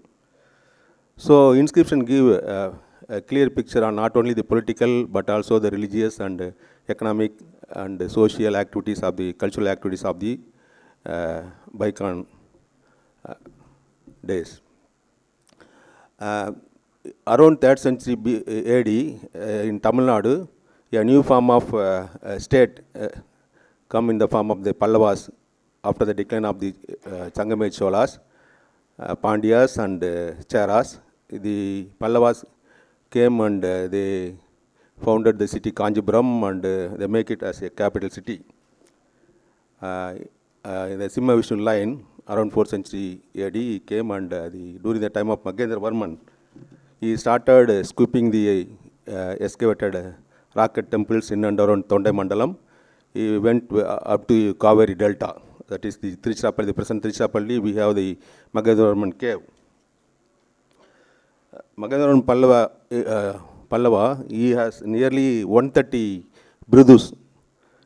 So inscription give a clear picture on not only the political but also the religious and economic and social activities of the cultural activities of the Bygone days. Around 3rd century AD in Tamil Nadu, a new form of state come in the form of the Pallavas after the decline of the Changamay Cholas, Pandyas and Cheras. The Pallavas came and they founded the city Kanjipuram and they make it as a capital city. In the Simha Vishnu line, around 4th century AD, he came and during the time of Magendra Varman, he started scooping the excavated rocket temples in and around Tondai Mandalam. He went up to Kaveri Delta, that is the Tiruchirappalli, the present Tiruchirappalli. We have the Magendra Varman cave. Magendra Varman Pallava, he has nearly 130 Bridus.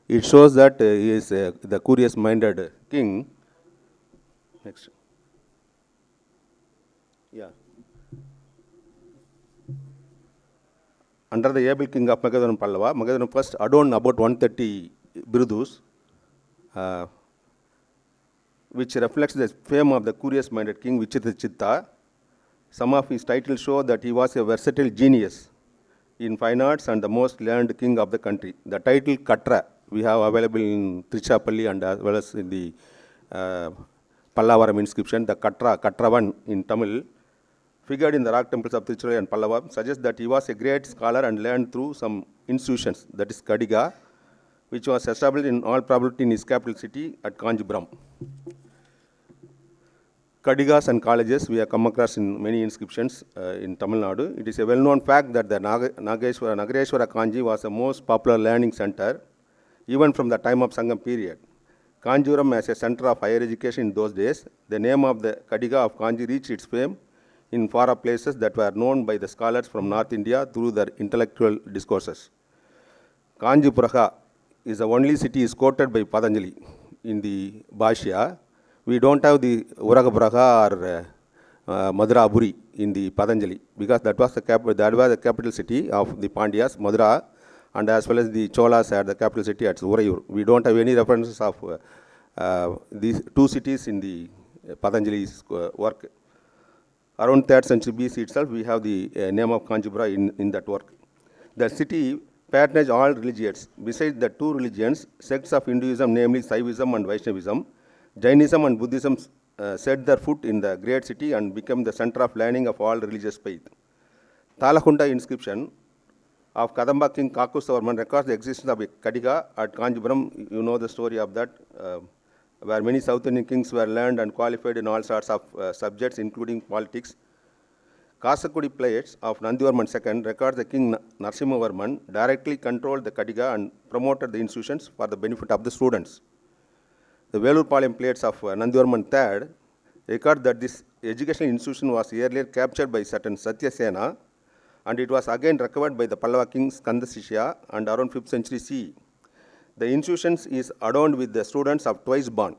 It shows that he is the curious-minded king. Next. Yeah. Under the able king of Magadhan Pallava, Magadhan first adorned about 130 Bridus, which reflects the fame of the curious-minded king Vichitrachitta. Some of his titles show that he was a versatile genius in fine arts and the most learned king of the country. The title Katra we have available in Tiruchirappalli and as well as in the Pallavaram inscription. The Katravan in Tamil, figured in the rock temples of Tiruchirappalli and Pallava, suggests that he was a great scholar and learned through some institutions, that is Kadiga, which was established in all probability in his capital city at Kanjipuram. Kadigas and colleges we have come across in many inscriptions in Tamil Nadu. It is a well-known fact that the Nagareshwara Kanji was the most popular learning center even from the time of Sangam period. Kanjipuram as a center of higher education in those days, the name of the Kadiga of Kanji reached its fame in far-off places that were known by the scholars from North India through their intellectual discourses. Kanjipuraha is the only city is quoted by Patanjali in the Bhashya. We don't have the Uragapuraha or Madura in the Patanjali because that was the capital city of the Pandyas, Madura, and as well as the Cholas had the capital city at Urayur. We don't have any references of these two cities in the Patanjali's work. Around 3rd century BC itself, we have the name of Kanjipura in that work. The city patronized all religions. Besides the two religions, sects of Hinduism, namely Saivism and Vaishnavism, Jainism and Buddhism set their foot in the great city and became the center of learning of all religious faith. Talakunda inscription of Kadamba king Kakustavarman records the existence of a Kadiga at Kanjipuram. You know the story of that, where many South Indian kings were learned and qualified in all sorts of subjects, including politics. Kasakudi plates of Nandhivarman II records the King Narasimhavarman directly controlled the Kadiga and promoted the institutions for the benefit of the students. The Velurpalayam plates of Nandhivarman III record that this educational institution was earlier captured by certain Satyasena, and it was again recovered by the Pallava king Skandasishya and around 5th century CE. The institution is adorned with the students of twice born,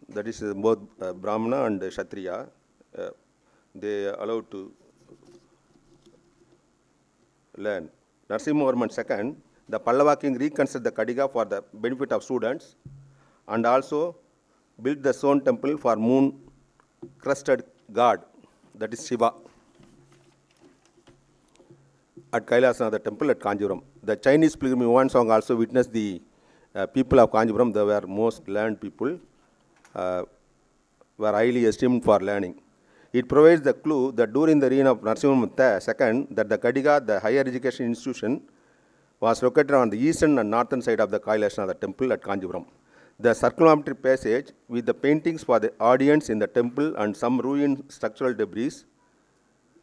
that is both Brahmana and Kshatriya. They are allowed to learn. Narasimhavarman II, the Pallava king reconstructed the Kadiga for the benefit of students and also built the stone temple for moon-crested god, that is Shiva, at Kailasanatha temple at Kanjipuram. The Chinese pilgrim Yuan Song also witnessed the people of Kanjipuram. They were most learned people, were highly esteemed for learning. It provides the clue that during the reign of Narasimhavarman II, that the Kadiga, the higher education institution, was located on the eastern and northern side of the Kailasanatha temple at Kanjipuram. The circumambulatory passage with the paintings for the audience in the temple and some ruined structural debris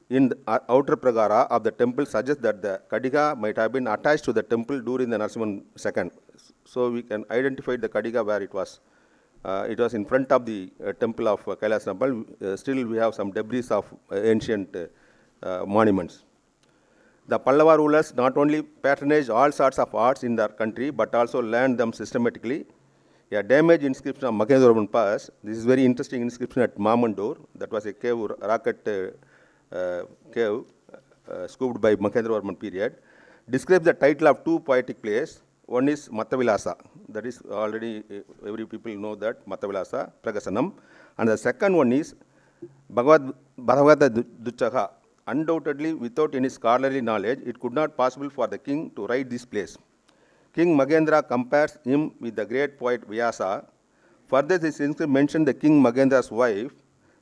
in the outer pragara of the temple suggests that the Kadiga might have been attached to the temple during the Narasimhavarman II. So we can identify the Kadiga where it was. It was in front of the temple of Kailas temple. Still we have some debris of ancient monuments. The Pallava rulers not only patronized all sorts of arts in their country, but also learned them systematically. A damaged inscription of Makendravarman Pass, this is very interesting inscription at Mamandur, that was a cave, rocket cave, scooped by Makendravarman period, describes the title of two poetic plays. One is Mattavilasa, that is already every people know that, Mattavilasa, Pragasanam. And the second one is Bhagavata Duchaha. Undoubtedly, without any scholarly knowledge, it could not possible for the king to write this place. King Magendra compares him with the great poet Vyasa. Further, this inscription mentions the King Magendra's wife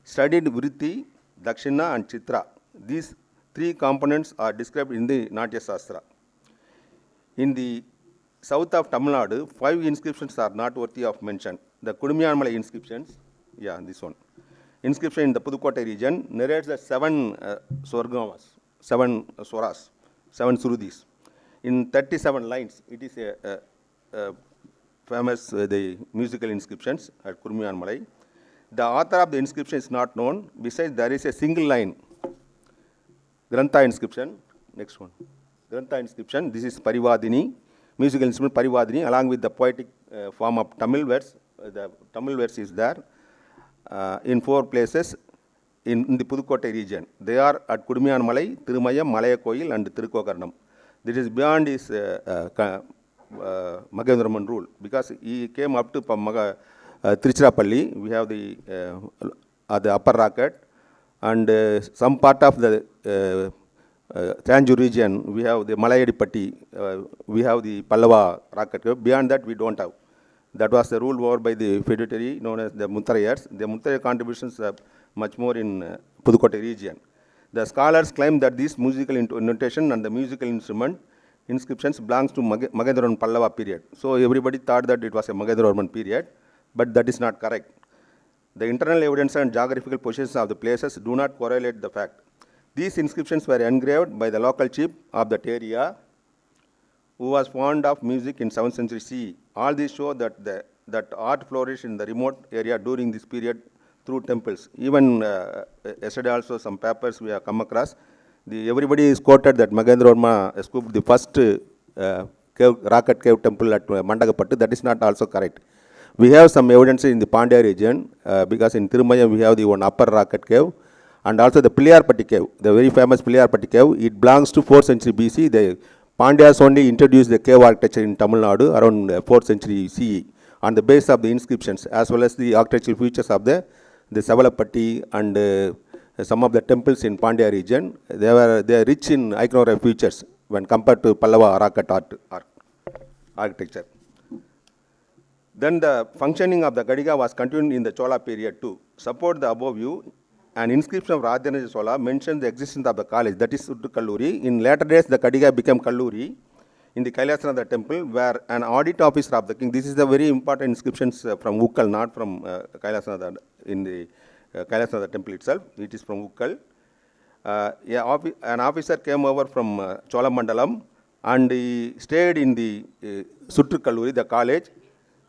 studied Vritti, Dakshina and Chitra. These three components are described in the Natya Sastra. In the south of Tamil Nadu, 5 inscriptions are not worthy of mention. The Kudumiyanmalai inscriptions, this one. Inscription in the Pudukkottai region narrates the 7 Swargamas, 7 Swaras, 7 Surudis. In 37 lines, it is a famous the musical inscriptions at Kudumiyanmalai. The author of the inscription is not known. Besides, there is a single line, Grantha inscription. Next one, Grantha inscription. This is Parivadini, musical instrument Parivadini, along with the poetic form of Tamil verse. The Tamil verse is there in 4 places in the Pudukkottai region. They are at Kudumiyanmalai, Thirumayam, Malayakoil and Thirukokarnam. This is beyond his Magendravarman rule, because he came up to Tiruchirappalli. We have the upper rocket, and some part of the Tanjore region, we have the Malayadipatti, we have the Pallava rocket. Beyond that, we don't have. That was the rule over by the feudatory known as the Muttarayars. The Muttaraya contributions are much more in Pudukkottai region. The scholars claim that this musical notation and the musical instrument inscriptions belongs to Magendravarman Pallava period. So everybody thought that it was a Magendravarman period, but that is not correct. The internal evidence and geographical positions of the places do not correlate the fact. These inscriptions were engraved by the local chief of that area, who was fond of music in 7th century CE. All these show that art flourished in the remote area during this period through temples. Even yesterday also some papers we have come across. Everybody is quoted that Magendravarma scooped the first rocket cave temple at Mandagapattu. That is not also correct. We have some evidence in the Pandya region, because in Thirumayam we have the one upper rocket cave, and also the Piliyarpatti cave, the very famous Piliyarpatti cave. It belongs to 4th century BC. The Pandyas only introduced the cave architecture in Tamil Nadu around 4th century CE on the basis of the inscriptions, as well as the architectural features of the Savalapatti and some of the temples in Pandya region. They are rich in iconographic features when compared to Pallava rocket architecture. Then the functioning of the Kadiga was continued in the Chola period too. Support the above view, an inscription of Rajendra Chola mentions the existence of the college, that is Suttu Kalluri. In later days, the Kadiga became Kalluri in the Kailasanatha temple, where an audit officer of the king, this is the very important inscriptions from Ukkal, not from Kailasanatha in the Kailasanatha temple itself. It is from Ukkal. An officer came over from Cholamandalam and he stayed in the Sutru Kalluri, the college.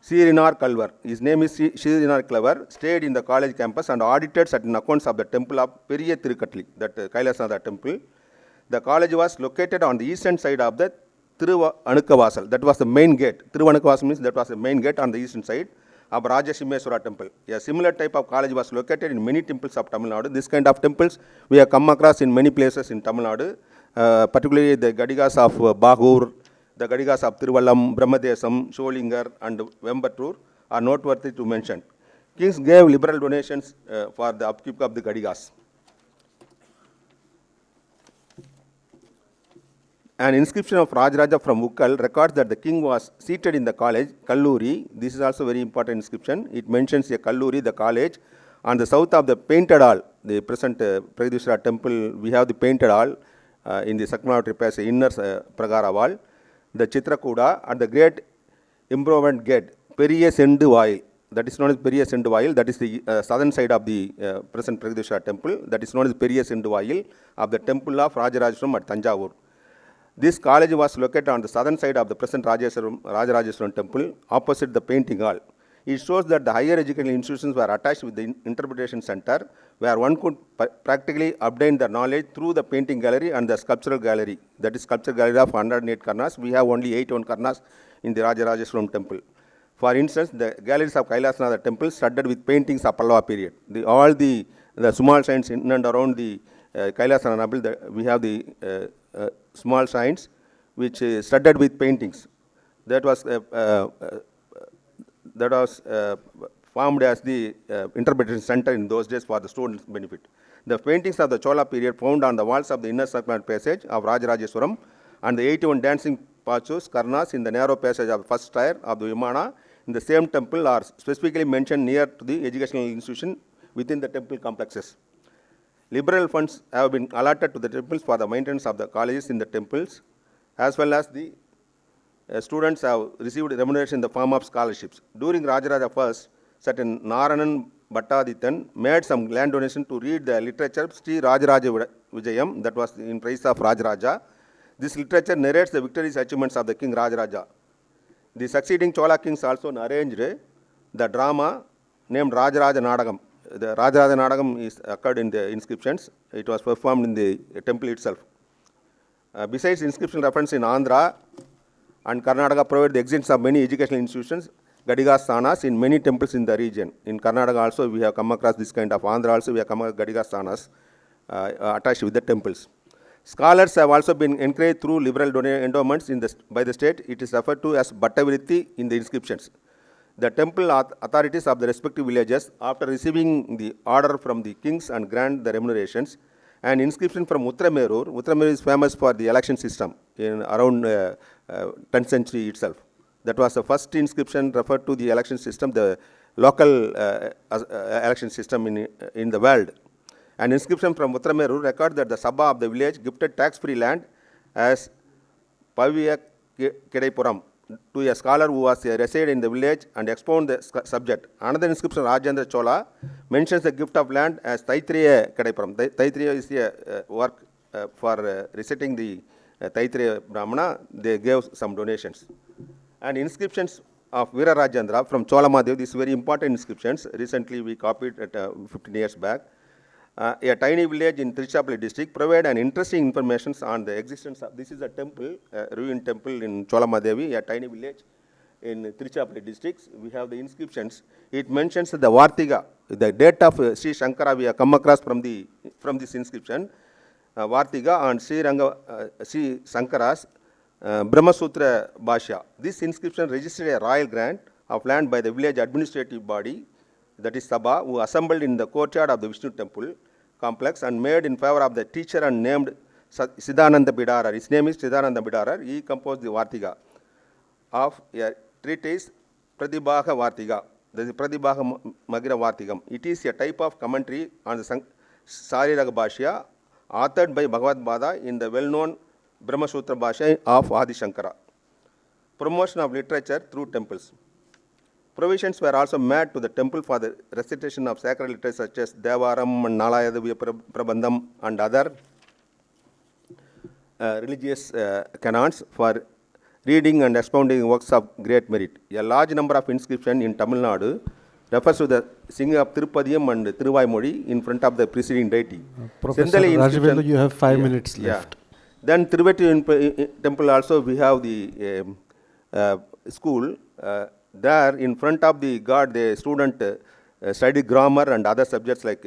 Sirinar Kalvar, his name is Sirinar Kalvar, stayed in the college campus and audited certain accounts of the temple of Periya Tirukatli, that Kailasanath temple. The college was located on the eastern side of the Thiruvanukavasal. That was the main gate. Thiruvanukavasal means that was the main gate on the eastern side of Rajasimheswara temple. A similar type of college was located in many temples of Tamil Nadu. This kind of temples we have come across in many places in Tamil Nadu, particularly the Gadigas of Bagur, the Gadigas of Tiruvallam, Brahmadesam, Sholingar and Vembattur are noteworthy to mention. Kings gave liberal donations for the upkeep of the Gadigas. An inscription of Rajaraja from Ukkal records that the king was seated in the college, Kalluri. This is also very important inscription. It mentions a Kalluri, the college. On the south of the painted hall, the present Pragadishwara temple, we have the painted hall in the Sakmavatri passage, inner Pragara wall, the Chitrakuda, and the great improvement gate, Periya Sendu Vail. That is known as Periya Sendu Vail. That is the southern side of the present Pragadishwara temple. That is known as Periya Sendu Vail of the temple of Rajarajaswaram at Tanjavur. This college was located on the southern side of the present Rajarajaswaram temple, opposite the painting hall. It shows that the higher educational institutions were attached with the interpretation center, where one could practically obtain the knowledge through the painting gallery and the sculptural gallery. That is sculpture gallery of 108 karnas. We have only 81 karnas in the Rajarajaswaram temple. For instance, the galleries of Kailasanath temple studded with paintings of Pallava period. All the small signs in and around the Kailasanath temple, we have the small signs which studded with paintings. That was formed as the interpretation center in those days for the students' benefit. The paintings of the Chola period found on the walls of the inner circular passage of Rajarajaswaram and the 81 dancing pachus, karnas in the narrow passage of the first tier of the Vimana in the same temple are specifically mentioned near to the educational institution within the temple complexes. Liberal funds have been allotted to the temples for the maintenance of the colleges in the temples, as well as the students have received remuneration in the form of scholarships. During Rajaraja first, certain Naranan Bhattadityan made some land donation to read the literature Sri Rajaraja Vijayam, that was in praise of Rajaraja. This literature narrates the victorious achievements of the king Rajaraja. The succeeding Chola kings also arranged the drama named Rajaraja Nadagam. The Rajaraja Nadagam is occurred in the inscriptions. It was performed in the temple itself. Besides inscription reference in Andhra and Karnataka provide the existence of many educational institutions, Gadigas Sthanas in many temples in the region. In Karnataka also we have come across this kind of, Andhra also we have come across Gadigas Sthanas attached with the temples. Scholars have also been encouraged through liberal endowments by the state. It is referred to as Bhattavritti in the inscriptions. The temple authorities of the respective villages, after receiving the order from the kings and grant the remunerations, an inscription from Uttaramerur. Uttaramerur is famous for the election system in around 10th century itself. That was the first inscription referred to the election system, the local election system in the world. An inscription from Uttaramerur records that the Sabha of the village gifted tax-free land as Pavya Kedaipuram to a scholar who was resided in the village and expound the subject. Another inscription, Rajendra Chola, mentions the gift of land as Taitriya Kedaipuram. Taitriya is a work for reciting the Taitriya Brahmana. They gave some donations. And inscriptions of Veera Rajendra from Cholamadeva, these very important inscriptions. Recently we copied it 15 years back. A tiny village in Tiruchirappalli district provide an interesting information on the existence of, this is a temple, a ruined temple in Cholamadevi, a tiny village in Tiruchirappalli district. We have the inscriptions. It mentions the Vartiga, the date of Sri Shankara we have come across from this inscription. Vartiga and Sri Shankara's Brahmasutra Bhashya. This inscription registered a royal grant of land by the village administrative body, that is Sabha, who assembled in the courtyard of the Vishnu temple complex and made in favor of the teacher and named Siddhananda Bidarar. His name is Siddhananda Bidarar. He composed the Vartiga of a treatise Pratibhaga Vartiga. That is Pratibhaga Magira Vartigam. It is a type of commentary on the Sariraga Bhashya authored by Bhagavad Bada in the well-known Brahmasutra Bhashya of Adi Shankara. Promotion of literature through temples. provisions were also made to the temple for the recitation of sacred literature such as Devayatanam and Nalayadavya Prabandham and other religious canons for reading and expounding works of great merit. A large number of inscriptions in Tamil Nadu refers to the singing of Tirupatiyam and Thiruvaimozhi in front of the preceding deity. Professor Rajavendra, you have 5 minutes left. Then Tiruveti temple also we have the school. There in front of the god the student studied grammar and other subjects like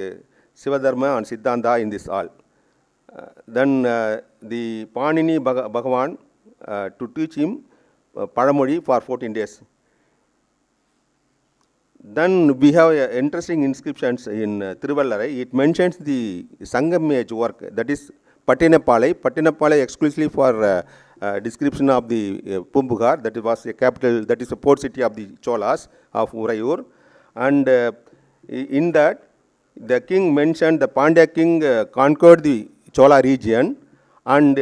Sivadharma and Siddhanta in this hall. Then the Panini Bhagavan to teach him Padamoli for 14 days. Then we have interesting inscriptions in Thiruvallarai. It mentions the Sangam age work, that is Pattinapalai. Pattinapalai exclusively for description of the Pumbugar, that was a capital, that is a port city of the Cholas of Urayur. And in that, the king mentioned the Pandya king conquered the Chola region and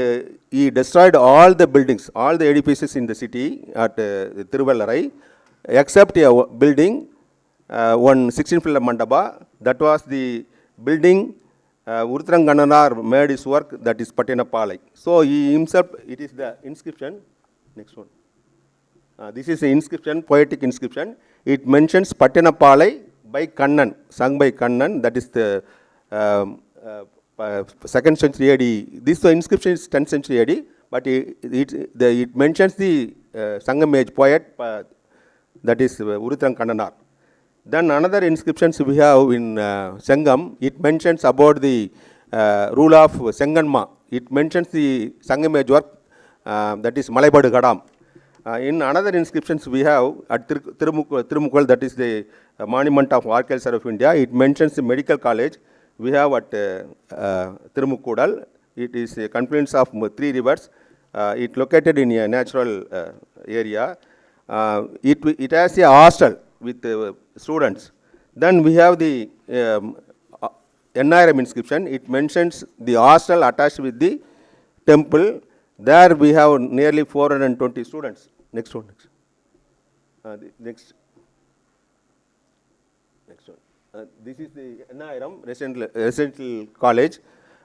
he destroyed all the buildings, all the edifices in the city at Thiruvallarai, except a building, one 16-pillar mandapa, that was the building Urutrangannanar made his work, that is Pattinapalai. So he himself, it is the inscription, next one. This is the inscription, poetic inscription. It mentions Pattinapalai by Kannan, sung by Kannan, that is the 2nd century AD. This inscription is 10th century AD, but it mentions the Sangam age poet, that is Urutrangannanar. Then another inscriptions we have in Sangam, it mentions about the rule of Senganma. It mentions the Sangam age work, that is Malaibadu Gadam. In another inscriptions we have at Tirumukkal, that is the monument of Archaeological Survey of India, it mentions the medical college. We have at Tirumukkudal. It is a confluence of 3 rivers. It located in a natural area. It has a hostel with students. Then we have the Enniram inscription. It mentions the hostel attached with the temple. There we have nearly 420 students. Next one. Next one. This is the Enniram residential college.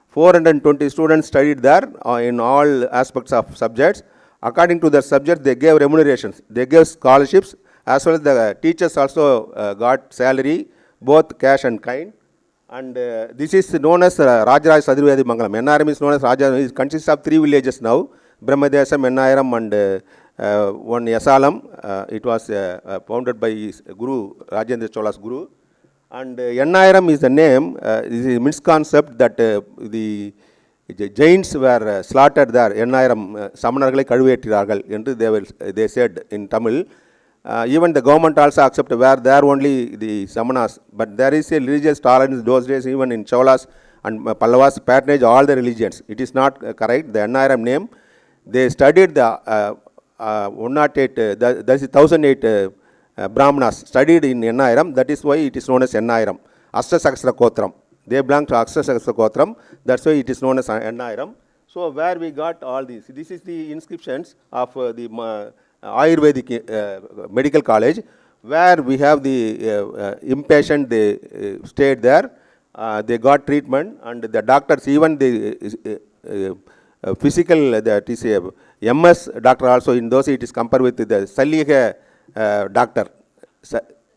420 students studied there in all aspects of subjects. According to their subjects, they gave remunerations. They gave scholarships, as well as the teachers also got salary, both cash and kind. And this is known as Rajaraj Sadhivedi Mangalam. Enniram is known as Rajaraj. It consists of 3 villages now, Brahmadesam, Enniram and one Yasalam. It was founded by his Guru, Rajendra Chola's Guru. And Enniram is the name, is a misconcept that the Jains were slaughtered there. Enniram, Samanargalai Kaduvettirargal, என்று they said in Tamil. Even the government also accepted where there only the Samanas, but there is a religious tolerance those days, even in Cholas and Pallavas patronage all the religions. It is not correct. The Enniram name, they studied the 108, that is 1008 Brahmanas studied in Enniram. That is why it is known as Enniram. Ashtasakasra Kotram. They belong to Ashtasakasra Kotram. That's why it is known as Enniram. So where we got all these, this is the inscriptions of the Ayurvedic medical college, where we have the inpatient, they stayed there, they got treatment, and the doctors, even the physical, that is a MS doctor also, in those it is compared with the Salliha doctor,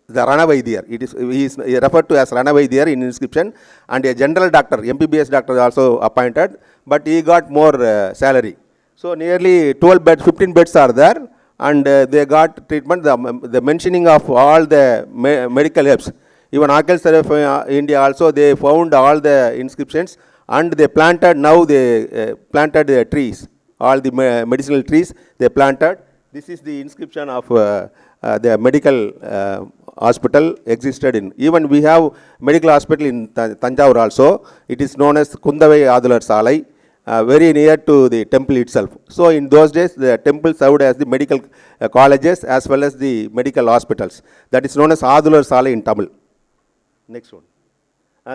the Ranavaidiyar. He is referred to as Ranavaidiyar in inscription, and a general doctor, MBBS doctor also appointed, but he got more salary. So nearly 12 beds, 15 beds are there, and they got treatment. The mentioning of all the medical helps. Even Archaeological Survey of India also, they found all the inscriptions, and they planted, now they planted the trees, all the medicinal trees they planted. This is the inscription of the medical hospital existed in. Even we have medical hospital in Tanjavur also. It is known as Kundavai Adular Salai, very near to the temple itself. So in those days, the temple served as the medical colleges as well as the medical hospitals. That is known as Adular Salai in Tamil. Next one.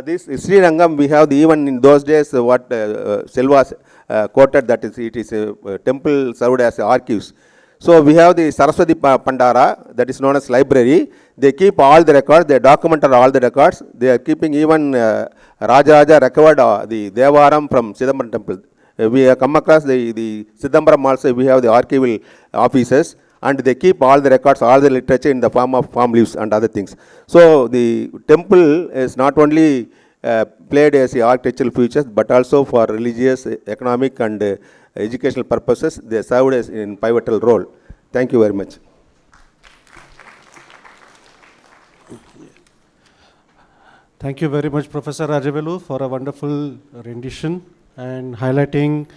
This Srirangam, we have even in those days what Selva quoted, that is, it is a temple served as archives. So we have the Saraswati Pandara, that is known as library. They keep all the records, they document all the records. They are keeping even Raja recovered the Devayatanam from Chidambaram temple. We have come across the Chidambaram also, we have the archival offices, and they keep all the records, all the literature in the form of palm leaves and other things. So the temple is not only played as the architectural features, but also for religious, economic and educational purposes. They served as in pivotal role. Thank you very much. Thank you very much, Professor Rajavelu, for a wonderful rendition and highlighting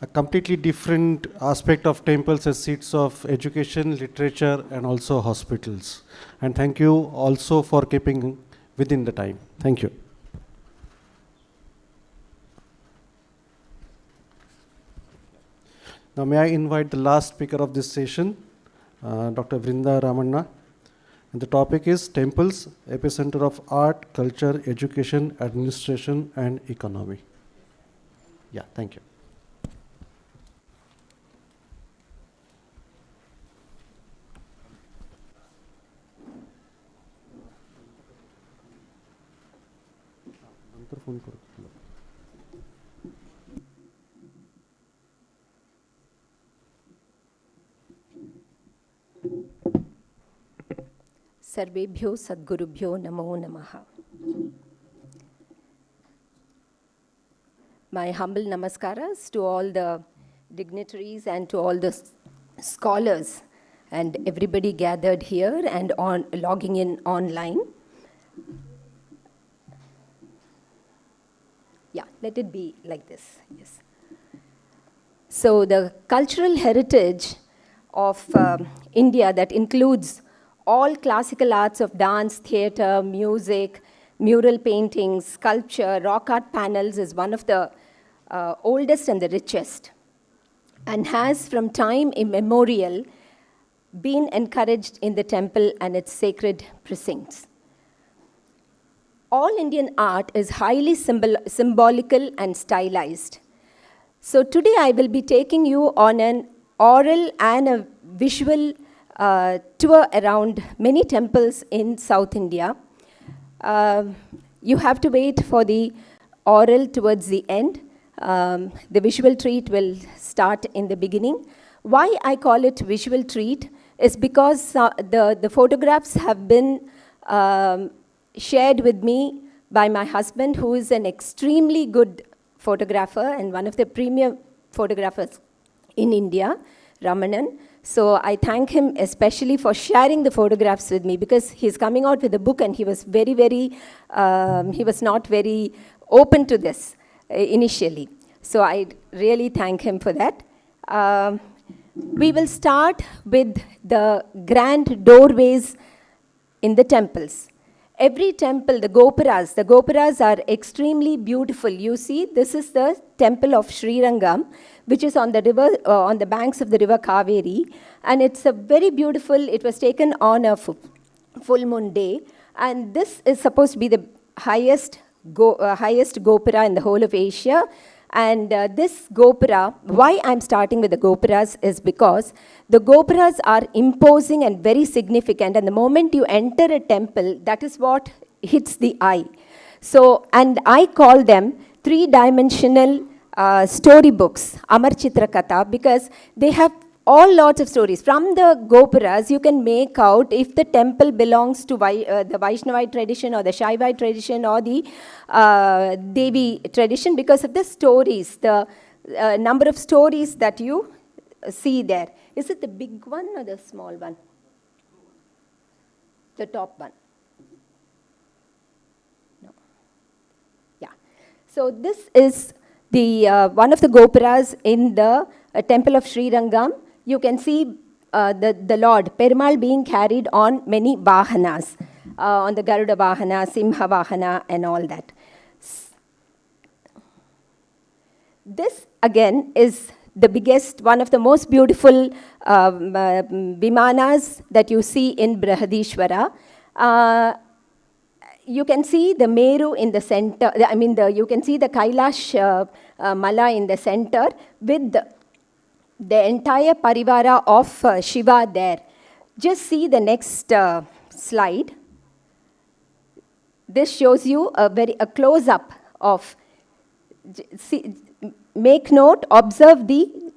a completely different aspect of temples as seats of education, literature, and also hospitals. And thank you also for keeping within the time. Thank you. Now may I invite the last speaker of this session, Dr. Vrinda Ramanna. And the topic is Temples, Epicenter of Art, Culture, Education, Administration, and Economy. Yeah, thank you. Sarvebhyo Sadgurubhyo Namo Namaha. My humble namaskaras to all the dignitaries and to all the scholars and everybody gathered here and logging in online. Yeah, let it be like this, yes. So the cultural heritage of India that includes all classical arts of dance, theatre, music, mural paintings, sculpture, rock art panels is one of the oldest and the richest, and has from time immemorial been encouraged in the temple and its sacred precincts. All Indian art is highly symbolical and stylized. So today I will be taking you on an oral and a visual tour around many temples in South India. You have to wait for the oral towards the end. The visual treat will start in the beginning. Why I call it visual treat is because the photographs have been shared with me by my husband, who is an extremely good photographer and one of the premier photographers in India, Ramanan. So I thank him especially for sharing the photographs with me, because he's coming out with a book and he was he was not very open to this initially. So I really thank him for that. We will start with the grand doorways in the temples. Every temple, the gopuras are extremely beautiful. You see, this is the temple of Srirangam, which is on the river, on the banks of the river Kaveri, and it's a very beautiful. It was taken on a full moon day, and this is supposed to be the highest gopura in the whole of Asia. And this gopura, why I'm starting with the gopuras is because the gopuras are imposing and very significant, and the moment you enter a temple, that is what hits the eye. So, and I call them three-dimensional storybooks, Amar Chitra Katha, because they have all lots of stories. From the gopuras, you can make out if the temple belongs to the Vaishnavite tradition or the Shaivite tradition or the Devi tradition, because of the stories, the number of stories that you see there. Is it the big one or the small one? The top one. No. Yeah. So this is the one of the gopuras in the temple of Srirangam. You can see the Lord, Perumal, being carried on many vahanas, on the Garuda Vahana, Simha Vahana, and all that. This, again, is the biggest, one of the most beautiful vimanas that you see in Brihadishwara. You can see the Meru in the center, you can see the Kailash Mala in the center with the entire parivara of Shiva there. Just see the next slide. This shows you a close-up of, see, make note, observe the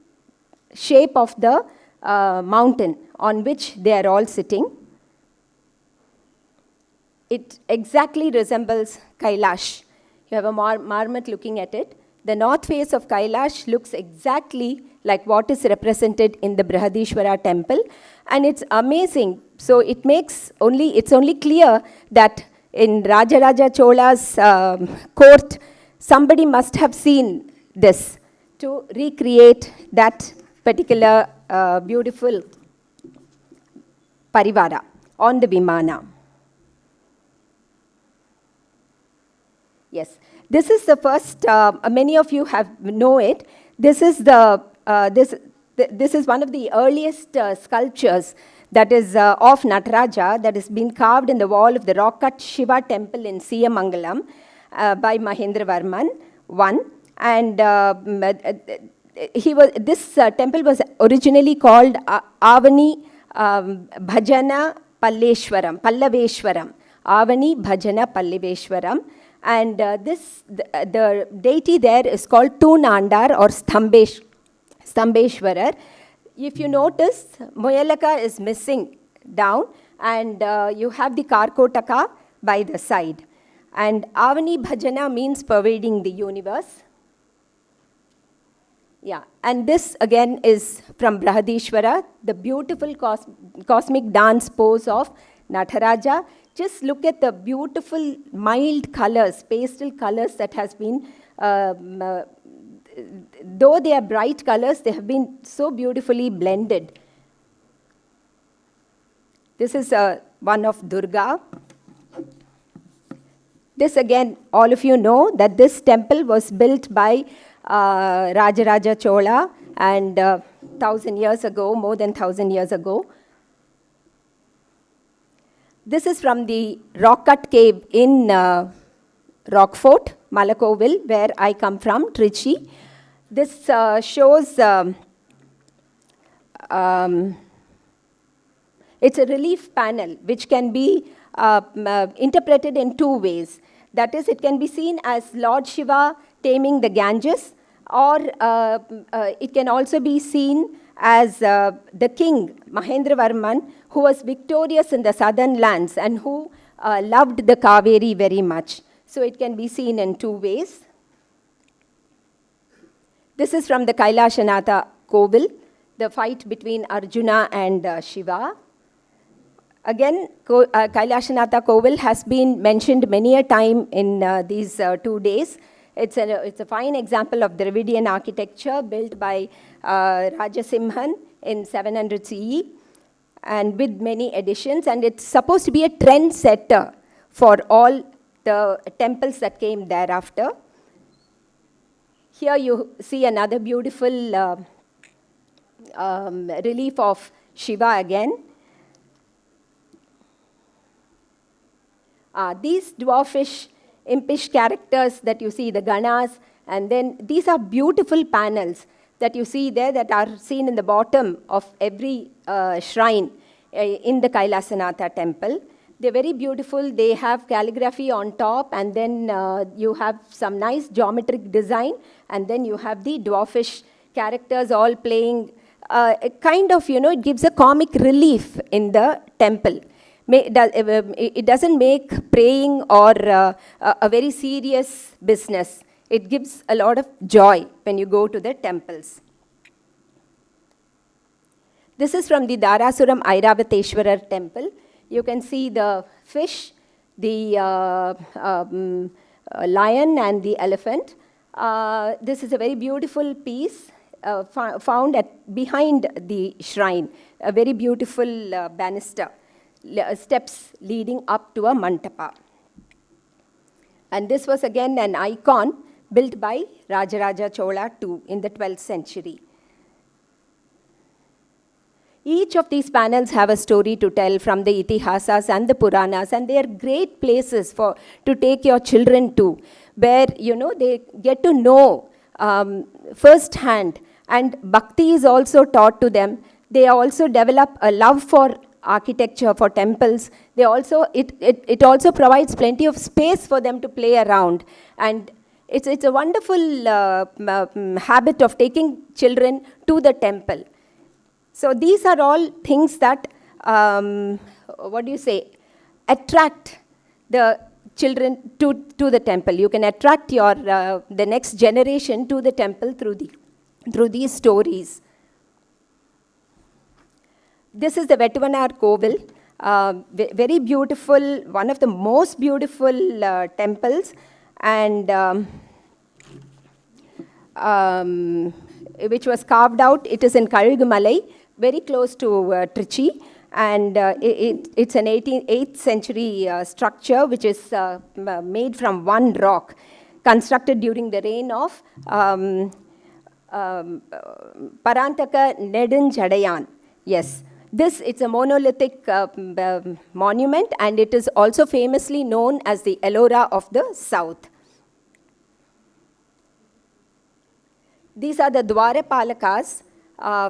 shape of the mountain on which they are all sitting. It exactly resembles Kailash. You have a marmot looking at it. The north face of Kailash looks exactly like what is represented in the Brihadishwara temple, and it's amazing. So it makes it's only clear that in Rajaraja Chola's court, somebody must have seen this to recreate that particular beautiful parivara on the Vimana. Yes, this is the first, many of you know it. This is this is one of the earliest sculptures that is of Nataraja that has been carved in the wall of the rock-cut Shiva temple in Siyamangalam by Mahendravarman I. And this temple was originally called Avani Bhajana Pallaveshwaram. Avani Bhajana Pallaveshwaram. And the deity there is called Tunandar or Stambeshwarar. If you notice, Moyalaka is missing down, and you have the Karkotaka by the side. And Avani Bhajana means pervading the universe. Yeah, and this again is from Brihadishwara, the beautiful cosmic dance pose of Nataraja. Just look at the beautiful mild colors, pastel colors that has been, though they are bright colors, they have been so beautifully blended. This is one of Durga. This again, all of you know that this temple was built by Rajaraja Chola and 1,000 years ago, more than 1,000 years ago. This is from the rock-cut cave in Rockfort, Malakovil, where I come from, Trichy. This shows, it's a relief panel which can be interpreted in two ways. That is, it can be seen as Lord Shiva taming the Ganges, or it can also be seen as the king, Mahendravarman, who was victorious in the southern lands and who loved the Kaveri very much. So it can be seen in two ways. This is from the Kailashanatha Kovil, the fight between Arjuna and Shiva. Again, Kailashanatha Kovil has been mentioned many a time in these 2 days. It's a fine example of Dravidian architecture built by Rajasimhan in 700 CE and with many additions. And it's supposed to be a trendsetter for all the temples that came thereafter. Here you see another beautiful relief of Shiva again. These dwarfish, impish characters that you see, the Ganas, and then these are beautiful panels that you see there that are seen in the bottom of every shrine in the Kailasanatha temple. They're very beautiful. They have calligraphy on top, and then you have some nice geometric design, and then you have the dwarfish characters all playing kind of, it gives a comic relief in the temple. It doesn't make praying or a very serious business. It gives a lot of joy when you go to the temples. This is from the Dharasuram Airavateshwarar temple. You can see the fish, the lion and the elephant. This is a very beautiful piece found behind the shrine, a very beautiful banister. Steps leading up to a mantapa. And this was again an icon built by Rajaraja Chola II in the 12th century. Each of these panels have a story to tell from the Itihasas and the Puranas, and they are great places to take your children to, where they get to know firsthand And bhakti is also taught to them. They also develop a love for architecture, for temples. They also, it also provides plenty of space for them to play around. And it's a wonderful habit of taking children to the temple. So these are all things that, attract the children to the temple. You can attract your the next generation to the temple through these stories. This is the Vetuvanar Kovil, very beautiful, one of the most beautiful temples, and which was carved out. It is in Kalugumalai, very close to Trichy, and it's an 8th century structure which is made from one rock, constructed during the reign of Parantaka Nedunjadayan. Yes. It's a monolithic monument, and it is also famously known as the Ellora of the South. These are the Dwarapalakas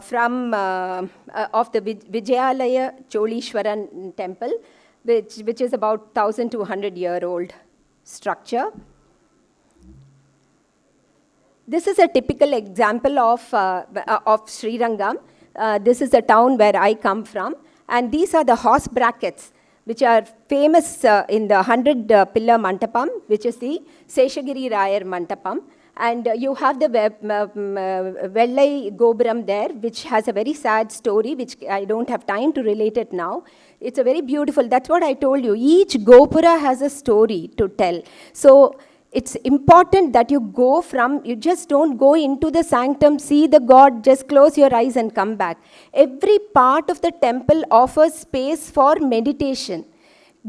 from of the Vijayalaya Cholishwaran temple, which is about 1,200-year-old structure. This is a typical example of Srirangam. This is the town where I come from, and these are the horse brackets, which are famous in the 100-pillar Mantapam, which is the Seshagiri Rayar Mantapam. And you have the Vellai Gopuram there, which has a very sad story, which I don't have time to relate it now. It's a very beautiful, that's what I told you. Each Gopura has a story to tell. So it's important that you just don't go into the sanctum, see the God, just close your eyes and come back. Every part of the temple offers space for meditation,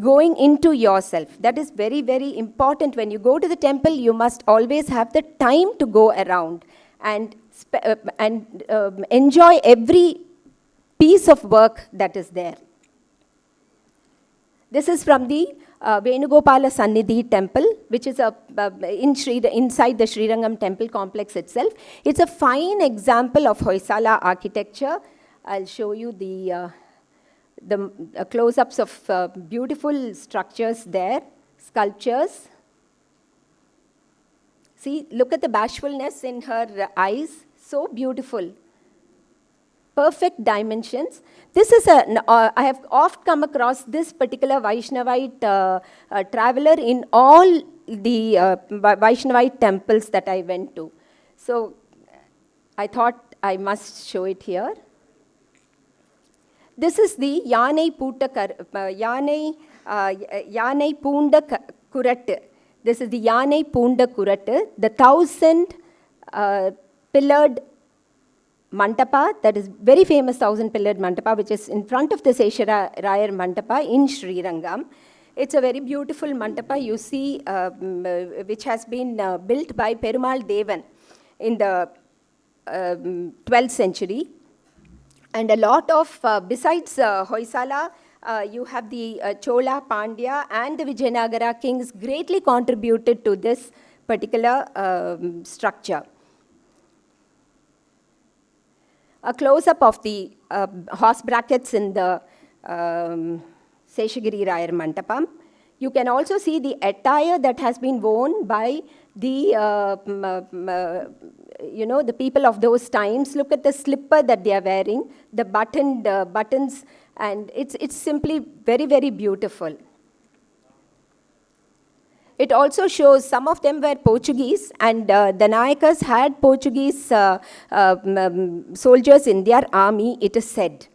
going into yourself. That is very, very important. When you go to the temple, you must always have the time to go around and enjoy every piece of work that is there. This is from the Venugopala Sannidhi temple, which is inside the Srirangam temple complex itself. It's a fine example of Hoysala architecture. I'll show you the close-ups of beautiful structures there, sculptures. See, look at the bashfulness in her eyes, so beautiful. Perfect dimensions. This is I have oft come across this particular Vaishnavite traveler in all the Vaishnavite temples that I went to. So I thought I must show it here. This is the Yanai Punda Kurattu. This is the Yanai Punda Kurattu, the 1,000-pillared Mantapa, that is very famous 1,000-pillared Mantapa, which is in front of the Sesharayar Mantapa in Srirangam. It's a very beautiful Mantapa, you see, which has been built by Perumal Devan in the 12th century. And a lot of, besides Hoysala, you have the Chola, Pandya, and the Vijayanagara kings greatly contributed to this particular structure. A close-up of the horse brackets in the Seshagiri Rayar Mantapam. You can also see the attire that has been worn by the, the people of those times. Look at the slipper that they are wearing, the buttoned buttons, and it's simply very, very beautiful. It also shows some of them were Portuguese, and the Nayakas had Portuguese soldiers in their army, it is said.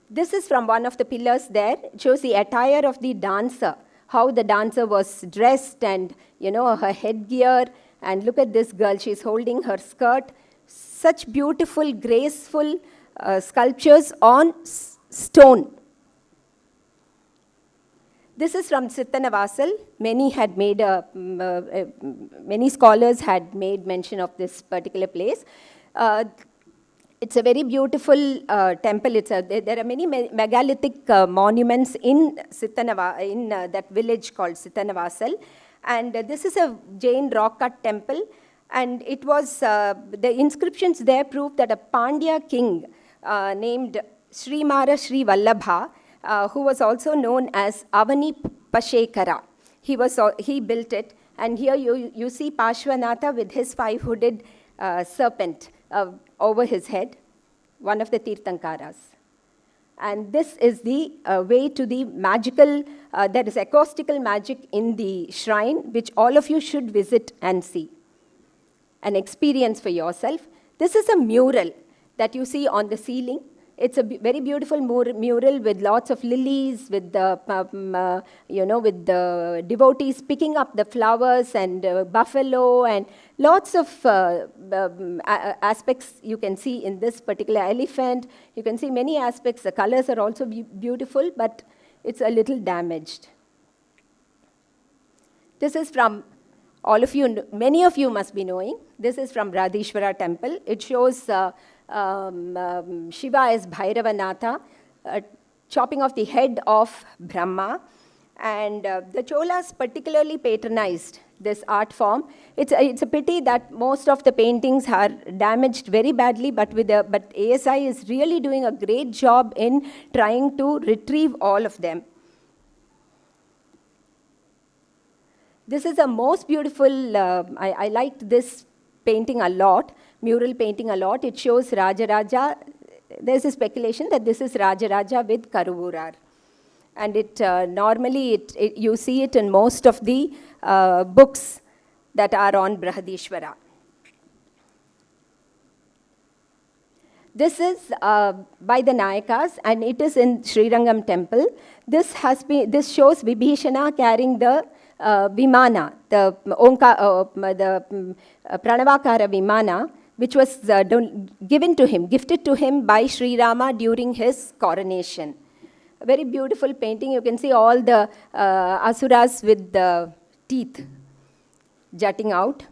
This is from one of the pillars there. It shows the attire of the dancer, how the dancer was dressed, and her headgear. And look at this girl, she's holding her skirt. Such beautiful, graceful sculptures on stone. This is from Sittanavasal. Many scholars had made mention of this particular place. It's a very beautiful temple. There are many megalithic monuments in that village called Sittanavasal. And this is a Jain rock cut temple. And it was, the inscriptions there prove that a Pandya king named Srimara Sri Vallabha, who was also known as Avani Pashekara, he built it. And here you see Pashwanatha with his 5-hooded serpent over his head, one of the Tirthankaras. And this is the way to the magical, there is acoustical magic in the shrine, which all of you should visit and see. An experience for yourself. This is a mural that you see on the ceiling. It's a very beautiful mural with lots of lilies, with the, with the devotees picking up the flowers and buffalo and lots of aspects you can see in this particular elephant. You can see many aspects. The colors are also beautiful, but it's a little damaged. This is from all of you, many of you must be knowing. This is from Radheshwara temple. It shows Shiva as Bhairavanatha, chopping off the head of Brahma. And the Cholas particularly patronized this art form. It's a pity that most of the paintings are damaged very badly, but ASI is really doing a great job in trying to retrieve all of them. This is a most beautiful, I liked this painting a lot, mural painting a lot. It shows Rajaraja. There's a speculation that this is Rajaraja with Karuvurar. And it normally, you see it in most of the books that are on Brihadishwara. This is by the Nayakas, and it is in Srirangam temple. This shows Vibhishana carrying the Vimana, the Pranavakara Vimana, which was gifted to him by Sri Rama during his coronation. A very beautiful painting. You can see all the asuras with the teeth jutting out.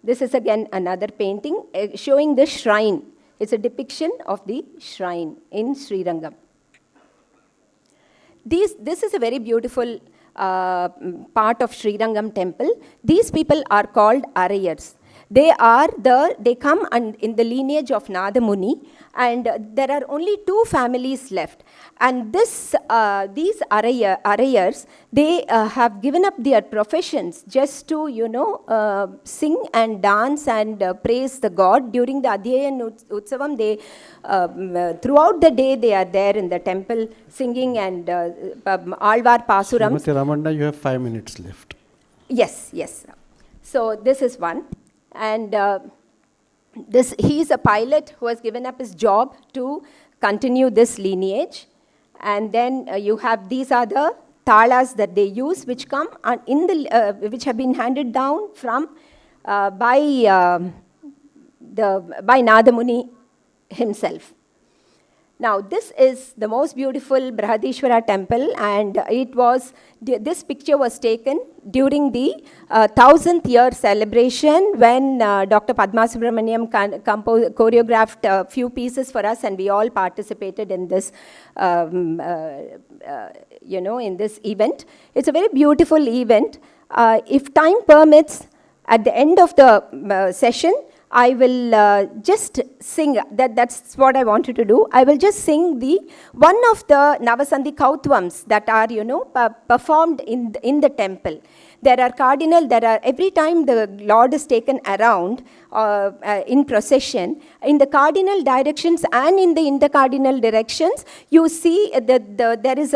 This is again another painting showing the shrine. It's a depiction of the shrine in Srirangam. This is a very beautiful part of Srirangam temple. These people are called Arayars. They come in the lineage of Nada Muni, and there are only 2 families left. And these Arayars, they have given up their professions just to, sing and dance and praise the God. During the Adhyayan Utsavam, throughout the day, they are there in the temple singing and Alvar Pasurams. Srimati Ramana, you have 5 minutes left. Yes. So this is one. And he is a pilot who has given up his job to continue this lineage. And then you have these other talas that they use, which come which have been handed down from by Nada Muni himself. Now, this is the most beautiful Brihadishwara temple, and this picture was taken during the 1000th year celebration when Dr. Padma Subramaniam choreographed a few pieces for us, and we all participated in this, in this event. It's a very beautiful event. If time permits, at the end of the session, I will just sing, that's what I wanted to do. I will just sing one of the Navasandhi Kautvams that are, performed in the temple. Every time the Lord is taken around in procession, in the cardinal directions and in the intercardinal directions, you see there is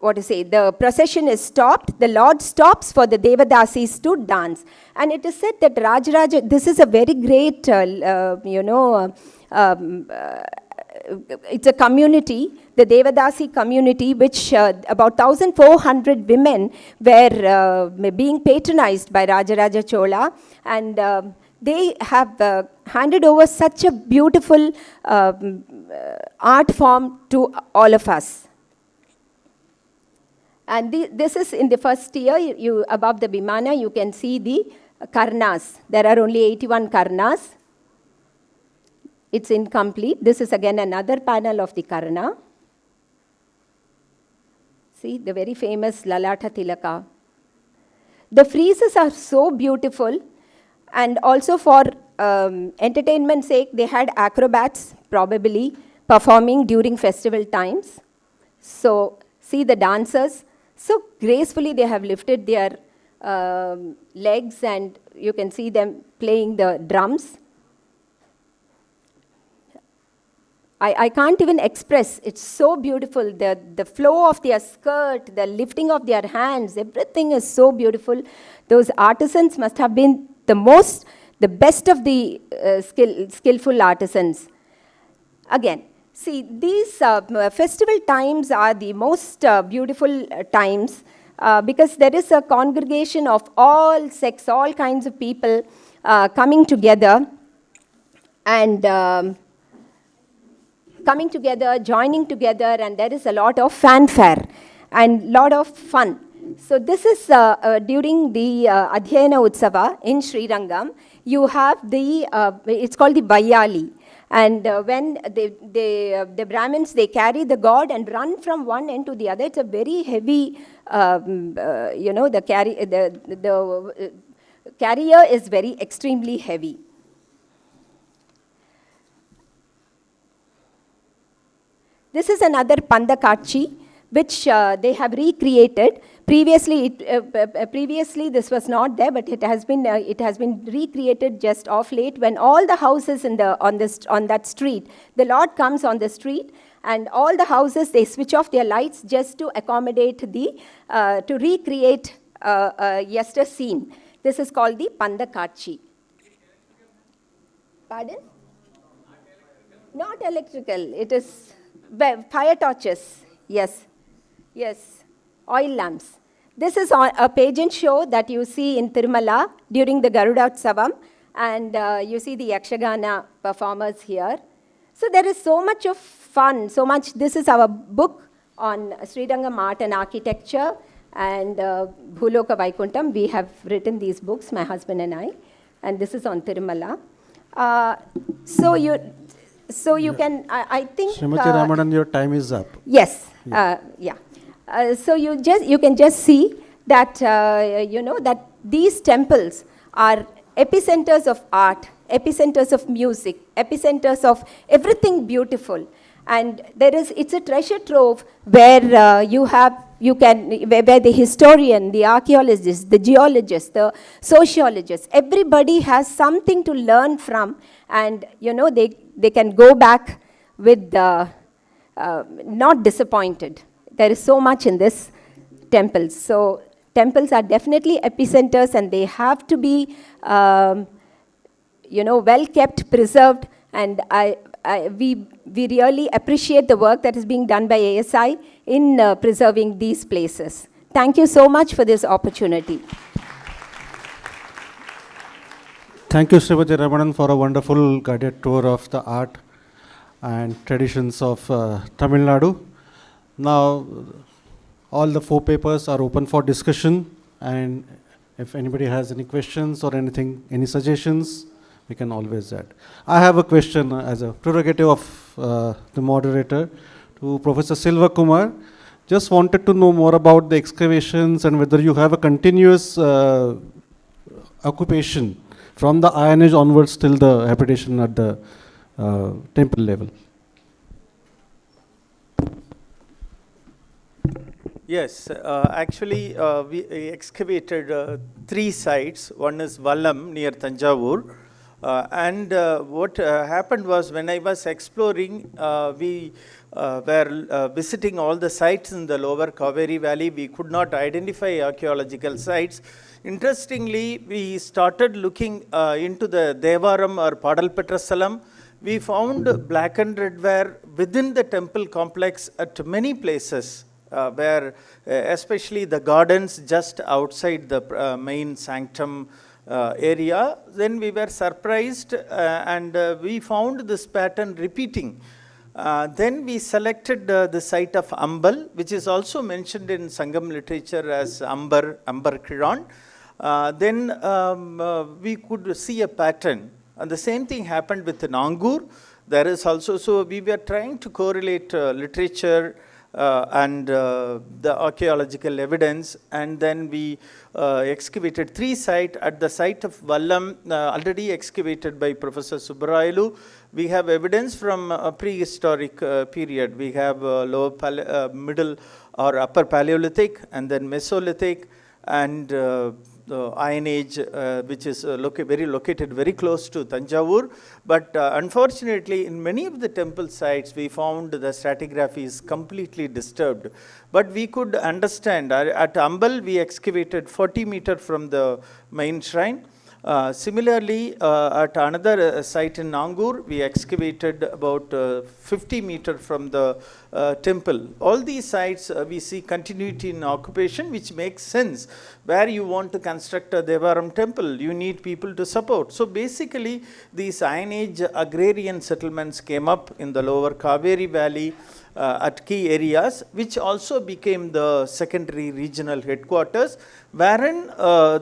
the procession is stopped, the Lord stops for the Devadasis to dance. And it is said that Rajaraja, this is a very great, it's a community, the Devadasi community, which about 1,400 women were being patronized by Rajaraja Chola. And they have handed over such a beautiful art form to all of us. And this is in the first tier, above the Vimana, you can see the Karnas. There are only 81 Karnas. It's incomplete. This is again another panel of the Karna. See, the very famous Lalata Tilaka. The friezes are so beautiful, and also for entertainment's sake, they had acrobats probably performing during festival times. So, see the dancers, so gracefully they have lifted their legs, and you can see them playing the drums. I can't even express, it's so beautiful. The flow of their skirt, the lifting of their hands, everything is so beautiful. Those artisans must have been the best of the skillful artisans. Again, see, these festival times are the most beautiful times because there is a congregation of all sects, all kinds of people coming together and joining together, and there is a lot of fanfare and lot of fun. So this is during the Adhyayana Utsava in Srirangam. You have it's called the Bayali. And when the Brahmins, they carry the god and run from one end to the other. It's a very heavy, the carrier is very extremely heavy. This is another Pandakachi, which they have recreated. Previously, this was not there, but it has been recreated just of late. When all the houses on that street, the Lord comes on the street, and all the houses, they switch off their lights just to accommodate to recreate a yester scene. This is called the Pandakachi. Pardon? Not electrical. It is fire torches. Yes. Yes. Oil lamps. This is a pageant show that you see in Tirumala during the Garudotsavam, and you see the Yakshagana performers here. So there is so much of fun, so much. This is our book on Srirangam art and architecture and Bhuloka Vaikuntham. We have written these books, my husband and I, and this is on Tirumala. So you can, I think... Srimati Ramanan, your time is up. Yes, yeah. So you can just see that, that these temples are epicenters of art, epicenters of music, epicenters of everything beautiful. And it's a treasure trove where where the historian, the archaeologist, the geologist, the sociologist, everybody has something to learn from, and they can go back with not disappointed. There is so much in this temples. So temples are definitely epicenters, and they have to be well kept, preserved, and we really appreciate the work that is being done by ASI in preserving these places. Thank you so much for this opportunity. Thank you, Srimati Ramanan, for a wonderful guided tour of the art and traditions of Tamil Nadu. Now, all the 4 papers are open for discussion, and if anybody has any questions or anything, any suggestions, we can always add. I have a question as a prerogative of the moderator to Professor Silva Kumar. Just wanted to know more about the excavations and whether you have a continuous occupation from the Iron Age onwards till the habitation at the temple level. Yes, actually we excavated 3 sites. One is Vallam near Tanjavur. And what happened was, when I was exploring, we were visiting all the sites in the lower Kaveri Valley. We could not identify archaeological sites. Interestingly, we started looking into the Devaram or Padalpetrasalam. We found blackened redware within the temple complex at many places, where especially the gardens just outside the main sanctum area. Then we were surprised and we found this pattern repeating. Then we selected the site of Ambal, which is also mentioned in Sangam literature as Ambar Kiran. Then we could see a pattern. And the same thing happened with Nangur. There is also, so we were trying to correlate literature and the archaeological evidence, and then we excavated 3 sites. At the site of Vallam, already excavated by Professor Subbarayulu, we have evidence from a prehistoric period. We have middle or upper Paleolithic, and then Mesolithic, and Iron Age, which is located very close to Tanjavur. But unfortunately, in many of the temple sites, we found the stratigraphy is completely disturbed. But we could understand, at Ambal, we excavated 40 meters from the main shrine. Similarly, at another site in Nangur, we excavated about 50 meters from the temple. All these sites, we see continuity in occupation, which makes sense. Where you want to construct a Devaram temple, you need people to support. So basically, these Iron Age agrarian settlements came up in the lower Kaveri Valley, at key areas, which also became the secondary regional headquarters, wherein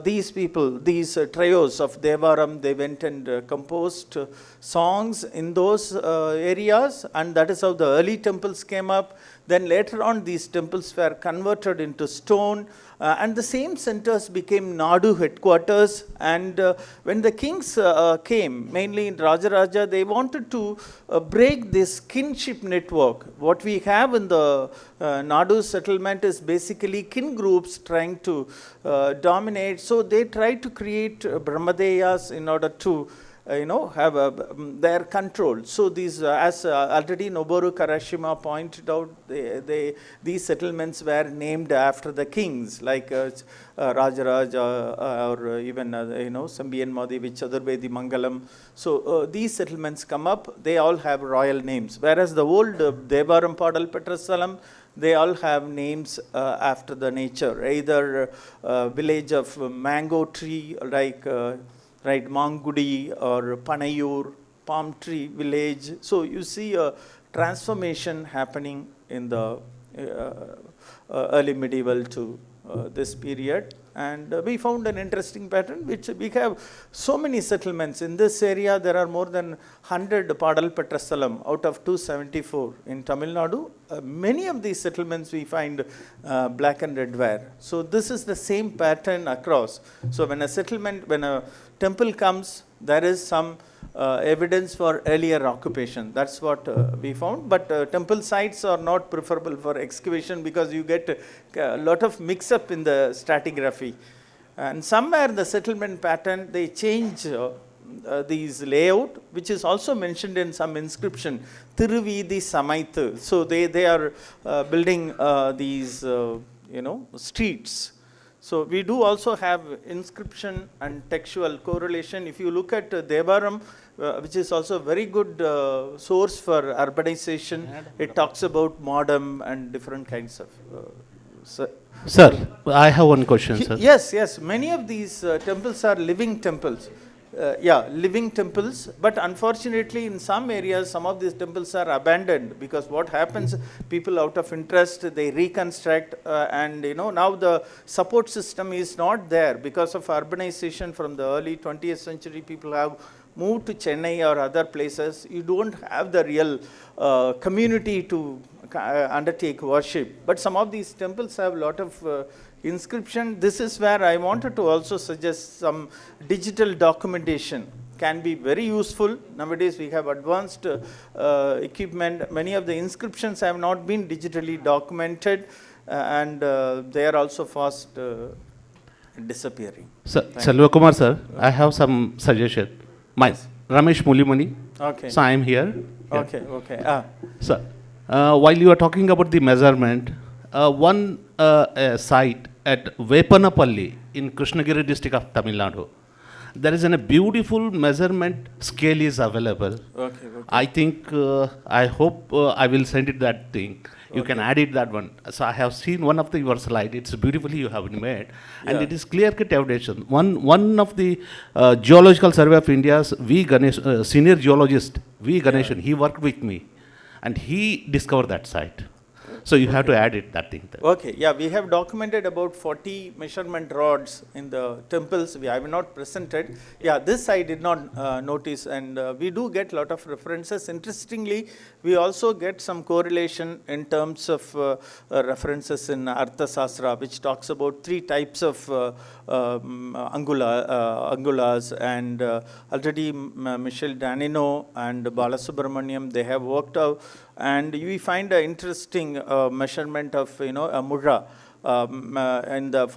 these people, these trios of Devaram, they went and composed songs in those areas, and that is how the early temples came up. Then later on, these temples were converted into stone, and the same centers became Nadu headquarters. And when the kings came, mainly in Rajaraja, they wanted to break this kinship network. What we have in the Nadu settlement is basically kin groups trying to dominate. So they tried to create Brahmadeyas in order to have their control. So these, as already Noboru Karashima pointed out, these settlements were named after the kings, like Rajaraja or even Sambiyan Madhi, Chadurvedi Mangalam. So these settlements come up, they all have royal names. Whereas the old Devaram Padal Petrasalam, they all have names after the nature, either village of mango tree, like Mangudi, or Panayur, palm tree village. So you see a transformation happening in the early medieval to this period. And we found an interesting pattern, which we have so many settlements. In this area, there are more than 100 Padal Petrasalam out of 274 in Tamil Nadu. Many of these settlements we find black and red ware. So this is the same pattern across. So when a temple comes, there is some evidence for earlier occupation. That's what we found. But temple sites are not preferable for excavation because you get a lot of mix-up in the stratigraphy. And somewhere the settlement pattern, they change these layout, which is also mentioned in some inscription, Tiruvidi Samaithu. So they are building these streets. So we do also have inscription and textual correlation. If you look at Devaram, which is also a very good source for urbanization, it talks about modern and different kinds of. Sir, I have one question, sir. Yes. Many of these temples are living temples. Living temples, but unfortunately in some areas, some of these temples are abandoned because what happens, people out of interest, they reconstruct and now the support system is not there because of urbanization from the early 20th century. People have moved to Chennai or other places. You don't have the real community to undertake worship, but some of these temples have a lot of inscription. This is where I wanted to also suggest some digital documentation can be very useful. Nowadays we have advanced equipment. Many of the inscriptions have not been digitally documented and they are also fast disappearing. Sir, Selvakumar sir, I have some suggestion. Ramesh Mulimani. Okay. So I am here. Okay. Sir, while you are talking about the measurement, one site at Vepanapalli in Krishnagiri district of Tamil Nadu, there is a beautiful measurement scale is available. Okay. I think, I hope I will send it that thing. You can add it that one. So I have seen one of your slide. It's beautifully you have made, and it is clear-cut evidence. One of the Geological Survey of India's senior geologist, Ganeshan, he worked with me, and he discovered that site. So you have to add it, that thing there. Okay, yeah, we have documented about 40 measurement rods in the temples. I have not presented. Yeah, this I did not notice, and we do get a lot of references. Interestingly, we also get some correlation in terms of references in Arthasastra, which talks about 3 types of angulas, and already Michel Danino and Balasubramaniam, they have worked out, and we find an interesting measurement of, a mudra in the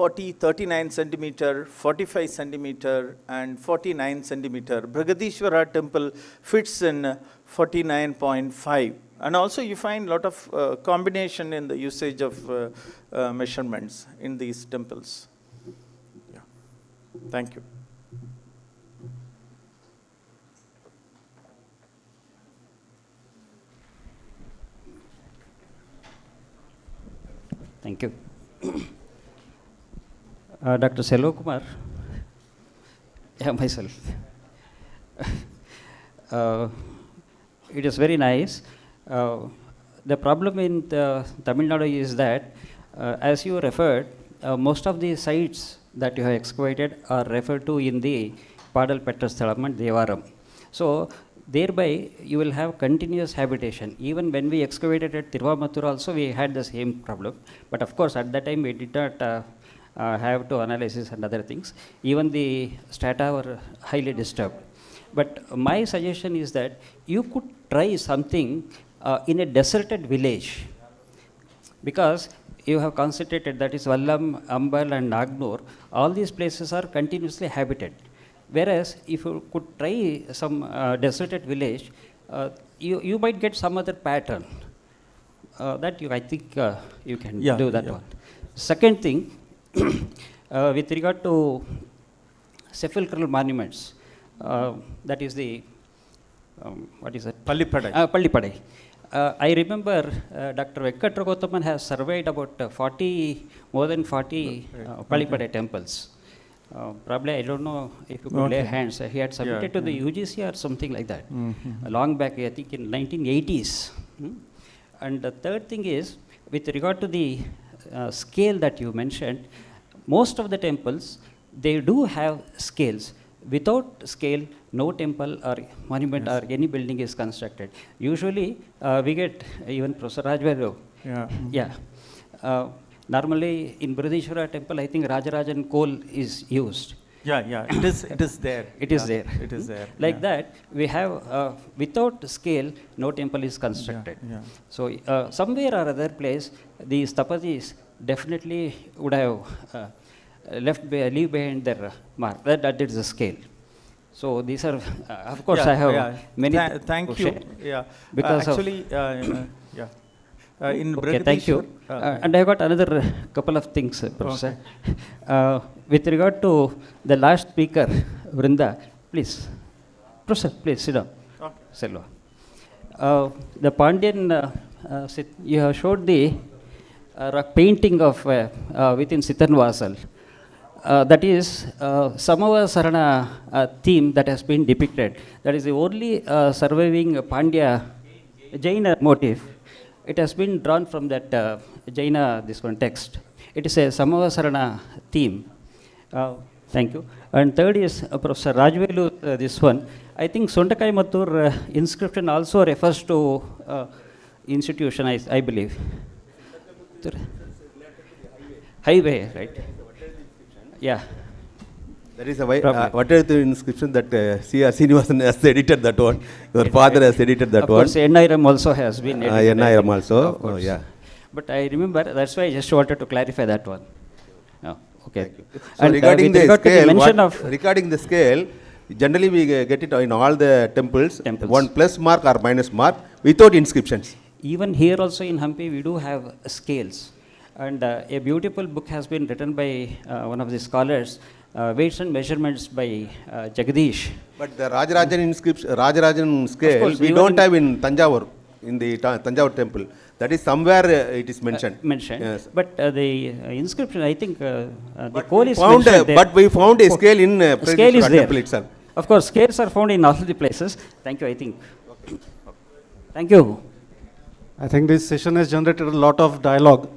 39 centimeter, 45 centimeter, and 49 centimeter. Brigadishwara temple fits in 49.5. And also you find a lot of combination in the usage of measurements in these temples. Yeah. Thank you. Thank you. Dr. Selva Kumar, myself. It is very nice. The problem in Tamil Nadu is that, as you referred, most of the sites that you have excavated are referred to in the Padal Petasthalam and Devaram. So, thereby you will have continuous habitation. Even when we excavated at Tiruvamathur also, we had the same problem. But of course, at that time we did not have to analysis and other things. Even the strata were highly disturbed. But my suggestion is that you could try something in a deserted village, because you have concentrated, that is Vallam, Ambal and Nagnur, all these places are continuously habited. Whereas if you could try some deserted village, you might get some other pattern. That I think you can do that one. Second thing, with regard to sepulchral monuments, that is the, what is it? Pallipadai. Pallipadai. I remember Dr. Venkatragotaman has surveyed about more than 40 Pallipadai temples. Probably, I don't know if you could lay hands. He had submitted to the UGC or something like that. Long back, I think in 1980s. And the third thing is, with regard to the scale that you mentioned, most of the temples, they do have scales. Without scale, no temple or monument or any building is constructed. Usually, we get even Professor Rajvelu. Normally, in Brigadishwara temple, I think Rajarajan coal is used. It is there. It is there. It is there. Like that, we have, without scale, no temple is constructed. So, somewhere or other place, these tapasis definitely would have leave behind their mark. That is the scale. So, these are, of course, I have many. Thank you. Because actually, in okay, thank you. And I got another couple of things, Professor. With regard to the last speaker, Vrinda, please. Professor, please sit down. Okay. Selva. The Pandyan, you have showed the painting of within Sitanvasal. That is Samava Sarana theme that has been depicted. That is the only surviving Pandya Jaina motif. It has been drawn from that Jaina, this one text. It is a Samava Sarana theme. Thank you. And third is Professor Rajvelu, this one. I think Sondakai Mathur inscription also refers to institution, I believe. Highway, right? Yeah. That is a what is the inscription that C.R. Srinivasan has edited that one? Your father has edited that one. Of course, NIRM also has been edited. NIRM also, oh, yeah. But I remember, that's why I just wanted to clarify that one. Oh, okay. So and regarding the scale, regarding the scale, generally we get it in all the temples, one plus mark or minus mark without inscriptions. Even here also in Hampi, we do have scales. And a beautiful book has been written by one of the scholars, Weights and Measurements by Jagadish. But the Rajarajan scale, we don't have in Tanjavur, in the Tanjavur temple. That is somewhere it is mentioned. Yes. But the inscription, I think, the coal is mentioned there. But we found a scale in scale is there. temple itself. Of course, scales are found in all the places. Thank you, I think. Thank you. I think this session has generated a lot of dialogue.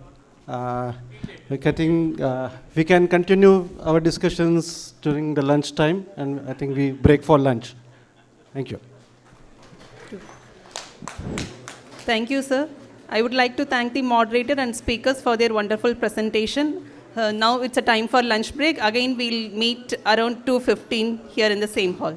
We can continue our discussions during the lunch time, and I think we break for lunch. Thank you. Thank you, sir. I would like to thank the moderator and speakers for their wonderful presentation. Now it's a time for lunch break. Again, we'll meet around 2:15 here in the same hall.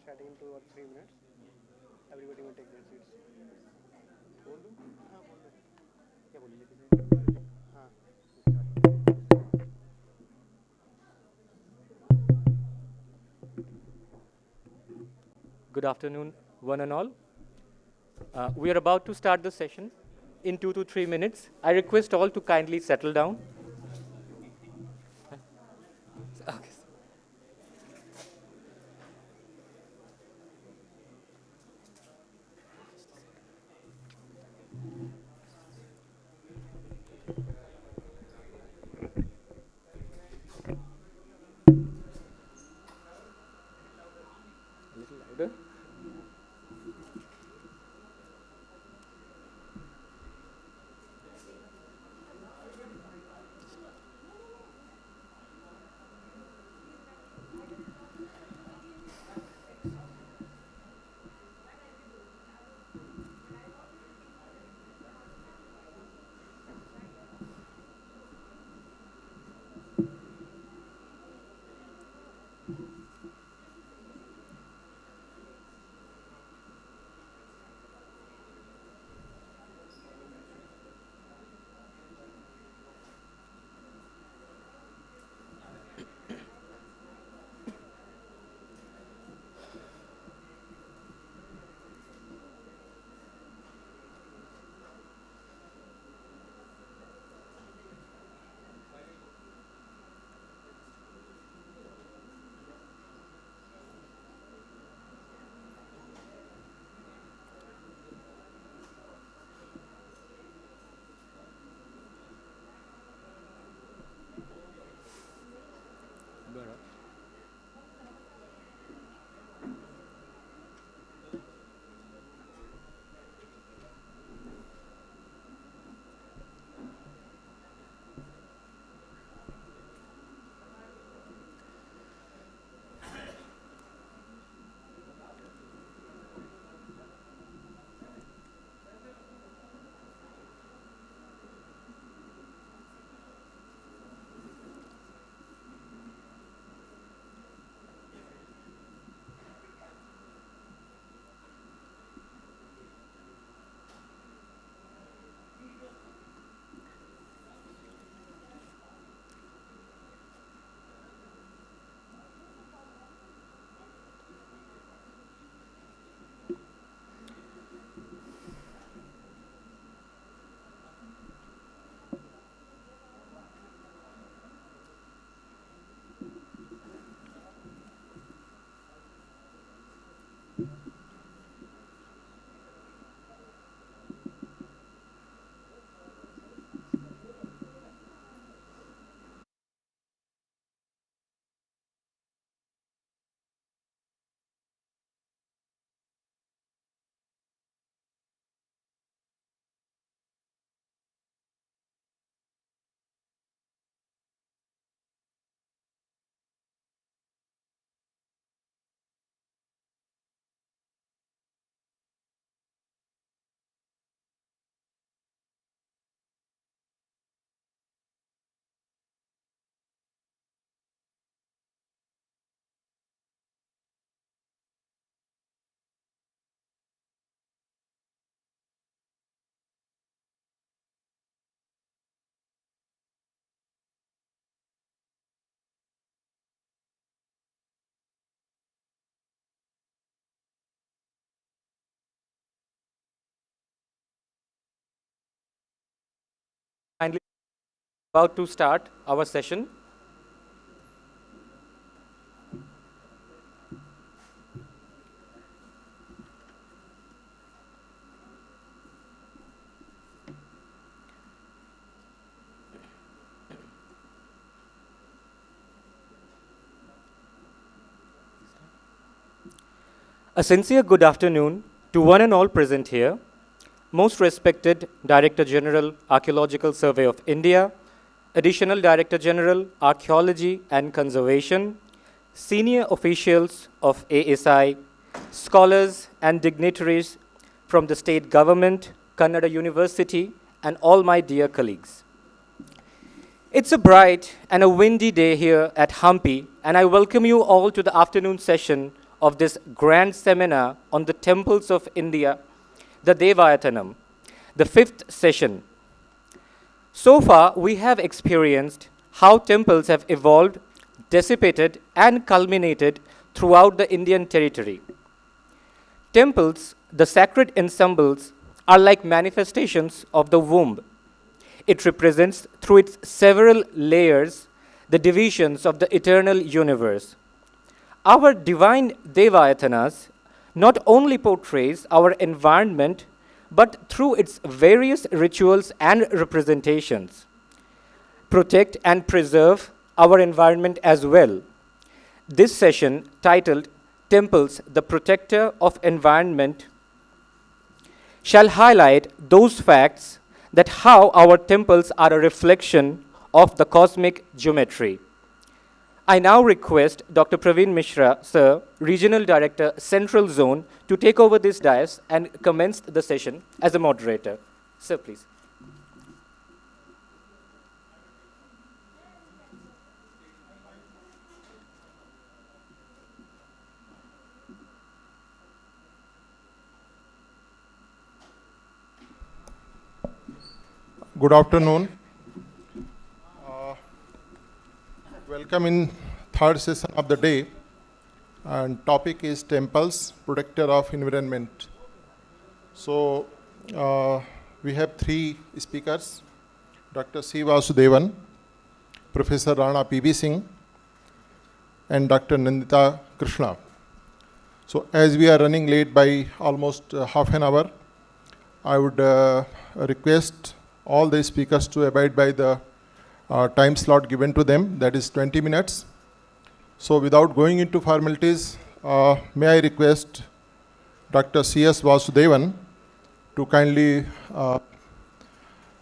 starting in 2 or 3 minutes. Everybody will take their seats. Good afternoon, one and all. We are about to start the session in 2 to 3 minutes. I request all to kindly settle down. Okay. A little louder. Kindly about to start our session. A sincere good afternoon to one and all present here. Most respected Director General, Archaeological Survey of India, Additional Director General, Archaeology and Conservation, senior officials of ASI, scholars and dignitaries from the state government, Kannada University, and all my dear colleagues. It's a bright and a windy day here at Hampi, and I welcome you all to the afternoon session of this grand seminar on the temples of India, the Devayatanam, the 5th session. So far, we have experienced how temples have evolved, dissipated, and culminated throughout the Indian territory. Temples, the sacred ensembles, are like manifestations of the womb. It represents, through its several layers, the divisions of the eternal universe. Our divine Devayatanas not only portrays our environment, but through its various rituals and representations, protect and preserve our environment as well. This session, titled Temples, the Protector of Environment, shall highlight those facts that how our temples are a reflection of the cosmic geometry. I now request Dr. Praveen Mishra, Sir, Regional Director, Central Zone, to take over this dais and commence the session as a moderator. Sir, please. Good afternoon. Welcome in third session of the day, and topic is temples, protector of environment. So we have three speakers, Dr. C. Vasudevan, Professor Rana P.B. Singh, and Dr. Nandita Krishna. So as we are running late by almost half an hour, I would request all the speakers to abide by the time slot given to them, that is 20 minutes. So without going into formalities, may I request Dr. C.S. Vasudevan to kindly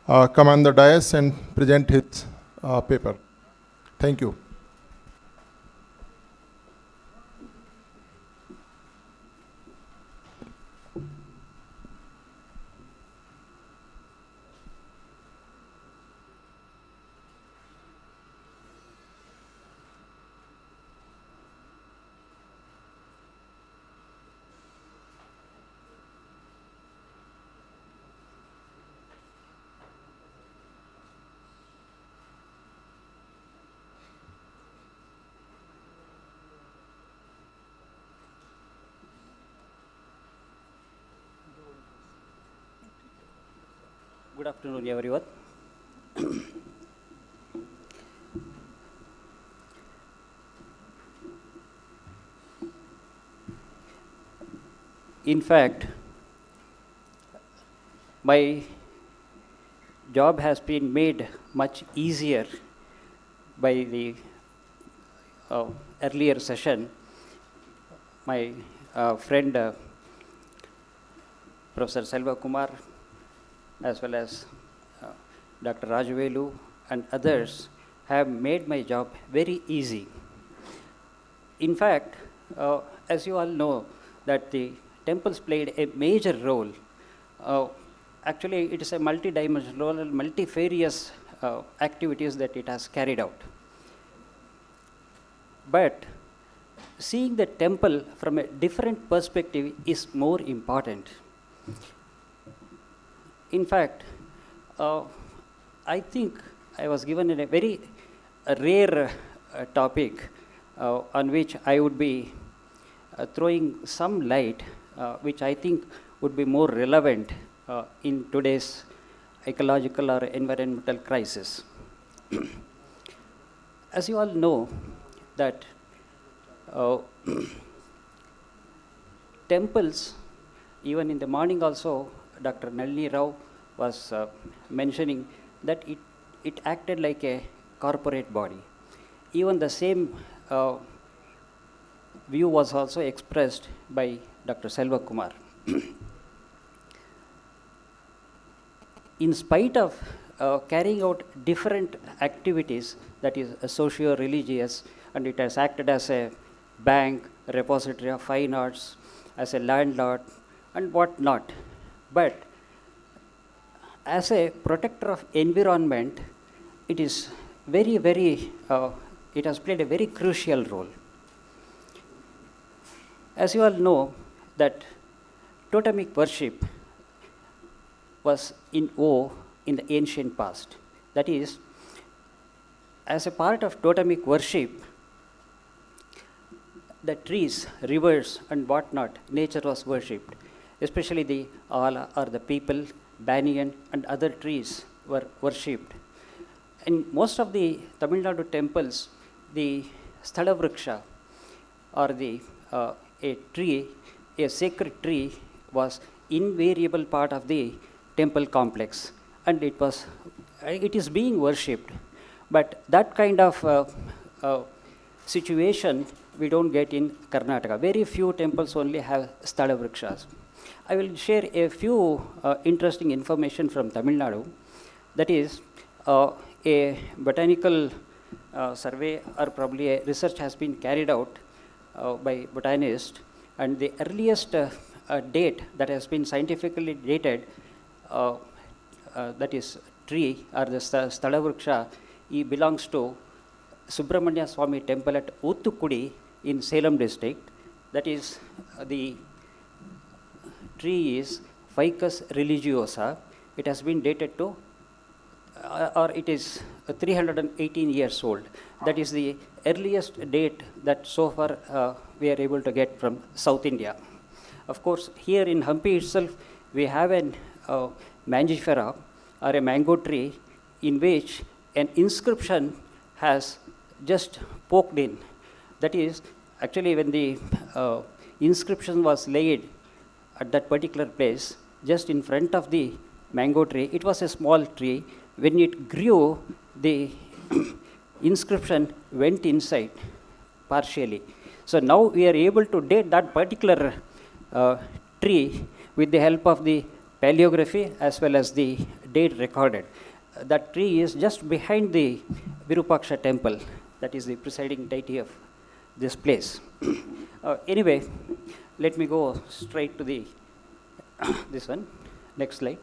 come on the dais and present his paper. Thank you. Good afternoon, everyone. In fact, my job has been made much easier by the earlier session. My friend Professor Selva Kumar, as well as Dr. Rajavelu and others have made my job very easy. In fact, as you all know, that the temples played a major role. Actually, it is a multi-dimensional, multifarious activities that it has carried out. But seeing the temple from a different perspective is more important. In fact, I think I was given a very rare topic on which I would be throwing some light, which I think would be more relevant in today's ecological or environmental crisis. As you all know, that temples, even in the morning also, Dr. Nalini Rao was mentioning that it acted like a corporate body. Even the same view was also expressed by Dr. Selva Kumar. In spite of carrying out different activities, that is socio-religious, and it has acted as a bank, repository of fine arts, as a landlord, and what not. But as a protector of environment, it is very, very, it has played a very crucial role. As you all know, that totemic worship was in vogue in the ancient past. That is, as a part of totemic worship, the trees, rivers, and whatnot, nature was worshipped. Especially the ala or the people, banyan, and other trees were worshipped. In most of the Tamil Nadu temples, the Sthalavriksha, or a tree, a sacred tree, was invariable part of the temple complex, and it is being worshipped. But that kind of situation we don't get in Karnataka. Very few temples only have Sthalavrakshas. I will share a few interesting information from Tamil Nadu. That is, a botanical survey or probably a research has been carried out by botanists, and the earliest date that has been scientifically dated, that is tree or the Sthalavriksha, it belongs to Subramanya Swami temple at Uttukudi in Salem district. That is, the tree is Ficus religiosa. It has been dated to, or it is 318 years old. That is the earliest date that so far we are able to get from South India. Of course, here in Hampi itself, we have an mangifera or a mango tree in which an inscription has just poked in. That is, actually when the inscription was laid at that particular place, just in front of the mango tree, it was a small tree. When it grew, the inscription went inside partially. So now we are able to date that particular tree with the help of the paleography as well as the date recorded. That tree is just behind the Virupaksha temple, that is the presiding deity of this place. Anyway, let me go straight to the this one. Next slide.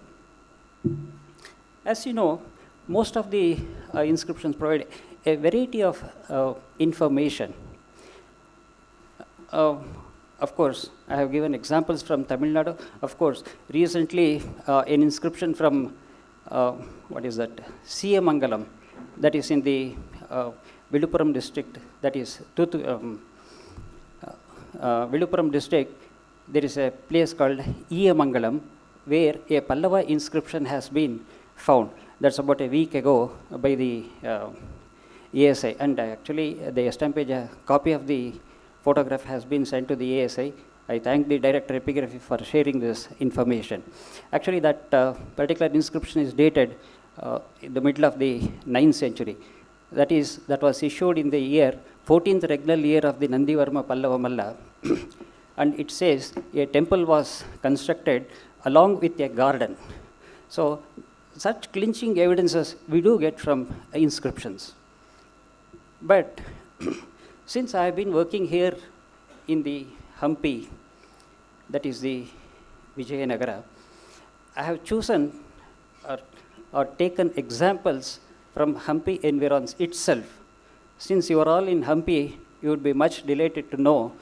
As you know, most of the inscriptions provide a variety of information. Of course, I have given examples from Tamil Nadu. Of course, recently an inscription from what is that? Siyamangalam, that is in the Viluppuram district, that is Viluppuram district. There is a place called Iyamangalam where a Pallava inscription has been found. That's about a week ago by the ASI, and actually the estampage, a copy of the photograph has been sent to the ASI. I thank the director of epigraphy for sharing this information. Actually, that particular inscription is dated in the middle of the 9th century. That was issued in the year 14th regnal year of the Nandivarma Pallava Malla. And it says a temple was constructed along with a garden. So such clinching evidences we do get from inscriptions. But since I have been working here in the Hampi, that is the Vijayanagara, I have chosen or taken examples from Hampi environs itself. Since you are all in Hampi, you would be much delighted to know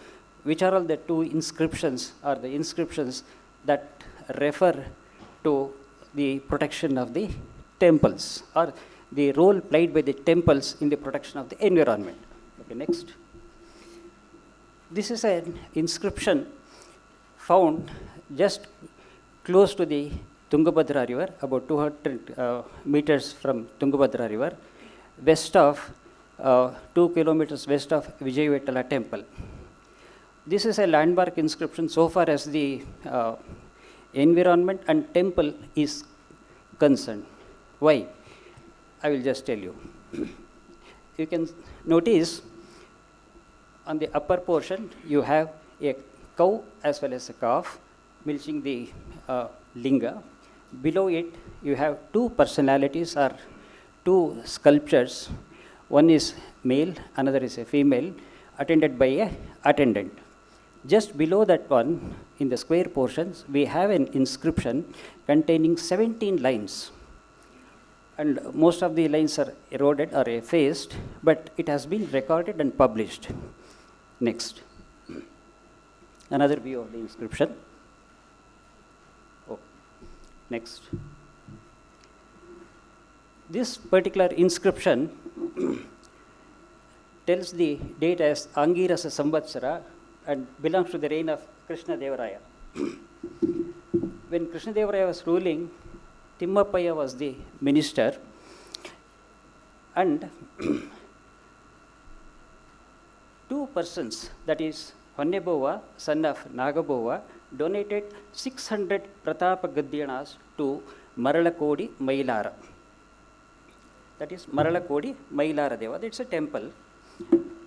which are all the two inscriptions or the inscriptions that refer to the protection of the temples or the role played by the temples in the protection of the environment. Okay, next. This is an inscription found just close to the Tungabhadra river, about 200 meters from Tungabhadra river, west of 2 kilometers west of Vijayavatana temple. This is a landmark inscription so far as the environment and temple is concerned. Why? I will just tell you. You can notice on the upper portion you have a cow as well as a calf milking the linga. Below it you have two personalities or two sculptures. One is male, another is a female, attended by a attendant. Just below that one, in the square portions, we have an inscription containing 17 lines. And most of the lines are eroded or effaced, but it has been recorded and published. Next. another view of the inscription. Oh, next. This particular inscription tells the date as Angirasa Samvatsara and belongs to the reign of Krishna Devaraya. When Krishna Devaraya was ruling, Timmapaya was the minister, and two persons, that is Honnebova, son of Nagabova, donated 600 Pratapa Gadyanas to Maralakodi Mailara. That is Maralakodi Mailara Deva. That's a temple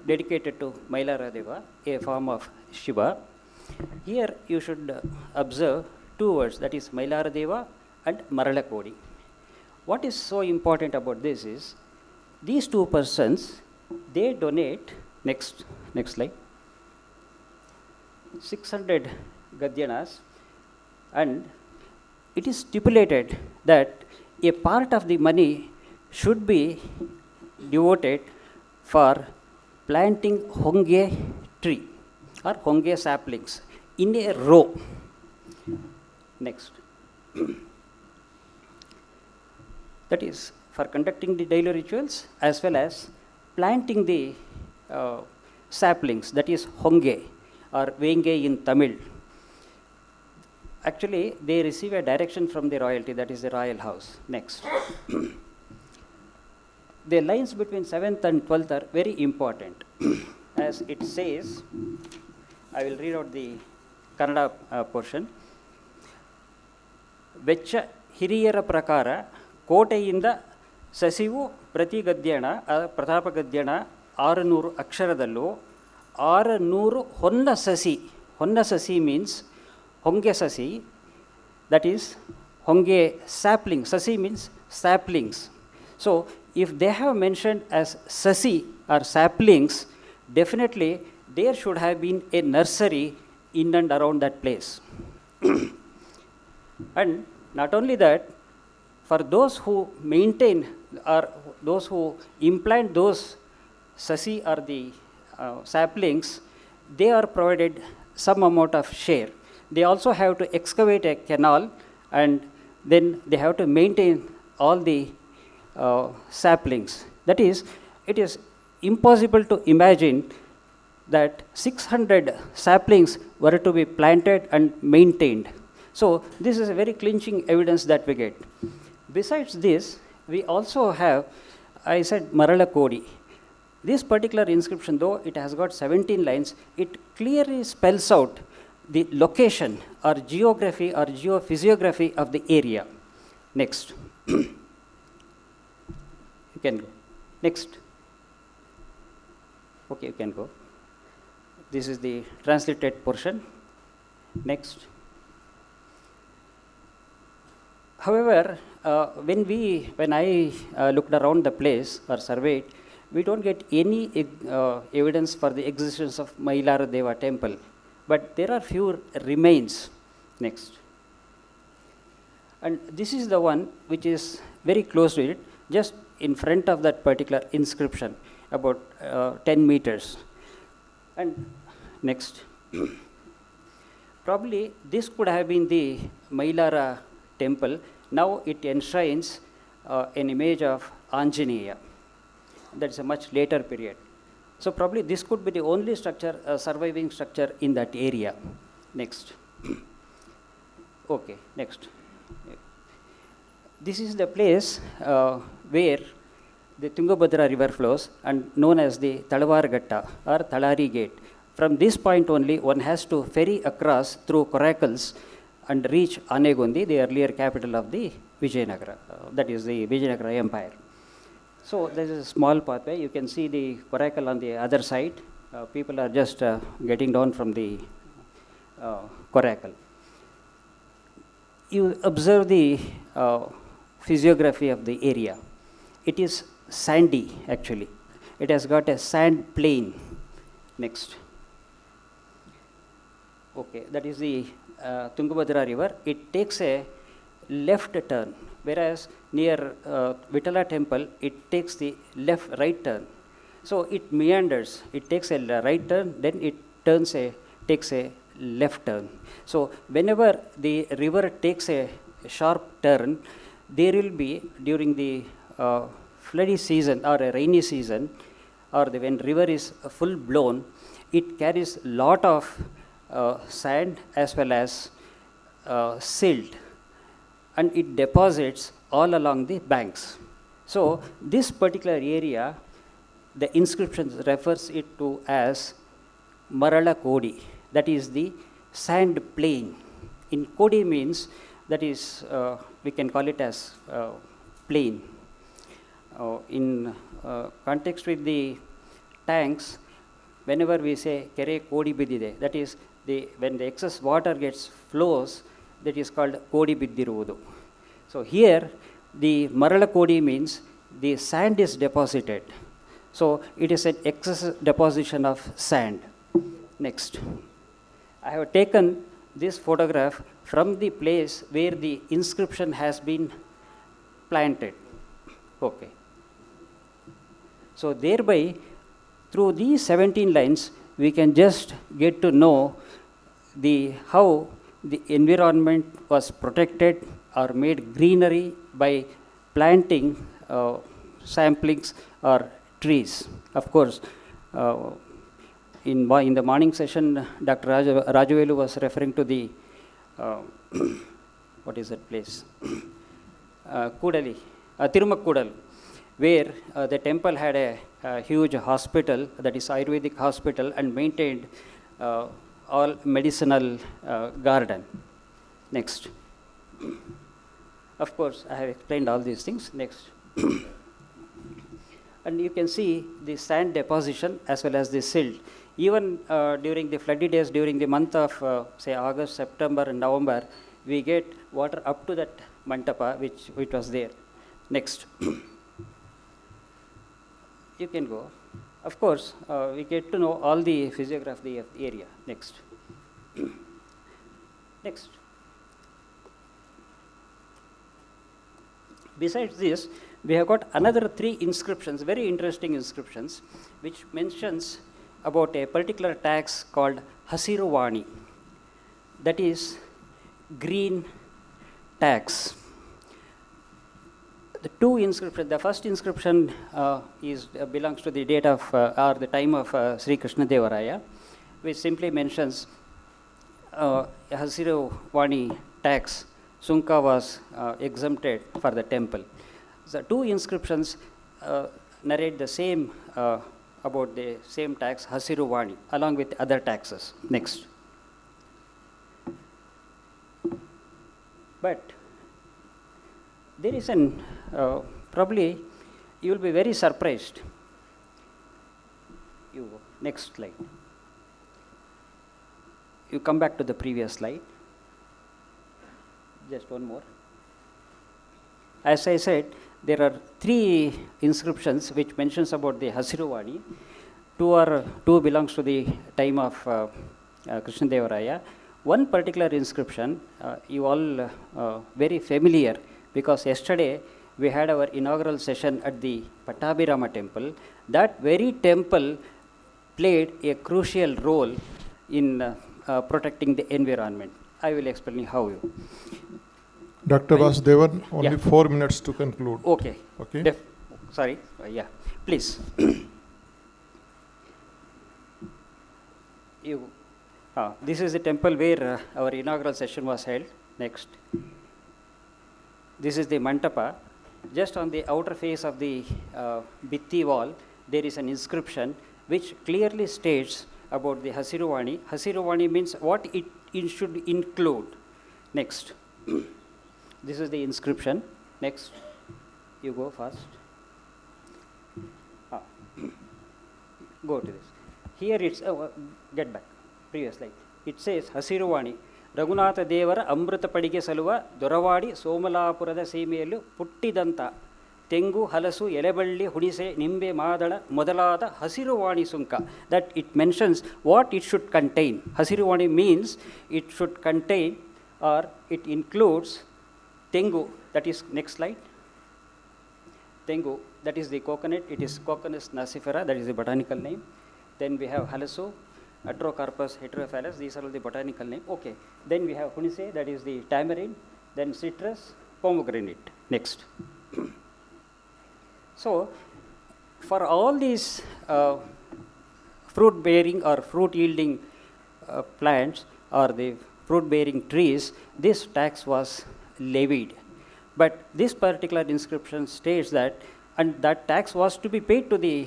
dedicated to Mailara Deva, a form of Shiva. Here you should observe two words, that is Mailara Deva and Maralakodi. What is so important about this is, these two persons, they donate, next slide, 600 Gadyanas, and it is stipulated that a part of the money should be devoted for planting honge tree or honge saplings in a row. Next. That is for conducting the daily rituals as well as planting the saplings, that is honge or venge in Tamil. Actually, they receive a direction from the royalty, that is the royal house. Next. The lines between 7th and 12th are very important. As it says, I will read out the Kannada portion. Vecha hiriyara prakara ಕೋಟೆಯಿಂದ ಸಸಿವು ಪ್ರತಿ ಗದ್ಯಣ ಪ್ರತಾಪ ಗದ್ಯಣ 600 ಅಕ್ಷರದಲ್ಲೂ 600 ಹೊನ್ನ ಸಸಿ means ಹೊಂಗೆ ಸಸಿ, that is honge sapling. Sasi means saplings. So if they have mentioned as sasi or saplings, definitely there should have been a nursery in and around that place. And not only that, for those who maintain or those who implant those sasi or the saplings, they are provided some amount of share. They also have to excavate a canal, and then they have to maintain all the saplings. That is, it is impossible to imagine that 600 saplings were to be planted and maintained. So this is a very clinching evidence that we get. Besides this, we also have, I said Maralakodi. This particular inscription, though it has got 17 lines, it clearly spells out the location or geography or geophysiography of the area. Next. You can go. Next. Okay, you can go. This is the translated portion. Next. However, when I looked around the place or surveyed, we don't get any evidence for the existence of Mailara Deva temple, but there are few remains. Next. And this is the one which is very close to it, just in front of that particular inscription, about 10 meters. And next. Probably this could have been the Mailara temple. Now it enshrines an image of Anjaneya. That is a much later period. So probably this could be the only structure, surviving structure in that area. Next. Okay, next. This is the place where the Tungabhadra river flows and known as the Talavargatta or Talari Gate. From this point only, one has to ferry across through coracles and reach Anegundi, the earlier capital of the Vijayanagara, that is the Vijayanagara Empire. So there is a small pathway. You can see the coracle on the other side. People are just getting down from the coracle. You observe the physiography of the area. It is sandy, actually. It has got a sand plain. Next. Okay, that is the Tungabhadra river. It takes a left turn, whereas near Vitala temple, it takes the right turn. So it meanders. It takes a right turn, then it takes a left turn. So whenever the river takes a sharp turn, there will be during the floody season or a rainy season, or when river is full blown, it carries lot of sand as well as silt, and it deposits all along the banks. So this particular area, the inscription refers it to as Marala Kodi, that is the sand plain. In Kodi means, that is, we can call it as plain. In context with the tanks, whenever we say Kere Kodi Bidide, that is, when the excess water flows, that is called Kodi Biddiruvudu. So here, the Marala Kodi means the sand is deposited. So it is an excess deposition of sand. Next. I have taken this photograph from the place where the inscription has been planted. Okay. So thereby, through these 17 lines, we can just get to know how the environment was protected or made greenery by planting samplings or trees. Of course, in the morning session, Dr. Rajuvelu was referring to the, what is that place? Kudali, Tirumakkudal, where the temple had a huge hospital, that is Ayurvedic hospital, and maintained all medicinal garden. Next. Of course, I have explained all these things. Next. And you can see the sand deposition as well as the silt. Even during the floody days, during the month of, say, August, September, and November, we get water up to that mantapa, which was there. Next. You can go. Of course, we get to know all the physiography of the area. Next. Next. Besides this, we have got another 3 inscriptions, very interesting inscriptions, which mentions about a particular tax called Hasiruvani, that is green tax. The 2 inscriptions, the first inscription belongs to the date of, or the time of Sri Krishna Devaraya, which simply mentions Hasiruvani tax, Sunka was exempted for the temple. The 2 inscriptions narrate the same, about the same tax, Hasiruvani, along with other taxes. Next. But there is an, probably you will be very surprised. Next slide. You come back to the previous slide. Just one more. As I said, there are 3 inscriptions which mentions about the Hasiruvani. 2 belongs to the time of Krishna Devaraya. One particular inscription, you all very familiar, because yesterday we had our inaugural session at the Pattabhirama temple. That very temple played a crucial role in protecting the environment. I will explain how. Dr. Vasudevan, only 4 minutes to conclude. Okay. Okay. Sorry. Yeah. Please. This is the temple where our inaugural session was held. Next. This is the mantapa. Just on the outer face of the bitti wall, there is an inscription which clearly states about the Hasiruvani. Hasiruvani means what it should include. Next. This is the inscription. Next. You go fast. Go to this. Here it's, get back, previous slide. It says Hasiruvani. Raghunatha Devara Amrita Padige Saluva, Doravadi, Somalapurada Semelu, Puttidanta, Tengu, Halasu, Eleballi, Hudise, Nimbe, Madala, Modalada, Hasiruvani Sunka. That it mentions what it should contain. Hasiruvani means it should contain, or it includes Tengu, that is, next slide. Tengu, that is the coconut, it is Coconus nacifera, that is the botanical name. Then we have Halasu, Atrocarpus heterophyllus, these are all the botanical name. Okay, then we have Hunise, that is the tamarind, then citrus, pomegranate. Next. So, for all these fruit bearing or fruit yielding plants or the fruit bearing trees, this tax was levied. But this particular inscription states that, and that tax was to be paid to the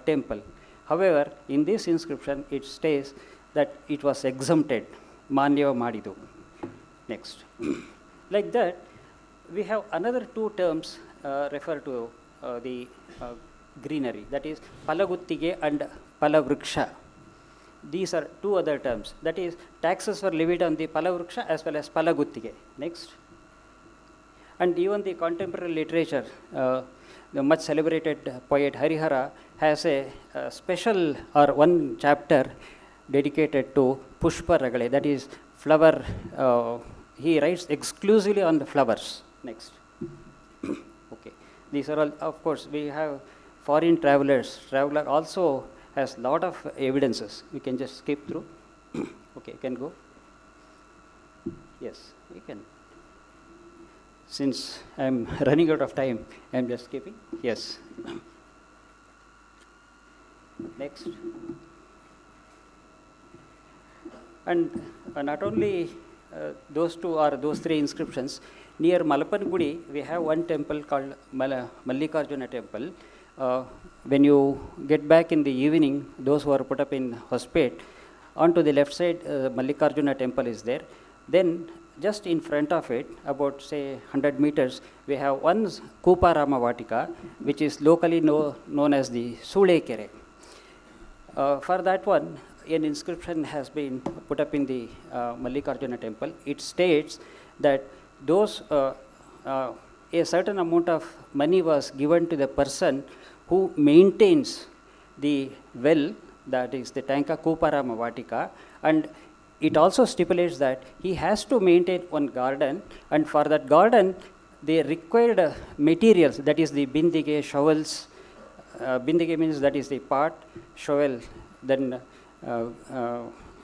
temple. However, in this inscription, it states that it was exempted, Manyava Madidu. Next. Like that, we have another two terms refer to the greenery, that is Palaguttige and Palavriksha. These are two other terms, that is taxes were levied on the Palavriksha as well as Palaguttige. Next. And even the contemporary literature, the much celebrated poet Harihara has a special or one chapter dedicated to Pushpa Ragale, that is flower, he writes exclusively on the flowers. Next. Okay. These are all, of course, we have foreign travelers. Traveler also has lot of evidences. We can just skip through. Okay, you can go. Yes, you can. Since I am running out of time, I am just skipping. Yes. Next. And not only those two or those three inscriptions, near Malappangudi, we have one temple called Mallikarjuna temple. When you get back in the evening, those who are put up in Hospet, onto the left side, Mallikarjuna temple is there. Then just in front of it, about say 100 meters, we have one Kuparama Vatika, which is locally known as the Sulekere. For that one, an inscription has been put up in the Mallikarjuna temple. It states that those a certain amount of money was given to the person who maintains the well, that is the Tanka Kuparama Vatika, and it also stipulates that he has to maintain one garden, and for that garden, the required materials, that is the bindige, shovels, bindige means that is the pot, shovel, then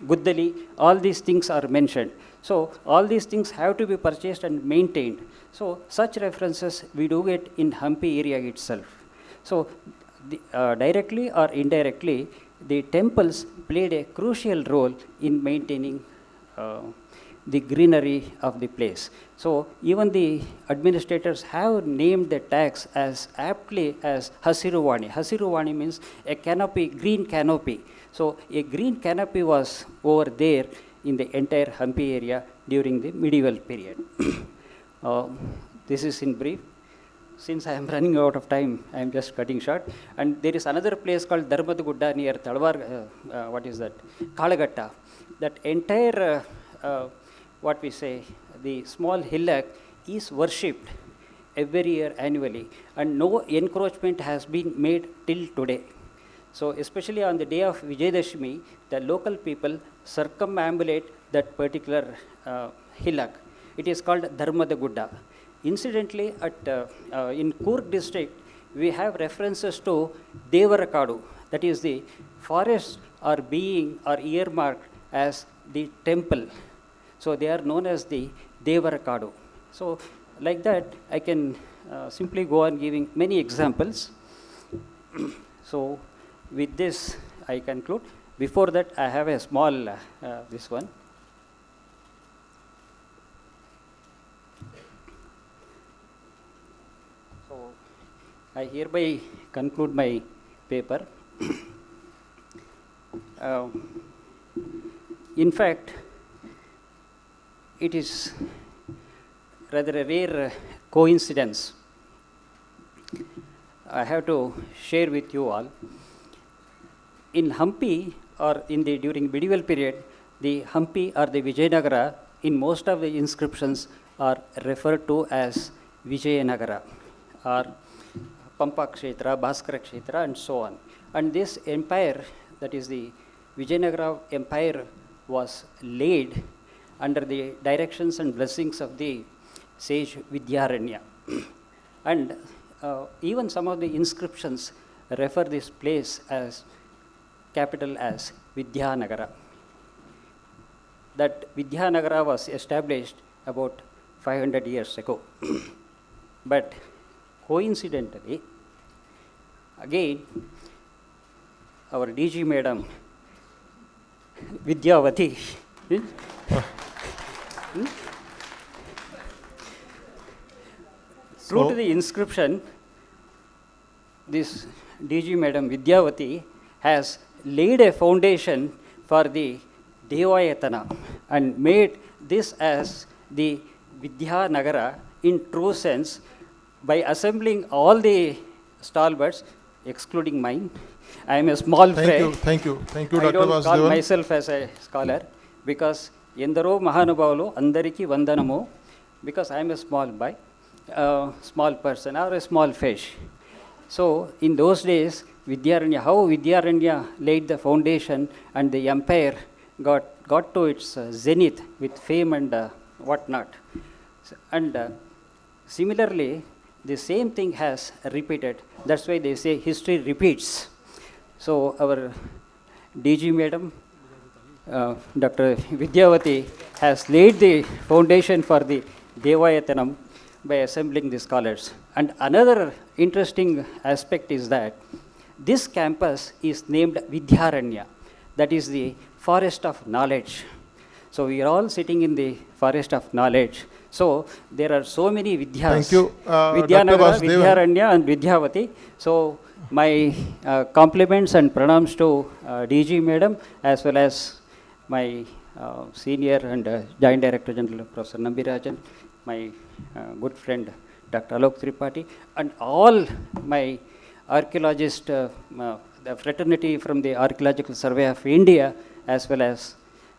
guddali, all these things are mentioned. So, all these things have to be purchased and maintained. So, such references we do get in Hampi area itself. So, directly or indirectly, the temples played a crucial role in maintaining the greenery of the place. So, even the administrators have named the tax as aptly as Hasiruvani. Hasiruvani means a canopy, green canopy. So, a green canopy was over there in the entire Hampi area during the medieval period. This is in brief. Since I am running out of time, I am just cutting short. And there is another place called Dharmadagudda near Talwar, what is that? Kalagatta. That entire, what we say, the small hillock is worshipped every year annually. And no encroachment has been made till today. So, especially on the day of Vijayadashmi, the local people circumambulate that particular hillock. It is called Dharmadagudda. Incidentally, in Coorg district, we have references to Devarakadu, that is the forests are being or earmarked as the temple. So, they are known as the Devarakadu. So, like that, I can simply go on giving many examples. So, with this, I conclude. Before that, I have a small, this one. So, I hereby conclude my paper. In fact, it is rather a rare coincidence. I have to share with you all. In Hampi, or during medieval period, the Hampi or the Vijayanagara, in most of the inscriptions are referred to as Vijayanagara, or Pampa Kshetra, Bhaskara Kshetra, and so on. And this empire, that is the Vijayanagara empire, was laid under the directions and blessings of the sage Vidyaranya. And even some of the inscriptions refer this place as capital as Vidyanagara. That Vidyanagara was established about 500 years ago. But coincidentally, again, our DG madam, Vidyavati, true to the inscription, this DG madam Vidyavati has laid a foundation for the Devayatanam and made this as the Vidyanagara in true sense by assembling all the stalwarts, excluding mine. I am a small fry. Thank you, I Dr. don't call Vasudevan. myself as a scholar because Endaro Mahanubhavulu Andariki Vandanamu, because I am a small boy, small person or a small fish. So in those days, Vidyaranya, how Vidyaranya laid the foundation and the empire got to its zenith with fame and whatnot. And similarly, the same thing has repeated. That's why they say history repeats. So our DG madam, Dr. Vidyavati, has laid the foundation for the Devayatanam by assembling the scholars. And another interesting aspect is that this campus is named Vidyaranya, that is the forest of knowledge. So we are all sitting in the forest of knowledge. So there are so many Vidyas. Thank you, Vidyanagara, Dr. Vasudevan. Vidyaranya and Vidyavati. So my compliments and pranams to DG madam as well as my senior and Joint Director General Professor Nambirajan, my good friend Dr. Alok Tripathi, and all my archaeologists, the fraternity from the Archaeological Survey of India as well as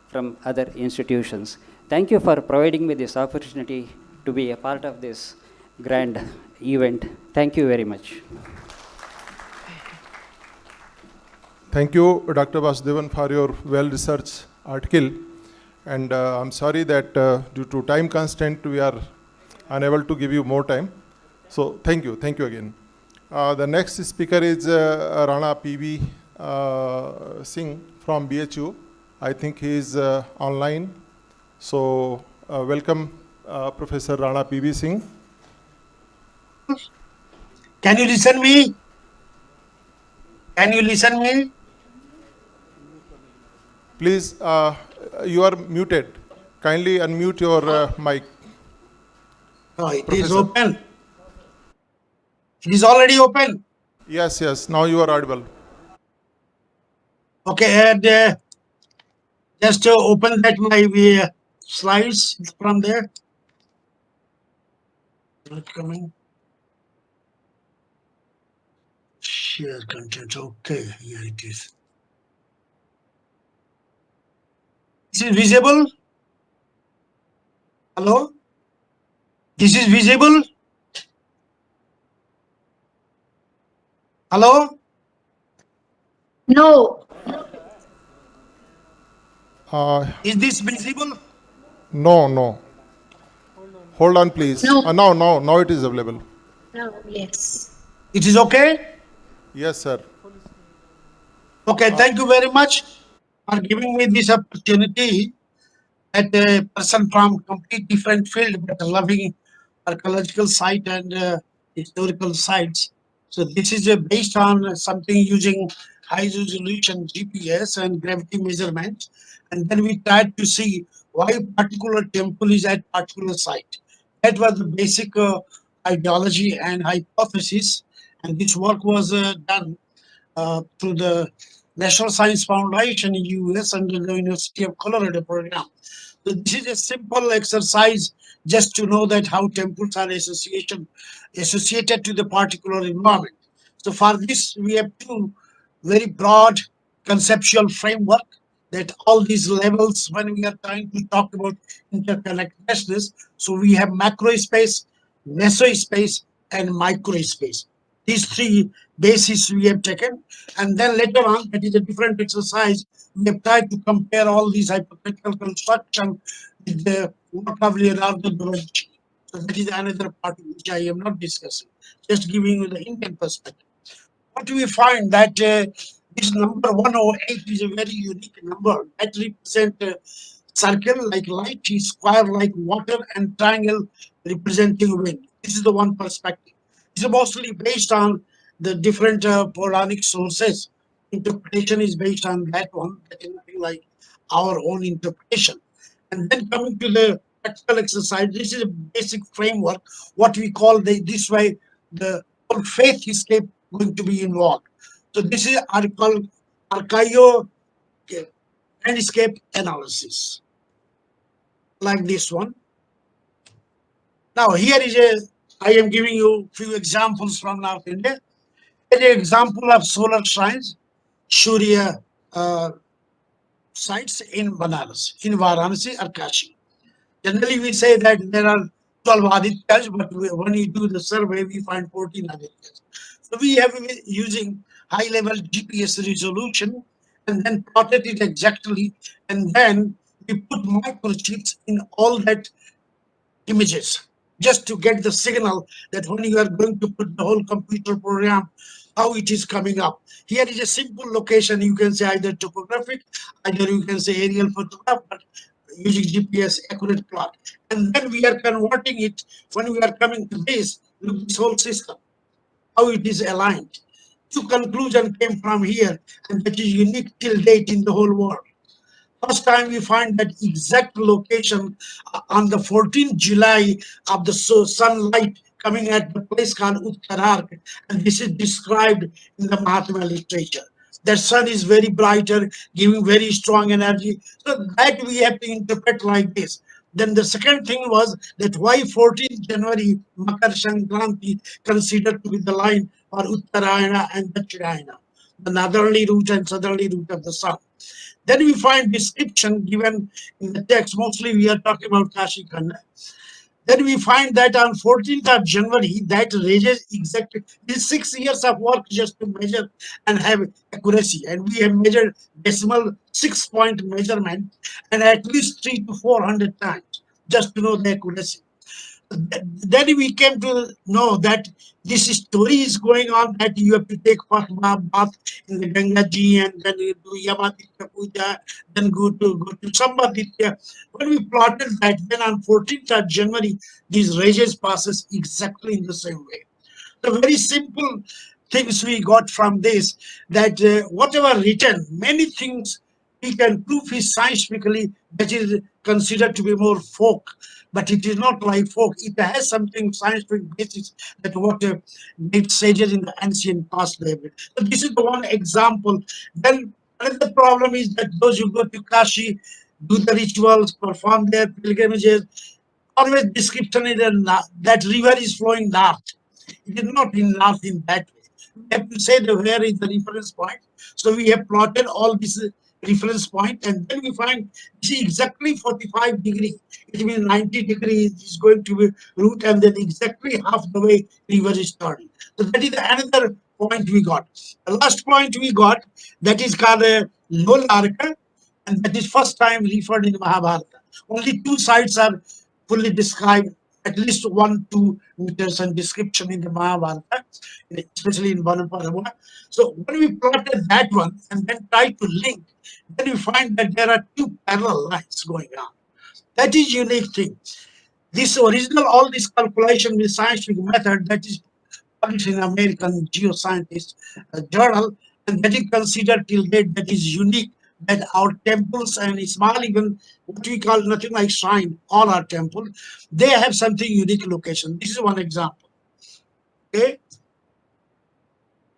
from other institutions. Thank you for providing me this opportunity to be a part of this grand event. Thank you very much. Thank you, Dr. Vasudevan, for your well-researched article. And I'm sorry that due to time constraint, we are unable to give you more time. So thank you again. The next speaker is Rana P.V. Singh from BHU. I think he is online. So welcome, Professor Rana P.V. Singh. Can you listen me? Can you listen me? Please, you are muted. Kindly unmute your mic. No, it is open. It is already open. Yes. Now you are audible. Okay, and just open that my slides from there. Not coming. Share content. Okay, here it is. This is visible? Hello? This is visible? Hello? No. Is this visible? No. Hold on, please. No. Now it is available. No, yes. It is okay? Yes, sir. Okay, thank you very much for giving me this opportunity at a person from complete different field but loving archaeological site and historical sites. So this is based on something using high resolution GPS and gravity measurement. And then we tried to see why particular temple is at particular site. That was the basic ideology and hypothesis. And this work was done through the National Science Foundation in US under the University of Colorado program. So this is a simple exercise just to know that how temples are associated to the particular environment. So for this, we have two very broad conceptual framework that all these levels, when we are trying to talk about interconnectedness, so we have macro space, meso space, and micro space. These three bases we have taken, and then later on, that is a different exercise. We have tried to compare all these hypothetical construction with the work of Leonardo da Vinci. So that is another part which I am not discussing, just giving you the Indian perspective. What we find that This number 108 is a very unique number that represents a circle like light, square like water, and triangle representing wind. This is the one perspective. It's mostly based on the different Puranic sources. Interpretation is based on that one. That is nothing like our own interpretation. And then coming to the practical exercise, this is a basic framework. What we call this way, the whole faith escape going to be involved. So this is archaeo landscape analysis, like this one. Now here is I am giving you few examples from North India. An example of solar shrines, Surya sites in Varanasi or Kashi. Generally, we say that there are 12 Adityas, but when you do the survey, we find 14 Adityas. So we have been using high-level GPS resolution and then plotted it exactly, and then we put microchips in all that images just to get the signal that when you are going to put the whole computer program, how it is coming up. Here is a simple location. You can say either topographic, either you can say aerial photograph, but using GPS accurate plot. And then we are converting it when we are coming to this, look this whole system, how it is aligned. Two conclusion came from here, and that is unique till date in the whole world. First time we find that exact location on the 14th July of the sunlight coming at the place called Uttarark, and this is described in the Mahatma literature. The sun is very brighter, giving very strong energy. So that we have to interpret like this. Then the second thing was that why 14th January Makar Sankranti considered to be the line for Uttarayana and Dachirayana, the northerly route and southerly route of the sun. Then we find description given in the text. Mostly we are talking about Kashi Khanda. Then we find that on 14th of January, that raises exactly these 6 years of work just to measure and have accuracy. And we have measured decimal 6-point measurement and at least 300 to 400 times just to know the accuracy. Then we came to know that this story is going on, that you have to take bath in the Ganga Ji and then you do Yamaditya Puja, then go to Sambaditya. When we plotted that, then on 14th of January, these rages passes exactly in the same way. The very simple things we got from this, that whatever written, many things we can prove is scientifically that is considered to be more folk. But it is not like folk. It has something scientific basis that what great sages in the ancient past they have. So this is the one example. Then another problem is that those who go to Kashi, do the rituals, perform their pilgrimages, always description is that river is flowing north. It is not in north in that way. We have to say the where is the reference point. So we have plotted all this reference point, and then we find see exactly 45 degrees. It means 90 degrees is going to be route, and then exactly half the way river is turning. So that is another point we got. The last point we got, that is called Lolarka, and that is first time referred in Mahabharata. Only two sites are fully described, at least 1-2 meters and description in the Mahabharata, especially in Vanaparava. So when we plotted that one and then tried to link, then we find that there are two parallel lines going on. That is unique thing. This original, all this calculation with scientific method, that is published in American Geoscientist journal, and that is considered till date that is unique, that our temples and small, even what we call nothing like shrine, all our temples, they have something unique location. This is one example. Okay.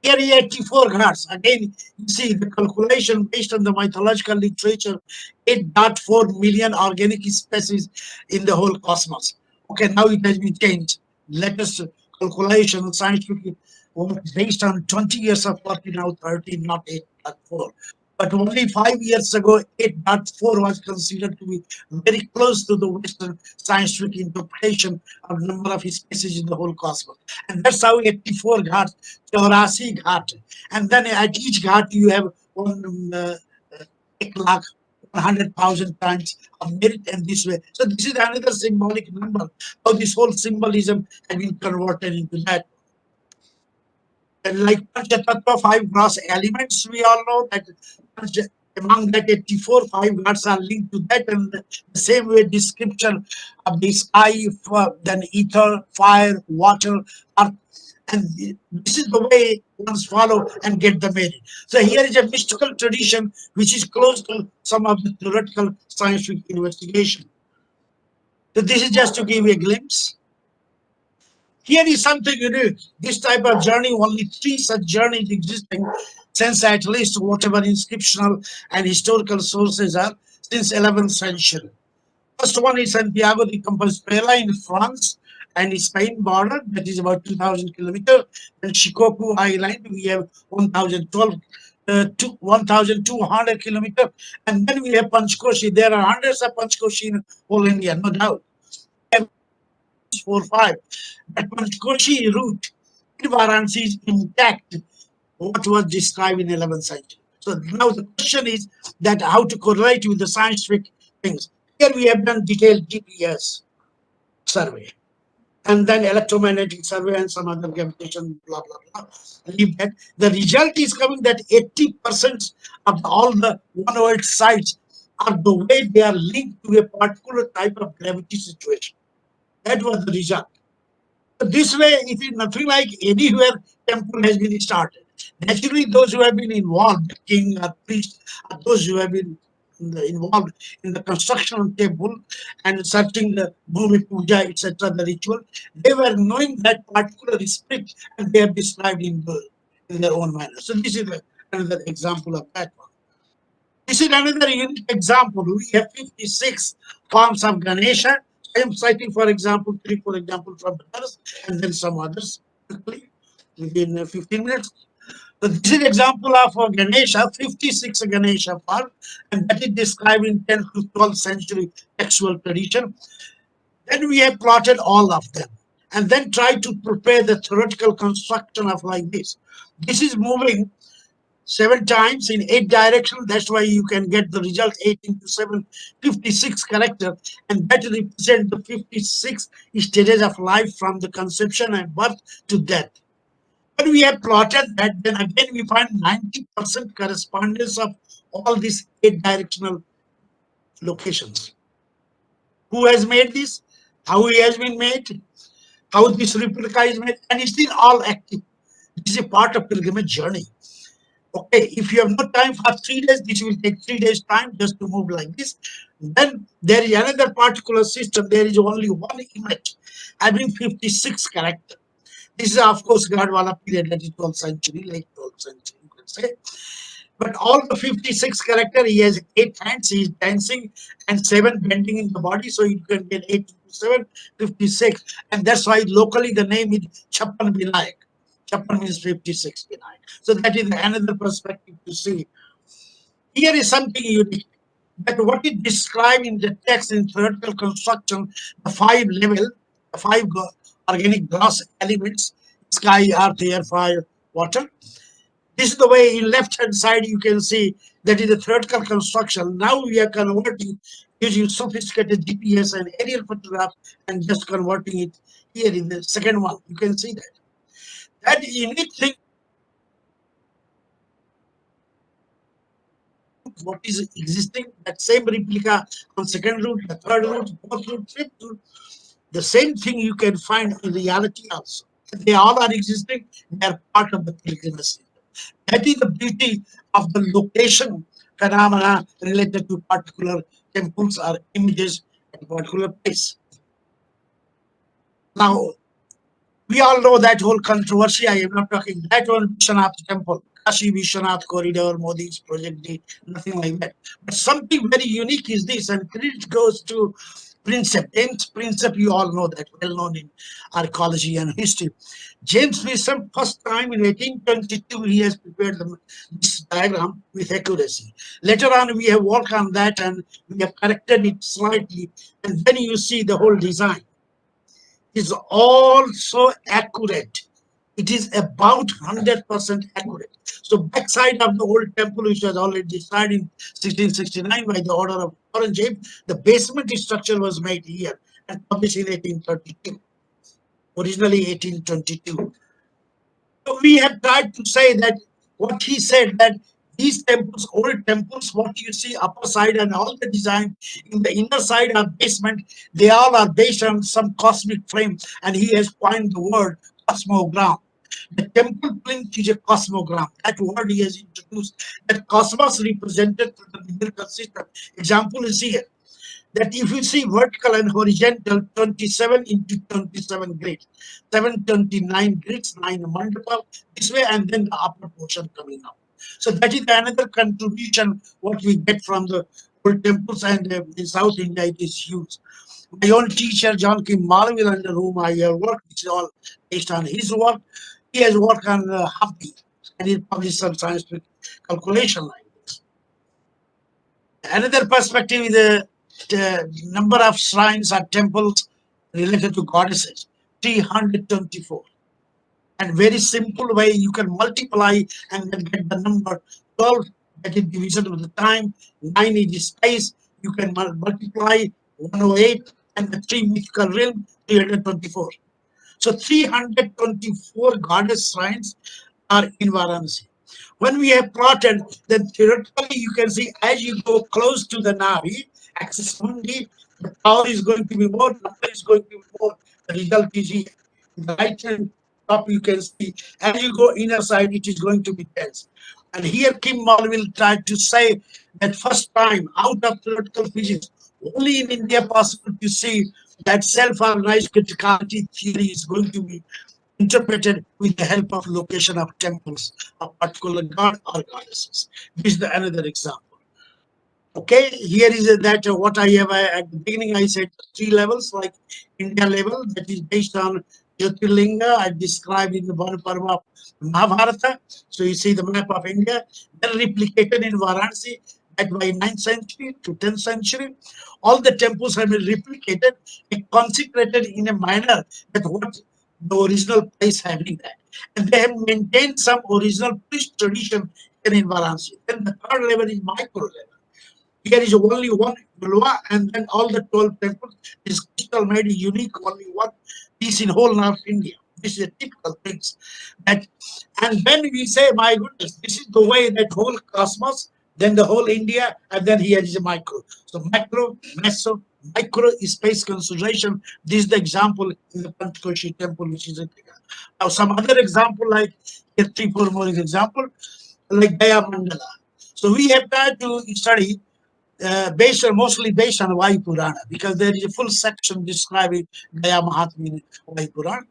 Here 84 ghats. Again, you see the calculation based on the mythological literature, 8.4 million organic species in the whole cosmos. Okay, now it has been changed. Latest calculation, scientific work based on 20 years of work, now 13, not 8.4. But only 5 years ago, 8.4 was considered to be very close to the Western scientific interpretation of number of species in the whole cosmos. And that's how 84 ghats, 84 ghat. And then at each ghat, you have 100,000 times of merit, and this way. So this is another symbolic number. How this whole symbolism has been converted into that. And like Panchatattva, 5 gross elements, we all know that among that 84, 5 gods are linked to that, and the same way description of the sky, then ether, fire, water, earth, and this is the way ones follow and get the meaning. So here is a mystical tradition which is close to some of the theoretical scientific investigation. So this is just to give you a glimpse. Here is something unique. This type of journey, only 3 such journeys existing since at least whatever inscriptional and historical sources are since 11th century. First one is Santiago de Compostela in France and Spain border, that is about 2,000 kilometers. And Shikoku Island, we have 1,200 kilometers. And then we have Panchkoshi. There are hundreds of Panchkoshi in whole India, no doubt. 4, 5. But Panchkoshi route in Varanasi is intact, what was described in 11th century. So now the question is that how to correlate with the scientific things. Here we have done detailed GPS survey, and then electromagnetic survey and some other gravitation, blah, blah, blah. Leave that. The result is coming that 80% of all the one world sites are the way they are linked to a particular type of gravity situation. That was the result. This way, it is nothing like anywhere temple has been started. Naturally, those who have been involved, king or priest, are those who have been involved in the construction of temple and searching the Bhumi Puja, etc., the ritual, they were knowing that particular spirit and they have described in their own manner. So this is another example of that one. This is another unique example. We have 56 forms of Ganesha. I am citing, for example, 3, for example, from others, and then some others quickly within 15 minutes. So this is example of Ganesha, 56 Ganesha forms, and that is described in 10th to 12th century textual tradition. Then we have plotted all of them, and then tried to prepare the theoretical construction of like this. This is moving 7 times in 8 directions. That's why you can get the result 8 into 7, 56 characters, and that represents the 56 stages of life from the conception and birth to death. When we have plotted that, then again we find 90% correspondence of all these 8 directional locations. Who has made this? How he has been made? How this replica is made? And it's still all active. This is a part of pilgrimage journey. Okay, if you have no time for 3 days, this will take 3 days time just to move like this. Then there is another particular system. There is only one image having 56 characters. This is, of course, Gadwala period, that is 12th century, late 12th century, you can say. But all the 56 characters, he has 8 hands, he is dancing, and 7 bending in the body, so you can get 8 to 7, 56. And that's why locally the name is Chappan Vinayak. Chappan means 56 Vinayak. So that is another perspective to see. Here is something unique. That what is described in the text in theoretical construction, the 5 level, the 5 organic gross elements, sky, earth, air, fire, water. This is the way in left hand side you can see that is the theoretical construction. Now we are converting using sophisticated GPS and aerial photograph and just converting it here in the second one. You can see that. That unique thing, what is existing, that same replica on second route, the third route, fourth route, fifth route, the same thing you can find in reality also. They all are existing, they are part of the pilgrimage system. That is the beauty of the location phenomena related to particular temples or images at a particular place. Now, we all know that whole controversy. I am not talking that one Vishwanath temple, Kashi Vishwanath corridor, Modi's project, nothing like that. But something very unique is this, and credit goes to Prinsep. James Prinsep, you all know that, well known in archaeology and history. James Prinsep, first time in 1822, he has prepared this diagram with accuracy. Later on, we have worked on that and we have corrected it slightly, and then you see the whole design is also accurate. It is about 100% accurate. So backside of the old temple, which was already designed in 1669 by the order of Aurangzeb, the basement structure was made here and published in 1832. Originally 1822. So we have tried to say that what he said, that these temples, old temples, what you see upper side and all the design in the inner side or basement, they all are based on some cosmic frame, and he has coined the word cosmogram. The temple plinth is a cosmogram. That word he has introduced. That cosmos represented through the numerical system. Example is here. That if you see vertical and horizontal, 27 into 27 grids, 729 grids, 9 mandapa, this way, and then the upper portion coming up. So that is another contribution what we get from the old temples, and in South India it is huge. My own teacher, John Kim Malville, under whom I have worked, which is all based on his work. He has worked on Hampi, and he published some scientific calculation like this. Another perspective is the number of shrines or temples related to goddesses, 324. And very simple way, you can multiply and then get the number 12, that is division of the time, 9 is the space, you can multiply 108, and the 3 mythical realm, 324. So 324 goddess shrines are in Varanasi. When we have plotted, then theoretically you can see as you go close to the Navi, axis mundi, the power is going to be more, number is going to be more, the result is here. In the right hand top you can see, as you go inner side, it is going to be dense. And here Kim Malville tried to say that first time out of theoretical physics, only in India possible to see that self-organized criticality theory is going to be interpreted with the help of location of temples of particular god or goddesses. This is another example. Okay, here is that what I have at the beginning. I said 3 levels, like India level, that is based on Jyotirlinga. I described in the Bharaparva of Mahabharata. So you see the map of India, then replicated in Varanasi, that by 9th century to 10th century. All the temples have been replicated and consecrated in a manner that what the original place having that. And they have maintained some original priest tradition here in Varanasi. Then the third level is micro level. Here is only one Gulwa, and then all the 12 temples is crystal made unique, only one piece in whole North India. This is a typical things. That, and when we say, my goodness, this is the way that whole cosmos, then the whole India, and then here is a micro. So macro, meso, micro is space consideration. This is the example in the Panchkoshi temple, which is a now some other example, like here 3, 4 more example, like Gaya Mandala. So we have tried to study mostly based on Vayu Purana, because there is a full section describing Gaya Mahatmya in Vayu Purana.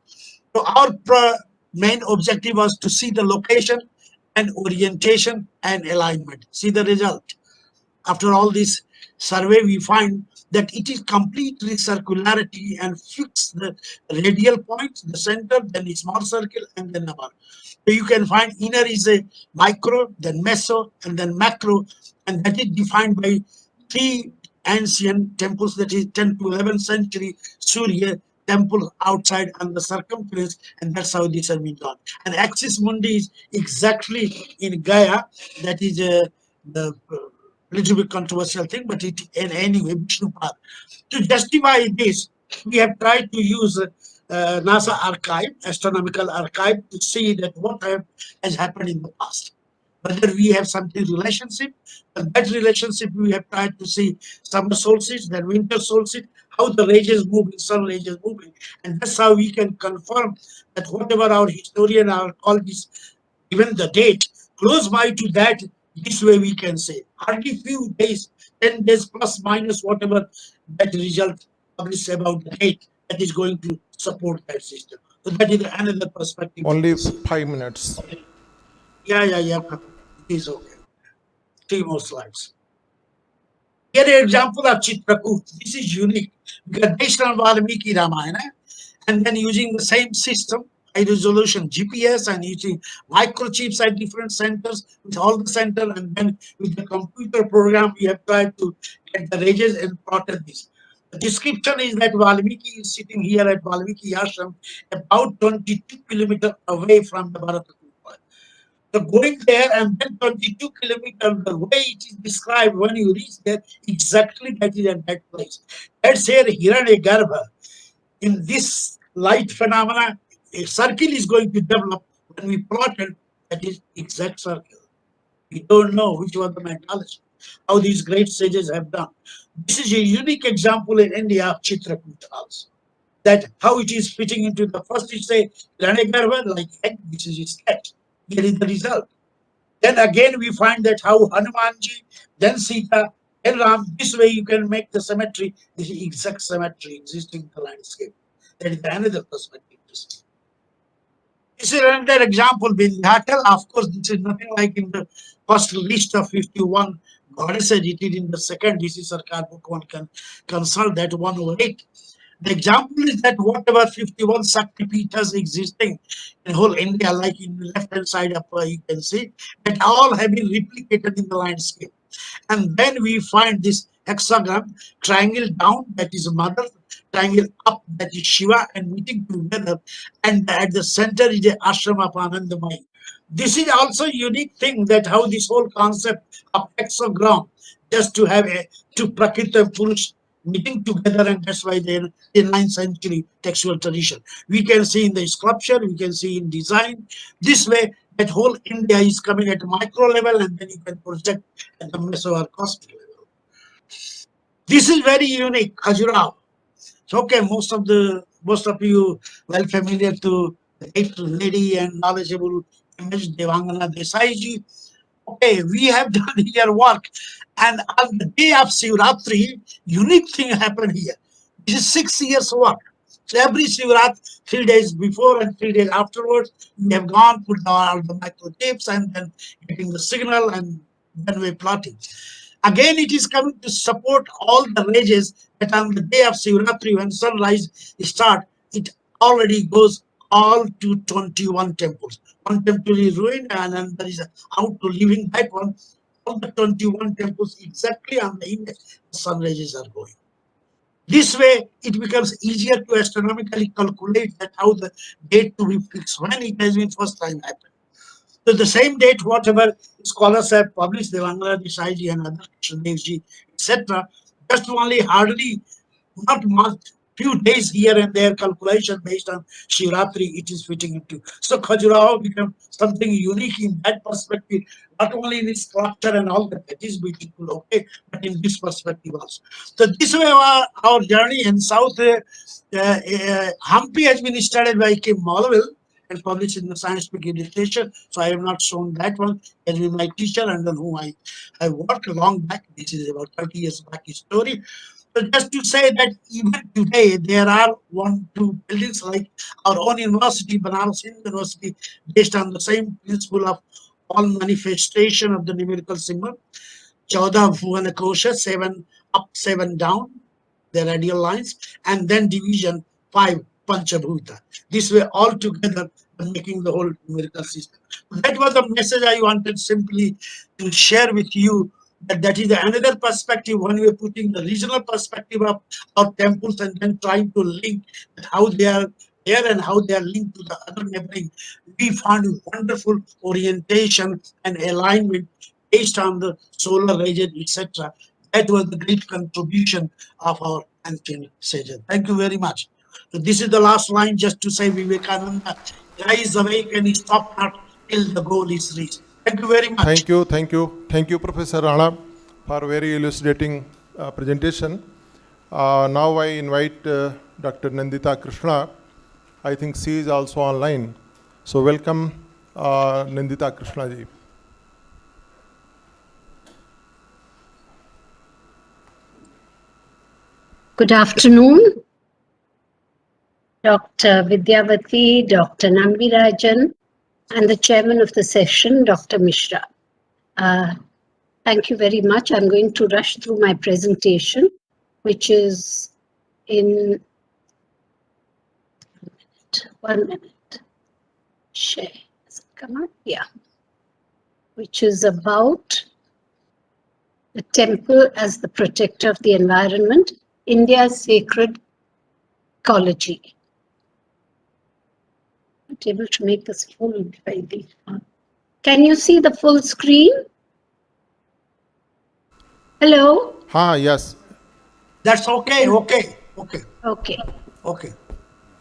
So our main objective was to see the location and orientation and alignment. See the result. After all this survey, we find that it is completely circularity and fix the radial points, the center, then a small circle, and then a bar. So you can find inner is a micro, then meso, and then macro, and that is defined by 3 ancient temples, that is 10th to 11th century Surya temple outside on the circumference, and that's how this has been done. And axis mundi is exactly in Gaya, that is the little bit controversial thing, but it in anyway, Vishnupad. To justify this, we have tried to use NASA archive, astronomical archive, to see that what has happened in the past. Whether we have something relationship, and that relationship we have tried to see summer solstice, then winter solstice, how the rays moving, sun rays moving, and that's how we can confirm that whatever our historian or archaeologists given the date, close by to that, this way we can say hardly few days, 10 days plus minus whatever that result published about the date that is going to support that system. So that is another perspective. Only 5 minutes. Yeah. It is okay. 3 more slides. Here an example of Chitrakoot. This is unique because based on Valmiki Ramayana, and then using the same system, high resolution GPS, and using microchips at different centers with all the center, and then with the computer program, we have tried to get the ranges and plotted this. The description is that Valmiki is sitting here at Valmiki Ashram, about 22 kilometers away from the Bharata. So going there and then 22 kilometers, the way it is described when you reach there, exactly that is at that place. That's here Hiranyagarbha. In this light phenomena, a circle is going to develop when we plotted, that is exact circle. We don't know which was the methodology, how these great sages have done. This is a unique example in India of Chitrakuta also. That how it is fitting into the first, you say, Ranegarva, like egg, this is his cat. Here is the result. Then again, we find that how Hanumanji, then Sita, then Ram, this way you can make the symmetry, this is exact symmetry existing in the landscape. That is another perspective to see. This is another example, Vindhyatal. Of course, this is nothing like in the first list of 51 goddesses. It is in the second DC Sarkar book. One can consult that 108. The example is that whatever 51 Sakti Pitas existing in whole India, like in the left hand side up, you can see that all have been replicated in the landscape. And then we find this hexagram, triangle down, that is mother, triangle up, that is Shiva, and meeting together. And at the center is the ashram of Anandamai. This is also a unique thing, that how this whole concept of hexagram, just to have two Prakriti and Purush meeting together, and that's why they're in 9th century textual tradition. We can see in the sculpture, we can see in design. This way, that whole India is coming at a micro level, and then you can project at the meso or cosmic level. This is very unique, Khajuraho. So, okay, most of you well familiar to the great lady and knowledgeable image Devangana Desai ji. Okay, we have done here work, and on the day of Shivratri, unique thing happened here. This is 6 years work. So every Shivratri, 3 days before and 3 days afterwards, we have gone, put all the microchips, and then getting the signal, and then we're plotting. Again, it is coming to support all the rages that on the day of Shivratri, when sunrise starts, it already goes all to 21 temples. One temple is ruined, and then there is out to living that one. All the 21 temples exactly on the image, the sun rays are going. This way, it becomes easier to astronomically calculate that how the date to be fixed, when it has been first time happened. So the same date, whatever scholars have published, Devangana Desai ji and other Krishnadev ji, etc., just only hardly, not much, few days here and there calculation based on Shivratri, it is fitting into. So Khajuraho becomes something unique in that perspective, not only in its structure and all that is beautiful, okay, but in this perspective also. So this way our journey in South, Hampi has been studied by Kim Molville and published in the scientific literature. So I have not shown that one. He has been my teacher, under whom I worked long back. This is about 30 years back story. So just to say that even today, there are 1-2 buildings like our own university, Banaras University, based on the same principle of all manifestation of the numerical symbol. 14 Bhuvana Kosha, 7 up, 7 down, the radial lines, and then division 5 Panchabhuta. This way, all together, making the whole numerical system. That was the message I wanted simply to share with you. That is another perspective when we are putting the regional perspective of our temples and then trying to link how they are there and how they are linked to the other neighboring. We found wonderful orientation and alignment based on the solar region, etc. That was the great contribution of our ancient sages. Thank you very much. So this is the last line, just to say Vivekananda, rise awake and stop not till the goal is reached. Thank you very much. Thank you, Professor Rana, for very elucidating presentation. Now I invite Dr. Nandita Krishna. I think she is also online. So welcome, Nandita Krishna ji. Good afternoon, Dr. Vidyavati, Dr. Nambirajan, and the chairman of the session, Dr. Mishra. Thank you very much. I'm going to rush through my presentation, which is in 1 minute. Share. Has it come up? Yeah. Which is about the temple as the protector of the environment, India's sacred ecology. Not able to make this full. Can you see the full screen? Hello? Yes. That's okay. Okay.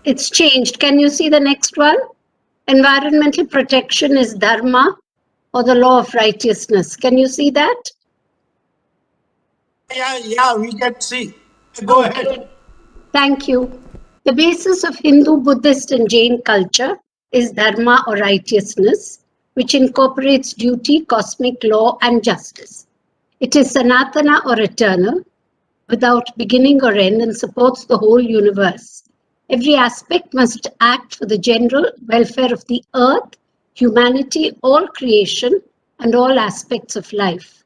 It's changed. Can you see the next one? Environmental protection is dharma or the law of righteousness. Can you see that? Yeah, we can see. Go ahead. Thank you. The basis of Hindu, Buddhist, and Jain culture is dharma or righteousness, which incorporates duty, cosmic law, and justice. It is sanatana or eternal, without beginning or end, and supports the whole universe. Every aspect must act for the general welfare of the earth, humanity, all creation, and all aspects of life.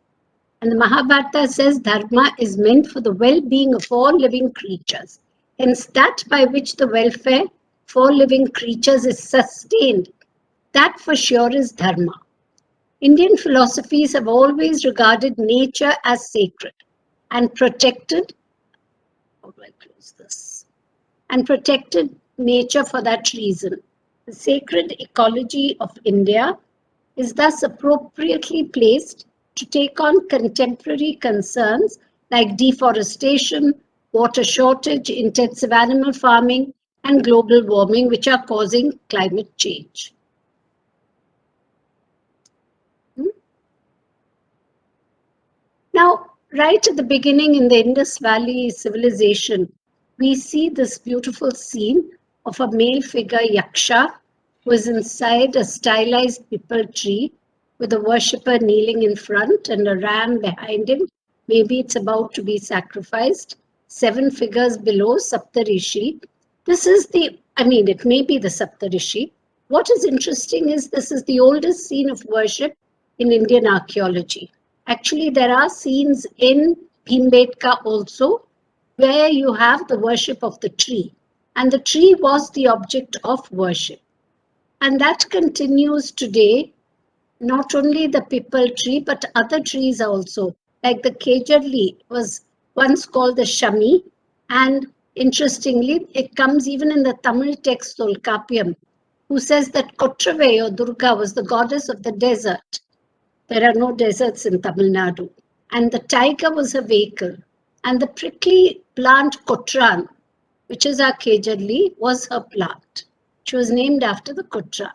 And the Mahabharata says dharma is meant for the well-being of all living creatures. Hence, that by which the welfare for living creatures is sustained, that for sure is dharma. Indian philosophies have always regarded nature as sacred and protected. How do I close this? And protected nature for that reason. The sacred ecology of India is thus appropriately placed to take on contemporary concerns like deforestation, water shortage, intensive animal farming, and global warming, which are causing climate change. Now, right at the beginning in the Indus Valley civilization, we see this beautiful scene of a male figure, Yaksha, who is inside a stylized pipal tree with a worshipper kneeling in front and a ram behind him. Maybe it's about to be sacrificed. 7 figures below, Saptarishi. This is it may be the Saptarishi. What is interesting is this is the oldest scene of worship in Indian archaeology. Actually, there are scenes in Bhimbetka also where you have the worship of the tree. And the tree was the object of worship. And that continues today, not only the pipal tree, but other trees also. Like the Kejarli was once called the Shami. And interestingly, it comes even in the Tamil text Tolkappiyam, who says that Kotravai or Durga was the goddess of the desert. There are no deserts in Tamil Nadu. And the tiger was her vehicle. And the prickly plant Kotran, which is our Kejarli, was her plant. She was named after the Kotran.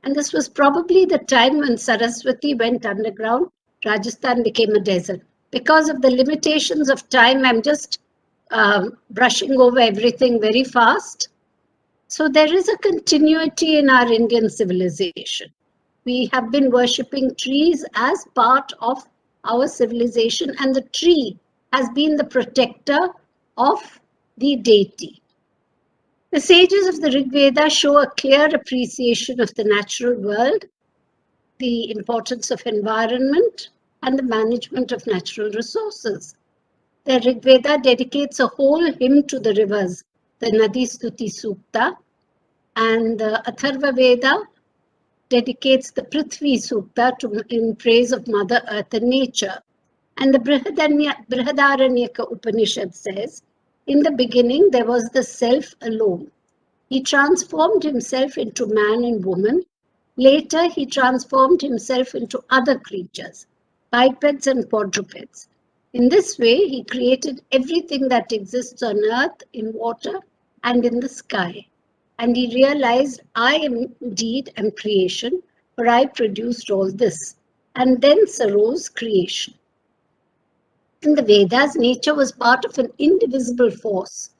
And this was probably the time when Saraswati went underground. Rajasthan became a desert. Because of the limitations of time, I'm just brushing over everything very fast. So there is a continuity in our Indian civilization. We have been worshipping trees as part of our civilization, and the tree has been the protector of the deity. The sages of the Rig Veda show a clear appreciation of the natural world, the importance of environment, and the management of natural resources. The Rig Veda dedicates a whole hymn to the rivers, the Nadi Stuti Sukta, and the Atharva Veda dedicates the Prithvi Sukta in praise of Mother Earth and nature. And the Brihadaranyaka Upanishad says, in the beginning there was the self alone. He transformed himself into man and woman. Later he transformed himself into other creatures, bipeds and quadrupeds. In this way he created everything that exists on earth, in water and in the sky. And he realized, I am indeed am creation, for I produced all this. And thence arose creation. In the Vedas, nature was part of an indivisible force,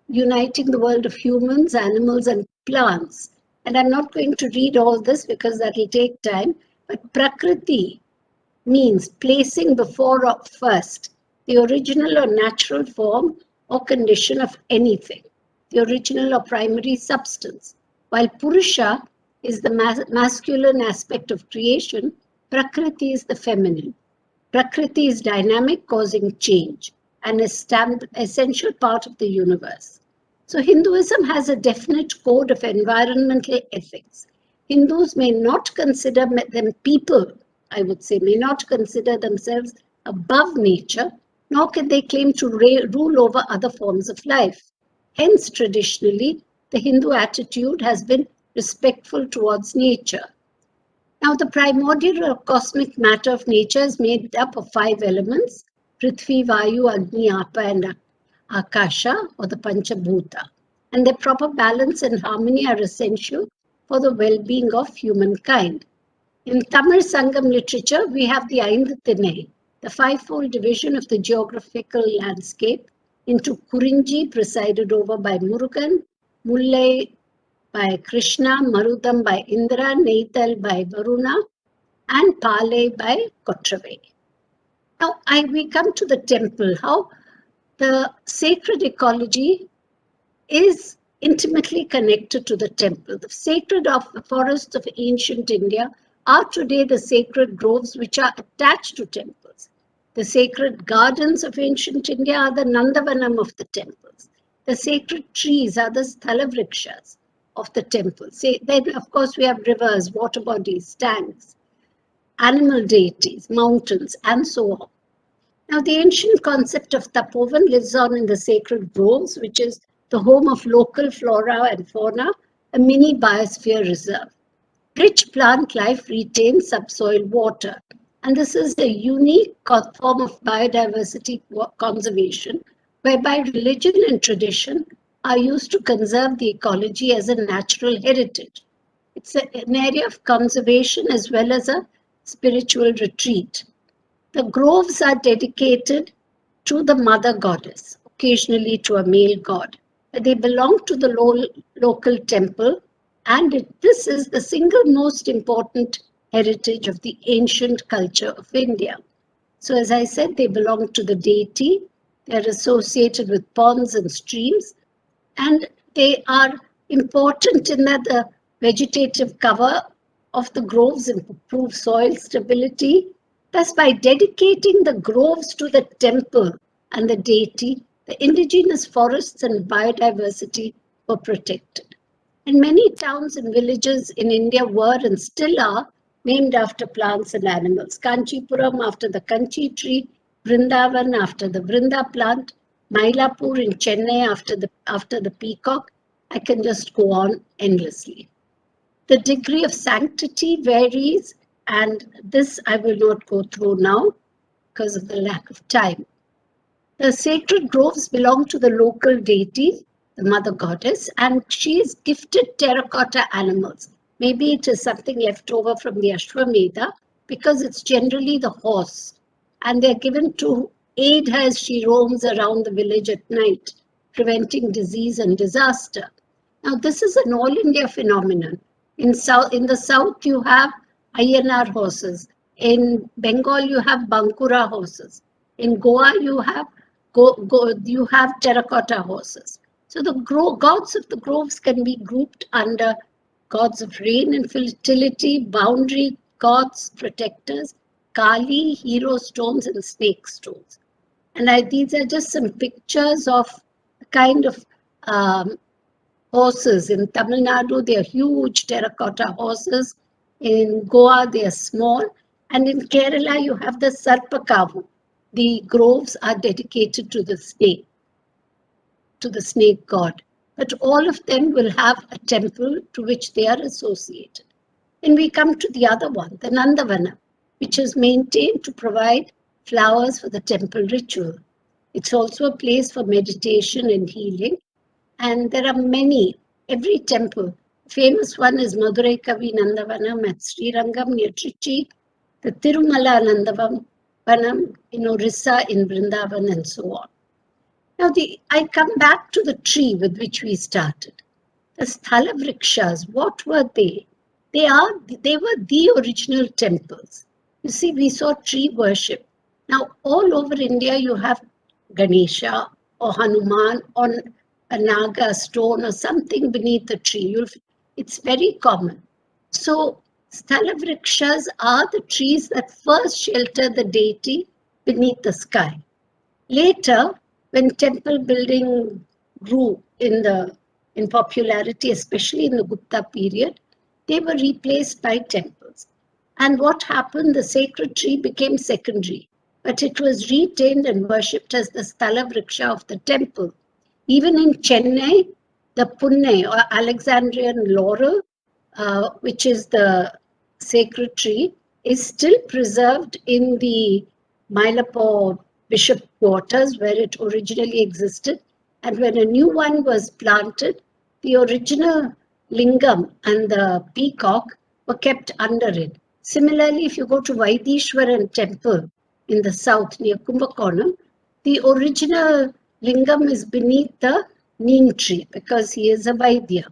uniting the world of humans, animals, and plants. And I'm not going to read all this because that will take time, but Prakriti means placing before or first the original or natural form or condition of anything, the original or primary substance. While Purusha is the masculine aspect of creation, Prakriti is the feminine. Prakriti is dynamic, causing change, and is an essential part of the universe. So Hinduism has a definite code of environmental ethics. Hindus may not consider them people, I would say, may not consider themselves above nature, nor can they claim to rule over other forms of life. Hence, traditionally, the Hindu attitude has been respectful towards nature. Now, the primordial or cosmic matter of nature is made up of 5 elements: Prithvi, Vayu, Agni, Apa, and Akasha, or the Panchabhuta. And their proper balance and harmony are essential for the well-being of humankind. In Tamil Sangam literature, we have the Aindathinai, the fivefold division of the geographical landscape into Kurinji, presided over by Murugan, Mullai by Krishna, Marudam by Indra, Neithal by Varuna, and Palai by Kotravai. Now, we come to the temple, how the sacred ecology is intimately connected to the temple. The sacred forests of ancient India are today the sacred groves which are attached to temples. The sacred gardens of ancient India are the Nandavanam of the temples. The sacred trees are the Sthalavrakshas of the temples. Then, of course, we have rivers, water bodies, tanks, animal deities, mountains, and so on. Now, the ancient concept of Tapovan lives on in the sacred groves, which is the home of local flora and fauna, a mini biosphere reserve. Rich plant life retains subsoil water, and this is a unique form of biodiversity conservation, whereby religion and tradition are used to conserve the ecology as a natural heritage. It's an area of conservation as well as a spiritual retreat. The groves are dedicated to the mother goddess, occasionally to a male god. They belong to the local temple, and this is the single most important heritage of the ancient culture of India. So as I said, they belong to the deity, they are associated with ponds and streams, and they are important in that the vegetative cover of the groves improve soil stability. Thus, by dedicating the groves to the temple and the deity, the indigenous forests and biodiversity were protected. And many towns and villages in India were and still are named after plants and animals. Kanchipuram after the Kanchi tree, Vrindavan after the Vrinda plant, Mylapore in Chennai after the peacock. I can just go on endlessly. The degree of sanctity varies, and this I will not go through now because of the lack of time. The sacred groves belong to the local deity, the mother goddess, and she is gifted terracotta animals. Maybe it is something left over from the Ashwamedha, because it's generally the horse, and they're given to aid her as she roams around the village at night, preventing disease and disaster. Now, this is an all-India phenomenon. In the south, you have INR horses. In Bengal, you have Bankura horses. In Goa, you have terracotta horses. So the gods of the groves can be grouped under gods of rain and fertility, boundary gods, protectors, Kali, hero stones, and snake stones. And these are just some pictures of the kind of horses. In Tamil Nadu, they are huge terracotta horses. In Goa, they are small. And in Kerala, you have the Sarpakavu. The groves are dedicated to the snake god. But all of them will have a temple to which they are associated. And we come to the other one, the Nandavana, which is maintained to provide flowers for the temple ritual. It's also a place for meditation and healing. And there are many, every temple. Famous one is Madurai Kavi Nandavanam at Srirangam near Trichy, the Tirumala Nandavanam in Orissa, in Vrindavan, and so on. Now, I come back to the tree with which we started. The Sthalavrakshas, what were they? They were the original temples. You see, we saw tree worship. Now, all over India, you have Ganesha or Hanuman on a Naga stone or something beneath the tree. It's very common. So, Sthalavrakshas are the trees that first shelter the deity beneath the sky. Later, when temple building grew in popularity, especially in the Gupta period, they were replaced by temples. And what happened? The sacred tree became secondary, but it was retained and worshipped as the Sthalavraksha of the temple. Even in Chennai, the Punne or Alexandrian laurel, which is the sacred tree, is still preserved in the Mylapore Bishop quarters where it originally existed. And when a new one was planted, the original lingam and the peacock were kept under it. Similarly, if you go to Vaidishwaran temple in the south near Kumbakonam, the original lingam is beneath the neem tree because he is a Vaidya.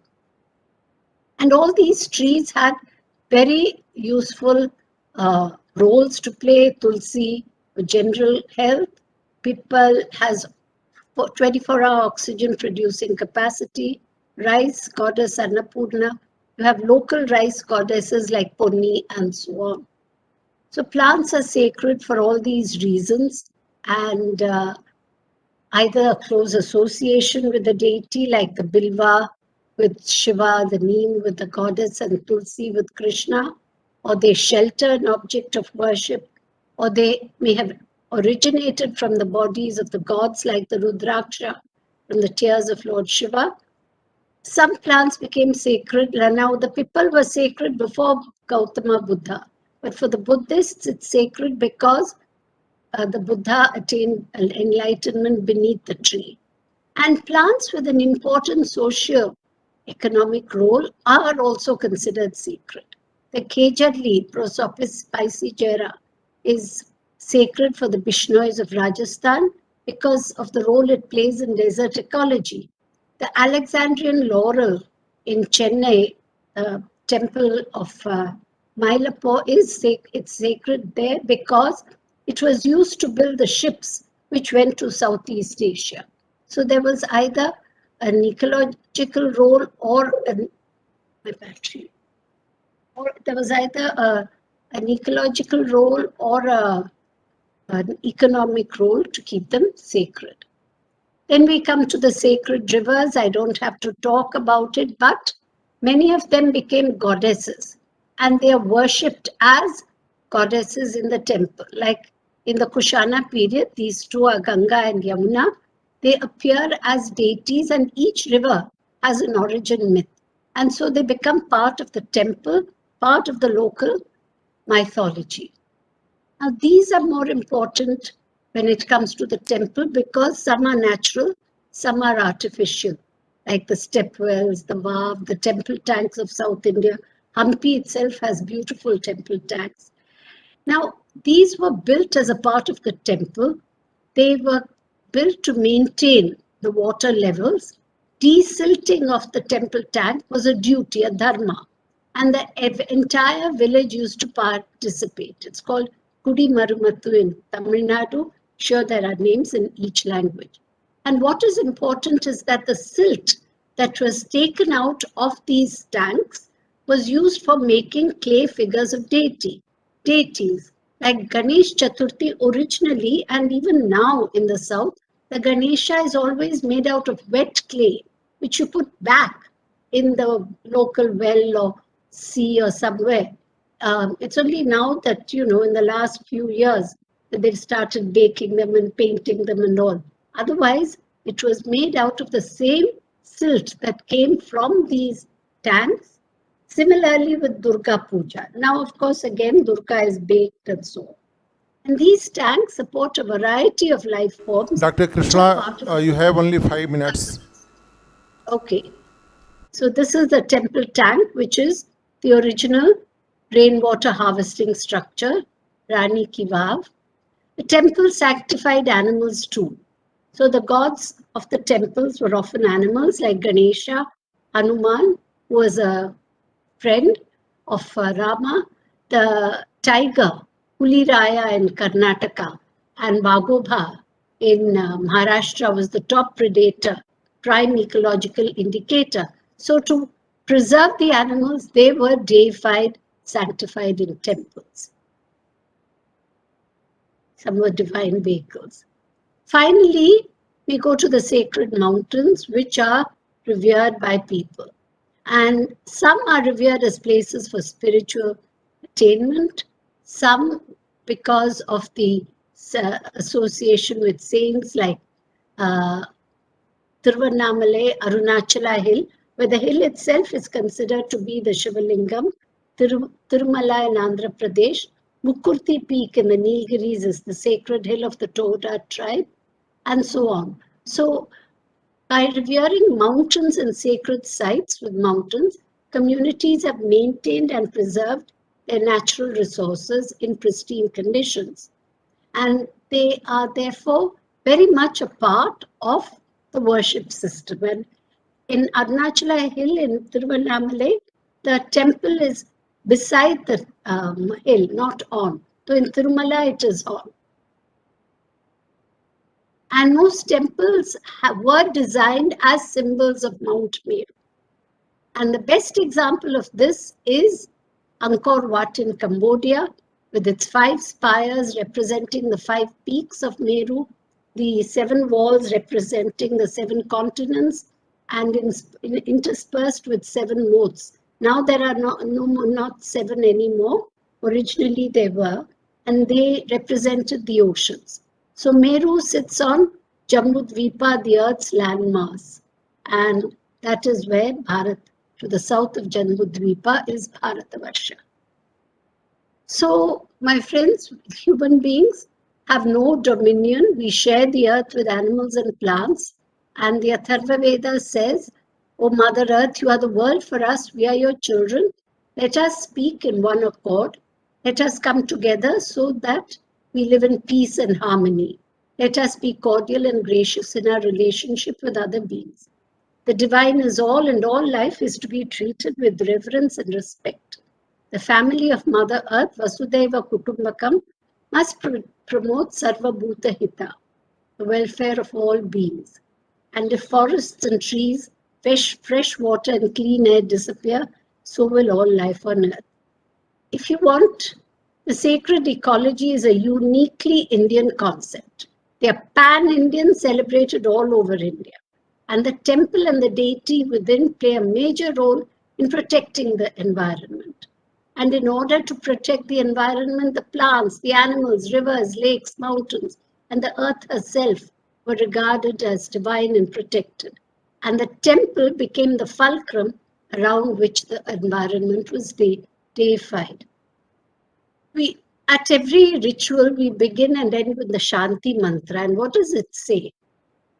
And all these trees had very useful roles to play. Tulsi for general health. Pipal has 24-hour oxygen producing capacity. Rice goddess Annapurna. You have local rice goddesses like Ponni and so on. So plants are sacred for all these reasons, and either a close association with the deity like the Bilva with Shiva, the Neem with the goddess, and Tulsi with Krishna, or they shelter an object of worship, or they may have originated from the bodies of the gods like the Rudraksha from the tears of Lord Shiva. Some plants became sacred. Now the Pipal was sacred before Gautama Buddha, but for the Buddhists it's sacred because the Buddha attained enlightenment beneath the tree. And plants with an important socio-economic role are also considered sacred. The Kejarli, Prosopis spicigera, is sacred for the Bishnois of Rajasthan because of the role it plays in desert ecology. The Alexandrian laurel in Chennai, temple of Mylapore, it's sacred there because it was used to build the ships which went to Southeast Asia. So there was either an ecological role or an ecological role or an economic role to keep them sacred. Then we come to the sacred rivers. I don't have to talk about it, but many of them became goddesses and they are worshipped as goddesses in the temple. Like in the Kushana period, these two are Ganga and Yamuna. They appear as deities and each river has an origin myth. And so they become part of the temple, part of the local mythology. Now these are more important when it comes to the temple because some are natural, some are artificial, like the step wells, the Vav, the temple tanks of South India. Hampi itself has beautiful temple tanks. Now, these were built as a part of the temple. They were built to maintain the water levels. Desilting of the temple tank was a duty, a dharma, and the entire village used to participate. It's called Kudi Marumathu in Tamil Nadu. Sure, there are names in each language. And what is important is that the silt that was taken out of these tanks was used for making clay figures of deities. Like Ganesh Chaturthi originally, and even now in the south, the Ganesha is always made out of wet clay, which you put back in the local well or sea or somewhere. It's only now that, in the last few years, that they've started baking them and painting them and all. Otherwise, it was made out of the same silt that came from these tanks. Similarly with Durga Puja. Now, of course, again, Durga is baked and so on. And these tanks support a variety of life forms. Dr. Krishna, you have only 5 minutes. Okay. So this is the temple tank, which is the original rainwater harvesting structure, Rani Ki Vav. The temple sanctified animals too. So the gods of the temples were often animals like Ganesha, Hanuman, who was a friend of Rama, the tiger, Huliraya in Karnataka, and Bagobha in Maharashtra was the top predator, prime ecological indicator. So to preserve the animals, they were deified, sanctified in temples. Some were divine vehicles. Finally, we go to the sacred mountains, which are revered by people. And some are revered as places for spiritual attainment, some because of the association with saints like Tiruvannamalai, Arunachala Hill, where the hill itself is considered to be the Shivalingam, Tirumala in Andhra Pradesh, Mukurti Peak in the Nilgiris is the sacred hill of the Toda tribe, and so on. So, by revering mountains and sacred sites with mountains, communities have maintained and preserved their natural resources in pristine conditions. And they are therefore very much a part of the worship system. And in Arunachala Hill in Tiruvannamalai, the temple is beside the hill, not on. So in Tirumala, it is on. And most temples were designed as symbols of Mount Meru. And the best example of this is Angkor Wat in Cambodia, with its 5 spires representing the 5 peaks of Meru, the 7 walls representing the 7 continents, and interspersed with 7 moats. Now there are not 7 anymore. Originally they were, and they represented the oceans. So Meru sits on Jambudvipa, the Earth's landmass, and that is where Bharat, to the south of Jambudvipa, is Bharatavarsha. So, my friends, human beings have no dominion. We share the earth with animals and plants, and the Atharva Veda says, "O Mother Earth, you are the world for us. We are your children. Let us speak in one accord. Let us come together so that we live in peace and harmony. Let us be cordial and gracious in our relationship with other beings. The divine is all, and all life is to be treated with reverence and respect. The family of Mother Earth, Vasudhaiva Kutumbakam, must promote Sarva Bhuta Hita, the welfare of all beings. And if forests and trees, fresh water and clean air disappear, so will all life on earth." If you want, the sacred ecology is a uniquely Indian concept. They are pan-Indian, celebrated all over India. And the temple and the deity within play a major role in protecting the environment. And in order to protect the environment, the plants, the animals, rivers, lakes, mountains, and the earth herself were regarded as divine and protected. And the temple became the fulcrum around which the environment was deified. At every ritual, we begin and end with the Shanti mantra. And what does it say?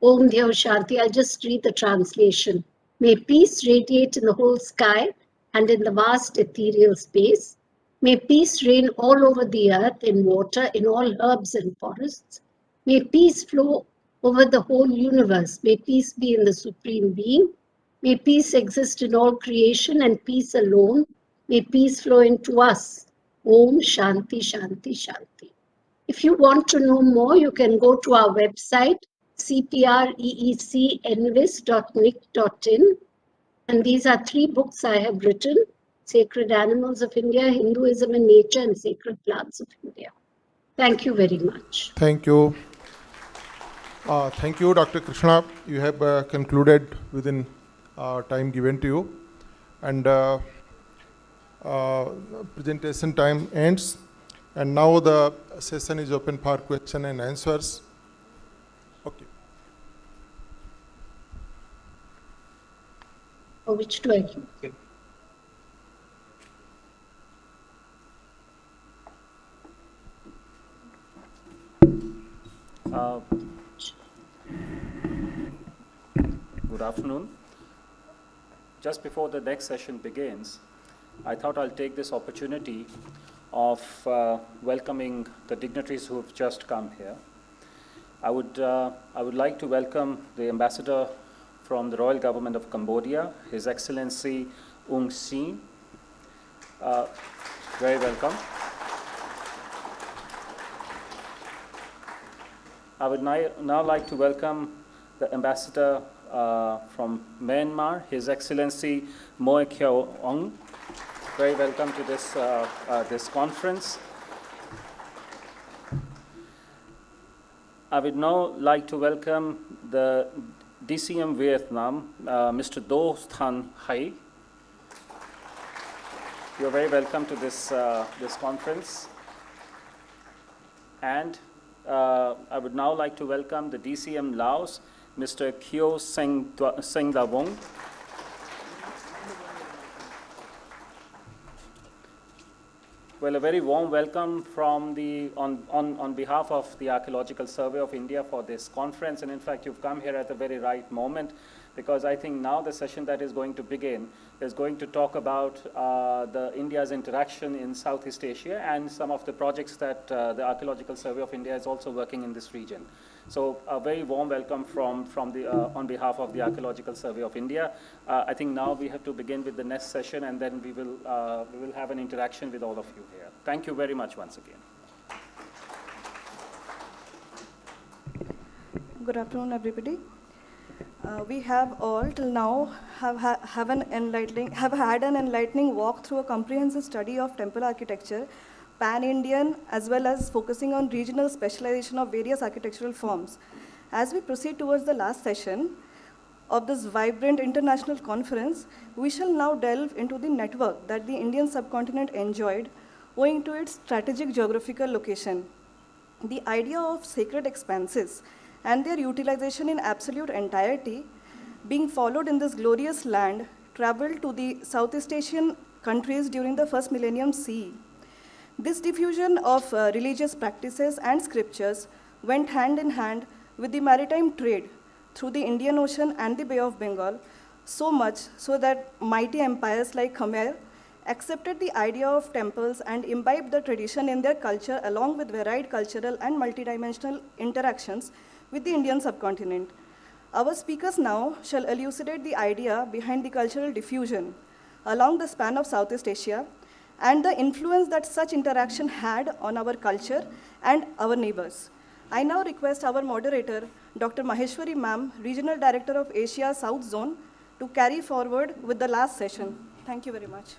Om Dhyau Shanti. I'll just read the translation. May peace radiate in the whole sky and in the vast ethereal space. May peace reign all over the earth, in water, in all herbs and forests. May peace flow over the whole universe. May peace be in the Supreme Being. May peace exist in all creation and peace alone. May peace flow into us. Om Shanti, Shanti, Shanti. If you want to know more, you can go to our website, cpreecnvis.nic.in. And these are 3 books I have written: Sacred Animals of India, Hinduism and Nature, and Sacred Plants of India. Thank you very much. Thank you. Thank you, Dr. Krishna. You have concluded within time given to you. And presentation time ends. And now the session is open for question and answers. Okay. Which do I do? Good afternoon. Just before the next session begins, I thought I'll take this opportunity of welcoming the dignitaries who have just come here. I would like to welcome the ambassador from the Royal Government of Cambodia, His Excellency Ung Sin. Very welcome. I would now like to welcome the ambassador from Myanmar, His Excellency Moe Kyo Ong. Very welcome to this conference. I would now like to welcome the DCM Vietnam, Mr. Do Than Hai. You're very welcome to this conference. And I would now like to welcome the DCM Laos, Mr. Kyo Seng Da Vong. Well, a very warm welcome from on behalf of the Archaeological Survey of India for this conference. And in fact, you've come here at the very right moment. because I think now the session that is going to begin is going to talk about the India's interaction in Southeast Asia and some of the projects that the Archaeological Survey of India is also working in this region. So a very warm welcome on behalf of the Archaeological Survey of India. I think now we have to begin with the next session, and then we will have an interaction with all of you here. Thank you very much once again. Good afternoon, everybody. We have all till now have had an enlightening walk through a comprehensive study of temple architecture, pan-Indian as well as focusing on regional specialization of various architectural forms. As we proceed towards the last session of this vibrant international conference, we shall now delve into the network that the Indian subcontinent enjoyed owing to its strategic geographical location. The idea of sacred expanses and their utilization in absolute entirety being followed in this glorious land traveled to the Southeast Asian countries during the first millennium CE. This diffusion of religious practices and scriptures went hand in hand with the maritime trade through the Indian Ocean and the Bay of Bengal, so much so that mighty empires like Khmer accepted the idea of temples and imbibed the tradition in their culture along with varied cultural and multidimensional interactions with the Indian subcontinent. Our speakers now shall elucidate the idea behind the cultural diffusion along the span of Southeast Asia and the influence that such interaction had on our culture and our neighbors. I now request our moderator, Dr. Maheshwari Ma'am, Regional Director of Asia South Zone, to carry forward with the last session. Thank you very much.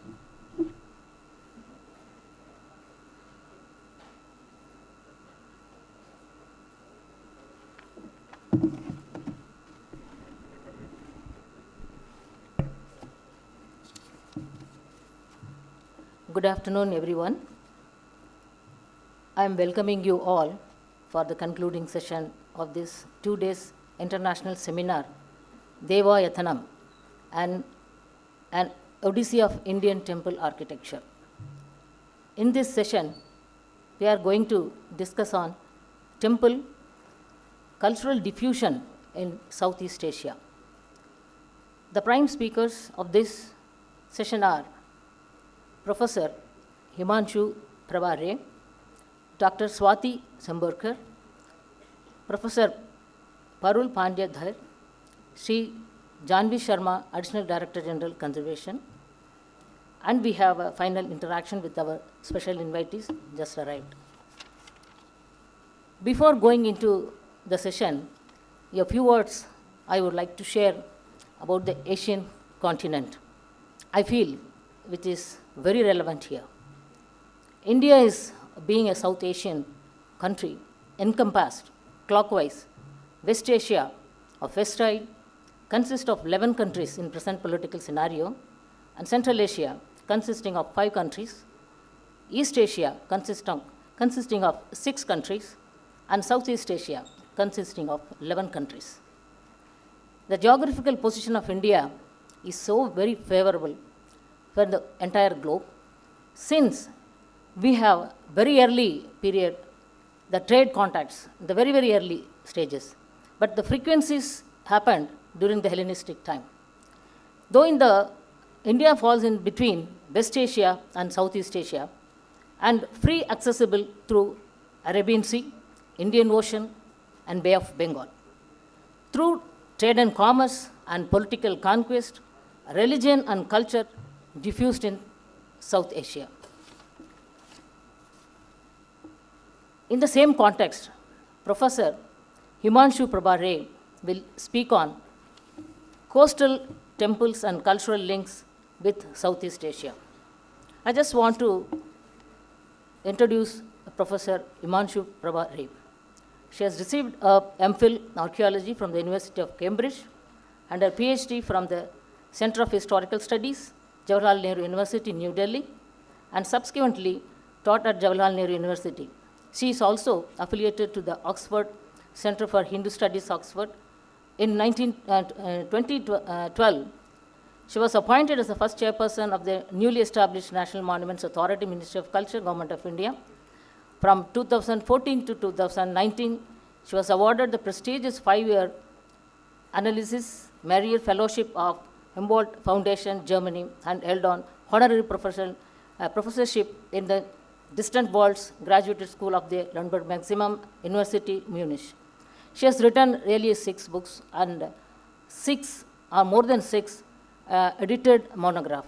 Good afternoon, everyone. I am welcoming you all for the concluding session of this 2 days international seminar, Devayatanam, and an Odyssey of Indian temple architecture. In this session, we are going to discuss on temple cultural diffusion in Southeast Asia. The prime speakers of this session are Professor Himanshu Prabhare, Dr. Swati Samburkar, Professor Parul Pandyadhar, Sri Janvi Sharma, Additional Director General Conservation, and we have a final interaction with our special invitees just arrived. Before going into the session, a few words I would like to share about the Asian continent. I feel which is very relevant here. India is, being a South Asian country, encompassed clockwise. West Asia of West side consists of 11 countries in present political scenario, and Central Asia consisting of 5 countries, East Asia consisting of 6 countries, and Southeast Asia consisting of 11 countries. The geographical position of India is so very favorable for the entire globe, since we have very early period, the trade contacts, the very, very early stages. But the frequencies happened during the Hellenistic time. Though India falls in between West Asia and Southeast Asia, and free accessible through Arabian Sea, Indian Ocean, and Bay of Bengal. Through trade and commerce and political conquest, religion and culture diffused in South Asia. In the same context, Professor Himanshu Prabhare will speak on coastal temples and cultural links with Southeast Asia. I just want to introduce Professor Himanshu Prabhare. She has received a MPhil Archaeology from the University of Cambridge and her PhD from the Center of Historical Studies, Jawaharlal Nehru University, New Delhi, and subsequently taught at Jawaharlal Nehru University. She is also affiliated to the Oxford Center for Hindu Studies, Oxford. In 2012, she was appointed as the first chairperson of the newly established National Monuments Authority, Ministry of Culture, Government of India. From 2014 to 2019, she was awarded the prestigious 5-year analysis Marier Fellowship of Humboldt Foundation, Germany, and held on honorary professorship in the Distant Worlds Graduate School of the Lundberg Maximum University, Munich. She has written really 6 books and 6 or more than 6 edited monographs.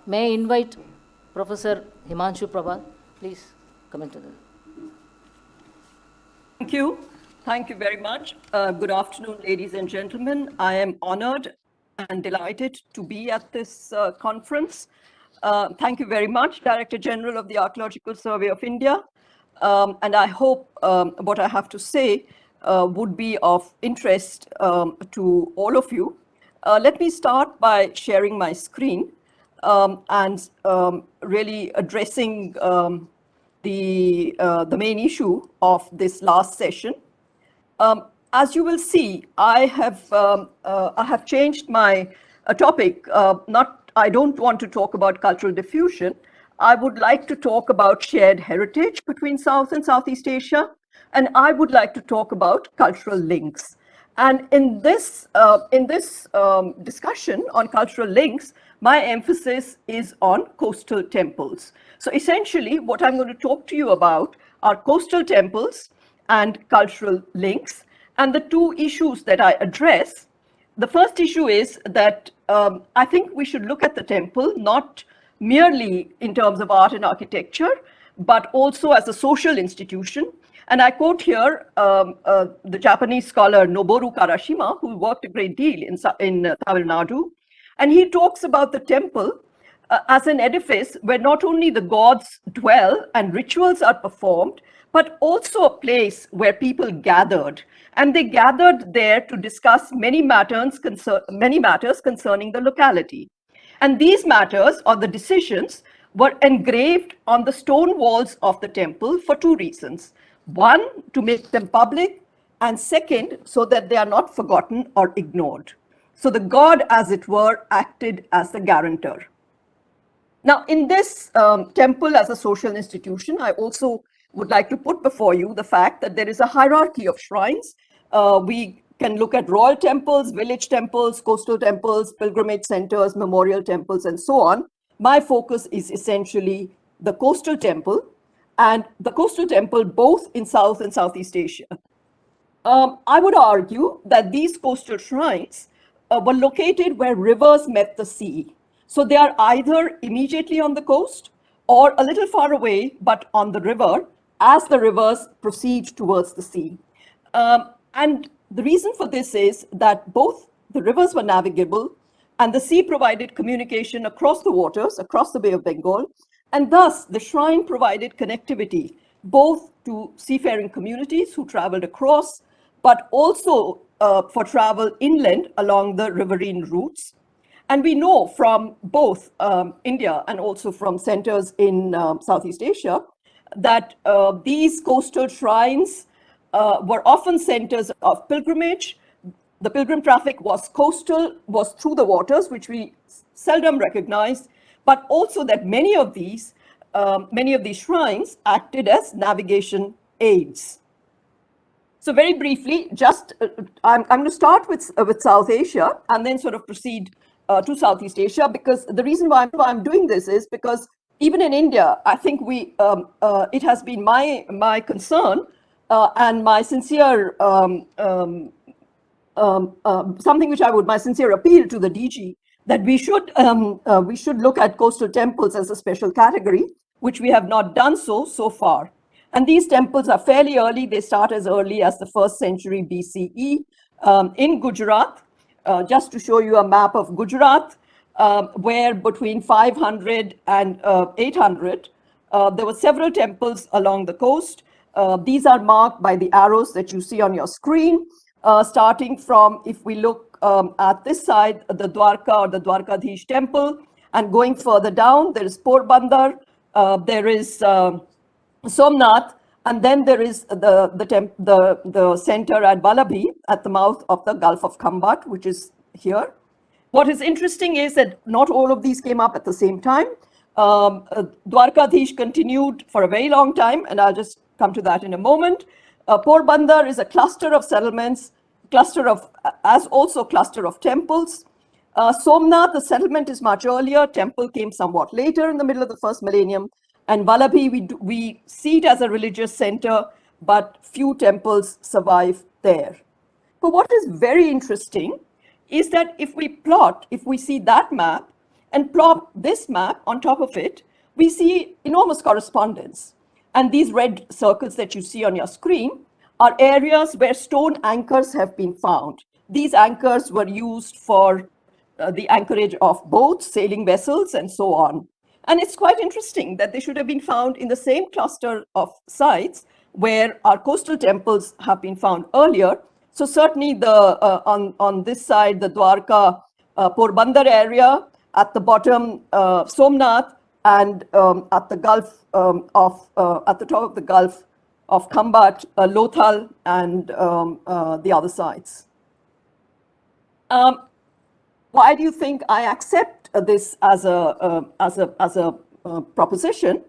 May I invite Professor Himanshu Prabha, please come into the. Thank you. Thank you very much. Good afternoon, ladies and gentlemen. I am honored and delighted to be at this conference. Thank you very much, Director General of the Archaeological Survey of India. And I hope what I have to say would be of interest to all of you. Let me start by sharing my screen and really addressing the main issue of this last session. As you will see, I have changed my topic. I don't want to talk about cultural diffusion. I would like to talk about shared heritage between South and Southeast Asia, and I would like to talk about cultural links. And in this discussion on cultural links, my emphasis is on coastal temples. So essentially, what I'm going to talk to you about are coastal temples and cultural links. And the two issues that I address, the first issue is that I think we should look at the temple not merely in terms of art and architecture, but also as a social institution. And I quote here the Japanese scholar Noboru Karashima, who worked a great deal in Tamil Nadu. And he talks about the temple as an edifice where not only the gods dwell and rituals are performed, but also a place where people gathered. And they gathered there to discuss many matters concerning the locality. And these matters, or the decisions, were engraved on the stone walls of the temple for two reasons. One, to make them public, and second, so that they are not forgotten or ignored. So the god, as it were, acted as the guarantor. Now, in this temple as a social institution, I also would like to put before you the fact that there is a hierarchy of shrines. We can look at royal temples, village temples, coastal temples, pilgrimage centers, memorial temples, and so on. My focus is essentially the coastal temple, and the coastal temple both in South and Southeast Asia. I would argue that these coastal shrines were located where rivers met the sea. So they are either immediately on the coast or a little far away, but on the river as the rivers proceed towards the sea. And the reason for this is that both the rivers were navigable and the sea provided communication across the waters, across the Bay of Bengal, and thus the shrine provided connectivity both to seafaring communities who traveled across, but also for travel inland along the riverine routes. And we know from both India and also from centers in Southeast Asia that these coastal shrines were often centers of pilgrimage. The pilgrim traffic was coastal, was through the waters, which we seldom recognized, but also that many of these shrines acted as navigation aids. So very briefly, just I'm going to start with South Asia and then sort of proceed to Southeast Asia, because the reason why I'm doing this is because even in India, I think it has been my concern and my sincere my sincere appeal to the DG that we should look at coastal temples as a special category, which we have not done so far. And these temples are fairly early. They start as early as the 1st century BCE in Gujarat. Just to show you a map of Gujarat, where between 500 and 800, there were several temples along the coast. These are marked by the arrows that you see on your screen, starting from, if we look at this side, the Dwarka or the Dwarkadhish temple, and going further down, there is Porbandar, there is Somnath, and then there is the center at Vallabhi at the mouth of the Gulf of Khambat, which is here. What is interesting is that not all of these came up at the same time. Dwarkadhish continued for a very long time, and I'll just come to that in a moment. Porbandar is a cluster of settlements cluster of, as also cluster of temples. Somnath, the settlement is much earlier. Temple came somewhat later in the middle of the first millennium. And Vallabhi, we see it as a religious center, but few temples survive there. But what is very interesting is that if we see that map and plot this map on top of it, we see enormous correspondence. And these red circles that you see on your screen are areas where stone anchors have been found. These anchors were used for the anchorage of boats, sailing vessels, and so on. And it's quite interesting that they should have been found in the same cluster of sites where our coastal temples have been found earlier. So certainly on this side, the Dwarka, Porbandar area, at the bottom, Somnath, and at the Gulf at the top of the Gulf of Khambat, Lothal, and the other sites. Why do you think I accept this as a proposition?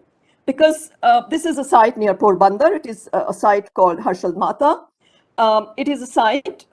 Because this is a site near Porbandar. It is a site called Harshal Mata. It is a site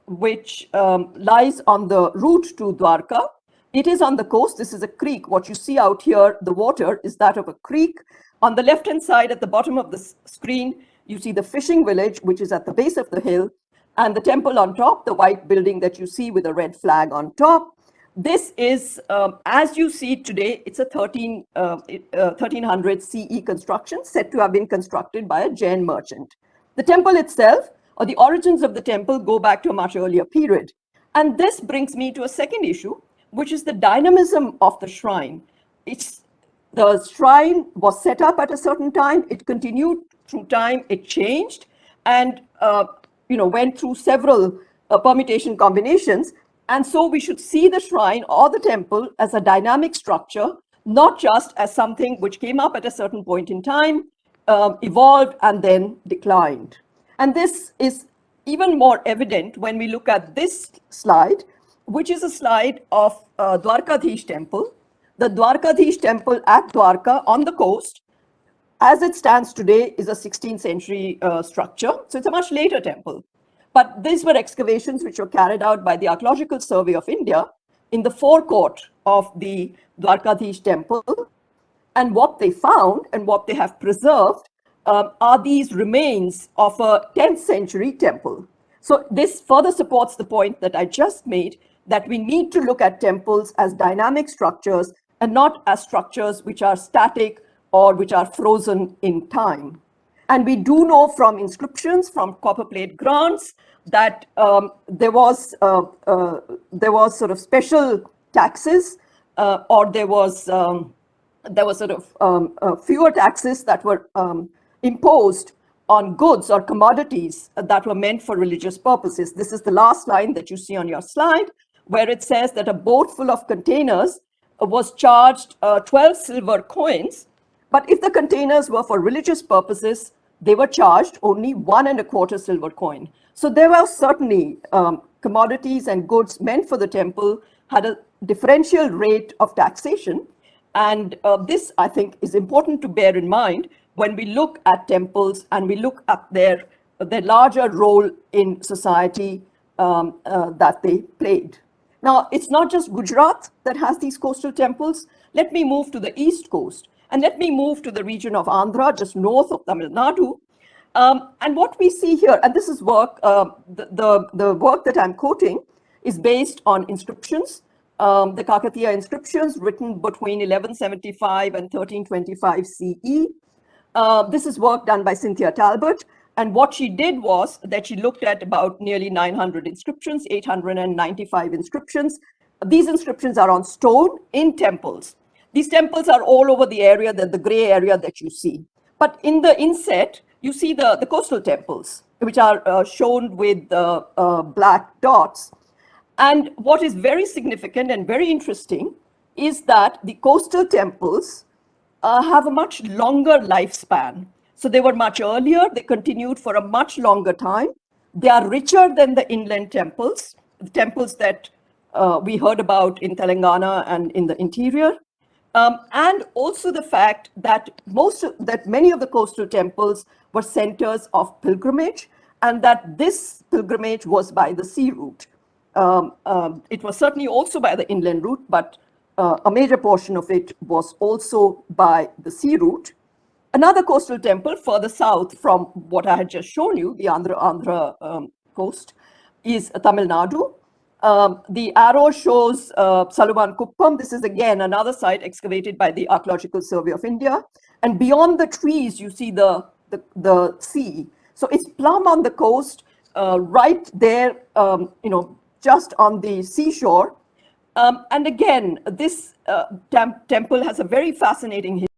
which lies on the route to Dwarka. It is on the coast. This is a creek. What you see out here, the water, is that of a creek. On the left-hand side, at the bottom of the screen, you see the fishing village, which is at the base of the hill, and the temple on top, the white building that you see with a red flag on top. This is, as you see it today, it's a 1300 CE construction, said to have been constructed by a Jain merchant. The temple itself, or the origins of the temple, go back to a much earlier period. And this brings me to a second issue, which is the dynamism of the shrine. The shrine was set up at a certain time, it continued through time, it changed, and went through several permutation combinations. And so we should see the shrine or the temple as a dynamic structure, not just as something which came up at a certain point in time, evolved, and then declined. And this is even more evident when we look at this slide, which is a slide of Dwarkadhish temple. The Dwarkadhish temple at Dwarka on the coast, as it stands today, is a 16th century structure. So it's a much later temple. But these were excavations which were carried out by the Archaeological Survey of India in the forecourt of the Dwarkadhish temple. And what they found and what they have preserved are these remains of a 10th century temple. So this further supports the point that I just made, that we need to look at temples as dynamic structures and not as structures which are static or which are frozen in time. And we do know from inscriptions, from copper plate grants, that there was sort of special taxes, or there was sort of fewer taxes that were imposed on goods or commodities that were meant for religious purposes. This is the last line that you see on your slide, where it says that a boat full of containers was charged 12 silver coins, but if the containers were for religious purposes, they were charged only 1 1/4 silver coin. So there were certainly commodities and goods meant for the temple had a differential rate of taxation. And this, I think, is important to bear in mind when we look at temples and we look at their larger role in society that they played. Now, it's not just Gujarat that has these coastal temples. Let me move to the east coast, and let me move to the region of Andhra, just north of Tamil Nadu. And what we see here, and this is work, the work that I'm quoting is based on inscriptions, the Kakatiya inscriptions written between 1175 and 1325 CE. This is work done by Cynthia Talbot. And what she did was that she looked at about nearly 900 inscriptions, 895 inscriptions. These inscriptions are on stone in temples. These temples are all over the area, the gray area that you see. But in the inset, you see the coastal temples, which are shown with black dots. And what is very significant and very interesting is that the coastal temples have a much longer lifespan. So they were much earlier, they continued for a much longer time. They are richer than the inland temples, the temples that we heard about in Telangana and in the interior. And also the fact that many of the coastal temples were centers of pilgrimage, and that this pilgrimage was by the sea route. It was certainly also by the inland route, but a major portion of it was also by the sea route. Another coastal temple further south from what I had just shown you, the Andhra coast, is Tamil Nadu. The arrow shows Saluvan Kuppam. This is again another site excavated by the Archaeological Survey of India. And beyond the trees, you see the sea. So it's plumb on the coast, right there, just on the seashore. And again, this temple has a very fascinating history.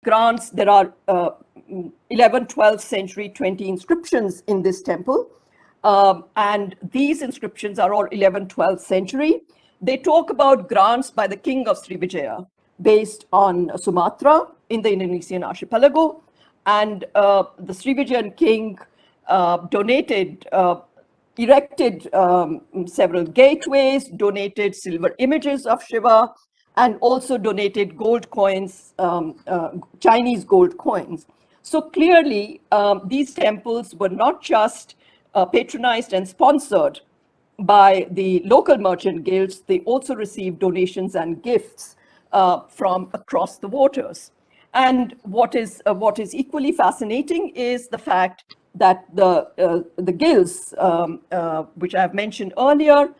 grants, there are 11th, 12th century 20 inscriptions in this temple. And these inscriptions are all 11th, 12th century. They talk about grants by the king of Srivijaya based on Sumatra in the Indonesian archipelago. And the Srivijayan king erected several gateways, donated silver images of Shiva, and also donated gold coins, Chinese gold coins. So clearly, these temples were not just patronized and sponsored by the local merchant guilds, they also received donations and gifts from across the waters. And what is equally fascinating is the fact that the guilds, which I've mentioned earlier,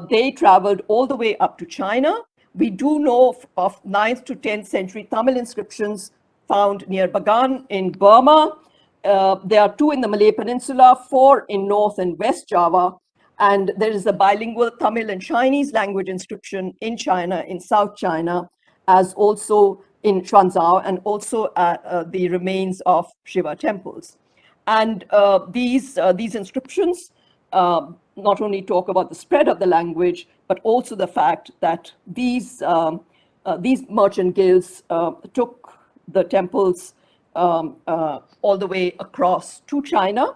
they traveled all the way up to China. We do know of 9th to 10th century Tamil inscriptions found near Bagan in Burma. There are 2 in the Malay Peninsula, 4 in North and West Java, and there is a bilingual Tamil and Chinese language inscription in China, in South China, as also in Xuanzhou, and also the remains of Shiva temples. And these inscriptions not only talk about the spread of the language, but also the fact that these merchant guilds took the temples all the way across to China.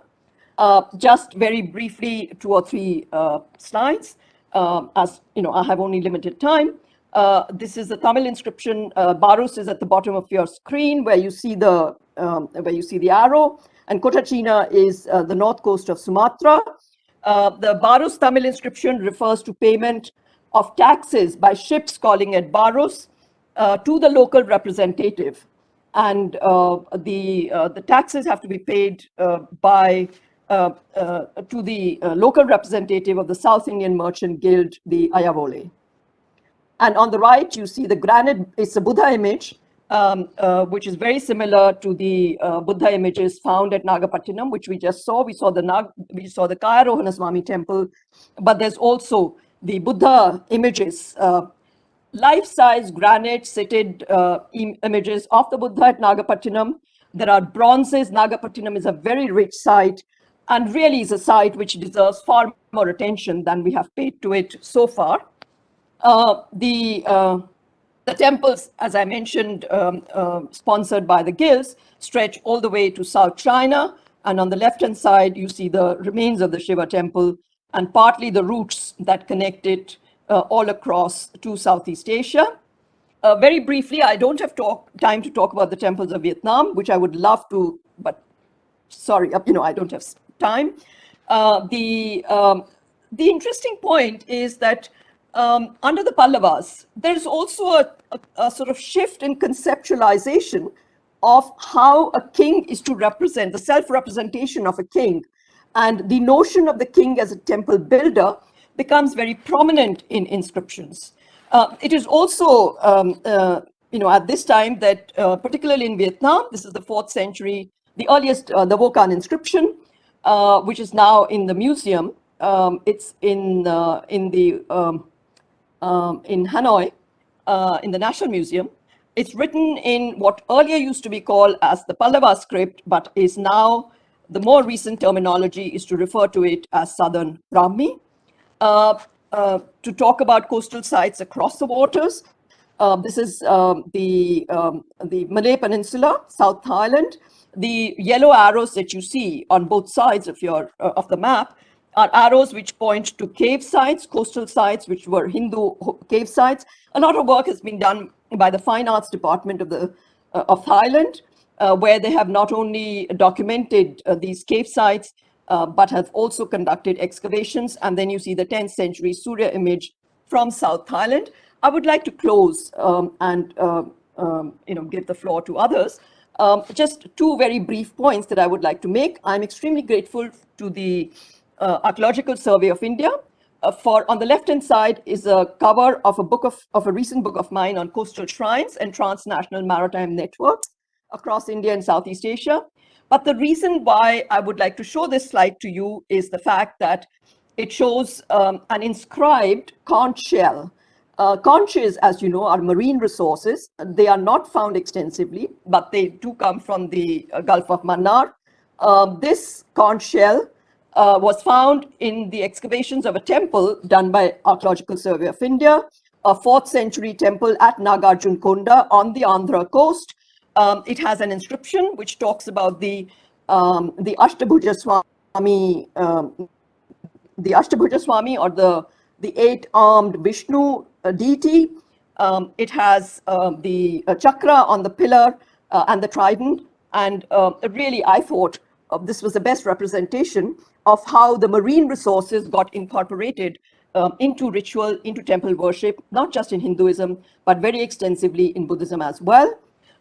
Just very briefly, 2 or 3 slides. As you know, I have only limited time. This is the Tamil inscription. Barus is at the bottom of your screen, where you see the arrow, and Kotachina is the north coast of Sumatra. The Barus Tamil inscription refers to payment of taxes by ships calling at Barus to the local representative, and the taxes have to be paid by to the local representative of the South Indian Merchant Guild, the Ayavole. And on the right, you see the granite. It's a Buddha image, which is very similar to the Buddha images found at Nagapattinam, which we just saw. We saw the Kaya Rohana Swami temple, but there's also the Buddha images, life-size granite seated images of the Buddha at Nagapattinam. There are bronzes. Nagapattinam is a very rich site, and really is a site which deserves far more attention than we have paid to it so far. The temples, as I mentioned, sponsored by the guilds, stretch all the way to South China. And on the left-hand side, you see the remains of the Shiva temple and partly the routes that connect it all across to Southeast Asia. Very briefly, I don't have time to talk about the temples of Vietnam, which I would love to, but sorry, I don't have time. The interesting point is that under the Pallavas, there's also a sort of shift in conceptualization of how a king is to represent, the self-representation of a king. And the notion of the king as a temple builder becomes very prominent in inscriptions. It is also, at this time that, particularly in Vietnam, this is the 4th century, the earliest, the Vocan inscription, which is now in the museum. It's in Hanoi, in the National Museum. It's written in what earlier used to be called as the Pallava script, but is now, the more recent terminology is to refer to it as Southern Brahmi. To talk about coastal sites across the waters, this is the Malay Peninsula, South Thailand. The yellow arrows that you see on both sides of the map are arrows which point to cave sites, coastal sites, which were Hindu cave sites. A lot of work has been done by the Fine Arts Department of Thailand, where they have not only documented these cave sites, but have also conducted excavations. And then you see the 10th century Surya image from South Thailand. I would like to close and give the floor to others. Just 2 very brief points that I would like to make. I'm extremely grateful to the Archaeological Survey of India. On the left-hand side is a cover of a recent book of mine on coastal shrines and transnational maritime networks across India and Southeast Asia. But the reason why I would like to show this slide to you is the fact that it shows an inscribed conch shell Conches, as you know, are marine resources. They are not found extensively, but they do come from the Gulf of Mannar. This conch shell was found in the excavations of a temple done by Archaeological Survey of India, a 4th century temple at Nagarjunkonda on the Andhra coast. It has an inscription which talks about the Ashtabhuja Swami, or the 8-armed Vishnu deity. It has the chakra on the pillar and the trident. And really, I thought this was the best representation of how the marine resources got incorporated into ritual, into temple worship, not just in Hinduism, but very extensively in Buddhism as well.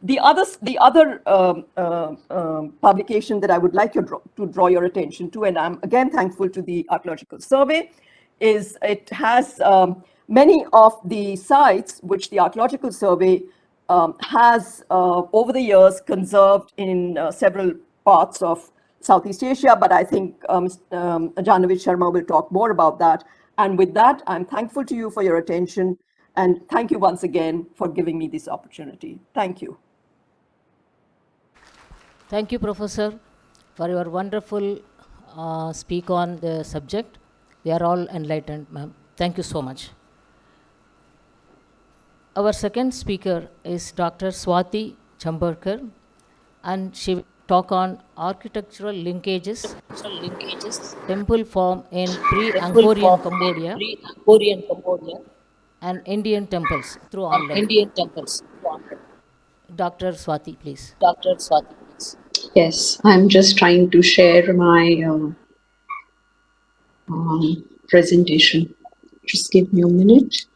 The other publication that I would like to draw your attention to, and I'm again thankful to the Archaeological Survey, is it has many of the sites which the Archaeological Survey has over the years conserved in several parts of Southeast Asia, but I think Janavit Sharma will talk more about that. And with that, I'm thankful to you for your attention, and thank you once again for giving me this opportunity. Thank you. Thank you, Professor, for your wonderful speak on the subject. We are all enlightened, ma'am. Thank you so much. Our second speaker is Dr. Swati Chambarkar, and she will talk on architectural linkages, temple form in pre-Angkorian Cambodia, and Indian temples through online. Dr. Swati, please. Yes, I'm just trying to share my presentation. Just give me a minute.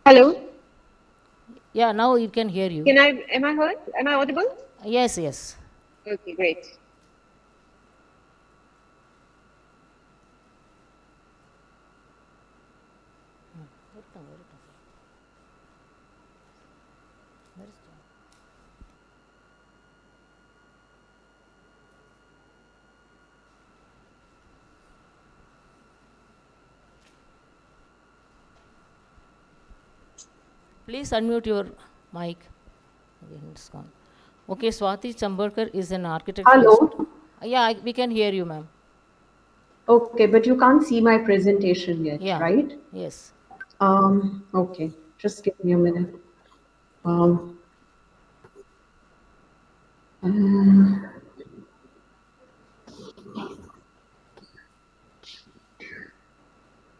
Hello? Yeah, now you can hear you. Am I heard? Am I audible? Yes, yes. Okay, great. Please unmute your mic. Again, it's gone. Okay, Swati Chambarkar is an architect. Hello? Yeah, we can hear you, ma'am. Okay, but you can't see my presentation yet, Yeah. right? Yes. Okay, just give me a minute. I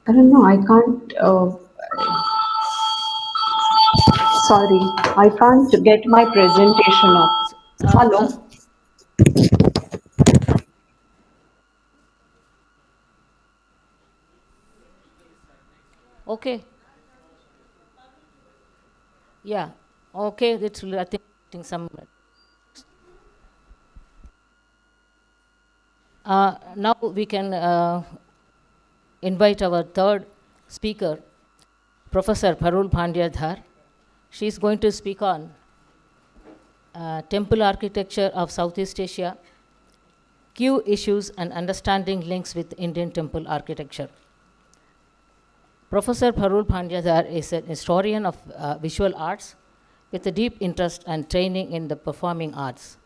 don't know, I can't, sorry, I can't get my presentation up. Hello? Okay. Yeah. Okay, I think getting some. Now we can invite our third speaker, Professor Parul Pandiyadhar. She is going to speak on temple architecture of Southeast Asia, key issues and understanding links with Indian temple architecture. Professor Parul Pandiyadhar is an historian of visual arts with a deep interest and training in the performing arts.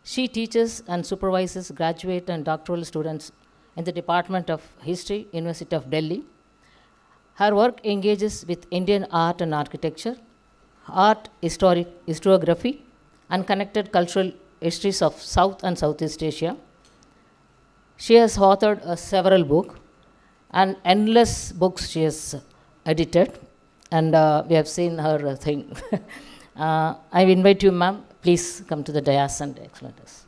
She teaches and supervises graduate and doctoral students in the Department of History, University of Delhi. Her work engages with Indian art and architecture, art historiography, and connected cultural histories of South and Southeast Asia. She has authored several books and endless books she has edited, and we have seen her thing. I invite you, ma'am. Please come to the dais and explain us.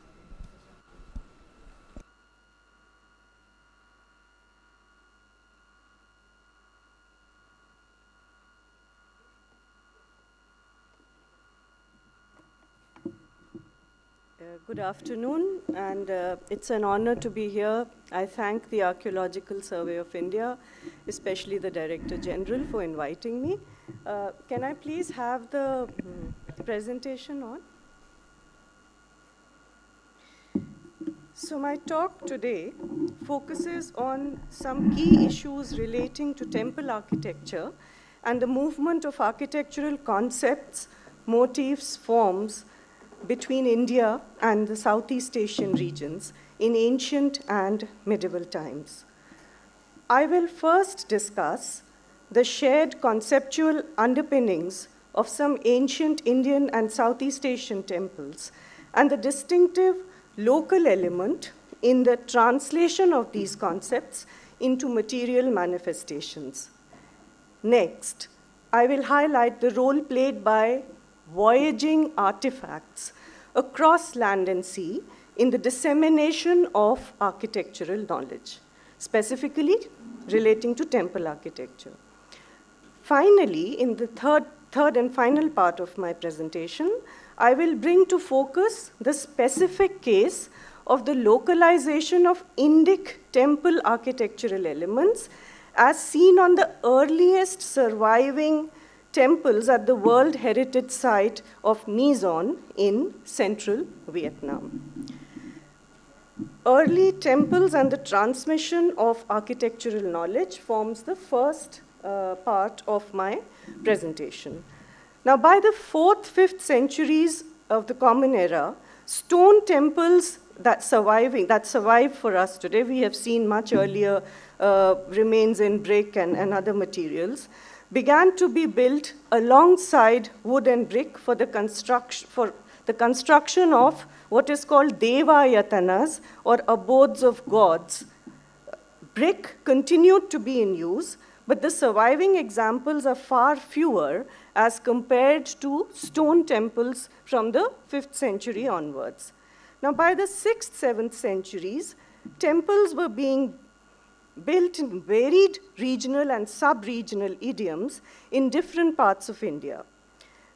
Good afternoon, and it's an honor to be here. I thank the Archaeological Survey of India, especially the Director General, for inviting me. Can I please have the presentation on? So my talk today focuses on some key issues relating to temple architecture and the movement of architectural concepts, motifs, forms, between India and the Southeast Asian regions in ancient and medieval times. I will first discuss the shared conceptual underpinnings of some ancient Indian and Southeast Asian temples and the distinctive local element in the translation of these concepts into material manifestations. Next, I will highlight the role played by voyaging artifacts across land and sea in the dissemination of architectural knowledge, specifically relating to temple architecture. Finally, in the third and final part of my presentation, I will bring to focus the specific case of the localization of Indic temple architectural elements as seen on the earliest surviving temples at the World Heritage Site of Mizon in central Vietnam. Early temples and the transmission of architectural knowledge forms the first part of my presentation. Now, by the 4th, 5th centuries of the Common Era, stone temples that survive for us today, we have seen much earlier remains in brick and other materials, began to be built alongside wood and brick for the construction of what is called Devayatanas, or abodes of gods. Brick continued to be in use, but the surviving examples are far fewer as compared to stone temples from the 5th century onwards. Now, by the 6th, 7th centuries, temples were being built in varied regional and sub-regional idioms in different parts of India.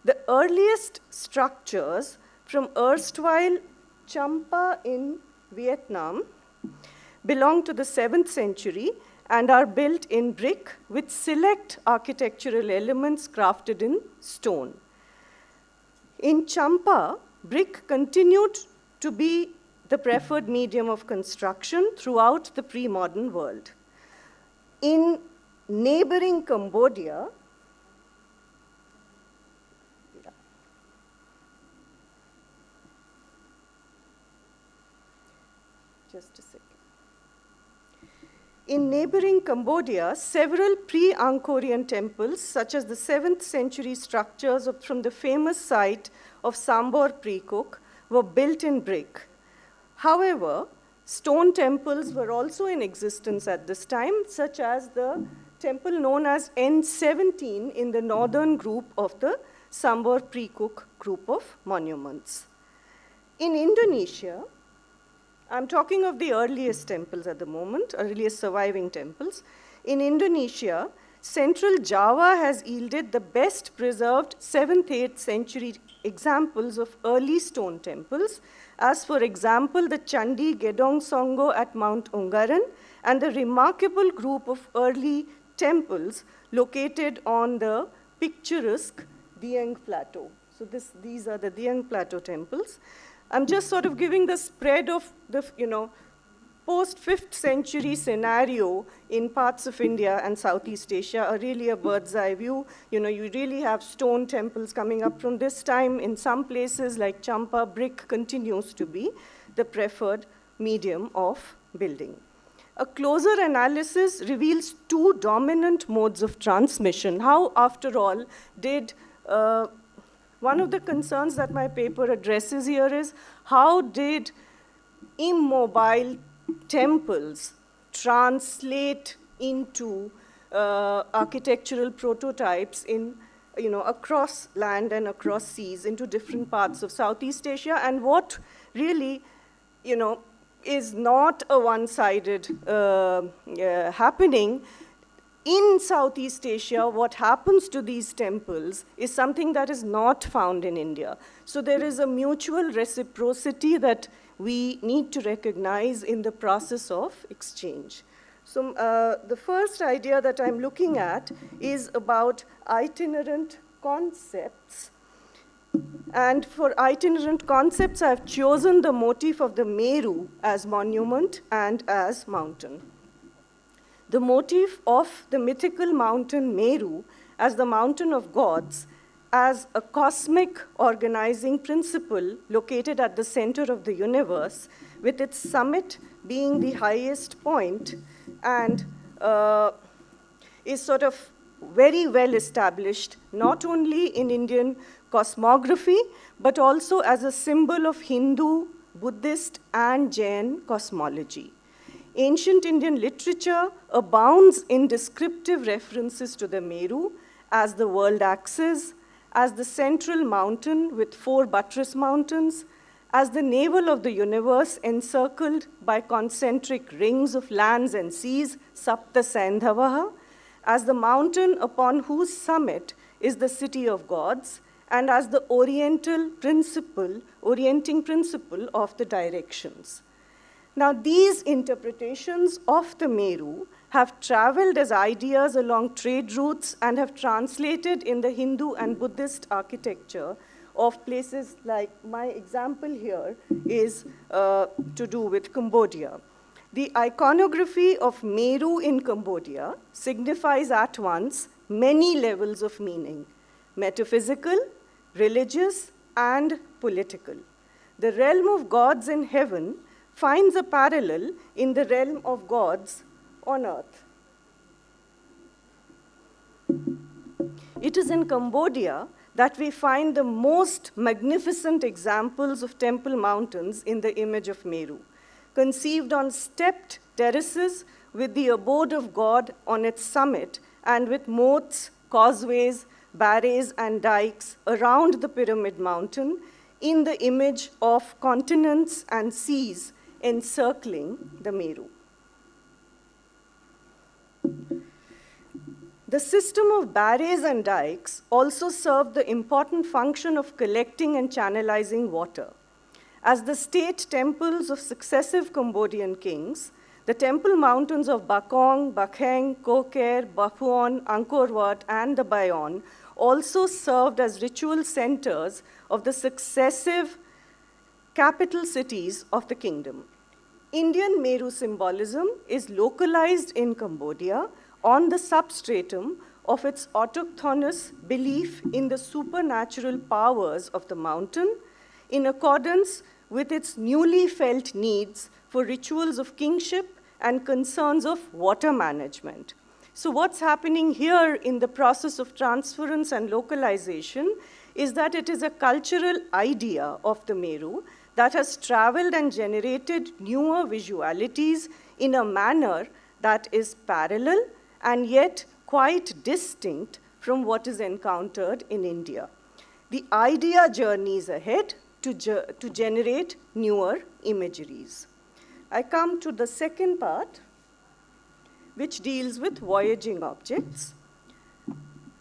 The earliest structures from erstwhile Champa in Vietnam belong to the 7th century and are built in brick with select architectural elements crafted in stone. In Champa, brick continued to be the preferred medium of construction throughout the pre-modern world. In neighboring Cambodia, just a second. In neighboring Cambodia, several pre-Angkorian temples, such as the 7th century structures from the famous site of Sambor Precook, were built in brick. However, stone temples were also in existence at this time, such as the temple known as N17 in the northern group of the Sambor Precook group of monuments. In Indonesia, I'm talking of the earliest temples at the moment, earliest surviving temples. In Indonesia, central Java has yielded the best preserved 7th, 8th century examples of early stone temples, as for example, the Chandi Gedong Songo at Mount Ungaran, and the remarkable group of early temples located on the picturesque Dieng Plateau. So these are the Dieng Plateau temples. I'm just sort of giving the spread of the, post-5th century scenario in parts of India and Southeast Asia are really a bird's eye view. You really have stone temples coming up from this time. In some places like Champa, brick continues to be the preferred medium of building. A closer analysis reveals two dominant modes of transmission. How, after all, did one of the concerns that my paper addresses here is how did immobile temples translate into architectural prototypes in, across land and across seas into different parts of Southeast Asia, and what really, is not a one-sided happening. In Southeast Asia, what happens to these temples is something that is not found in India. So there is a mutual reciprocity that we need to recognize in the process of exchange. So the first idea that I'm looking at is about itinerant concepts. And for itinerant concepts, I've chosen the motif of the Meru as monument and as mountain. The motif of the mythical mountain Meru as the mountain of gods, as a cosmic organizing principle located at the center of the universe, with its summit being the highest point, and is sort of very well established, not only in Indian cosmography, but also as a symbol of Hindu, Buddhist, and Jain cosmology. Ancient Indian literature abounds in descriptive references to the Meru as the world axis, as the central mountain with 4 buttress mountains, as the navel of the universe encircled by concentric rings of lands and seas, Sapta Sandhavaha, as the mountain upon whose summit is the city of gods, and as the orienting principle of the directions. Now, these interpretations of the Meru have traveled as ideas along trade routes and have translated in the Hindu and Buddhist architecture of places like, my example here is to do with Cambodia. The iconography of Meru in Cambodia signifies at once many levels of meaning: metaphysical, religious, and political. The realm of gods in heaven finds a parallel in the realm of gods on earth. It is in Cambodia that we find the most magnificent examples of temple mountains in the image of Meru, conceived on stepped terraces with the abode of God on its summit and with moats, causeways, barrays, and dikes around the pyramid mountain in the image of continents and seas encircling the Meru. The system of barrays and dikes also served the important function of collecting and channelizing water. As the state temples of successive Cambodian kings, the temple mountains of Bakong, Bakheng, Koker, Baphuon, Angkor Wat, and the Bayon also served as ritual centers of the successive capital cities of the kingdom. Indian Meru symbolism is localized in Cambodia on the substratum of its autochthonous belief in the supernatural powers of the mountain, in accordance with its newly felt needs for rituals of kingship and concerns of water management. So what's happening here in the process of transference and localization is that it is a cultural idea of the Meru that has traveled and generated newer visualities in a manner that is parallel and yet quite distinct from what is encountered in India. The idea journeys ahead to generate newer imageries. I come to the second part, which deals with voyaging objects.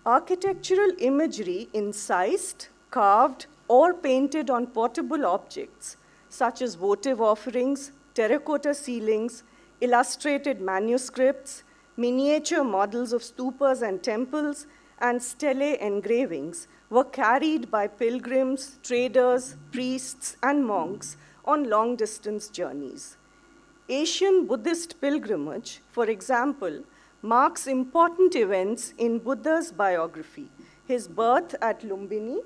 Architectural imagery incised, carved, or painted on portable objects such as votive offerings, terracotta ceilings, illustrated manuscripts, miniature models of stupas and temples, and stele engravings were carried by pilgrims, traders, priests, and monks on long-distance journeys. Asian Buddhist pilgrimage, for example, marks important events in Buddha's biography. His birth at Lumbini.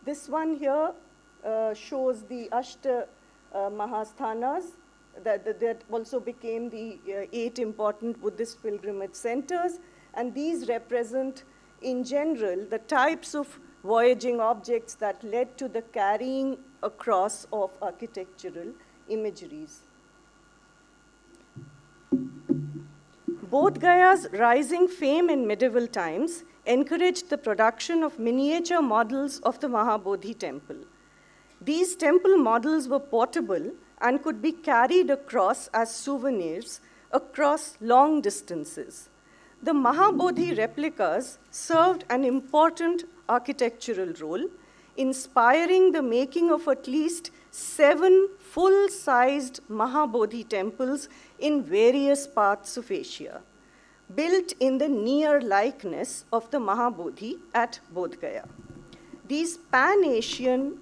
This one here shows the Ashta Mahasthanas that also became the 8 important Buddhist pilgrimage centers, and these represent, in general, the types of voyaging objects that led to the carrying across of architectural imageries. Bodh Gaya's rising fame in medieval times encouraged the production of miniature models of the Mahabodhi temple. These temple models were portable and could be carried across as souvenirs across long distances. The Mahabodhi replicas served an important architectural role, inspiring the making of at least 7 full-sized Mahabodhi temples in various parts of Asia, built in the near likeness of the Mahabodhi at Bodh Gaya. These pan-Asian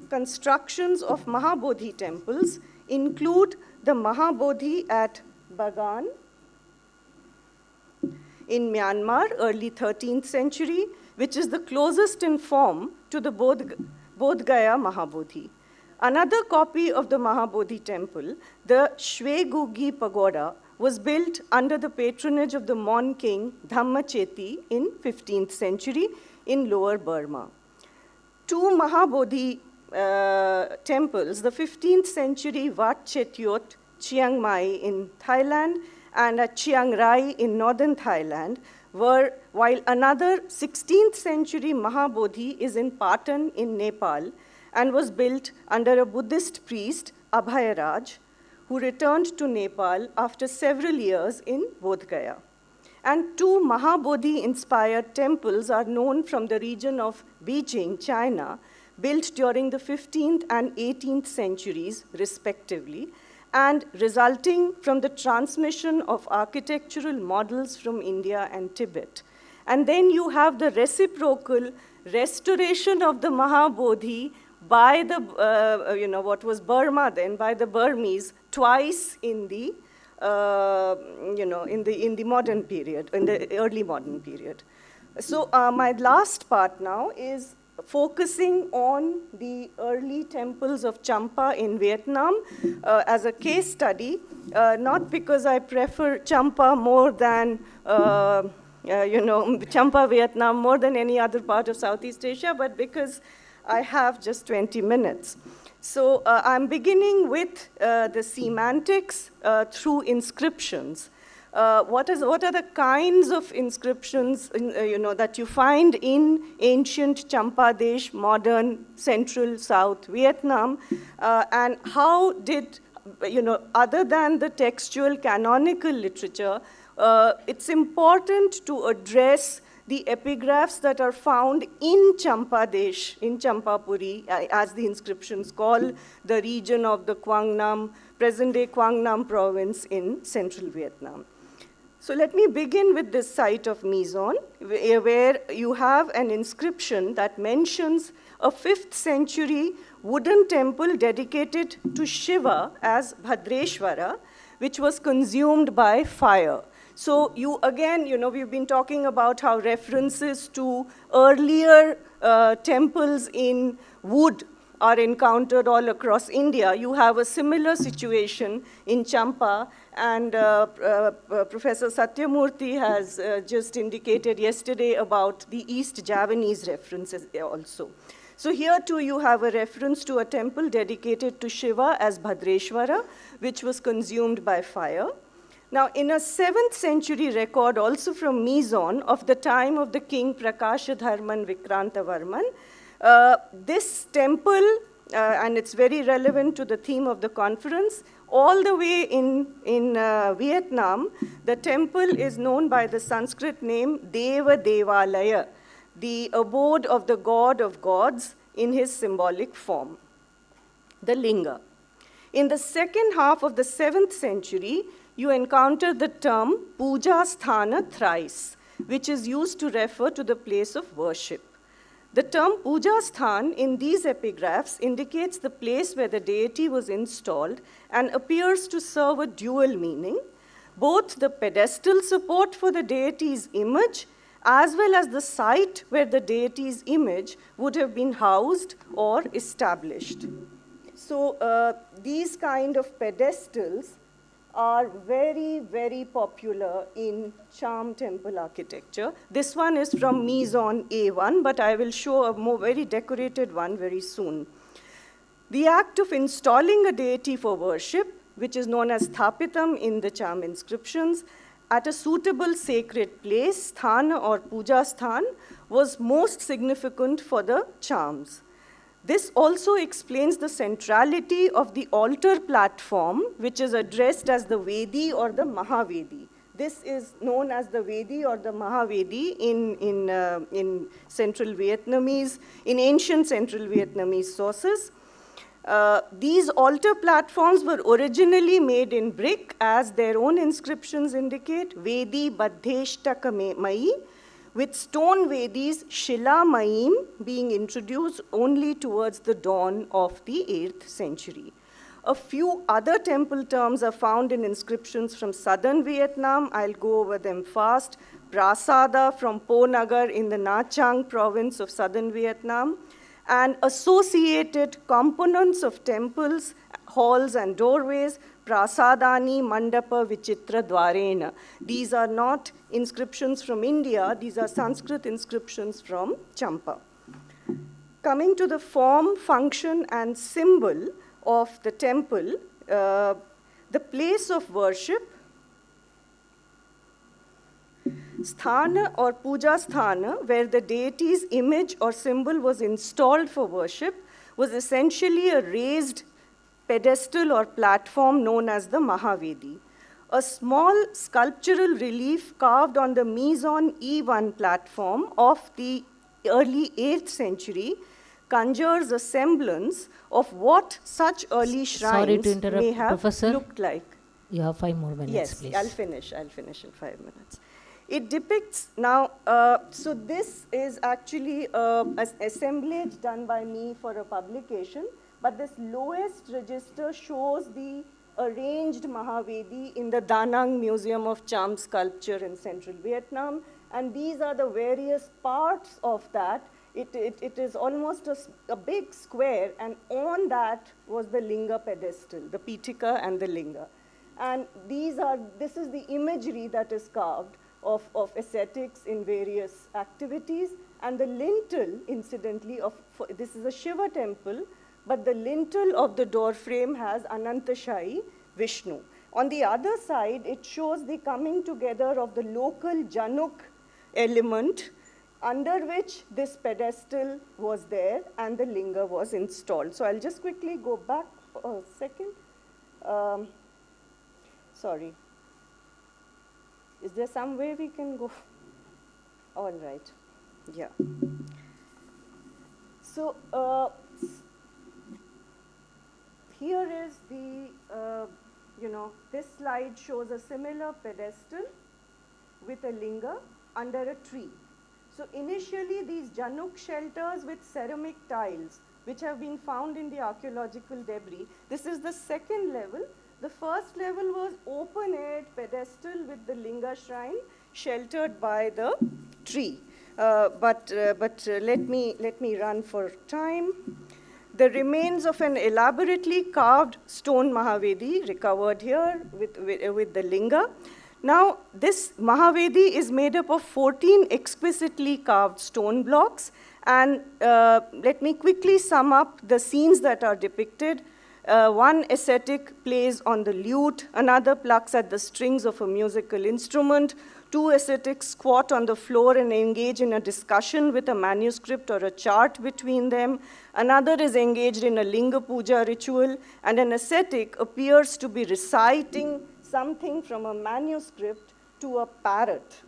constructions of Mahabodhi temples include the Mahabodhi at Bagan in Myanmar, early 13th century, which is the closest in form to the Bodh Gaya Mahabodhi. Another copy of the Mahabodhi temple, the Shwegugi Pagoda, was built under the patronage of the Mon king Dhammacheti in 15th century in Lower Burma. 2 Mahabodhi temples, the 15th century Wat Chetiyot, Chiang Mai in Thailand, and at Chiang Rai in northern Thailand, while another 16th century Mahabodhi is in Patan in Nepal and was built under a Buddhist priest, Abhayaraj, who returned to Nepal after several years in Bodh Gaya. And 2 Mahabodhi-inspired temples are known from the region of Beijing, China, built during the 15th and 18th centuries, respectively, and resulting from the transmission of architectural models from India and Tibet. And then you have the reciprocal restoration of the Mahabodhi by the, what was Burma then, by the Burmese, twice in the, in the modern period, in the early modern period. So my last part now is focusing on the early temples of Champa in Vietnam as a case study, not because I prefer Champa more than, Champa, Vietnam, more than any other part of Southeast Asia, but because I have just 20 minutes. So I'm beginning with the semantics through inscriptions. What are the kinds of inscriptions that you find in ancient Champadesh, modern Central South Vietnam, and how did, other than the textual canonical literature, it's important to address the epigraphs that are found in Champadesh, in Champapuri, as the inscriptions call the region of the Quang Nam, present-day Quang Nam province in central Vietnam. So let me begin with this site of Mizon, where you have an inscription that mentions a 5th century wooden temple dedicated to Shiva as Bhadreshwara, which was consumed by fire. So you, again, we've been talking about how references to earlier temples in wood are encountered all across India. You have a similar situation in Champa, and Professor Satyamurthy has just indicated yesterday about the East Javanese references also. So here too you have a reference to a temple dedicated to Shiva as Bhadreshwara, which was consumed by fire. Now, in a 7th century record, also from Mizon, of the time of the king Prakashadharman Vikrantavarman, this temple, and it's very relevant to the theme of the conference, all the way in Vietnam, the temple is known by the Sanskrit name Devalaya, the abode of the god of gods in his symbolic form, the linga. In the second half of the 7th century, you encounter the term puja sthana thrice, which is used to refer to the place of worship. The term puja sthan in these epigraphs indicates the place where the deity was installed and appears to serve a dual meaning, both the pedestal support for the deity's image as well as the site where the deity's image would have been housed or established. So these kind of pedestals are very, very popular in charm temple architecture. This one is from Maison A1, but I will show a more very decorated one very soon. The act of installing a deity for worship, which is known as thapitam in the charm inscriptions, at a suitable sacred place, sthana or puja sthan, was most significant for the charms. This also explains the centrality of the altar platform, which is addressed as the Vedi or the Mahavedi. This is known as the Vedi or the Mahavedi in Central Vietnamese, in ancient Central Vietnamese sources. These altar platforms were originally made in brick, as their own inscriptions indicate, Vedi Baddheshtaka Mai, with stone Vedis Shila Maim being introduced only towards the dawn of the 8th century. A few other temple terms are found in inscriptions from southern Vietnam. I'll go over them fast. Prasada from Po Nagar in the Nha Trang province of southern Vietnam, and associated components of temples, halls and doorways, Prasadani, Mandapa, Vichitra, Dwarena. These are not inscriptions from India, these are Sanskrit inscriptions from Champa. Coming to the form, function, and symbol of the temple, the place of worship, sthana or puja sthana, where the deity's image or symbol was installed for worship, was essentially a raised pedestal or platform known as the Mahavedi. A small sculptural relief carved on the Maison E1 platform of the early 8th century conjures a semblance of what such early shrines may have looked like. You have 5 more minutes, yes, please. I'll finish in 5 minutes. It depicts now, so this is actually an assemblage done by me for a publication, but this lowest register shows the arranged Mahavedi in the Da Nang Museum of Charm Sculpture in Central Vietnam, and these are the various parts of that. It is almost a big square, and on that was the linga pedestal, the Pitika and the linga. And this is the imagery that is carved of ascetics in various activities, and the lintel, incidentally, this is a Shiva temple, but the lintel of the door frame has Anantashai Vishnu. On the other side, it shows the coming together of the local Januk element, under which this pedestal was there and the linga was installed. So I'll just quickly go back a second. Sorry. Is there some way we can go? All right. Yeah. So here is the, this slide shows a similar pedestal with a linga under a tree. So initially these Januk shelters with ceramic tiles, which have been found in the archaeological debris, this is the second level. The first level was open-aired pedestal with the linga shrine sheltered by the tree. But let me run for time. The remains of an elaborately carved stone Mahavedi recovered here with the linga. Now, this Mahavedi is made up of 14 exquisitely carved stone blocks. And let me quickly sum up the scenes that are depicted. One ascetic plays on the lute, another plucks at the strings of a musical instrument, 2 ascetics squat on the floor and engage in a discussion with a manuscript or a chart between them, another is engaged in a linga puja ritual, and an ascetic appears to be reciting something from a manuscript to a parrot.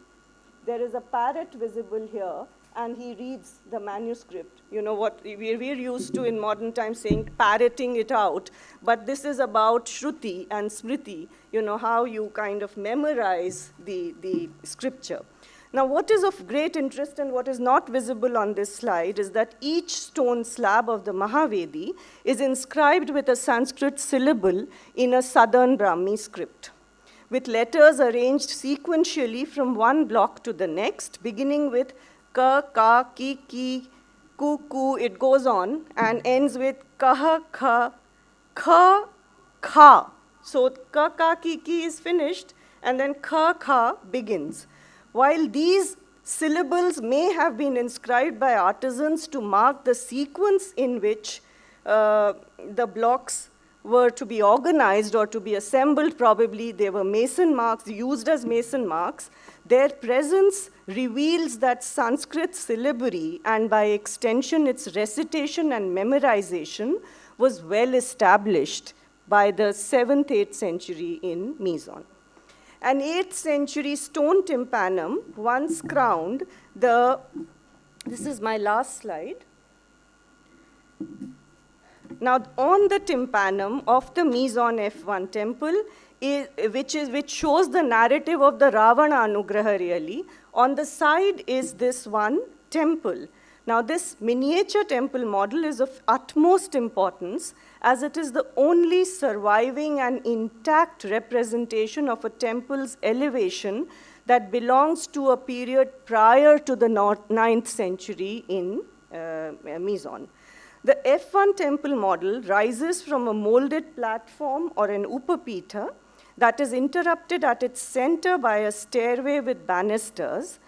There is a parrot visible here, and he reads the manuscript. You know what we're used to in modern times saying parroting it out, but this is about Shruti and Smriti, you know, how you kind of memorize the scripture. Now, what is of great interest and what is not visible on this slide is that each stone slab of the Mahavedi is inscribed with a Sanskrit syllable in a southern Brahmi script, with letters arranged sequentially from one block to the next, beginning with ka, ka, ki, ki, ku, ku, it goes on, and ends with kaha, kha, kha, kha. So ka, ka, ki, ki is finished, and then kha, kha begins. While these syllables may have been inscribed by artisans to mark the sequence in which the blocks were to be organized or to be assembled, probably they were mason marks, used as mason marks, their presence reveals that Sanskrit syllabary, and by extension its recitation and memorization, was well established by the 7th, 8th century in Mizon. An 8th century stone tympanum once crowned the, this is my last slide. Now, on the tympanum of the Mizon F1 temple, which shows the narrative of the Ravana Anugraha really, on the side is this one temple. Now, this miniature temple model is of utmost importance as it is the only surviving and intact representation of a temple's elevation that belongs to a period prior to the 9th century in Mizon. The F1 temple model rises from a molded platform or an upapitha that is interrupted at its center by a stairway with banisters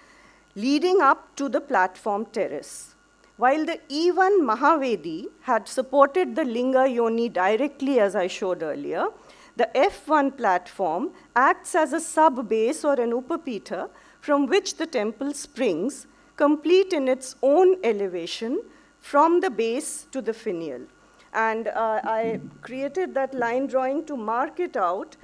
leading up to the platform terrace. While the E1 Mahavedi had supported the Linga Yoni directly, as I showed earlier, the F1 platform acts as a sub-base or an upapitha from which the temple springs, complete in its own elevation from the base to the finial. And I created that line drawing to mark it out.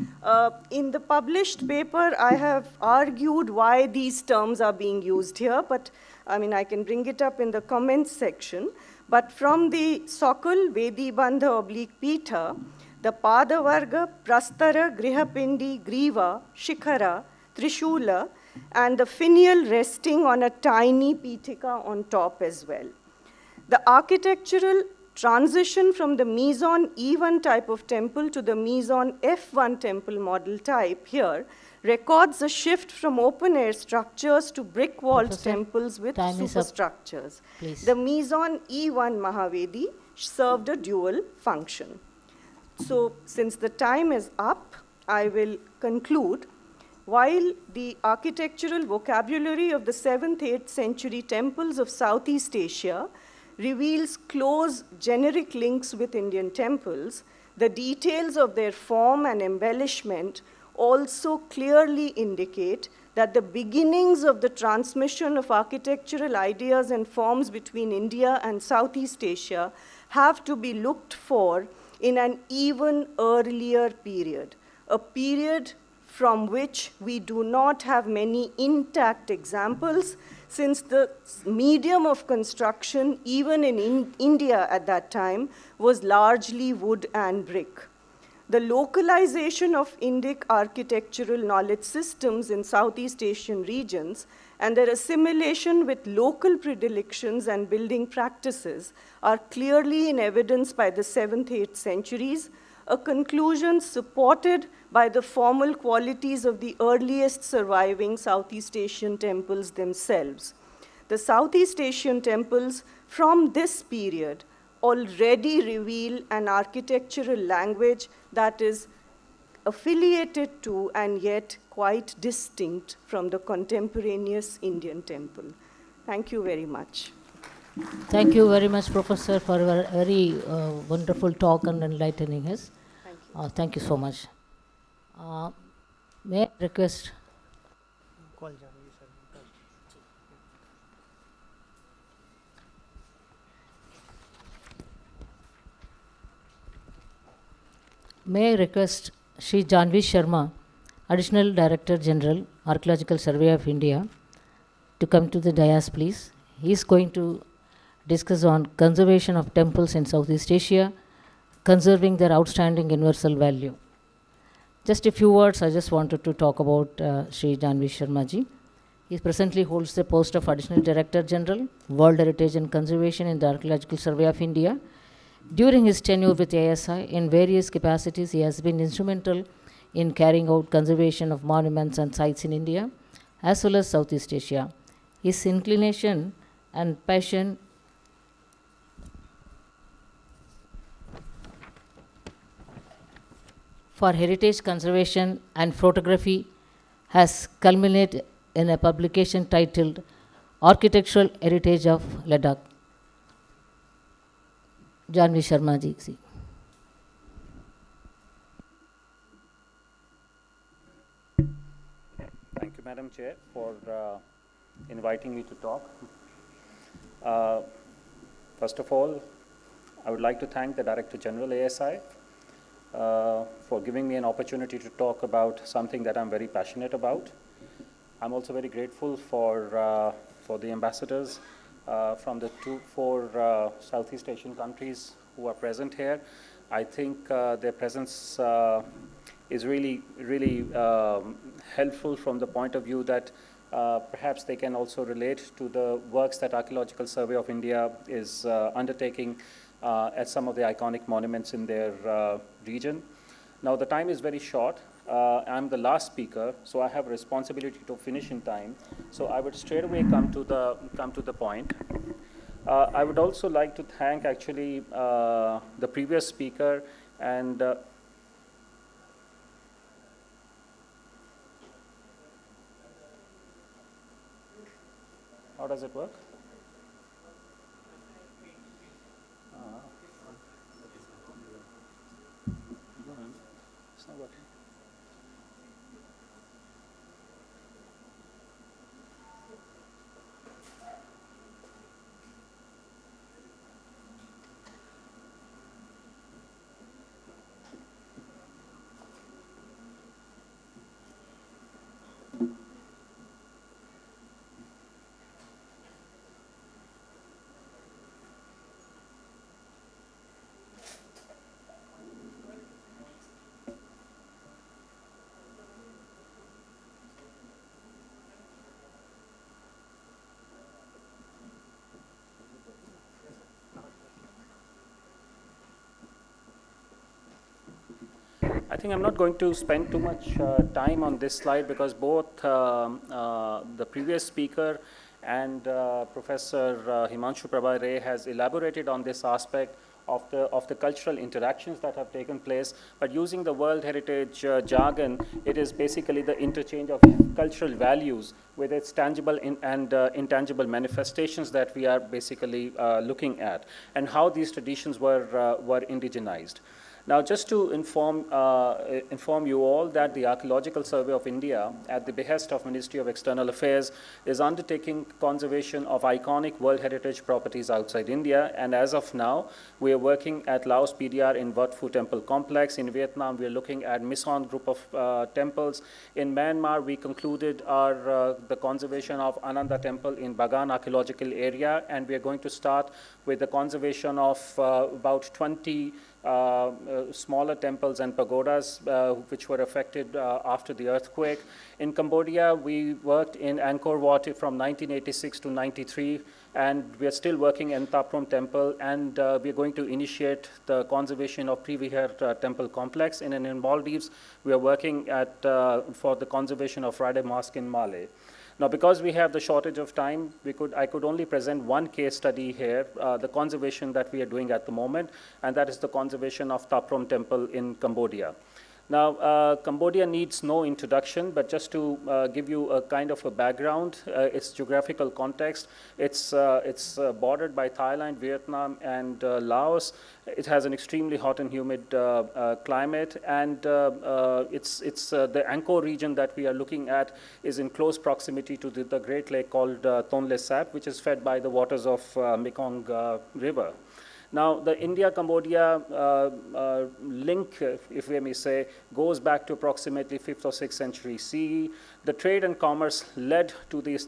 In the published paper, I have argued why these terms are being used here, but I mean, I can bring it up in the comments section. But from the Sokul, Vedi Bandha / Pitha, the Padavarga, Prastara, Grihapindi, Griva, Shikhara, Trishula, and the finial resting on a tiny Pitika on top as well. The architectural transition from the Mizon E1 type of temple to the Mizon F1 temple model type here records a shift from open-air structures to brick-walled temples with superstructures. The Mizon E1 Mahavedi served a dual function. So, since the time is up, I will conclude. While the architectural vocabulary of the 7th, 8th century temples of Southeast Asia reveals close generic links with Indian temples, the details of their form and embellishment also clearly indicate that the beginnings of the transmission of architectural ideas and forms between India and Southeast Asia have to be looked for in an even earlier period, a period from which we do not have many intact examples, since the medium of construction, even in India at that time, was largely wood and brick. The localization of Indic architectural knowledge systems in Southeast Asian regions and their assimilation with local predilections and building practices are clearly in evidence by the 7th, 8th centuries, a conclusion supported by the formal qualities of the earliest surviving Southeast Asian temples themselves. The Southeast Asian temples from this period already reveal an architectural language that is affiliated to and yet quite distinct from the contemporaneous Indian temple. Thank you very much. Thank you very much, Professor, for a very wonderful talk and enlightening us. Thank you so much. May I request? May I request Shri Janvi Sharma, Additional Director General, Archaeological Survey of India, to come to the dais, please. He is going to discuss on conservation of temples in Southeast Asia, conserving their outstanding universal value. Just a few words I just wanted to talk about Sri Janvi Sharma ji. He presently holds the post of Additional Director General, World Heritage and Conservation in the Archaeological Survey of India. During his tenure with ASI, in various capacities, he has been instrumental in carrying out conservation of monuments and sites in India, as well as Southeast Asia. His inclination and passion for heritage conservation and photography has culminated in a publication titled Architectural Heritage of Ladakh. Janvi Sharma ji. Thank you, Madam Chair, for inviting me to talk. First of all, I would like to thank the Director General ASI for giving me an opportunity to talk about something that I'm very passionate about. I'm also very grateful for the ambassadors from the four Southeast Asian countries who are present here. I think their presence is really helpful from the point of view that perhaps they can also relate to the works that Archaeological Survey of India is undertaking at some of the iconic monuments in their region. Now the time is very short. I'm the last speaker, so I have a responsibility to finish in time. So I would straight away come to the point. I would also like to thank actually the previous speaker and how does it work? It's not working. I think I'm not going to spend too much time on this slide because both the previous speaker and Professor Himanshu Prabha Ray has elaborated on this aspect of the cultural interactions that have taken place. But using the World Heritage jargon, it is basically the interchange of cultural values with its tangible and intangible manifestations that we are basically looking at, and how these traditions were indigenized. Now, just to inform you all that the Archaeological Survey of India, at the behest of Ministry of External Affairs, is undertaking conservation of iconic World Heritage properties outside India. And as of now, we are working at Laos PDR in Wat Phu Temple Complex. In Vietnam, we are looking at Mison group of temples. In Myanmar, we concluded the conservation of Ananda Temple in Bagan Archaeological Area, and we are going to start with the conservation of about 20 smaller temples and pagodas which were affected after the earthquake. In Cambodia, we worked in Angkor Wat from 1986 to 93, and we are still working in Thaprom Temple, and we are going to initiate the conservation of Privihar Temple Complex. And in Maldives, we are working for the conservation of Friday Mosque in Malé. Now, because we have the shortage of time, I could only present one case study here, the conservation that we are doing at the moment, and that is the conservation of Thaprom Temple in Cambodia. Now, Cambodia needs no introduction, but just to give you a kind of a background, its geographical context, it's bordered by Thailand, Vietnam, and Laos. It has an extremely hot and humid climate, and the Angkor region that we are looking at is in close proximity to the great lake called Tonle Sap, which is fed by the waters of Mekong River. Now, the India-Cambodia link, if we may say, goes back to approximately 5th or 6th century CE. The trade and commerce led to the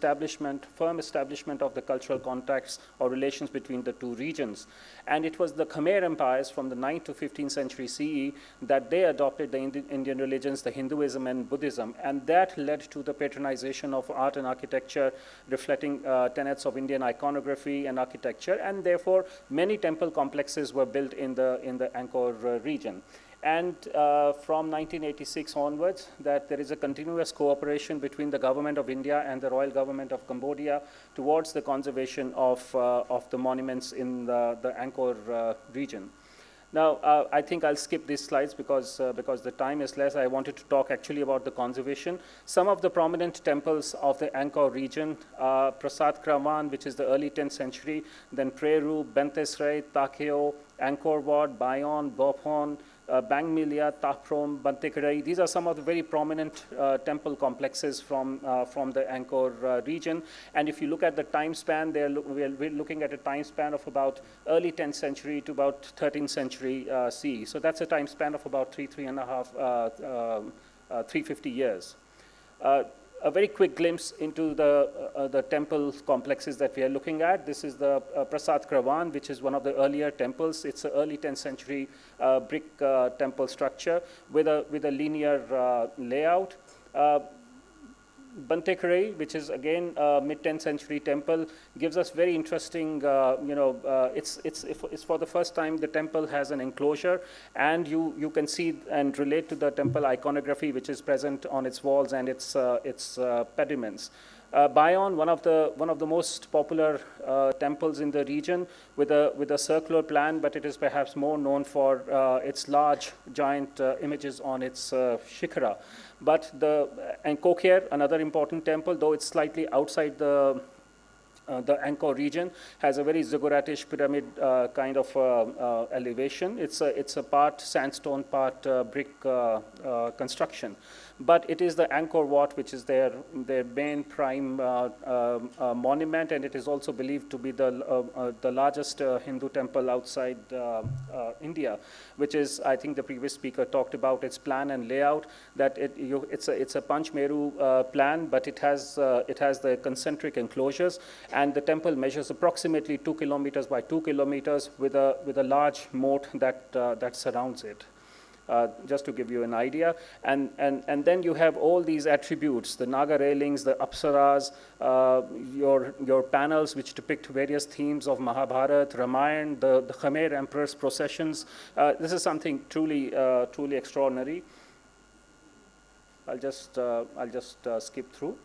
firm establishment of the cultural contacts or relations between the two regions. And it was the Khmer empires from the 9th to 15th century CE that they adopted the Indian religions, the Hinduism and Buddhism, and that led to the patronization of art and architecture reflecting tenets of Indian iconography and architecture, and therefore many temple complexes were built in the Angkor region. And from 1986 onwards, that there is a continuous cooperation between the government of India and the royal government of Cambodia towards the conservation of the monuments in the Angkor region. Now, I think I'll skip these slides because the time is less. I wanted to talk actually about the conservation. Some of the prominent temples of the Angkor region, Prasad Kraman, which is the early 10th century, then Preru, Bentesrei, Takeo, Angkor Wat, Bayon, Bophon, Bang Milia, Taprom, Bantekerai. These are some of the very prominent temple complexes from the Angkor region. And if you look at the time span, we're looking at a time span of about early 10th century to about 13th century CE. So that's a time span of about 350 years. A very quick glimpse into the temple complexes that we are looking at. This is the Prasad Kravan, which is one of the earlier temples. It's an early 10th century brick temple structure with a linear layout. Bantekerai, which is again a mid-10th century temple, gives us very interesting, it's for the first time the temple has an enclosure, and you can see and relate to the temple iconography which is present on its walls and its pediments. Bayon, one of the most popular temples in the region, with a circular plan, but it is perhaps more known for its large, giant images on its shikhara. But and Kokher, another important temple, though it's slightly outside the Angkor region, has a very zigguratish pyramid kind of elevation. It's a part sandstone, part brick construction. But it is the Angkor Wat, which is their main prime monument, and it is also believed to be the largest Hindu temple outside India, which is, I think the previous speaker talked about its plan and layout, that it's a Panch Meru plan, but it has the concentric enclosures, and the temple measures approximately 2 kilometers by 2 kilometers with a large moat that surrounds it. Just to give you an idea. And then you have all these attributes, the Naga railings, the Apsaras, your panels which depict various themes of Mahabharata, Ramayana, the Khmer emperor's processions. This is something truly extraordinary. I'll just skip through.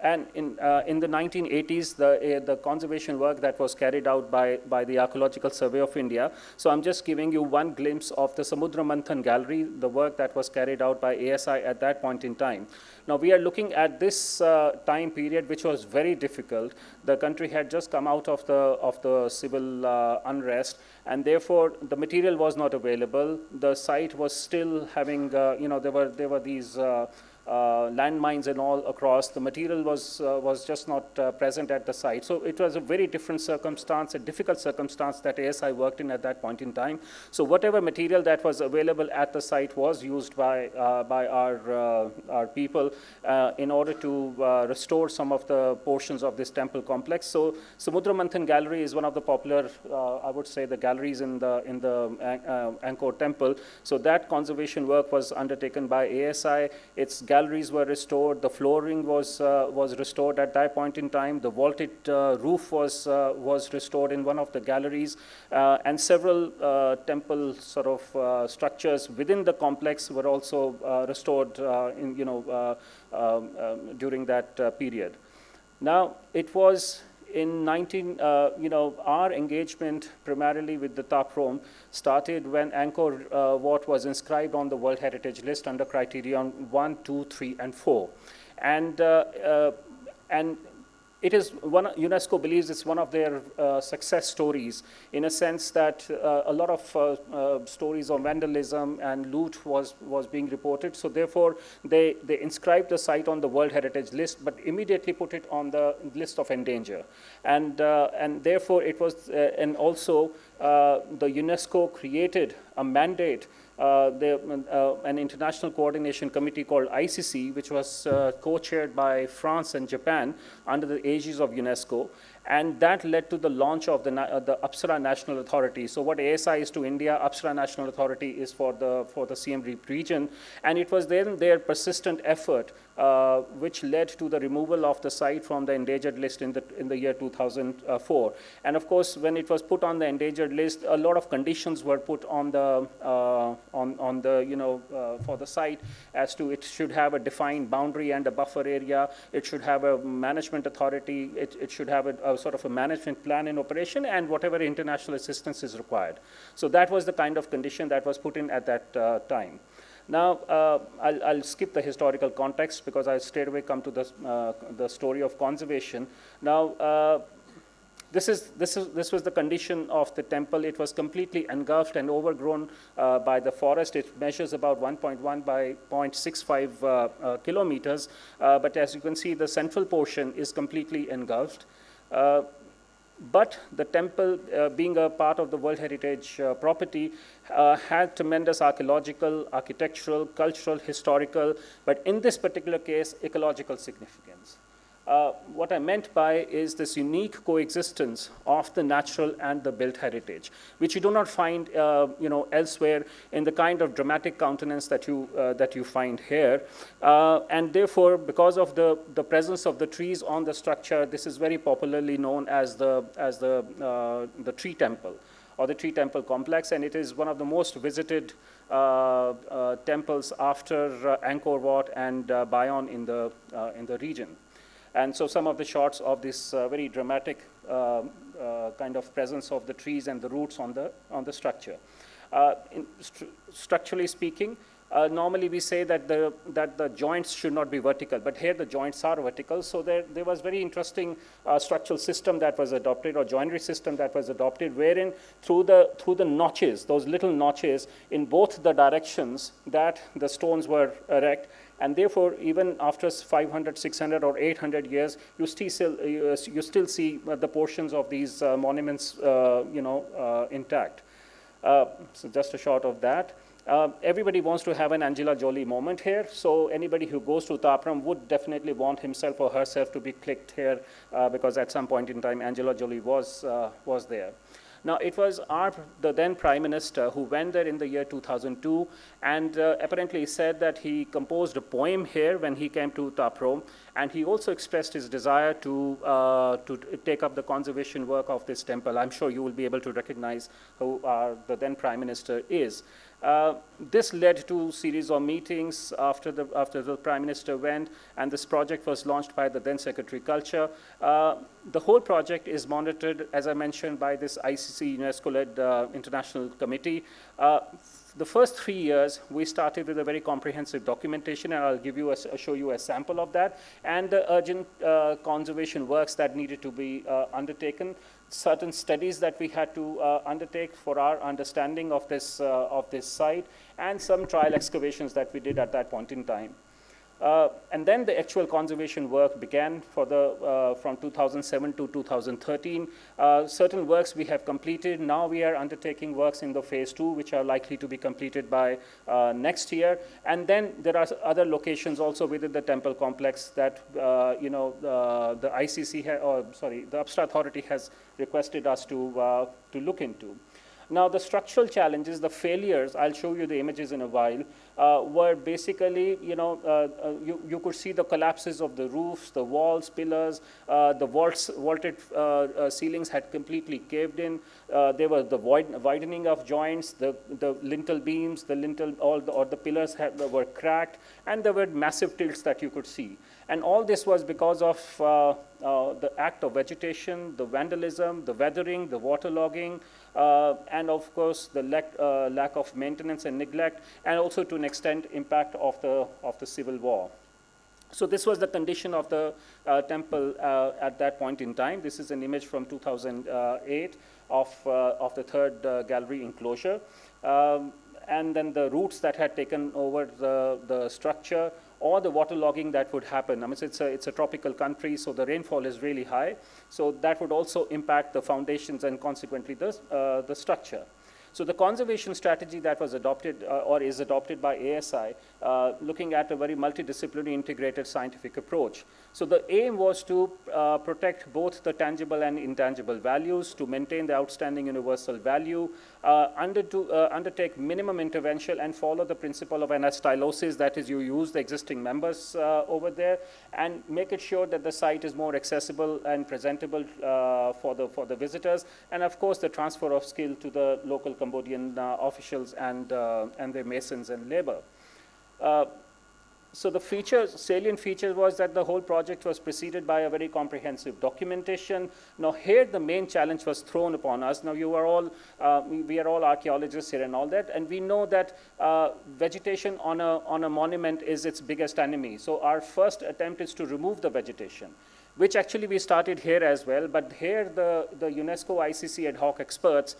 And in the 1980s, the conservation work that was carried out by the Archaeological Survey of India. So I'm just giving you one glimpse of the Samudra Manthan Gallery, the work that was carried out by ASI at that point in time. Now we are looking at this time period, which was very difficult. The country had just come out of the civil unrest, and therefore the material was not available. The site was still having, there were these landmines and all across. The material was just not present at the site. So it was a very different circumstance, a difficult circumstance that ASI worked in at that point in time. So whatever material that was available at the site was used by our people in order to restore some of the portions of this temple complex. So Samudra Manthan Gallery is one of the popular, I would say, the galleries in the Angkor temple. So that conservation work was undertaken by ASI. Its galleries were restored. The flooring was restored at that point in time. The vaulted roof was restored in one of the galleries, and several temple sort of structures within the complex were also restored during that period. Now it was in our engagement primarily with the Taprom started when Angkor Wat was inscribed on the World Heritage List under criterion 1, 2, 3, and 4. And it is UNESCO believes it's one of their success stories, in a sense that a lot of stories of vandalism and loot was being reported. So therefore, they inscribed the site on the World Heritage List, but immediately put it on the list of endangered. And therefore, it was, and also the UNESCO created a mandate an international coordination committee called ICC, which was co-chaired by France and Japan under the aegis of UNESCO. And that led to the launch of the Apsara National Authority. So what ASI is to India, Apsara National Authority is for the Siem Reap region. And it was then their persistent effort which led to the removal of the site from the endangered list in the year 2004. And of course, when it was put on the endangered list, a lot of conditions were put on the for the site as to it should have a defined boundary and a buffer area. It should have a management authority. It should have a sort of a management plan in operation, and whatever international assistance is required. So that was the kind of condition that was put in at that time. Now, I'll skip the historical context because I'll straight away come to the story of conservation. Now, this was the condition of the temple. It was completely engulfed and overgrown by the forest. It measures about 1.1 by 0.65 kilometers. But as you can see, the central portion is completely engulfed. But the temple, being a part of the World Heritage property, had tremendous archaeological, architectural, cultural, historical, but in this particular case, ecological significance. What I meant by is this unique coexistence of the natural and the built heritage, which you do not find elsewhere in the kind of dramatic countenance that you find here. And therefore, because of the presence of the trees on the structure, this is very popularly known as the tree temple, or the tree temple complex, and it is one of the most visited temples after Angkor Wat and Bayon in the region. And so some of the shots of this very dramatic kind of presence of the trees and the roots on the structure. Structurally speaking, normally we say that the joints should not be vertical, but here the joints are vertical. So there was very interesting structural system that was adopted, or joinery system that was adopted, wherein through the notches, those little notches in both the directions, that the stones were erect. And therefore, even after 500, 600, or 800 years, you still see the portions of these monuments, intact. So just a shot of that. Everybody wants to have an Angela Jolie moment here. So anybody who goes to Tapram would definitely want himself or herself to be clicked here, because at some point in time, Angela Jolie was there. Now, it was the then Prime Minister who went there in the year 2002, and apparently said that he composed a poem here when he came to Taprom, and he also expressed his desire to take up the conservation work of this temple. I'm sure you will be able to recognize who the then Prime Minister is. This led to a series of meetings after the Prime Minister went, and this project was launched by the then Secretary Culture. The whole project is monitored, as I mentioned, by this ICC UNESCO-led international committee. The first 3 years, we started with a very comprehensive documentation, and I'll show you a sample of that, and the urgent conservation works that needed to be undertaken. Certain studies that we had to undertake for our understanding of this site, and some trial excavations that we did at that point in time. And then the actual conservation work began from 2007 to 2013. Certain works we have completed. Now we are undertaking works in the phase 2, which are likely to be completed by next year. And then there are other locations also within the temple complex that the ICC the Apsara Authority has requested us to look into. Now, the structural challenges, the failures, I'll show you the images in a while, were basically, you could see the collapses of the roofs, the walls, pillars, the vaulted ceilings had completely caved in. There was the widening of joints, the lintel beams, the pillars were cracked, and there were massive tilts that you could see. And all this was because of the act of vegetation, the vandalism, the weathering, the waterlogging, and of course the lack of maintenance and neglect, and also to an extent impact of the civil war. So this was the condition of the temple at that point in time. This is an image from 2008 of the third gallery enclosure. And then the roots that had taken over the structure, or the waterlogging that would happen. I mean, it's a tropical country, so the rainfall is really high. So that would also impact the foundations and consequently the structure. So the conservation strategy that was adopted or is adopted by ASI, looking at a very multidisciplinary integrated scientific approach. So the aim was to protect both the tangible and intangible values, to maintain the outstanding universal value, undertake minimum intervention and follow the principle of anastylosis, that is, you use the existing members over there and make it sure that the site is more accessible and presentable for the visitors, and of course the transfer of skill to the local Cambodian officials and their masons and labor. So the salient feature was that the whole project was preceded by a very comprehensive documentation. Now here the main challenge was thrown upon us. Now we are all archaeologists here and all that, and we know that vegetation on a monument is its biggest enemy. So our first attempt is to remove the vegetation, which actually we started here as well, but here the UNESCO ICC ad hoc experts,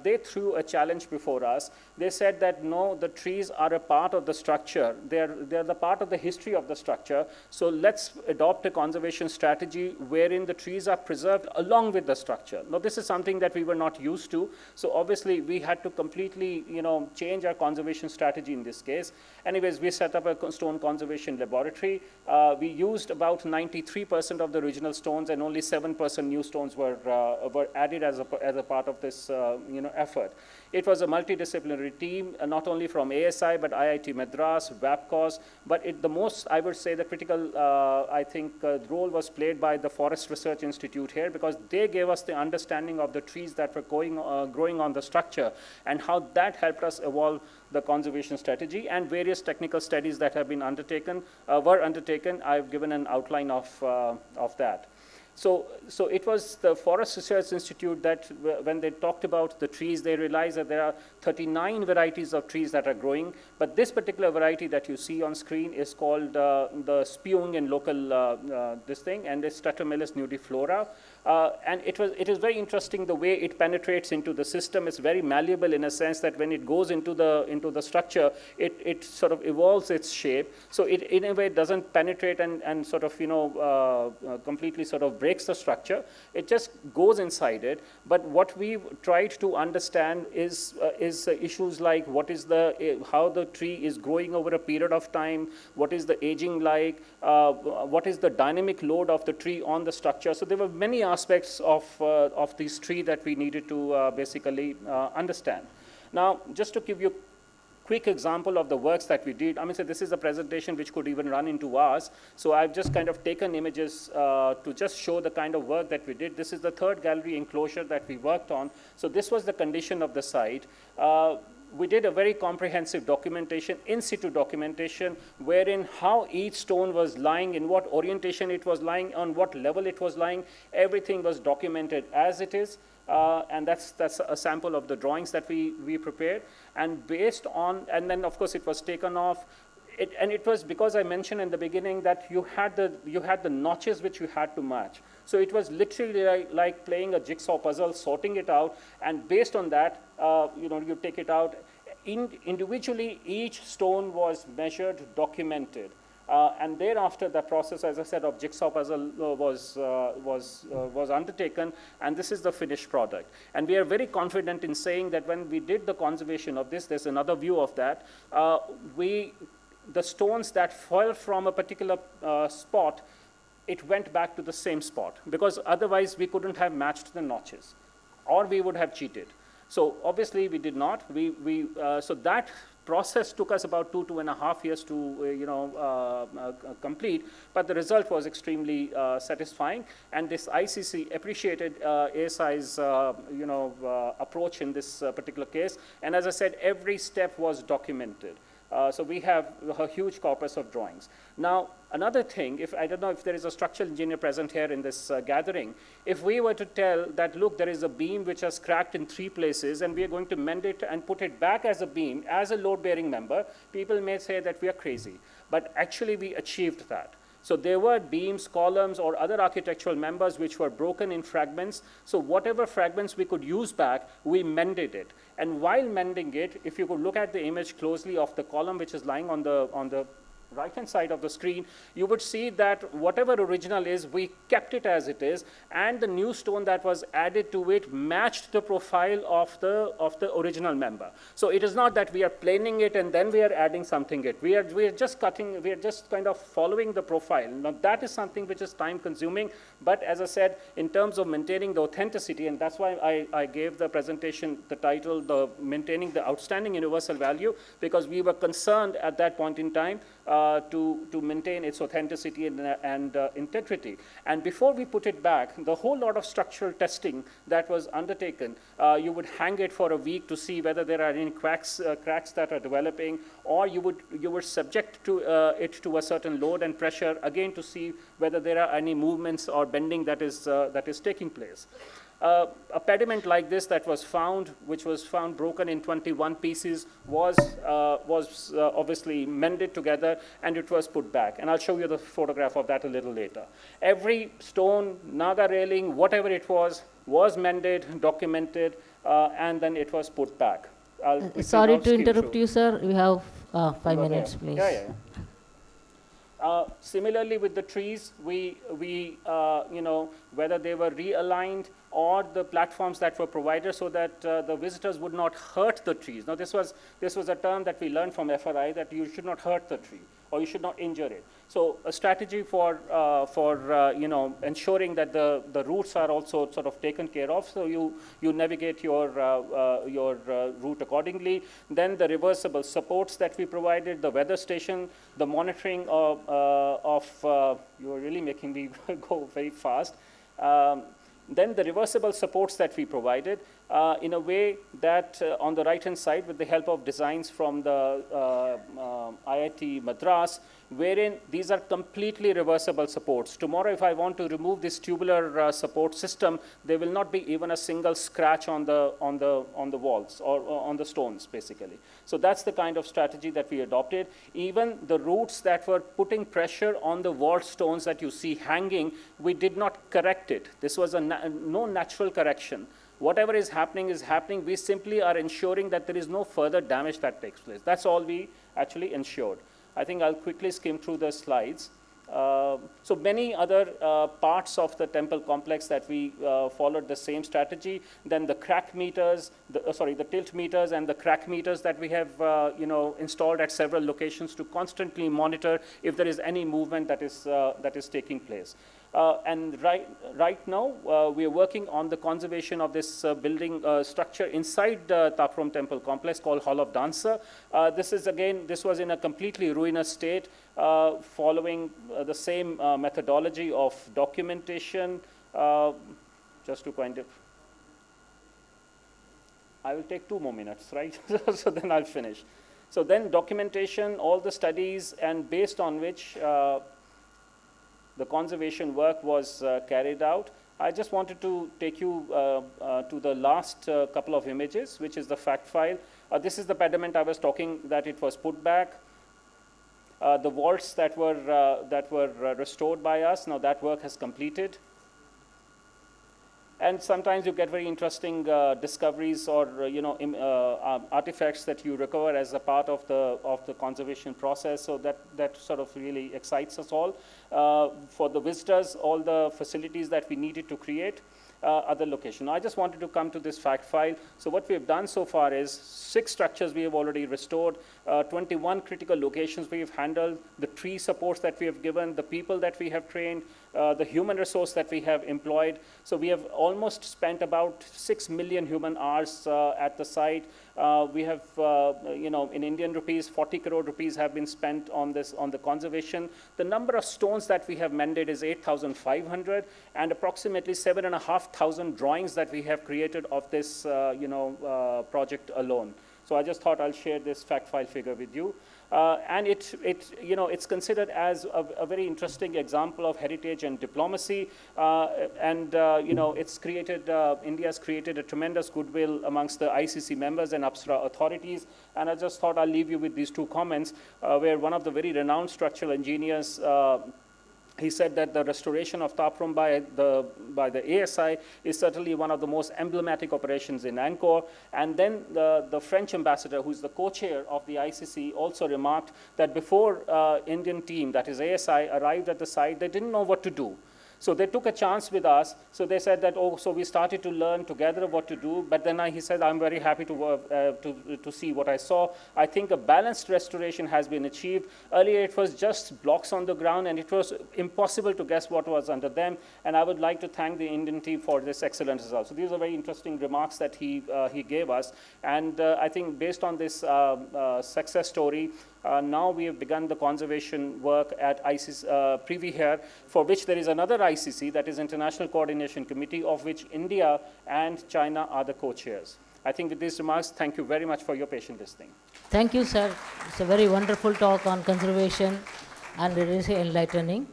they threw a challenge before us. They said that no, the trees are a part of the structure. They're the part of the history of the structure. So let's adopt a conservation strategy wherein the trees are preserved along with the structure. Now this is something that we were not used to. So obviously we had to completely, change our conservation strategy in this case. Anyways, we set up a stone conservation laboratory. We used about 93% of the original stones, and only 7% new stones were added as a part of this effort. It was a multidisciplinary team, not only from ASI but IIT Madras, WAPCOS, but the most, I would say, the critical role was played by the Forest Research Institute here, because they gave us the understanding of the trees that were growing on the structure and how that helped us evolve the conservation strategy, and various technical studies that have been were undertaken. I've given an outline of that. So it was the Forest Research Institute that when they talked about the trees, they realized that there are 39 varieties of trees that are growing, but this particular variety that you see on screen is called the Speung in local this thing, and it's Tetramelis nudiflora. And it is very interesting the way it penetrates into the system. It's very malleable in a sense that when it goes into the structure, it sort of evolves its shape. So it in a way doesn't penetrate and sort of completely sort of breaks the structure. It just goes inside it. But what we tried to understand is issues like how the tree is growing over a period of time, what is the aging like, what is the dynamic load of the tree on the structure. So there were many aspects of this tree that we needed to basically understand. Now, just to give you quick example of the works that we did. I mean, so this is a presentation which could even run into hours. So I've just kind of taken images to just show the kind of work that we did. This is the third gallery enclosure that we worked on. So this was the condition of the site. We did a very comprehensive documentation, in situ documentation, wherein how each stone was lying, in what orientation it was lying, on what level it was lying. Everything was documented as it is. And that's a sample of the drawings that we prepared, and based on, and then of course it was taken off. It was because I mentioned in the beginning that you had the notches which you had to match. So it was literally like playing a jigsaw puzzle, sorting it out, and based on that, you take it out. Individually, each stone was measured, documented. And thereafter, the process, as I said, of jigsaw puzzle was undertaken, and this is the finished product. And we are very confident in saying that when we did the conservation of this, there's another view of that. The stones that fell from a particular spot, it went back to the same spot, because otherwise we couldn't have matched the notches, or we would have cheated. So obviously we did not. So that process took us about 2.5 years to complete, but the result was extremely satisfying, and this ICC appreciated ASI's approach in this particular case, and as I said, every step was documented. So we have a huge corpus of drawings. Now, another thing, I don't know if there is a structural engineer present here in this gathering, if we were to tell that, look, there is a beam which has cracked in 3 places, and we are going to mend it and put it back as a beam, as a load-bearing member, people may say that we are crazy. But actually, we achieved that. So there were beams, columns, or other architectural members which were broken in fragments. So whatever fragments we could use back, we mended it. And while mending it, if you could look at the image closely of the column which is lying on the right-hand side of the screen, you would see that whatever original is, we kept it as it is, and the new stone that was added to it matched the profile of the original member. So it is not that we are planing it and then we are adding something it. We are just cutting, we are just kind of following the profile. Now that is something which is time consuming, but as I said, in terms of maintaining the authenticity, and that's why I gave the presentation the title, Maintaining the Outstanding Universal Value, because we were concerned at that point in time to maintain its authenticity and integrity. And before we put it back, the whole lot of structural testing that was undertaken, you would hang it for a week to see whether there are any cracks that are developing, or you were subject to it to a certain load and pressure, again to see whether there are any movements or bending that is taking place. A pediment like this that was found, which was found broken in 21 pieces, was obviously mended together and it was put back. And I'll show you the photograph of that a little later. Every stone, naga railing, whatever it was mended, documented, and then it was put back. Sorry to interrupt you, sir. We have 5 minutes, please. Yeah. Similarly with the trees, we whether they were realigned or the platforms that were provided so that the visitors would not hurt the trees. Now this was a term that we learned from FRI, that you should not hurt the tree or you should not injure it. So a strategy for ensuring that the roots are also sort of taken care of, so you navigate your route accordingly. Then the reversible supports that we provided, the weather station, the monitoring of you are really making me go very fast. Then the reversible supports that we provided in a way that on the right-hand side, with the help of designs from the IIT Madras, wherein these are completely reversible supports. Tomorrow, if I want to remove this tubular support system, there will not be even a single scratch on the walls or on the stones, basically. So that's the kind of strategy that we adopted. Even the roots that were putting pressure on the wall stones that you see hanging, we did not correct it. This was no natural correction. Whatever is happening is happening. We simply are ensuring that there is no further damage that takes place. That's all we actually ensured. I think I'll quickly skim through the slides. So many other parts of the temple complex that we followed the same strategy. Then the crack meters, the tilt meters and the crack meters that we have installed at several locations to constantly monitor if there is any movement that is taking place. And right now, we are working on the conservation of this building structure inside the Takrom temple complex called Hall of Dancer. This was in a completely ruinous state, following the same methodology of documentation. Just to kind of, I will take 2 more minutes, right? So then I'll finish. So then documentation, all the studies, and based on which the conservation work was carried out. I just wanted to take you to the last couple of images, which is the fact file. This is the pediment I was talking that it was put back. The vaults that were restored by us, now that work has completed. And sometimes you get very interesting discoveries or artifacts that you recover as a part of the conservation process. So that sort of really excites us all. For the visitors, all the facilities that we needed to create, other location. Now, I just wanted to come to this fact file. So what we have done so far is 6 structures we have already restored, 21 critical locations we have handled, the tree supports that we have given, the people that we have trained, the human resource that we have employed. So we have almost spent about 6 million human hours at the site. We have, in Indian rupees, 40 crore rupees have been spent on the conservation. The number of stones that we have mended is 8,500, and approximately 7,500 drawings that we have created of this, project alone. So I just thought I'll share this fact file figure with you. And it's considered as a very interesting example of heritage and diplomacy. It's created, India's created a tremendous goodwill amongst the ICC members and Apsara authorities. And I just thought I'll leave you with these 2 comments, where one of the very renowned structural engineers he said that the restoration of Taprom by the ASI is certainly one of the most emblematic operations in Angkor. And then the French ambassador, who is the co-chair of the ICC, also remarked that before Indian team, that is ASI, arrived at the site, they didn't know what to do. So they took a chance with us. So they said that, oh, so we started to learn together what to do. But then he said, I'm very happy to see what I saw. I think a balanced restoration has been achieved. Earlier, it was just blocks on the ground, and it was impossible to guess what was under them. And I would like to thank the Indian team for this excellent result. So these are very interesting remarks that he gave us. And I think based on this success story, now we have begun the conservation work at ICC Privy here, for which there is another ICC, that is International Coordination Committee, of which India and China are the co-chairs. I think with these remarks, thank you very much for your patient listening. Thank you, sir. It's a very wonderful talk on conservation, and it is enlightening.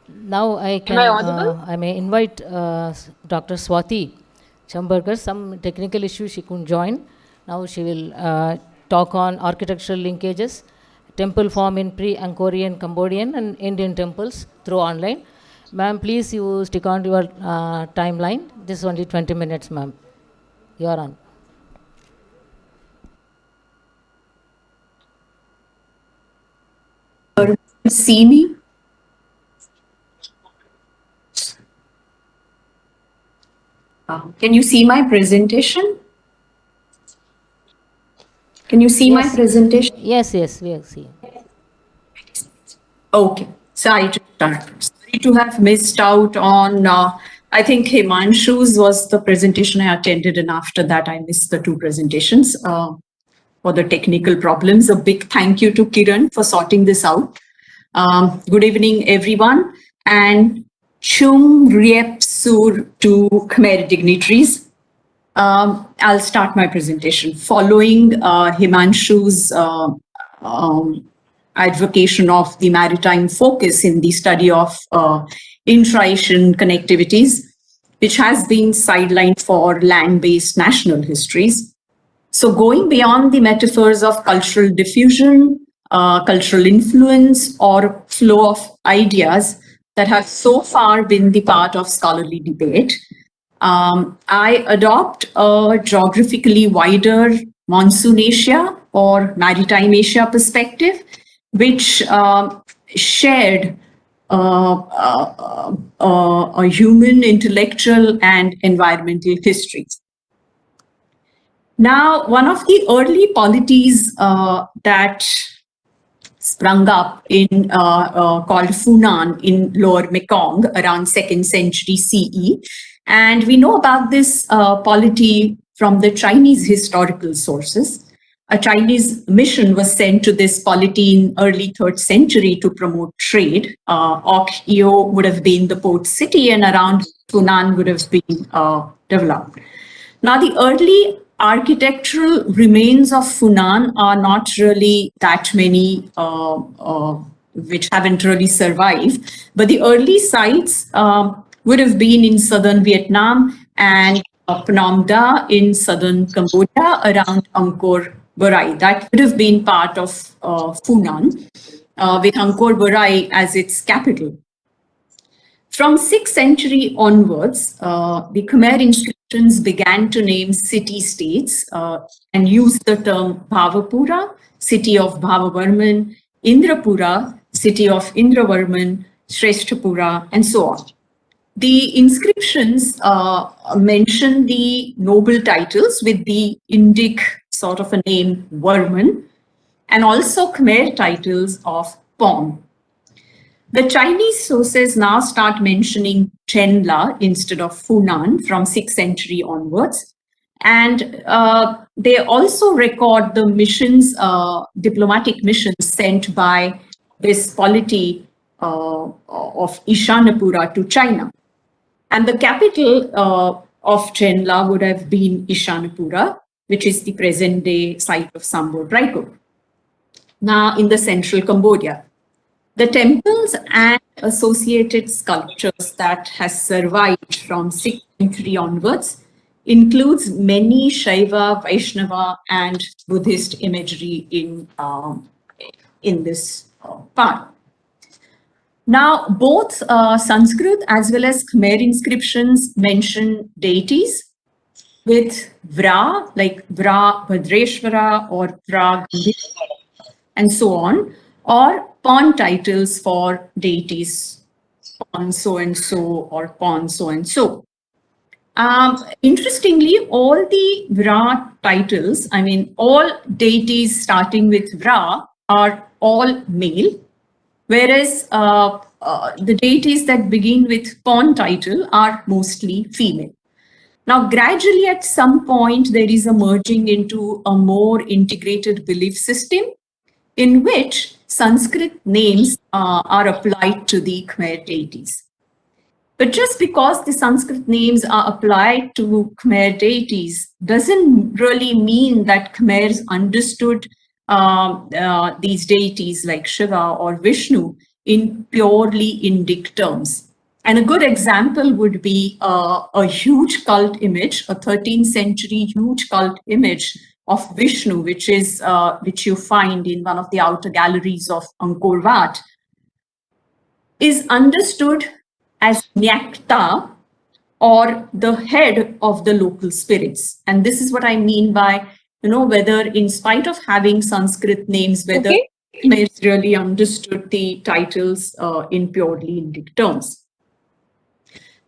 Now I can, I may invite Dr. Swati Chambarkar. Some technical issues she couldn't join. Now she will talk on architectural linkages, temple form in pre-Angkorian Cambodian and Indian temples through online. Ma'am, please you stick on to your timeline. This is only 20 minutes, ma'am. You are on. See me? Can you see my presentation? Can you see my presentation? Yes, yes, we are seeing. Okay, sorry to start. Sorry to have missed out on, I think Himanshu's was the presentation I attended, and after that I missed the two presentations for the technical problems. A big thank you to Kiran for sorting this out. Good evening, everyone, and Chung Riep Sur to Khmer dignitaries. I'll start my presentation. Following Himanshu's advocation of the maritime focus in the study of intra-Asian connectivities, which has been sidelined for land-based national histories. So going beyond the metaphors of cultural diffusion, cultural influence, or flow of ideas that have so far been the part of scholarly debate, I adopt a geographically wider monsoon Asia or maritime Asia perspective, which shared a human, intellectual, and environmental histories. Now, one of the early polities that sprung up in called Funan in Lower Mekong around 2nd century CE. And we know about this polity from the Chinese historical sources. A Chinese mission was sent to this polity in early 3rd century to promote trade. Ok Eo would have been the port city, and around Funan would have been developed. Now, the early architectural remains of Funan are not really that many, which haven't really survived, but the early sites would have been in southern Vietnam and Phnom Da in southern Cambodia around Angkor Varai. That would have been part of Funan, with Angkor Varai as its capital. From 6th century onwards, the Khmer inscriptions began to name city-states and use the term Bhavapura, city of Bhavavarman, Indrapura, city of Indravarman, Shrestapura, and so on. The inscriptions mention the noble titles with the Indic sort of a name Varman, and also Khmer titles of Pong. The Chinese sources now start mentioning Chenla instead of Funan from 6th century onwards. And they also record the missions, diplomatic missions sent by this polity of Ishanapura to China. And the capital of Chenla would have been Ishanapura, which is the present-day site of Sambor Raipur, now in the central Cambodia. The temples and associated sculptures that has survived from 6th century onwards includes many Shaiva, Vaishnava, and Buddhist imagery in this part. Now, both Sanskrit as well as Khmer inscriptions mention deities with Vra, like Vra Bhadreshwara or Vra Gandhira, and so on, or pawn titles for deities, pawn so-and-so or pawn so-and-so. Interestingly, all the Vra titles, I mean, all deities starting with Vra are all male, whereas the deities that begin with pawn title are mostly female. Now, gradually at some point, there is a merging into a more integrated belief system in which Sanskrit names are applied to the Khmer deities. But just because the Sanskrit names are applied to Khmer deities doesn't really mean that Khmers understood these deities like Shiva or Vishnu in purely Indic terms. And a good example would be a huge cult image, a 13th century huge cult image of Vishnu, which you find in one of the outer galleries of Angkor Wat, is understood as Nyakta, or the head of the local spirits. And this is what I mean by, whether in spite of having Sanskrit names, whether Khmers really understood the titles in purely Indic terms.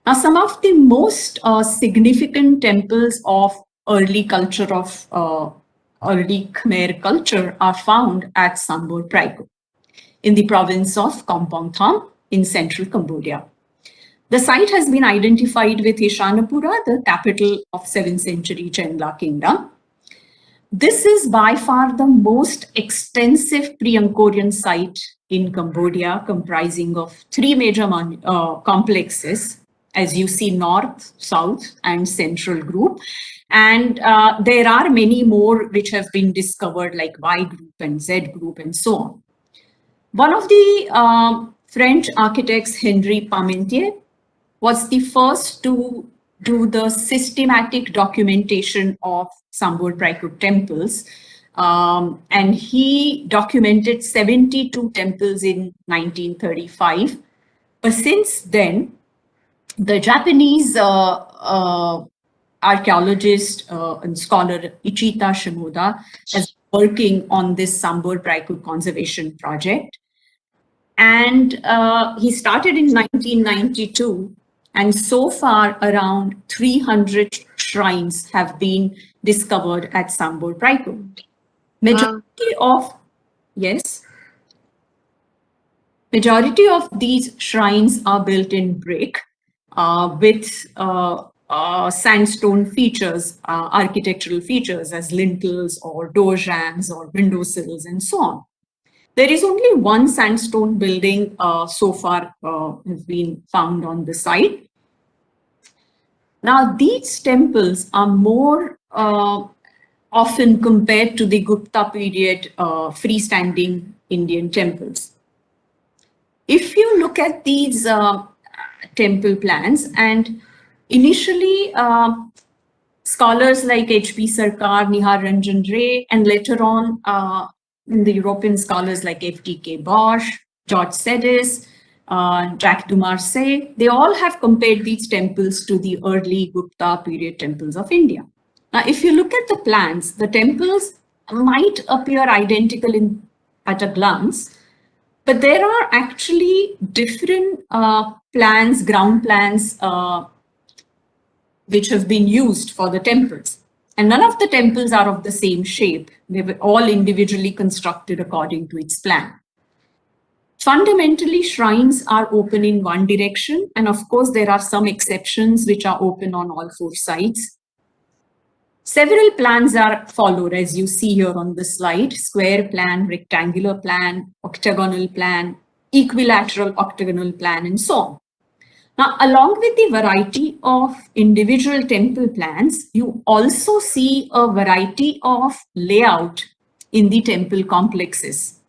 Now, some of the most significant temples of early culture of early Khmer culture are found at Sambor Praiko in the province of Kampong Thom in central Cambodia. The site has been identified with Ishanapura, the capital of 7th century Chenla kingdom. This is by far the most extensive pre-Angkorian site in Cambodia, comprising of 3 major complexes, as you see, North, South, and Central group. And there are many more which have been discovered, like Y group and Z group and so on. One of the French architects, Henri Parmentier, was the first to do the systematic documentation of Sambor Praiko temples. And he documented 72 temples in 1935. But since then, the Japanese archaeologist and scholar Ichita Shimoda is working on this Sambor Praiko conservation project. And he started in 1992, and so far around 300 shrines have been discovered at Sambor Praiko. Majority of these shrines are built in brick with sandstone features, architectural features as lintels or door jambs or window sills and so on. There is only one sandstone building so far has been found on the site. Now, these temples are more often compared to the Gupta period freestanding Indian temples. If you look at these temple plans, and initially scholars like H.P. Sarkar, Nihar Ranjan Ray, and later on the European scholars like F.T.K. Bosch, George Sedis, Jacques du Marseille, they all have compared these temples to the early Gupta period temples of India. Now, if you look at the plans, the temples might appear identical at a glance, but there are actually different plans, ground plans, which have been used for the temples. And none of the temples are of the same shape. They were all individually constructed according to its plan. Fundamentally, shrines are open in one direction. And of course, there are some exceptions which are open on all 4 sides. Several plans are followed, as you see here on the slide: square plan, rectangular plan, octagonal plan, equilateral octagonal plan, and so on. Now, along with the variety of individual temple plans, you also see a variety of layout in the temple complexes.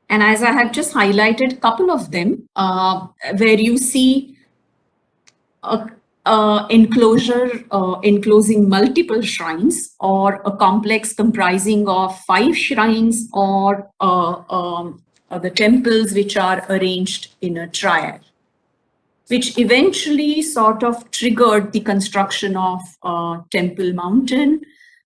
And as I have just highlighted a couple of them, where you see a enclosure enclosing multiple shrines, or a complex comprising of 5 shrines, or the temples which are arranged in a triad, which eventually sort of triggered the construction of Temple Mountain,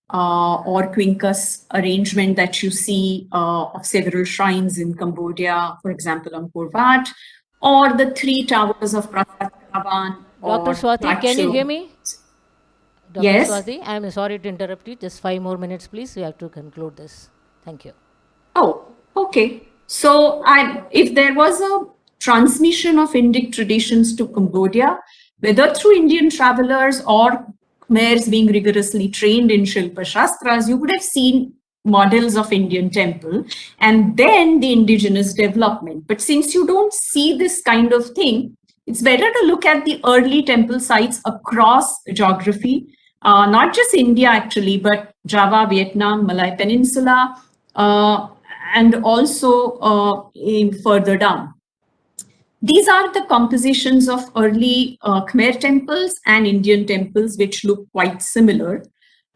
or Quincus arrangement that you see of several shrines in Cambodia, for example, Angkor Wat, or the 3 towers of Prasat Karavan. Dr. Swati, can you hear me? Dr. Yes. Swati, I am sorry to interrupt you. Just 5 more minutes, please. We have to conclude this. Thank you. Oh, okay. So if there was a transmission of Indic traditions to Cambodia, whether through Indian travelers or Khmers being rigorously trained in Shilpa Shastras, you would have seen models of Indian temple and then the indigenous development. But since you don't see this kind of thing, it's better to look at the early temple sites across geography, not just India actually, but Java, Vietnam, Malay Peninsula, and also further down. These are the compositions of early Khmer temples and Indian temples, which look quite similar.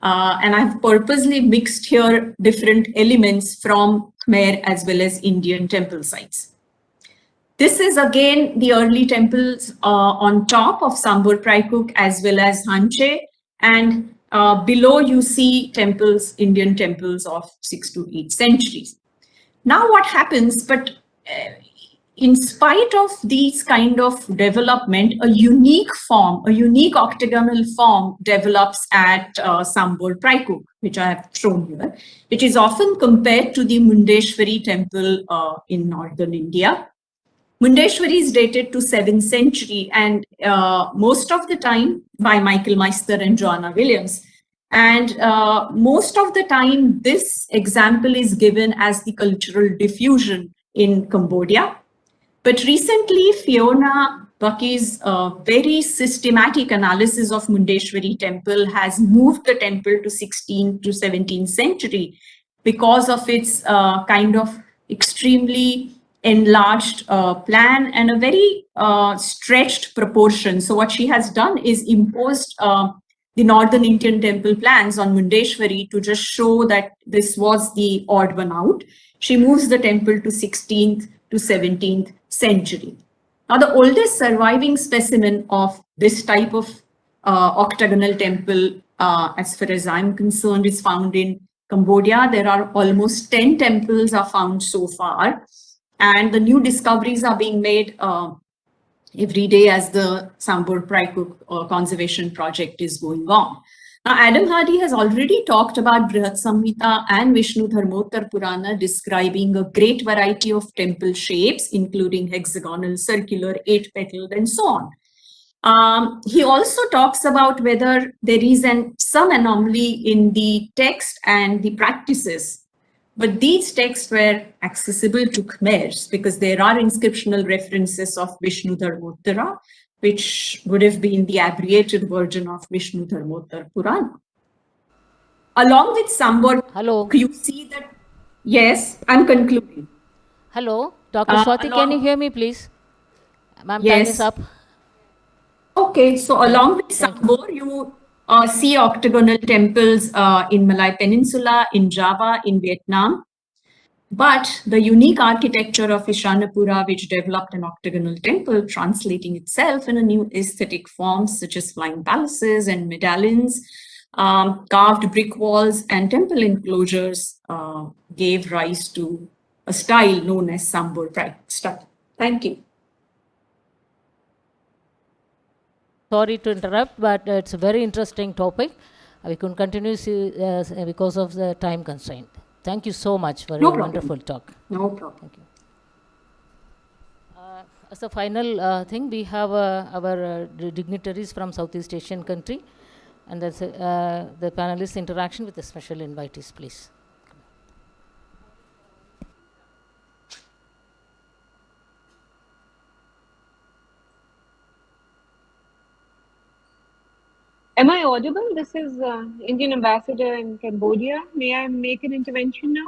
And I've purposely mixed here different elements from Khmer as well as Indian temple sites. This is again the early temples on top of Sambor Praikuk as well as Hanche, and below you see temples, Indian temples of 6th to 8th centuries. Now what happens, but in spite of these kind of development, a unique form, a unique octagonal form develops at Sambor Praikuk, which I have shown here, which is often compared to the Mundeshwari temple in northern India. Mundeshwari is dated to 7th century and most of the time by Michael Meister and Joanna Williams. And most of the time, this example is given as the cultural diffusion in Cambodia. But recently, Fiona Bucky's very systematic analysis of Mundeshwari temple has moved the temple to 16th to 17th century because of its kind of extremely enlarged plan and a very stretched proportion. So what she has done is imposed the northern Indian temple plans on Mundeshwari to just show that this was the odd one out. She moves the temple to 16th to 17th century. Now, the oldest surviving specimen of this type of octagonal temple, as far as I'm concerned, is found in Cambodia. There are almost 10 temples are found so far, and the new discoveries are being made every day as the Sambor Praikuk conservation project is going on. Now, Adam Hardy has already talked about Brihat Samhita and Vishnu Dharmottar Purana, describing a great variety of temple shapes, including hexagonal, circular, 8-petaled, and so on. He also talks about whether there is some anomaly in the text and the practices. But these texts were accessible to Khmers because there are inscriptional references of Vishnu Dharmottara, which would have been the abbreviated version of Vishnu Dharmottar Purana. Along with Sambor, hello, you see that, yes, I'm concluding. Hello, Dr. Swati, can you hear me, please? Ma'am, yes. Time is up. Okay, so along with Sambor, you see octagonal temples in Malay Peninsula, in Java, in Vietnam. But the unique architecture of Ishanapura, which developed an octagonal temple, translating itself in a new aesthetic forms such as flying palaces and medallions, carved brick walls and temple enclosures gave rise to a style known as Sambor Praikuk style. Thank you. Sorry to interrupt, but it's a very interesting topic. We couldn't continue because of the time constraint. Thank you so much for your wonderful talk. No problem. Thank you. As a final thing, we have our dignitaries from Southeast Asian country, and that's the panelists interaction with the special invitees, please. Am I audible? This is Indian Ambassador in Cambodia. May I make an intervention now?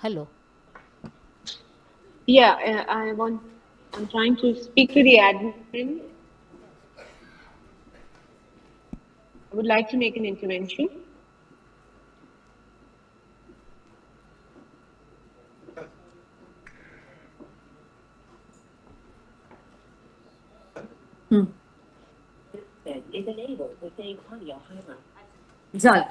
Hello. Yeah, I'm trying to speak to the admin. I would like to make an intervention. Zal.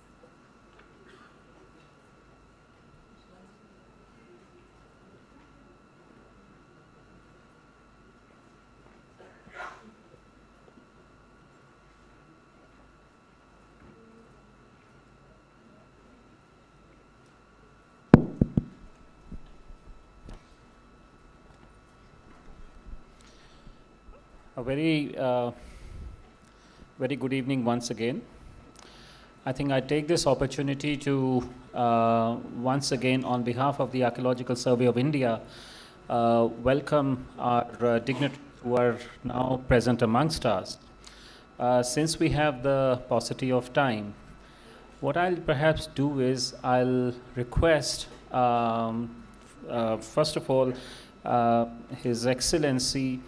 A very good evening once again. I think I take this opportunity to once again, on behalf of the Archaeological Survey of India, welcome our dignitaries who are now present amongst us. Since we have the paucity of time, what I'll perhaps do is I'll request, first of all, His Excellency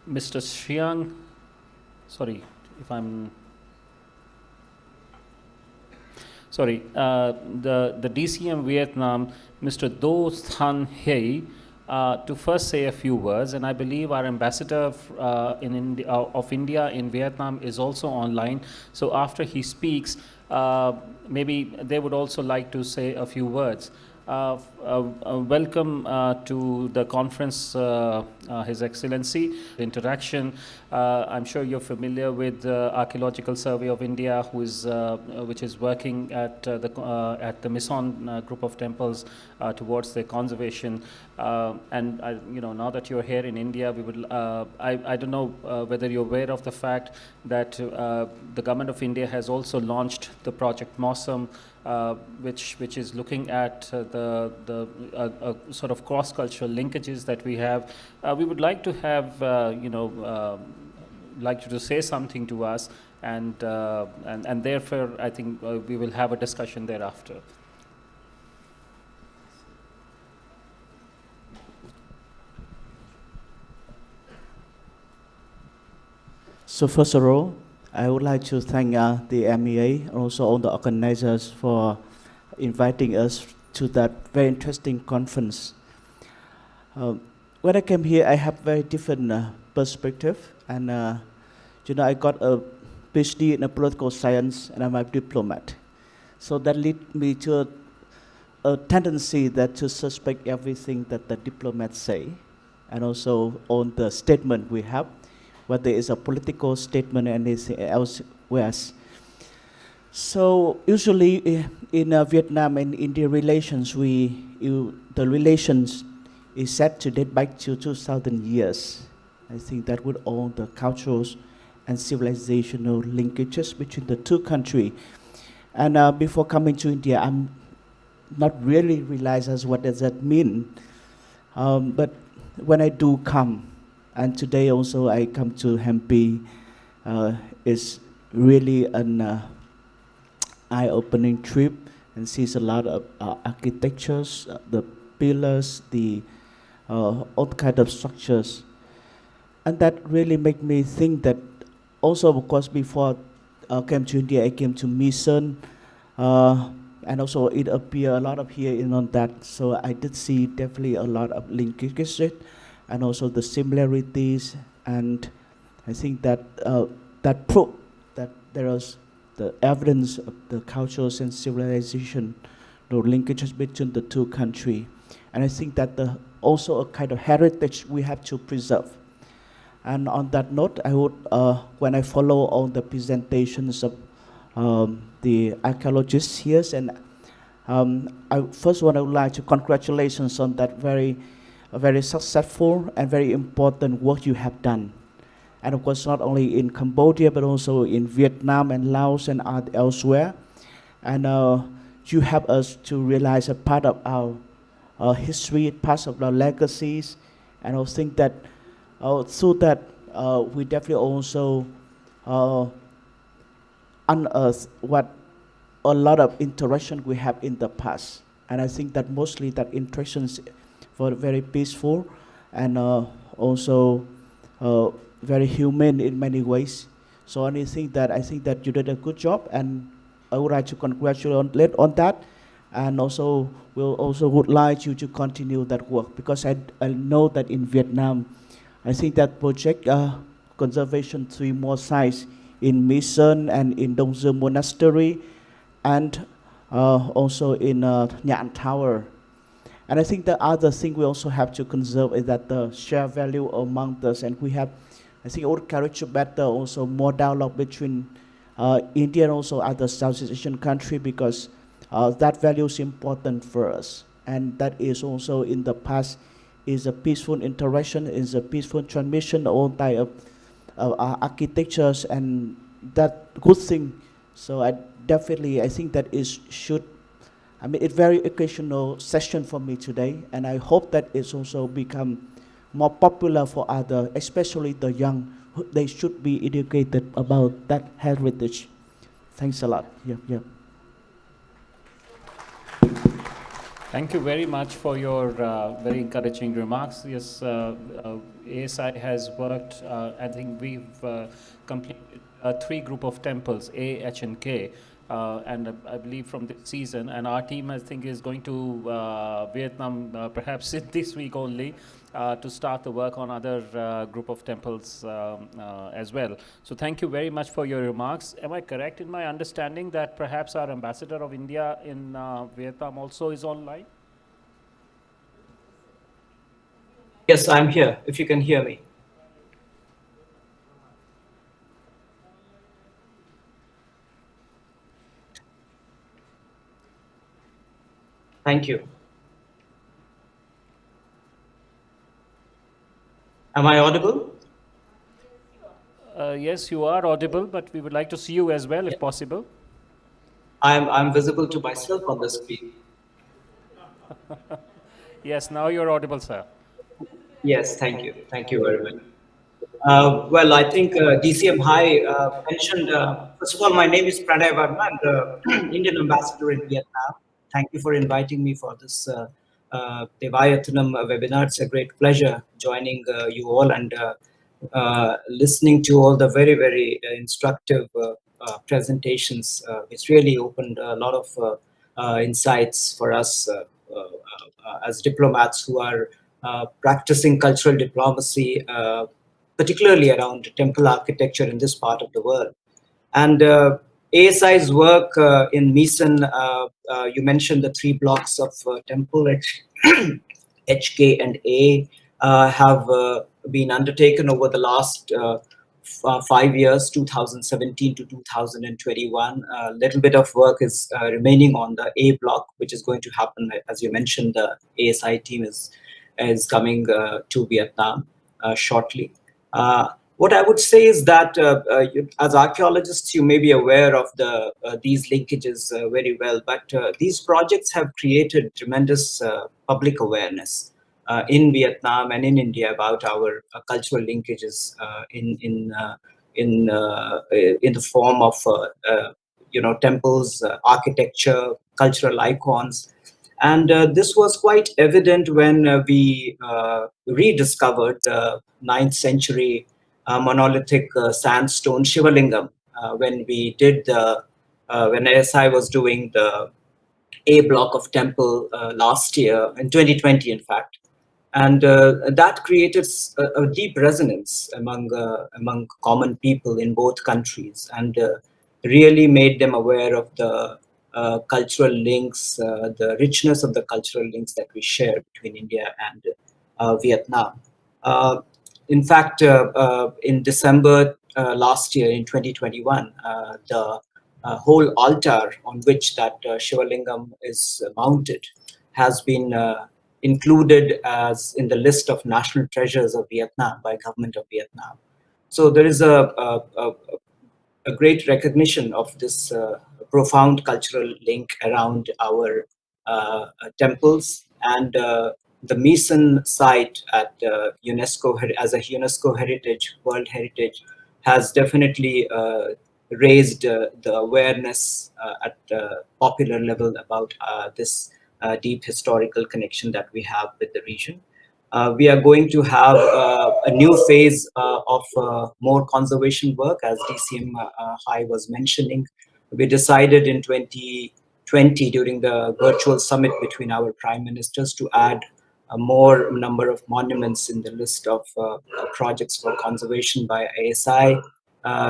Mr. Sriang, sorry if I'm, sorry, the DCM Vietnam, Mr. Do Than Hei, to first say a few words, and I believe our ambassador of India in Vietnam is also online. So after he speaks, maybe they would also like to say a few words. Welcome to the conference, His Excellency. Interaction. I'm sure you're familiar with the Archaeological Survey of India, which is working at the Mission group of temples towards their conservation. And now that you're here in India, we would. I don't know whether you're aware of the fact that the government of India has also launched the project MOSM, which is looking at the sort of cross-cultural linkages that we have. We would like to have like you to say something to us, and therefore I think we will have a discussion thereafter. So first of all, I would like to thank the MEA and also all the organizers for inviting us to that very interesting conference. When I came here, I have very different perspective, and I got a PhD in political science, and I'm a diplomat. So that led me to a tendency that to suspect everything that the diplomats say, and also on the statement we have, whether it's a political statement and anything elsewhere. So usually in Vietnam and India relations, the relations is said to date back to 2,000 years. I think that with all the cultural and civilizational linkages between the two countries. And before coming to India, I'm not really realized what does that mean. But when I do come, and today also I come to Hampi, it's really an eye-opening trip, and sees a lot of architectures, the pillars, the all kind of structures. And that really made me think that also, of course, before I came to India, I came to Mission, and also it appeared a lot of here in on that. So I did see definitely a lot of linkages and also the similarities, and I think that that proof that there is the evidence of the cultures and civilization, the linkages between the two countries. And I think that also a kind of heritage we have to preserve. And on that note, I would, when I follow all the presentations of the archaeologists here, and I first one I would like to congratulations on that very successful and very important work you have done. And of course, not only in Cambodia, but also in Vietnam and Laos and elsewhere. And you help us to realize a part of our history, part of our legacies. And I think that through that, we definitely also unearth what a lot of interaction we have in the past. And I think that mostly that interactions were very peaceful and also very human in many ways. So I think that you did a good job, and I would like to congratulate on that. And also, would like you to continue that work, because I know that in Vietnam, I think that project conservation 3 more sites in Mission and in Dong Dương Monastery, and also in Nhan Tower. And I think the other thing we also have to conserve is that the shared value among us, and we have, I think, all character better, also more dialogue between India and also other Southeast Asian country, because that value is important for us. And that is also in the past is a peaceful interaction, is a peaceful transmission, all type of architectures, and that good thing. So I think that is it's very occasional session for me today, and I hope that it's also become more popular for others, especially the young. They should be educated about that heritage. Thanks a lot. Yeah. Thank you very much for your very encouraging remarks. Yes, ASI has worked, I think we've completed 3 group of temples, A, H and K, and I believe from this season, and our team, I think, is going to Vietnam perhaps this week only to start the work on other group of temples as well. So thank you very much for your remarks. Am I correct in my understanding that perhaps our ambassador of India in Vietnam also is online? Yes, I'm here, if you can hear me. Thank you. Am I audible? Yes, you are audible, but we would like to see you as well, if possible. I'm visible to myself on the screen. Yes, now you're audible, sir. Yes, thank you. Thank you very much. Well, I think DCM High mentioned, first of all, my name is Pranay Verma. I'm the Indian ambassador in Vietnam. Thank you for inviting me for this Devayatanam webinar. It's a great pleasure joining you all and listening to all the very, very instructive presentations, which really opened a lot of insights for us as diplomats who are practicing cultural diplomacy, particularly around temple architecture in this part of the world. And ASI's work in Mission, you mentioned the 3 blocks of temple, H, K, and A, have been undertaken over the last 5 years, 2017 to 2021. A little bit of work is remaining on the A block, which is going to happen. As you mentioned, the ASI team is coming to Vietnam shortly. What I would say is that as archaeologists, you may be aware of these linkages very well, but these projects have created tremendous public awareness in Vietnam and in India about our cultural linkages in the form of temples, architecture, cultural icons. And this was quite evident when we rediscovered the 9th century monolithic sandstone Shivalingam when we did when ASI was doing the A block of temple last year, in 2020 in fact. And that created a deep resonance among common people in both countries, and really made them aware of the cultural links, the richness of the cultural links that we share between India and Vietnam. In fact, in December last year, in 2021, the whole altar on which that Shivalingam is mounted has been included as in the list of national treasures of Vietnam by government of Vietnam. So there is a great recognition of this profound cultural link around our temples, and the Mission site at UNESCO as a UNESCO heritage, World Heritage, has definitely raised the awareness at popular level about this deep historical connection that we have with the region. We are going to have a new phase of more conservation work, as DCM High was mentioning. We decided in 2020 during the virtual summit between our prime ministers to add a more number of monuments in the list of projects for conservation by ASI,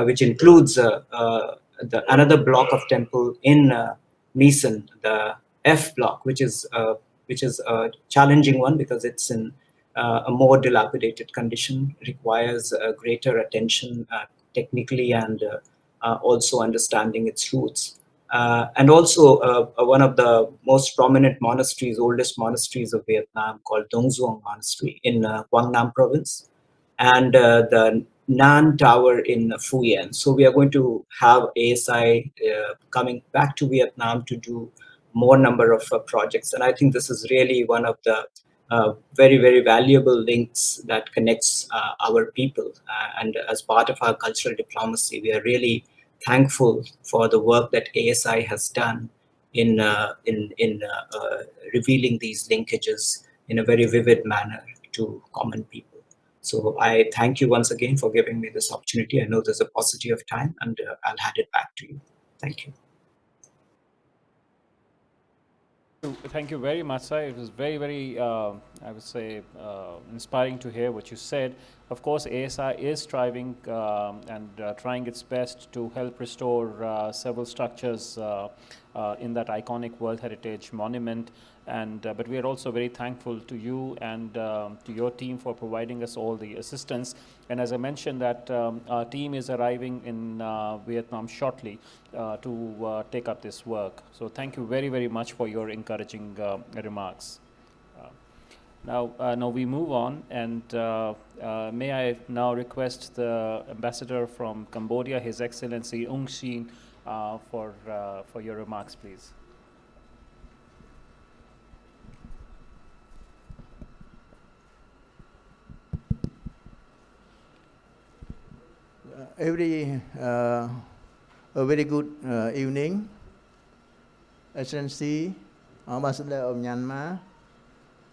which includes another block of temple in Meeson, the F block, which is a challenging one because it's in a more dilapidated condition, requires greater attention technically and also understanding its roots. And also one of the most prominent monasteries, oldest monasteries of Vietnam, called Dong Duong Monastery in Quang Nam province, and the Nan Tower in Phu Yen. So we are going to have ASI coming back to Vietnam to do more number of projects. And I think this is really one of the very, very valuable links that connects our people. And as part of our cultural diplomacy, we are really thankful for the work that ASI has done in revealing these linkages in a very vivid manner to common people. So I thank you once again for giving me this opportunity. I know there's a paucity of time, and I'll hand it back to you. Thank you. Thank you very much, sir. It was very, very, I would say, inspiring to hear what you said. Of course, ASI is striving and trying its best to help restore several structures in that iconic World Heritage Monument. And but we are also very thankful to you and to your team for providing us all the assistance. And as I mentioned, that our team is arriving in Vietnam shortly to take up this work. So thank you very, very much for your encouraging remarks. Now we move on, and may I now request the ambassador from Cambodia, His Excellency Ung Shin, for your remarks, please. A very good evening, Excellency, Ambassador of Myanmar,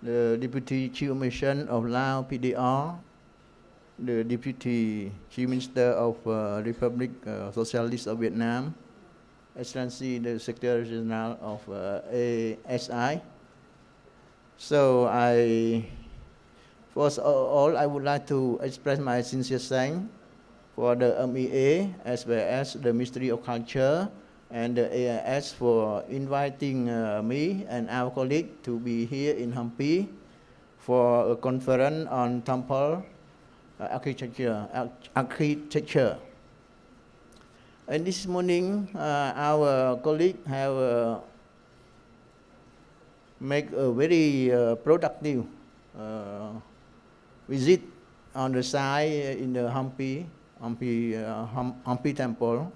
the Deputy Chief of Mission of Laos PDR, the Deputy Chief Minister of Republic Socialist of Vietnam, Excellency the Secretary General of ASI. So first of all, I would like to express my sincere thanks for the MEA as well as the Ministry of Culture and the AIS for inviting me and our colleague to be here in Hampi for a conference on temple architecture. And this morning, our colleague have made a very productive visit on the site in the Hampi temple.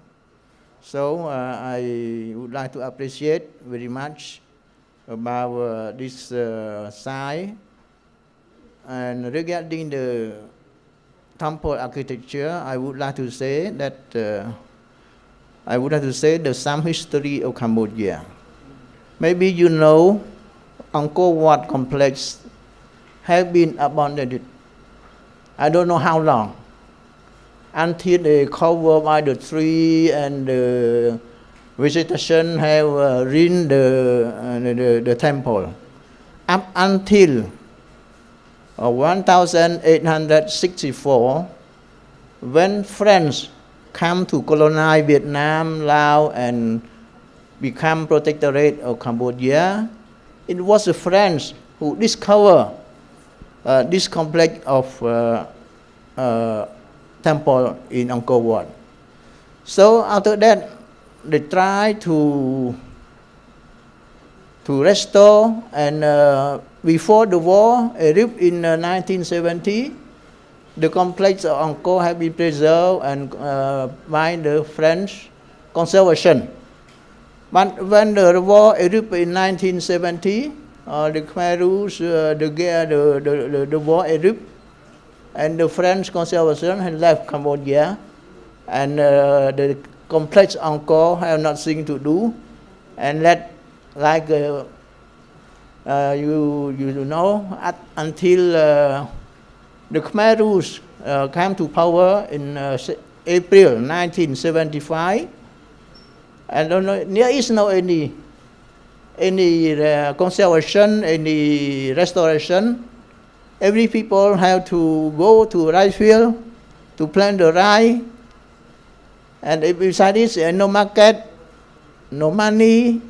So I would like to appreciate very much about this site. And regarding the temple architecture, I would like to say that some history of Cambodia. Maybe you know Angkor Wat complex have been abandoned. I don't know how long, until they cover by the tree and the vegetation have ruined the temple. Up until 1864, when French come to colonize Vietnam, Laos, and become protectorate of Cambodia, it was the French who discovered this complex of temple in Angkor Wat. So after that, they try to restore, and before the war erupted in 1970, the complex of Angkor have been preserved and by the French conservation. But when the war erupted in 1970, the Khmer Rouge, the war erupted, and the French conservation had left Cambodia, and the complex Angkor have nothing to do, and let like you know until the Khmer Rouge came to power in April 1975. I don't know, there is no any conservation, any restoration. Every people have to go to rice field to plant the rice, and besides this, no market, no money,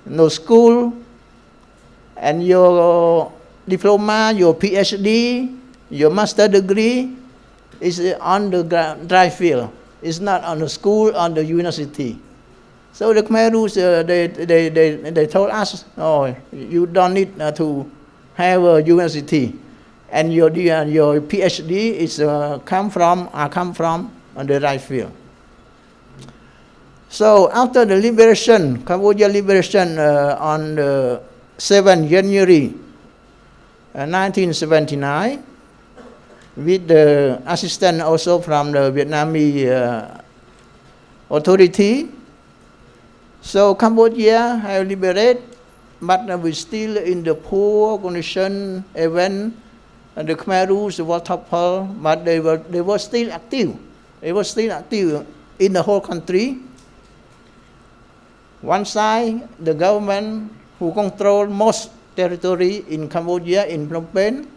no school, and your diploma, your PhD, your master degree is on the dry field. It's not on the school, on the university. So the Khmer Rouge, they told us, oh, you don't need to have a university, and your PhD is come from on the right field. So after the liberation, Cambodia liberation on the 7th January 1979, with the assistance also from the Vietnamese authority. So Cambodia have liberated, but we still in the poor condition. Even the Khmer Rouge was toppled, but they were still active. They were still active in the whole country. One side, the government who control most territory in Cambodia, in Phnom Penh,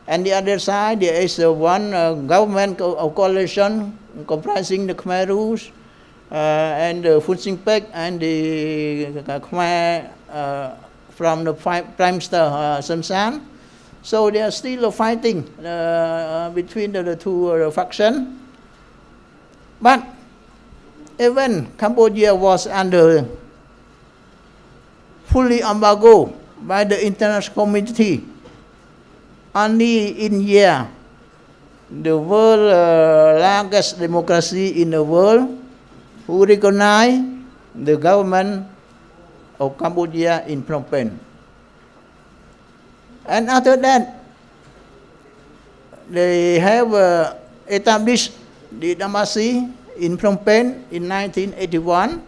and the other side there is one government coalition comprising the Khmer Rouge and the Phun Singpek and the Khmer from the Prime Minister Son Sann. So they are still fighting between the two factions. But even Cambodia was under fully embargo by the international community. Only India, the world largest democracy in the world, who recognize the government of Cambodia in Phnom Penh. And after that, they have established the embassy in Phnom Penh in 1981.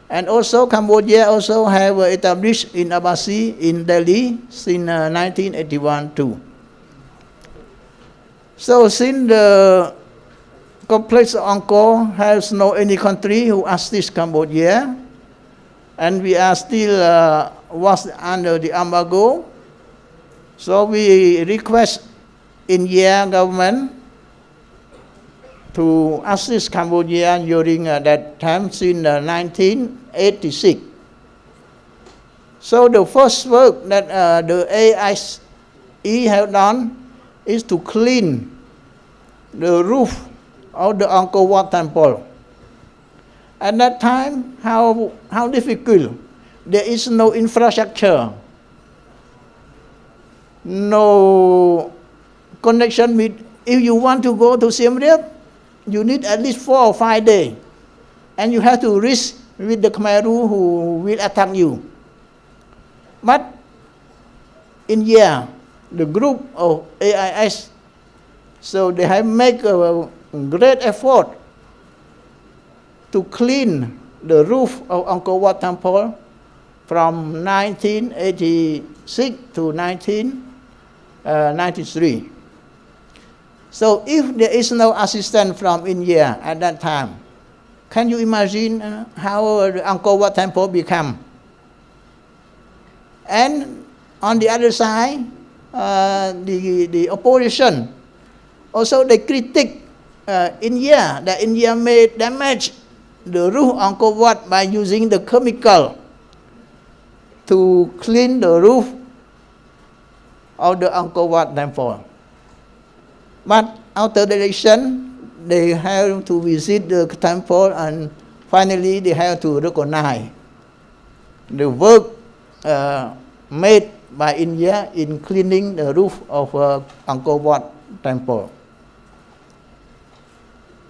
And also Cambodia also have established an embassy in Delhi since 1981 too. So since the complex of Angkor has no any country who assist Cambodia, and we are still was under the embargo, so we request India government to assist Cambodia during that time since 1986. So the first work that the AISE have done is to clean the roof of the Angkor Wat temple. At that time, how difficult? There is no infrastructure, no connection with. If you want to go to Siem Reap, you need at least 4 or 5 days, and you have to risk with the Khmer Rouge who will attack you. But India, the group of AIS, so they have made a great effort to clean the roof of Angkor Wat temple from 1986 to 1993. So if there is no assistance from India at that time, can you imagine how the Angkor Wat temple become? And on the other side, the opposition also they critique India, that India may damage the roof of Angkor Wat by using the chemical to clean the roof of the Angkor Wat temple. But after the election, they have to visit the temple, and finally they have to recognize the work made by India in cleaning the roof of Angkor Wat temple.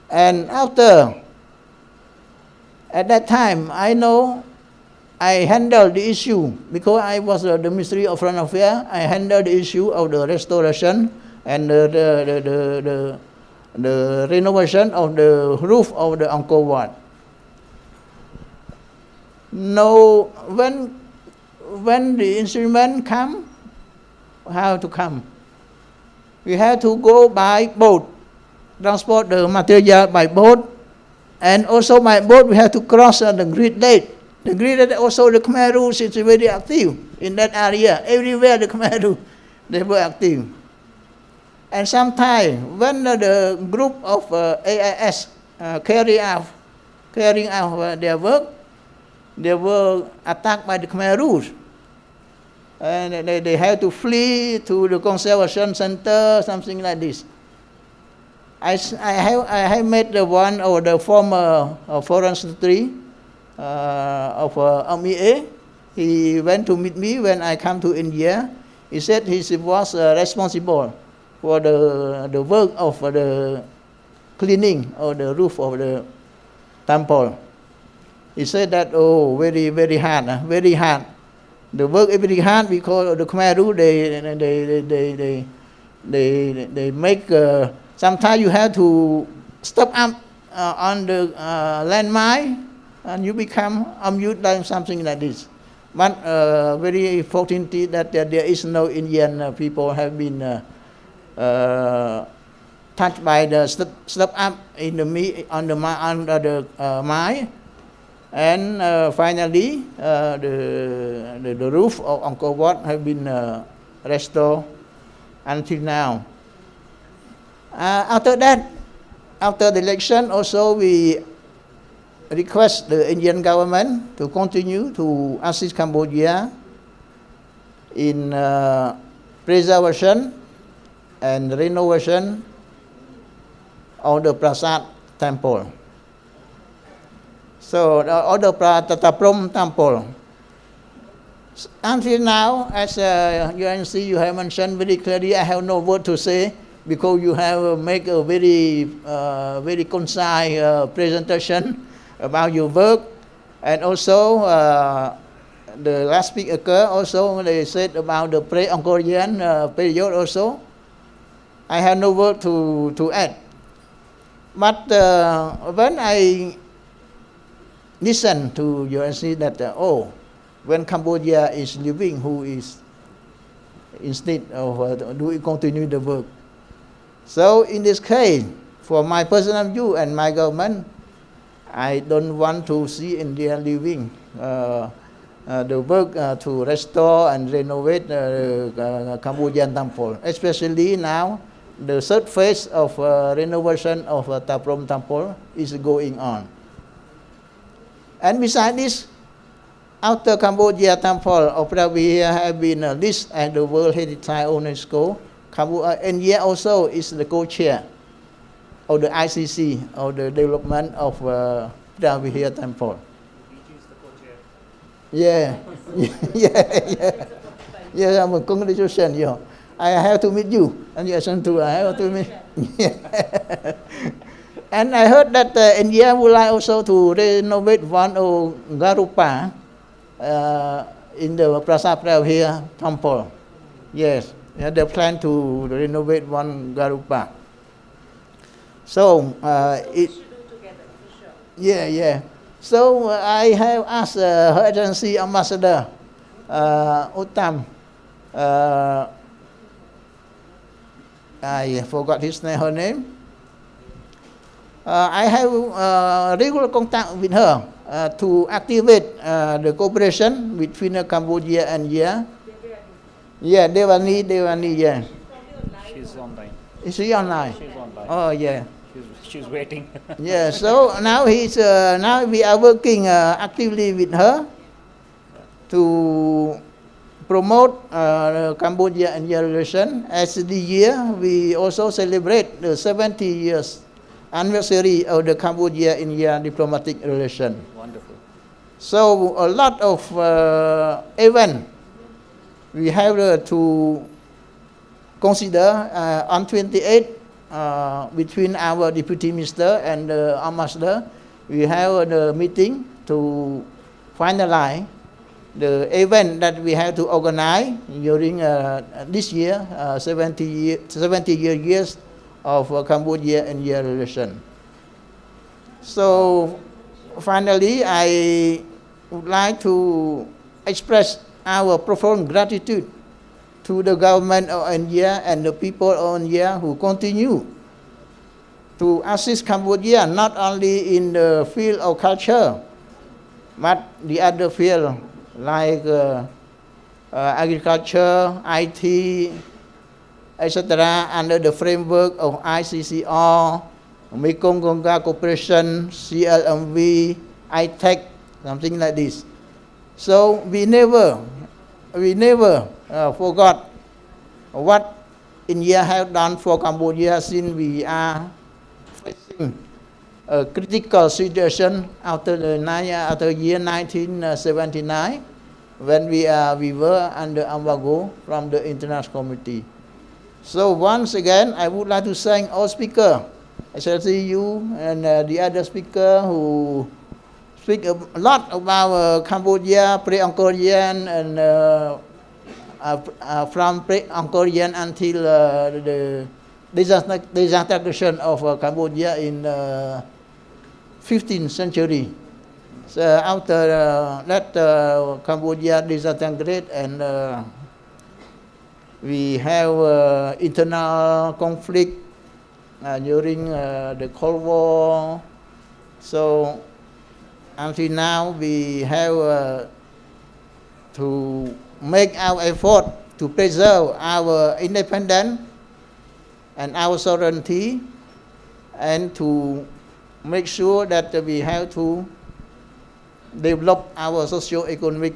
And after, at that time, I know I handled the issue because I was the Ministry of Foreign Affairs. I handled the issue of the restoration and the the renovation of the roof of the Angkor Wat. No, when the instrument come, how to come? We have to go by boat, transport the material by boat, and also by boat we have to cross the Great Lake. The Great Lake also the Khmer Rouge is very active in that area. Everywhere the Khmer Rouge, they were active. And sometimes when the group of AIS carrying out their work, they were attacked by the Khmer Rouge. And they have to flee to the conservation center, something like this. I have met the one of the former foreign secretary of MEA. He went to meet me when I come to India. He said he was responsible for the work of the cleaning of the roof of the temple. He said that, oh, very, very hard, very hard. The work is very hard because of the Khmer Rouge, they make, sometimes you have to step up on the landmine and you become unmute like something like this. But very fortunate that there is no Indian people have been touched by the step up in the under the mine. And finally, the roof of Angkor Wat have been restored until now. After that, after the election, also we request the Indian government to continue to assist Cambodia in preservation and renovation of the Prasat temple. So the other Tataprom temple. Until now, as you can see, you have mentioned very clearly, I have no word to say because you have made a very concise presentation about your work. And also, the last speaker also, they said about the pre-Angkorian period also. I have no word to add. But when I listen to you and see that, when Cambodia is living, who is instead of do we continue the work? So in this case, for my personal view and my government, I don't want to see India living the work to restore and renovate the Cambodian temple, especially now the third phase of renovation of Taprom temple is going on. And besides this, after Cambodia temple of Pravia have been listed as the World Heritage Site UNESCO, India also is the co-chair of the ICC of the development of Pravia temple. Yeah, yeah, I'm a congratulations. Yeah. I have to meet you, and you too. I have to meet. Yeah. And I heard that India would like also to renovate one of Garupa in the Prasat Pravia temple. Yes, they plan to renovate one Garupa. So yeah. So I have asked Her Excellency Ambassador Uttam. I forgot her name. I have regular contact with her to activate the cooperation between Cambodia and India. Yeah, Devani, yeah. She's online. Is she online? She's online. Oh, yeah. She's waiting. Yeah, so now now we are working actively with her to promote Cambodia and India relation. As the year, we also celebrate the 70 years anniversary of the Cambodia-India diplomatic relation. Wonderful. So a lot of events we have to consider on 28 between our deputy minister and the ambassador. We have the meeting to finalize the event that we have to organize during this year, 70 years of Cambodia-India relation. So finally, I would like to express our profound gratitude to the government of India and the people of India who continue to assist Cambodia not only in the field of culture, but the other field like agriculture, IT, etc. under the framework of ICCR, Mekong Gonga Corporation, CLMV, ITEC, something like this. So we never forgot what India have done for Cambodia since we are facing a critical situation after the year 1979, when we were under embargo from the international community. So once again, I would like to thank all speakers, especially you and the other speaker who speak a lot about Cambodia, pre-Angkorian, and from pre-Angkorian until the disintegration of Cambodia in 15th century. So after that, Cambodia disintegrated, and we have internal conflict during the Cold War. So until now, we have to make our effort to preserve our independence and our sovereignty, and to make sure that we have to develop our socio-economic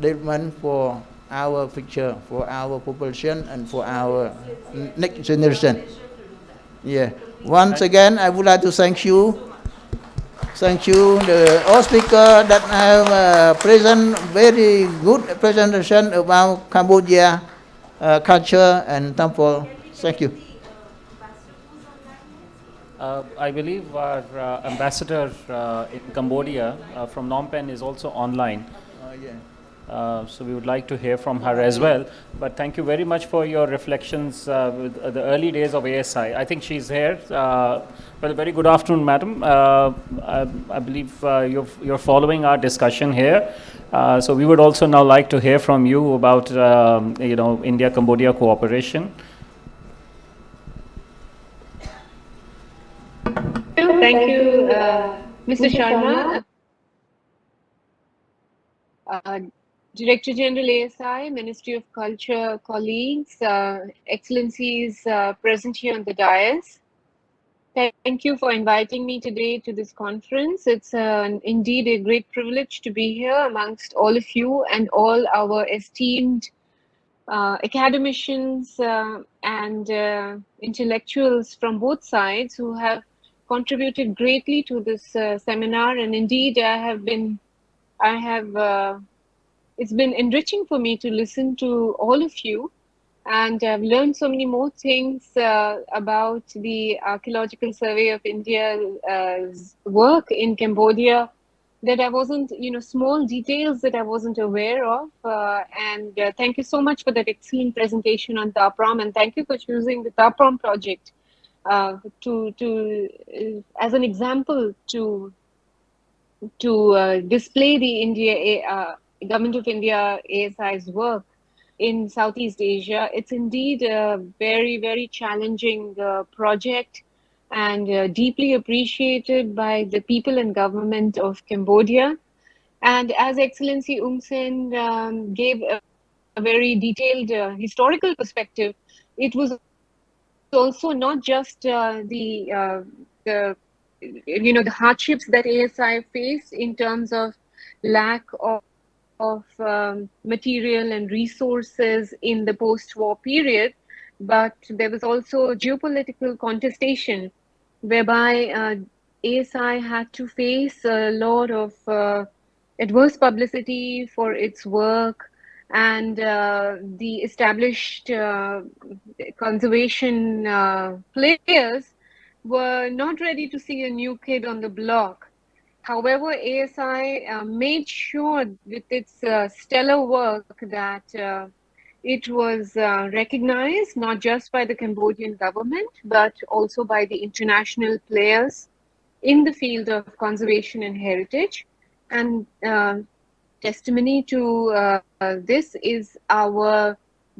development for our future, for our population, and for our next generation. Yeah. Once again, I would like to thank you. Thank you, all speakers that have present very good presentation about Cambodia culture and temple. Thank you. I believe our ambassador in Cambodia from Phnom Penh is also online. So we would like to hear from her as well. But thank you very much for your reflections with the early days of ASI. I think she's here. Well, very good afternoon, madam. I believe you're following our discussion here. So we would also now like to hear from you about India-Cambodia cooperation. Thank you, Mr. Sharma. Director General ASI, Ministry of Culture, colleagues, Excellencies present here on the dais. Thank you for inviting me today to this conference. It's indeed a great privilege to be here amongst all of you and all our esteemed academicians and intellectuals from both sides who have contributed greatly to this seminar. And indeed, it's been enriching for me to listen to all of you, and I've learned so many more things about the Archaeological Survey of India's work in Cambodia that I wasn't, small details that I wasn't aware of. And thank you so much for that excellent presentation on TAPROM, and thank you for choosing the TAPROM project as an example to display the Government of India ASI's work in Southeast Asia. It's indeed a very, very challenging project, and deeply appreciated by the people and government of Cambodia. And as Excellency Sen gave a very detailed historical perspective, it was also not just the hardships that ASI faced in terms of lack of material and resources in the post-war period, but there was also geopolitical contestation whereby ASI had to face a lot of adverse publicity for its work, and the established conservation players were not ready to see a new kid on the block. However, ASI made sure with its stellar work that it was recognized not just by the Cambodian government, but also by the international players in the field of conservation and heritage. And testimony to this is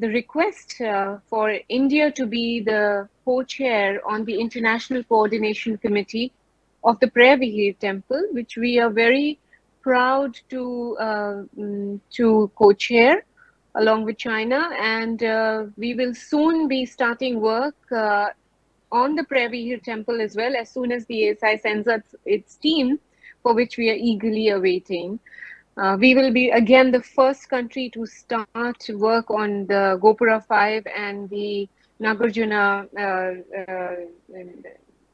the request for India to be the co-chair on the International Coordination Committee of the Prayer Vihir Temple, which we are very proud to co-chair along with China, and we will soon be starting work on the Prayer Vihir Temple as well, as soon as the ASI sends us its team, for which we are eagerly awaiting. We will be again the first country to start work on the Gopura 5 and the Nagarjuna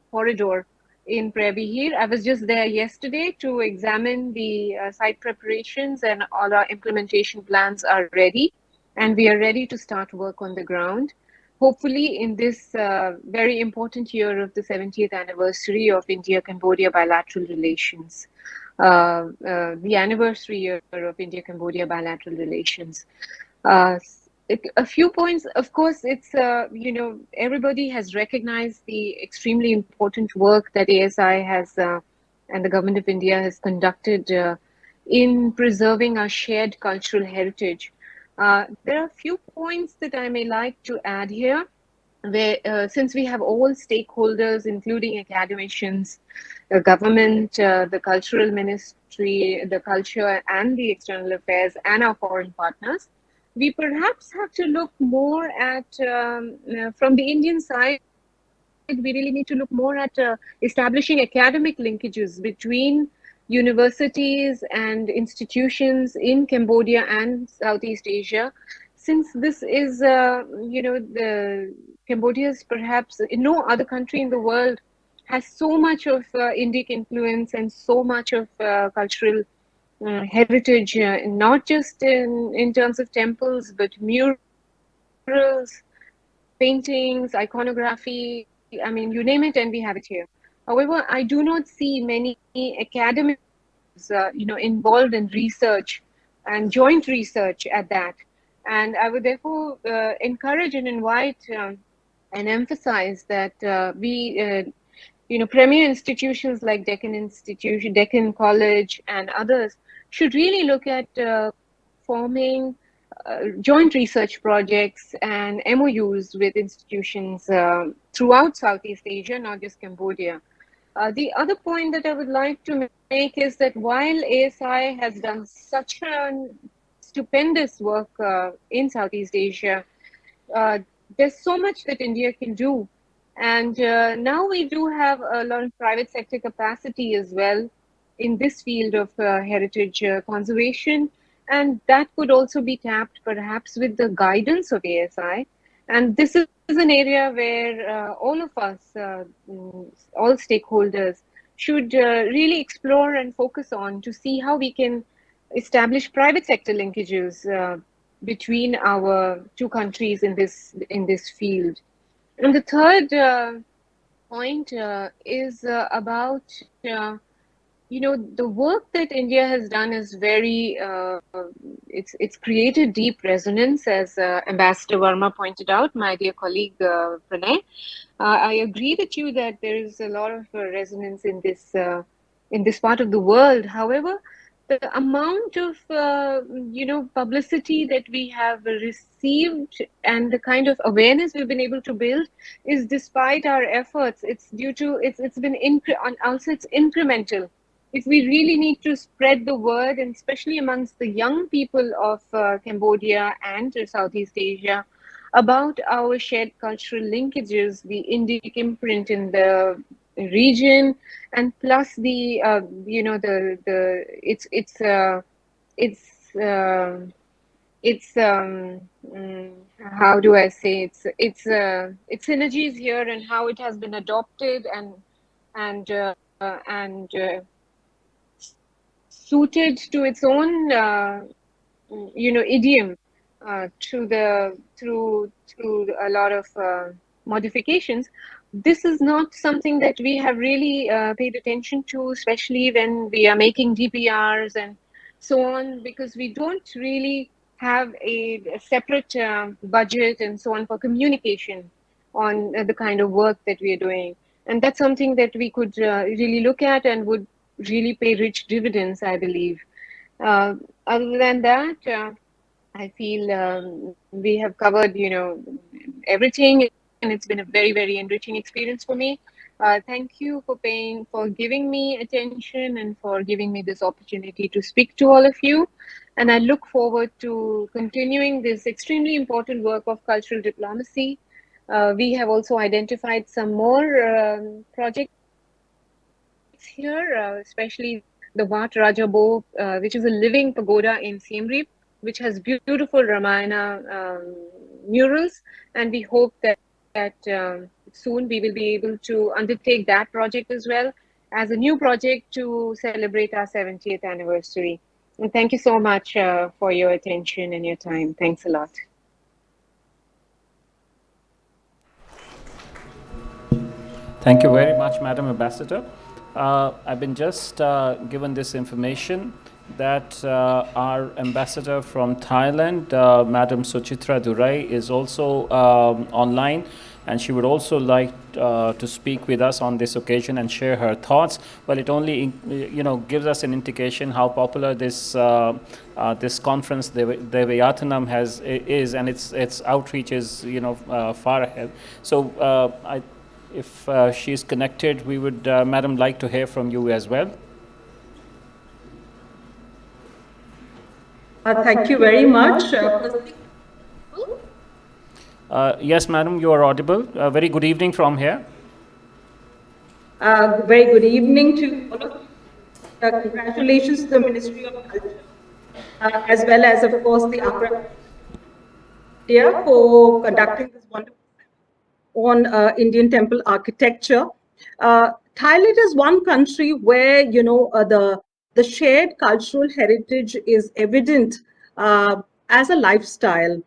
corridor in Prayer Vihir. I was just there yesterday to examine the site preparations, and all our implementation plans are ready, and we are ready to start work on the ground. Hopefully in this very important year of the 70th anniversary of India-Cambodia bilateral relations. The anniversary year of India-Cambodia bilateral relations. A few points, of course, it's, everybody has recognized the extremely important work that ASI has and the Government of India has conducted in preserving our shared cultural heritage. There are a few points that I may like to add here. Where, since we have all stakeholders, including academicians, the government, the cultural ministry, the culture and the external affairs, and our foreign partners, we perhaps have to look more at, from the Indian side, we really need to look more at establishing academic linkages between universities and institutions in Cambodia and Southeast Asia, since this is, the Cambodia's perhaps no other country in the world has so much of Indic influence and so much of cultural heritage, not just in terms of temples, but murals, paintings, iconography, I mean, you name it and we have it here. However, I do not see many academics, involved in research and joint research at that. And I would therefore encourage and invite and emphasize that premier institutions like Deccan College and others should really look at forming joint research projects and MOUs with institutions throughout Southeast Asia, not just Cambodia. The other point that I would like to make is that while ASI has done such a stupendous work in Southeast Asia, there's so much that India can do. And now we do have a lot of private sector capacity as well in this field of heritage conservation. And that could also be tapped perhaps with the guidance of ASI. And this is an area where all of us, all stakeholders, should really explore and focus on to see how we can establish private sector linkages between our two countries in this field. And the third point is about the work that India has done is very it's created deep resonance, as Ambassador Verma pointed out, my dear colleague Pranay. I agree with you that there is a lot of resonance in this part of the world. However, the amount of publicity that we have received and the kind of awareness we've been able to build is despite our efforts. It's due to it's been also it's incremental. If we really need to spread the word, and especially amongst the young people of Cambodia and Southeast Asia, about our shared cultural linkages, the Indic imprint in the region, and plus the how do I say it's synergies here and how it has been adopted and suited to its own idiom through a lot of modifications. This is not something that we have really paid attention to, especially when we are making DPRs and so on, because we don't really have a separate budget and so on for communication on the kind of work that we are doing. And that's something that we could really look at and would really pay rich dividends, I believe. Other than that, I feel we have covered, everything, and it's been a very, very enriching experience for me. Thank you for giving me attention and for giving me this opportunity to speak to all of you. And I look forward to continuing this extremely important work of cultural diplomacy. We have also identified some more projects here, especially the Wat Raja Bo, which is a living pagoda in Siem Reap, which has beautiful Ramayana murals, and we hope that soon we will be able to undertake that project as well as a new project to celebrate our 70th anniversary. And thank you so much for your attention and your time. Thanks a lot. Thank you very much, Madam Ambassador. I've been just given this information that our ambassador from Thailand, Madam Suchitra Durai, is also online, and she would also like to speak with us on this occasion and share her thoughts. Well, it only gives us an indication how popular this this conference Devayatanam is, and its outreach is far ahead. So if she is connected, we would, Madam, like to hear from you as well. Thank you very much. Yes, Madam, you are audible. Very good evening from here. Very good evening to all of you. Congratulations to the Ministry of Culture, as well as, of course, the Archaeological India for conducting this wonderful on Indian temple architecture. Thailand is one country where the shared cultural heritage is evident as a lifestyle.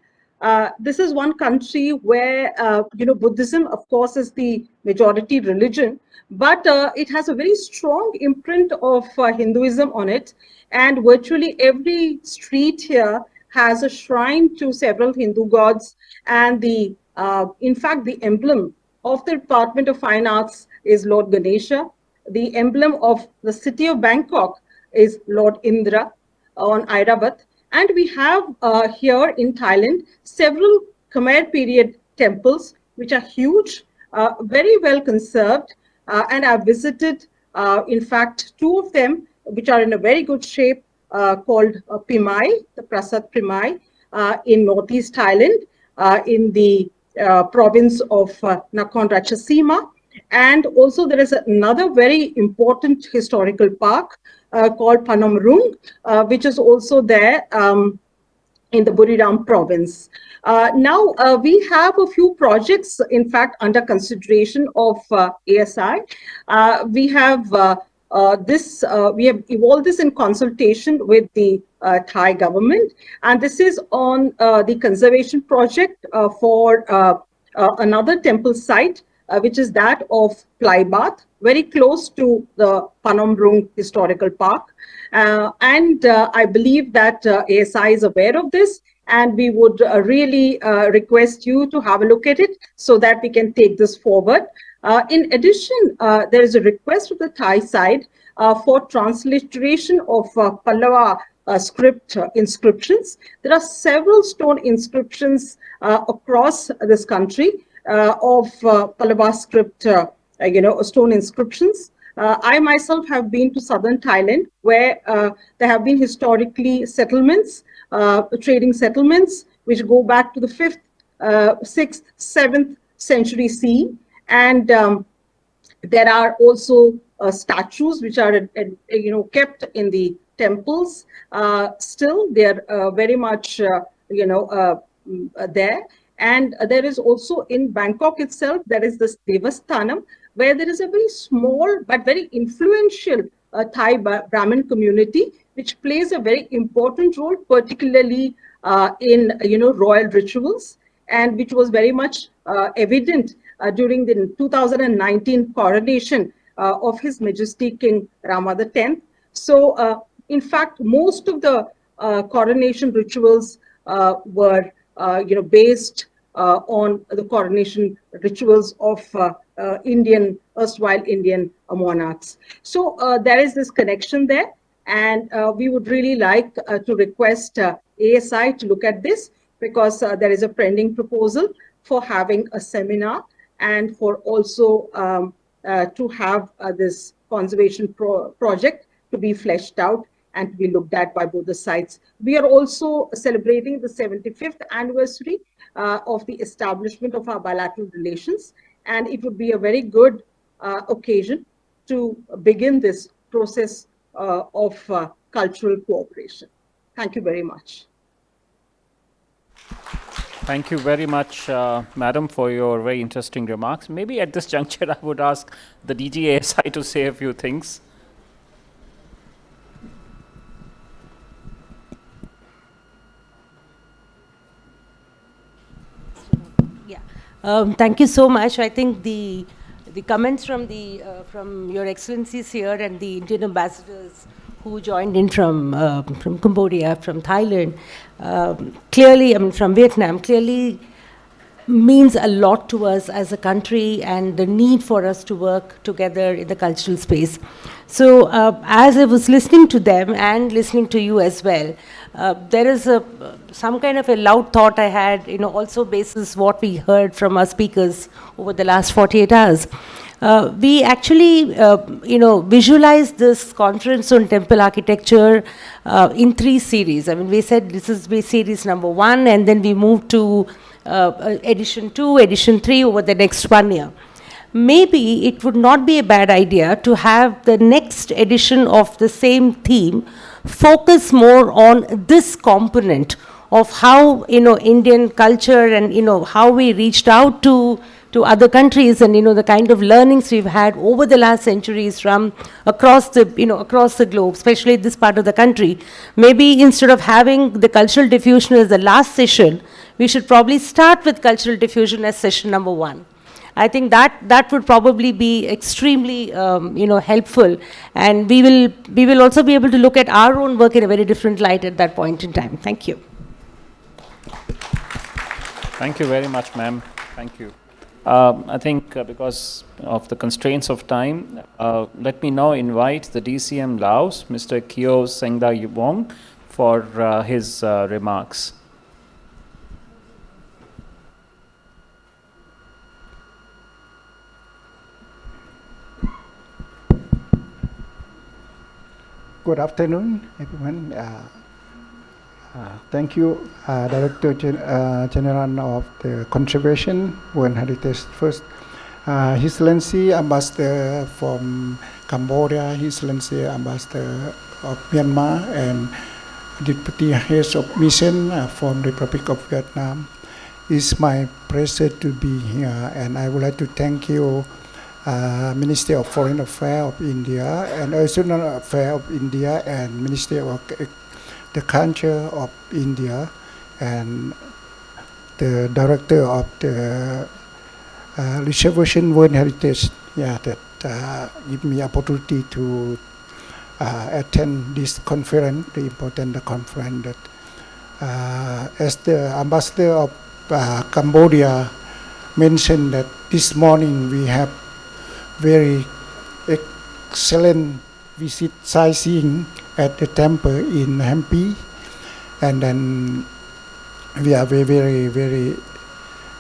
This is one country where Buddhism, of course, is the majority religion, but it has a very strong imprint of Hinduism on it, and virtually every street here has a shrine to several Hindu gods, and in fact, the emblem of the Department of Fine Arts is Lord Ganesha. The emblem of the city of Bangkok is Lord Indra on Airavat. And we have here in Thailand several Khmer period temples, which are huge, very well conserved. And I've visited, in fact, two of them, which are in a very good shape, called Pimai, the Prasad Pimai, in northeast Thailand, in the province of Nakhon Ratchasima. And also there is another very important historical park called Phnom Rung, which is also there in the Buriram province. Now we have a few projects, in fact, under consideration of ASI. We have we have evolved this in consultation with the Thai government, and this is on the conservation project for another temple site, which is that of Plaibath, very close to the Phnom Rung Historical Park. And I believe that ASI is aware of this, and we would really request you to have a look at it so that we can take this forward. In addition, there is a request of the Thai side for transliteration of Pallava script inscriptions. There are several stone inscriptions across this country of Pallava script, stone inscriptions. I myself have been to southern Thailand, where there have been historically settlements, trading settlements, which go back to the 5th, 6th, 7th century CE. And there are also statues which are, kept in the temples. Still, they are very much, there. And there is also in Bangkok itself, there is this Devayatanam, where there is a very small but very influential Thai Brahmin community, which plays a very important role, particularly in royal rituals, and which was very much evident during the 2019 coronation of His Majesty King Rama X. So, in fact, most of the coronation rituals were based on the coronation rituals of erstwhile Indian monarchs. So there is this connection there, and we would really like to request ASI to look at this, because there is a pending proposal for having a seminar and for also to have this conservation project to be fleshed out and to be looked at by both the sides. We are also celebrating the 75th anniversary of the establishment of our bilateral relations, and it would be a very good occasion to begin this process of cultural cooperation. Thank you very much. Thank you very much, Madam, for your very interesting remarks. Maybe at this juncture, I would ask the DGASI to say a few things. Thank you so much. I think the comments from Your Excellencies here and the Indian ambassadors who joined in from Cambodia, from Thailand, clearly, I mean, from Vietnam, clearly means a lot to us as a country, and the need for us to work together in the cultural space. So as I was listening to them and listening to you as well, there is some kind of a loud thought I had, also basis what we heard from our speakers over the last 48 hours. We actually, visualized this conference on temple architecture in 3 series. I mean, we said this is series number 1, and then we moved to edition 2, edition 3 over the next 1 year. Maybe it would not be a bad idea to have the next edition of the same theme focus more on this component of how, Indian culture and, how we reached out to other countries, and the kind of learnings we've had over the last centuries from across the globe, especially this part of the country. Maybe instead of having the cultural diffusion as the last session, we should probably start with cultural diffusion as session number 1. I think that would probably be extremely helpful, and we will also be able to look at our own work in a very different light at that point in time. Thank you. Thank you very much, ma'am. Thank you. I think because of the constraints of time, let me now invite the DCM Laos, Mr. Kyo Sengda Yubong, for his remarks. Good afternoon, everyone. Thank you, Director General of the Conservation World Heritage First. His Excellency Ambassador from Cambodia, His Excellency Ambassador of Myanmar, and Deputy Heads of Mission from the Republic of Vietnam. It's my pleasure to be here, and I would like to thank you, Ministry of Foreign Affairs of India, and External Affairs of India, and Ministry of the Culture of India, and the Director of the Reservation World Heritage, that give me opportunity to attend this conference, the important conference. That as the Ambassador of Cambodia mentioned, that this morning we have very excellent visit sightseeing at the temple in Hampi, and then we are very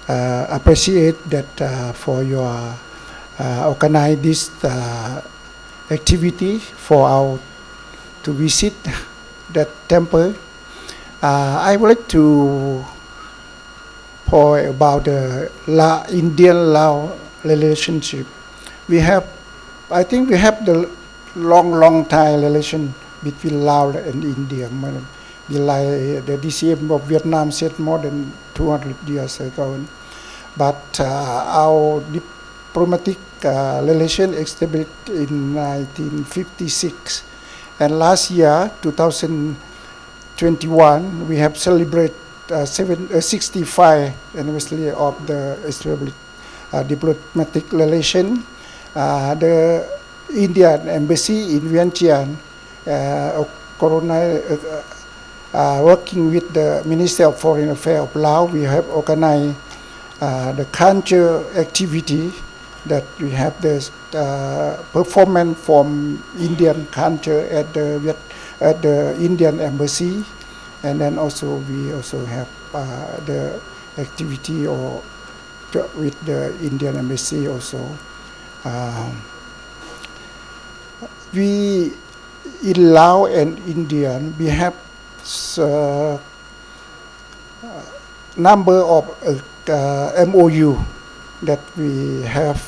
appreciate that for your organize this activity for our to visit that temple. I would like to point about the Indian-Lao relationship. I think we have the long time relation between Laos and India. The DCM of Vietnam said more than 200 years ago. But our diplomatic relation established in 1956. And last year, 2021, we have celebrated 65th anniversary of the established diplomatic relation. The Indian embassy in Vientiane working with the Ministry of Foreign Affairs of Laos, we have organized the culture activity that we have this performance from Indian culture at the Indian Embassy, and then also we also have the activity or with the Indian Embassy also. We in Laos and India we have number of MOU that we have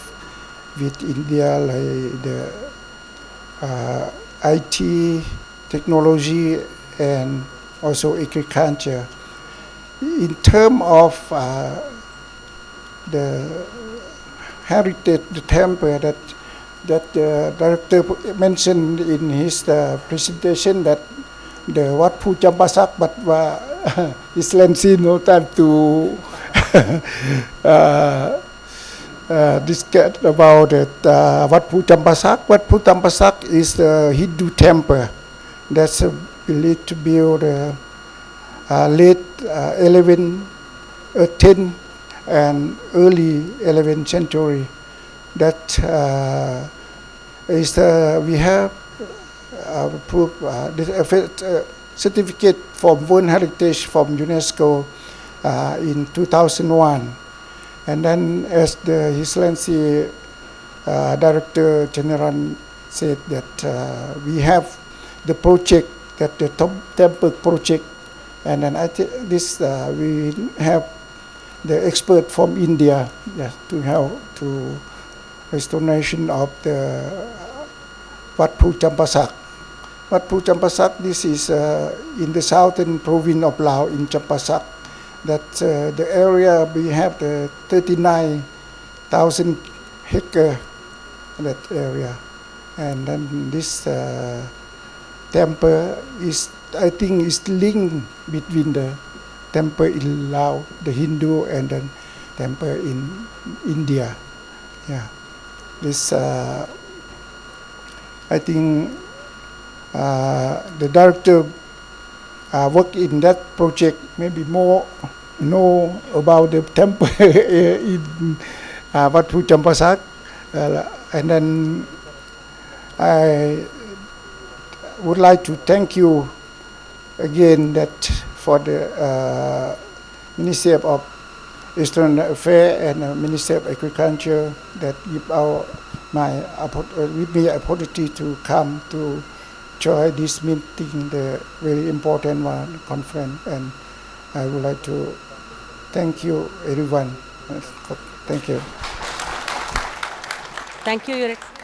with India, like the IT, technology, and also agriculture. In terms of the heritage, the temple that the director mentioned in his presentation, that the Wat Phu Champasak, but Excellency no time to discuss about it. Wat Phu Champasak. Wat Phu Champasak is the Hindu temple that's believed to build late 11th, 10th, and early 11th century. That is we have proof certificate from World Heritage from UNESCO in 2001. And then, as the Excellency Director General said, that we have the project, that the temple project, and then I think this we have the expert from India, yes, to help to restoration of the Wat Phu Champasak. Wat Phu Champasak, this is in the southern province of Laos, in Champasak. That the area we have the 39,000 hectares, that area, and then this temple is, I think, is linked between the temple in Laos, the Hindu, and then temple in India. Yeah, this I think the director work in that project, maybe more know about the temple in Wat Phu Champasak, and then I would like to thank you again that for the Ministry of External Affairs and Ministry of Agriculture that give me opportunity to come to join this meeting, the very important one, conference, and I would like to thank you everyone. Thank you. Thank you, Your Excellency.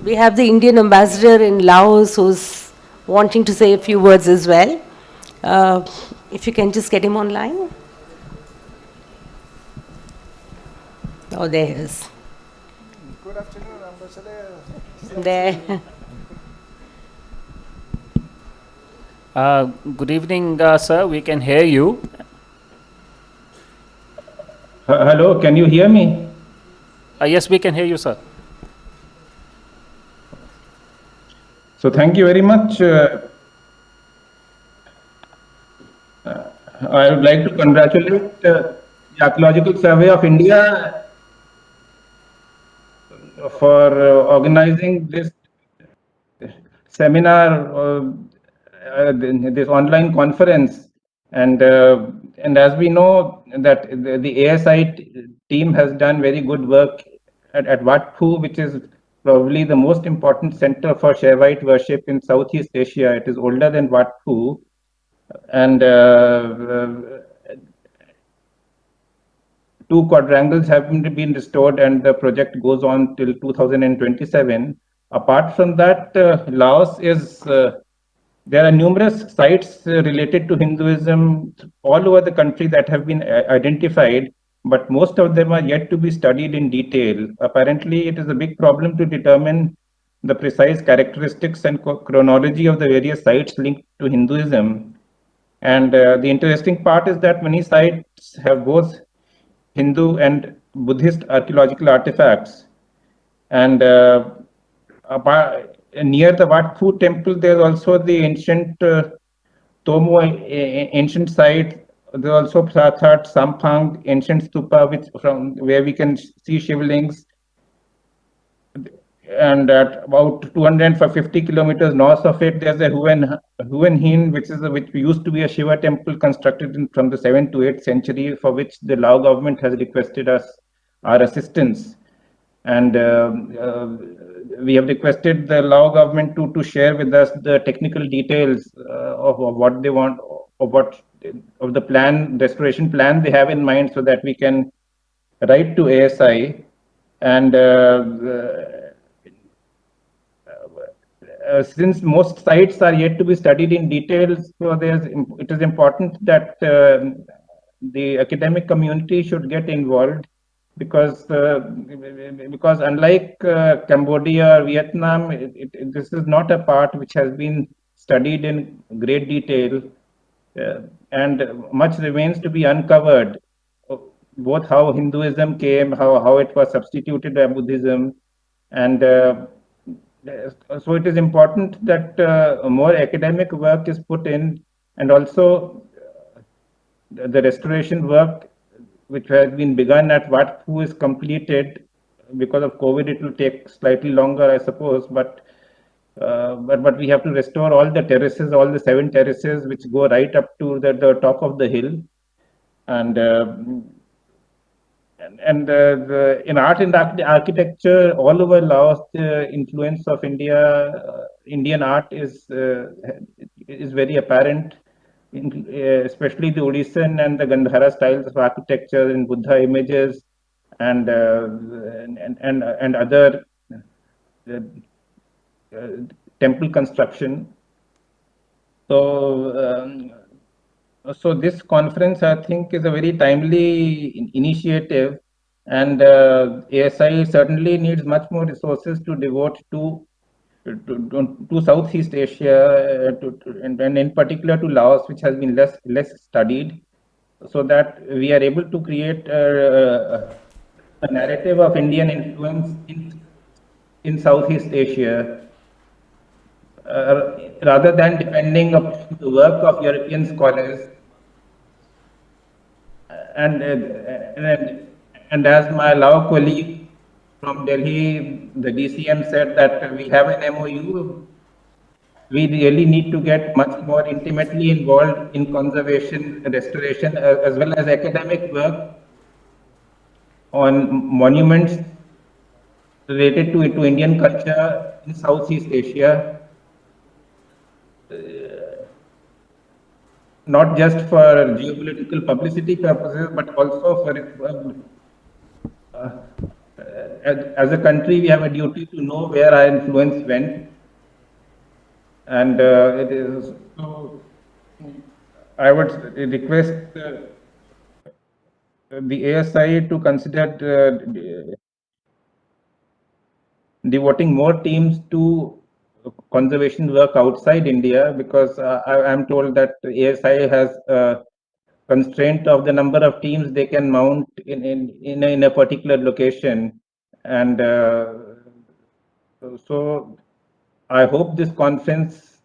We have the Indian ambassador in Laos who's wanting to say a few words as well. If you can just get him online. Oh, there he is. Good afternoon, Ambassador. There. Good evening, sir. We can hear you. Hello, can you hear me? Yes, we can hear you, sir. So thank you very much. I would like to congratulate the Archaeological Survey of India for organizing this seminar, this online conference, and as we know that the ASI team has done very good work at Wat Phu, which is probably the most important center for Shaivite worship in Southeast Asia. It is older than Wat Phu, and 2 quadrangles have been restored, and the project goes on till 2027. Apart from that, Laos is, there are numerous sites related to Hinduism all over the country that have been identified, but most of them are yet to be studied in detail. Apparently, it is a big problem to determine the precise characteristics and chronology of the various sites linked to Hinduism. And the interesting part is that many sites have both Hindu and Buddhist archaeological artifacts. And near the Wat Pho temple, there's also the ancient Tomo, ancient site. There's also Prathat, Samphang, ancient stupa, which from where we can see shivlings. And at about 250 kilometers north of it, there's a Huan Hin, which used to be a Shiva temple constructed from the 7th to 8th century, for which the Lao government has requested us our assistance. And we have requested the Lao government to share with us the technical details of what they want, of the plan, restoration plan they have in mind, so that we can write to ASI. And since most sites are yet to be studied in detail, so it is important that the academic community should get involved, because unlike Cambodia or Vietnam, this is not a part which has been studied in great detail, and much remains to be uncovered. Both how Hinduism came, how it was substituted by Buddhism, and so it is important that more academic work is put in, and also the restoration work which has been begun at Wat Pho is completed. Because of COVID, it will take slightly longer, I suppose, but we have to restore all the terraces, all the 7 terraces which go right up to the top of the hill. And in art and architecture all over Laos, the influence of Indian art is very apparent, especially the Odyssean and the Gandhara styles of architecture in Buddha images and other temple construction. So this conference, I think, is a very timely initiative, and ASI certainly needs much more resources to devote to Southeast Asia, and in particular to Laos, which has been less studied, so that we are able to create a narrative of Indian influence in Southeast Asia, rather than depending upon the work of European scholars. And as my Lao colleague from Delhi, the DCM, said that we have an MOU, we really need to get much more intimately involved in conservation, restoration, as well as academic work on monuments related to Indian culture in Southeast Asia. Not just for geopolitical publicity purposes, but also for as a country, we have a duty to know where our influence went, and it is. So I would request the ASI to consider devoting more teams to conservation work outside India, because I am told that ASI has a constraint of the number of teams they can mount in a particular location, and so I hope this conference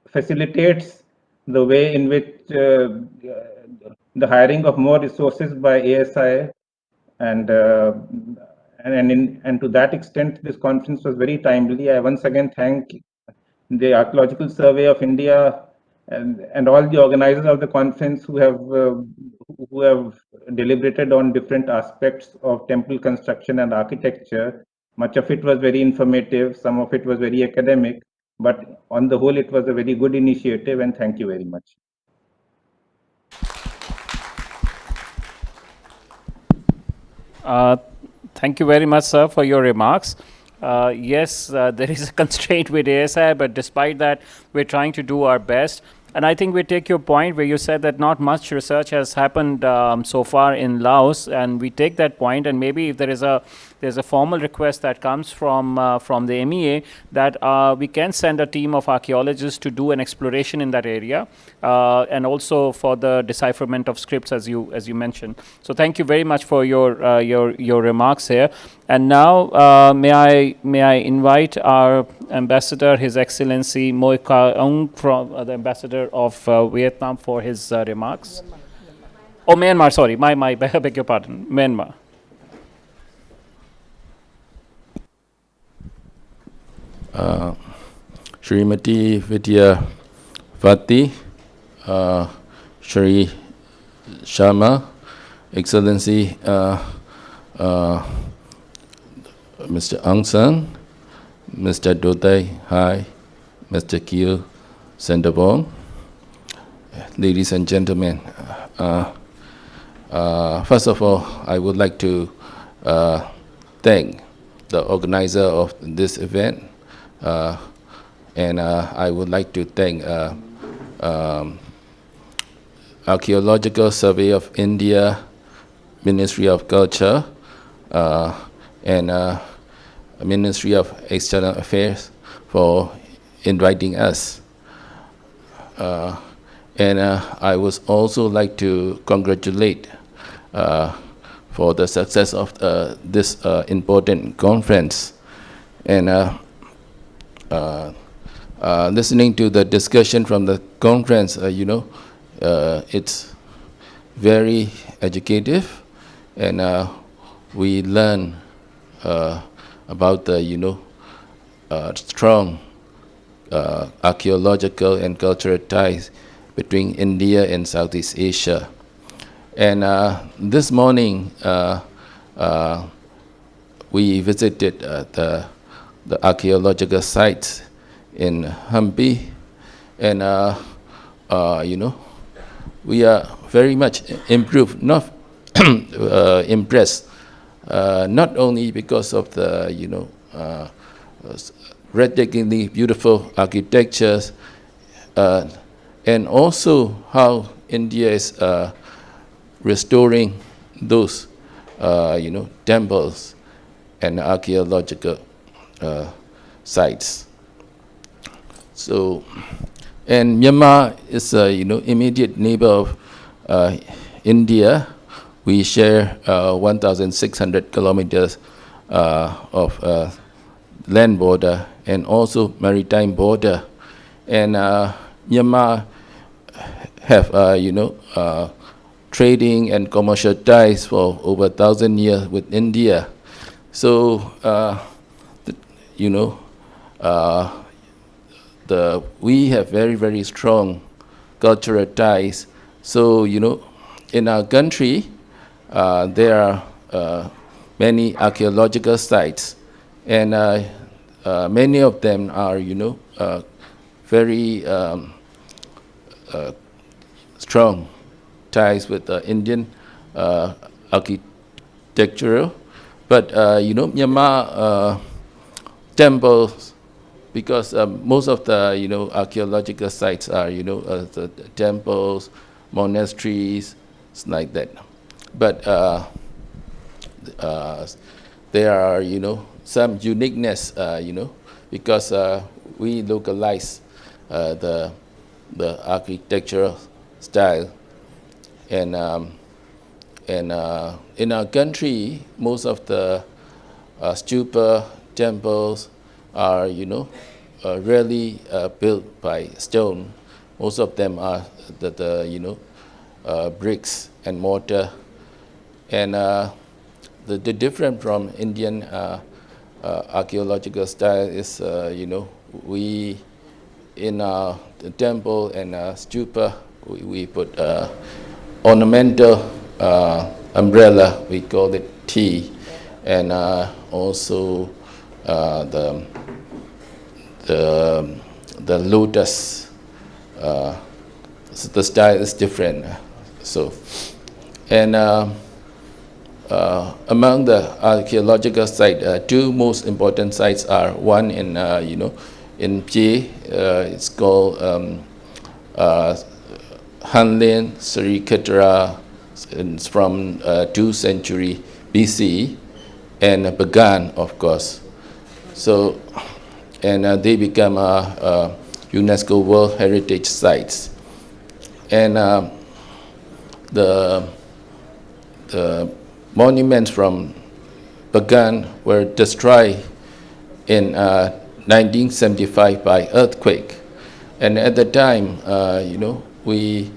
facilitates the way in which the hiring of more resources by ASI, and to that extent, this conference was very timely. I once again thank the Archaeological Survey of India and all the organizers of the conference who have deliberated on different aspects of temple construction and architecture. Much of it was very informative, some of it was very academic, but on the whole, it was a very good initiative, and thank you very much. Thank you very much, sir, for your remarks. Yes, there is a constraint with ASI, but despite that, we're trying to do our best. And I think we take your point where you said that not much research has happened so far in Laos, and we take that point, and maybe if there is a there's a formal request that comes from the MEA that we can send a team of archaeologists to do an exploration in that area, and also for the decipherment of scripts, as you mentioned. So thank you very much for your remarks here. And now may I invite our ambassador, His Excellency Moi Ka Aung, from the ambassador of Vietnam, for his remarks. Oh, Myanmar, sorry, my beg your pardon, Myanmar. Srimati Vidyavati, Shri Sharma, Excellency Mr. Aung San, Mr. Dotai Hai, Mr. Kiel Sendabong, ladies and gentlemen. First of all, I would like to thank the organizer of this event, and I would like to thank Archaeological Survey of India, Ministry of Culture, and Ministry of External Affairs for inviting us. And I would also like to congratulate for the success of this important conference. And listening to the discussion from the conference, it's very educative, and we learn about the strong archaeological and cultural ties between India and Southeast Asia. And this morning we visited the archaeological sites in Hampi, and we are very much impressed, not only because of the breathtakingly beautiful architectures, and also how India is restoring those temples and archaeological sites. So, and Myanmar is immediate neighbor of India. We share 1,600 kilometers of land border and also maritime border, and Myanmar have trading and commercial ties for over 1,000 years with India. So we have very strong cultural ties. So in our country there are many archaeological sites, and many of them are very strong ties with the Indian architectural, but Myanmar temples, because most of the archaeological sites are the temples, monasteries, like that. But there are some uniqueness, because we localize the architectural style, and in our country, most of the stupa temples are really built by stone. Most of them are the bricks and mortar, and the difference from Indian archaeological style is we in the temple and stupa we put ornamental umbrella, we call it T, and also the lotus. So the style is different. So, and among the archaeological sites, two most important sites are one in in Pye, it's called Hanlin Sri Khatra. It's from 2nd century BC, and Bagan, of course. So, and they become UNESCO World Heritage Sites. And the monuments from Bagan were destroyed in 1975 by earthquake. And at the time, we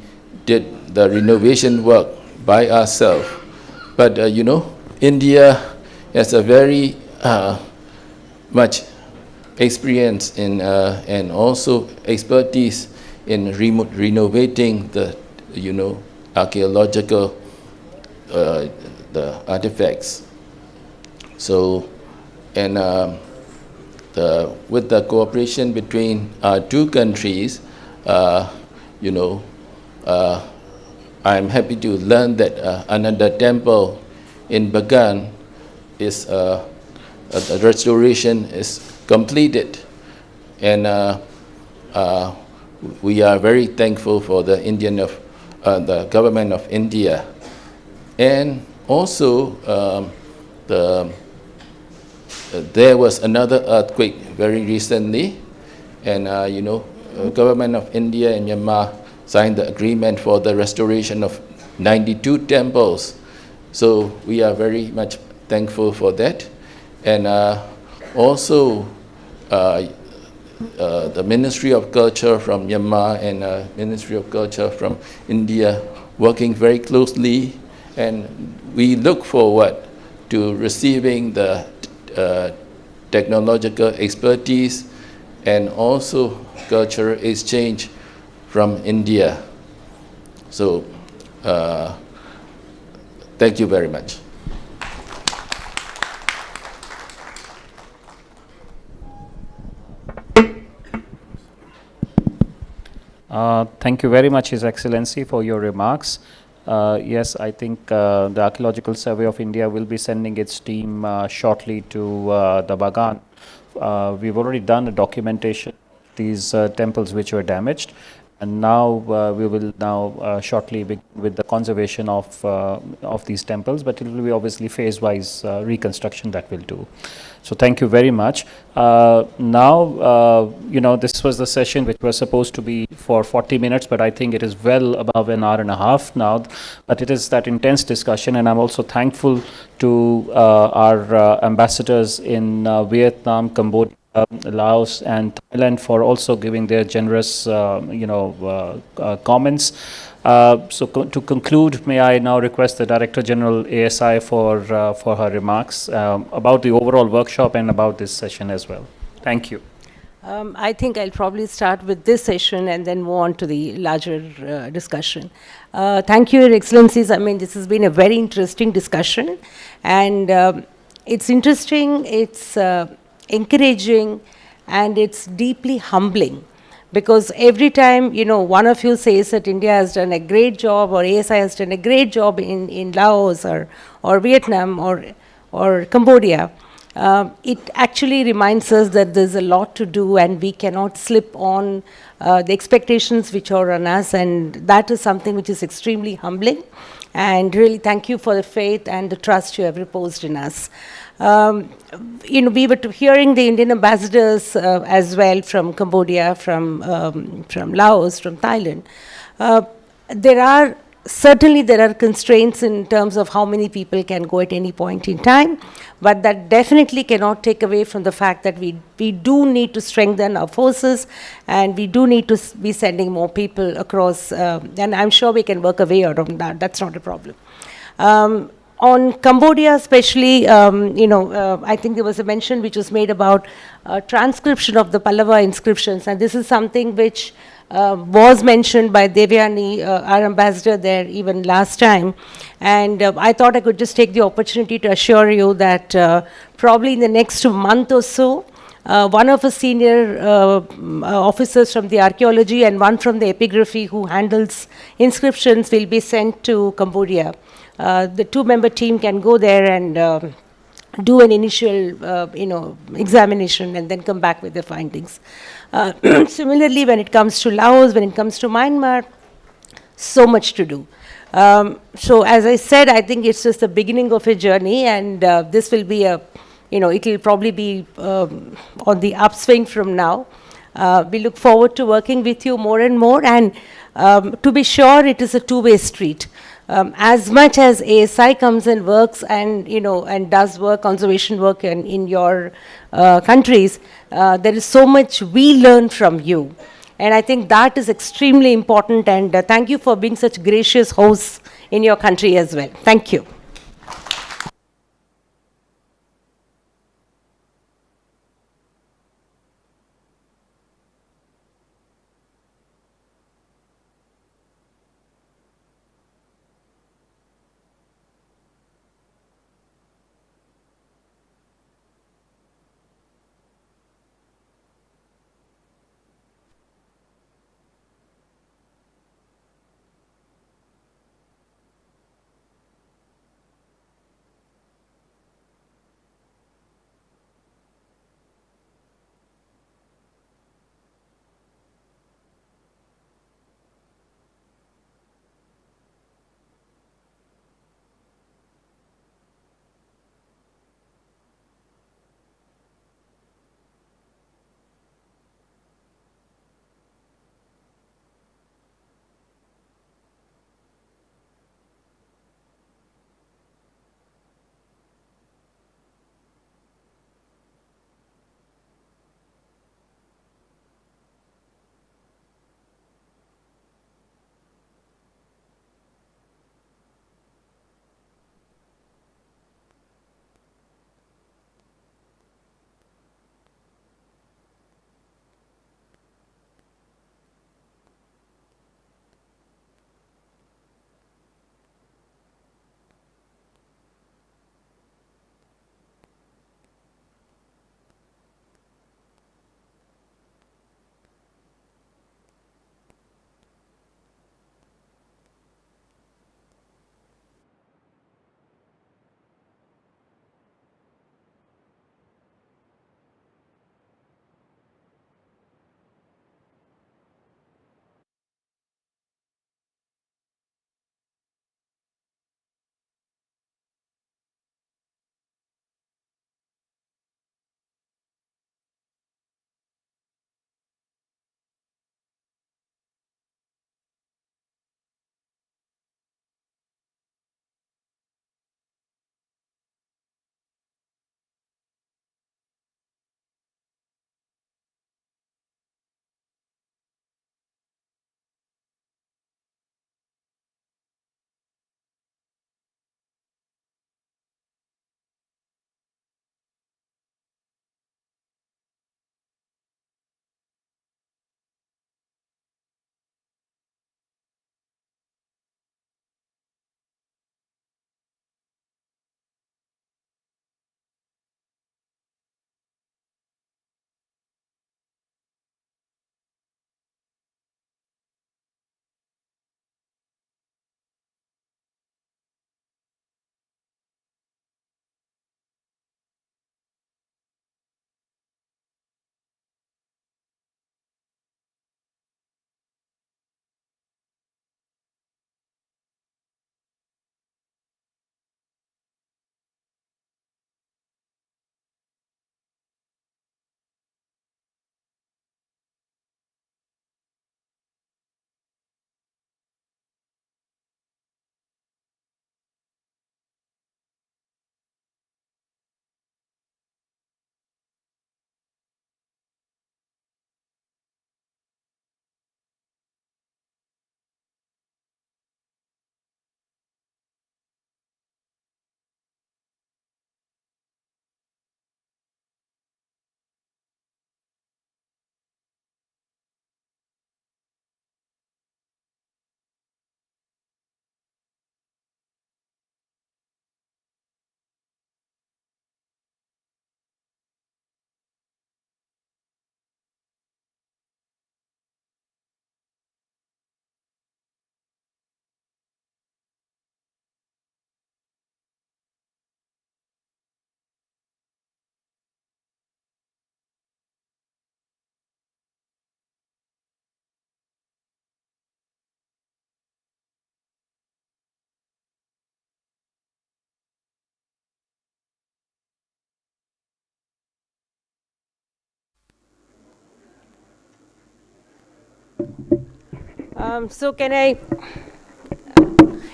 did the renovation work by ourselves. But, India has a very much experience in, and also expertise in renovating the, archaeological the artifacts. So, and with the cooperation between our two countries, I'm happy to learn that another temple in Bagan is the restoration is completed, and we are very thankful for the the government of India, and also there was another earthquake very recently, and government of India and Myanmar signed the agreement for the restoration of 92 temples. So we are very much thankful for that. And also the Ministry of Culture from Myanmar and Ministry of Culture from India working very closely, and we look forward to receiving the technological expertise and also cultural exchange from India. So thank you very much. Thank you very much, His Excellency, for your remarks. Yes, I think the Archaeological Survey of India will be sending its team shortly to the Bagan. We've already done a documentation of these temples which were damaged, and now we will now shortly begin with the conservation of these temples, but it will be obviously phase-wise reconstruction that we'll do. So thank you very much. Now, this was the session which was supposed to be for 40 minutes, but I think it is well above an hour and a half now. But it is that intense discussion, and I'm also thankful to our ambassadors in Vietnam, Cambodia, Laos and Thailand for also giving their generous, comments. So to conclude, may I now request the Director General ASI for her remarks about the overall workshop and about this session as well. Thank you. I think I'll probably start with this session and then move on to the larger discussion. Thank you, Your Excellencies. I mean, this has been a very interesting discussion, and it's interesting, it's encouraging, and it's deeply humbling. Because every time, one of you says that India has done a great job, or ASI has done a great job in Laos or Vietnam or Cambodia, it actually reminds us that there's a lot to do and we cannot slip on the expectations which are on us, and that is something which is extremely humbling. And really thank you for the faith and the trust you have reposed in us. We were hearing the Indian ambassadors as well from Cambodia, from Laos, from Thailand. There are constraints in terms of how many people can go at any point in time, but that definitely cannot take away from the fact that we do need to strengthen our forces, and we do need to be sending more people across, and I'm sure we can work a way out of that. That's not a problem. On Cambodia especially, I think there was a mention which was made about transcription of the Pallava inscriptions, and this is something which was mentioned by Devyani, our ambassador there, even last time. And I thought I could just take the opportunity to assure you that probably in the next month or so, one of the senior officers from the archaeology and one from the epigraphy who handles inscriptions will be sent to Cambodia. The two-member team can go there and do an initial, examination and then come back with the findings. Similarly, when it comes to Laos, when it comes to Myanmar, so much to do. So as I said, I think it's just the beginning of a journey, and this will be a, it will probably be on the upswing from now. We look forward to working with you more and more, and to be sure, it is a two-way street. As much as ASI comes and works and, and does work, conservation work in your countries, there is so much we learn from you. And I think that is extremely important, and thank you for being such gracious hosts in your country as well. Thank you. So can I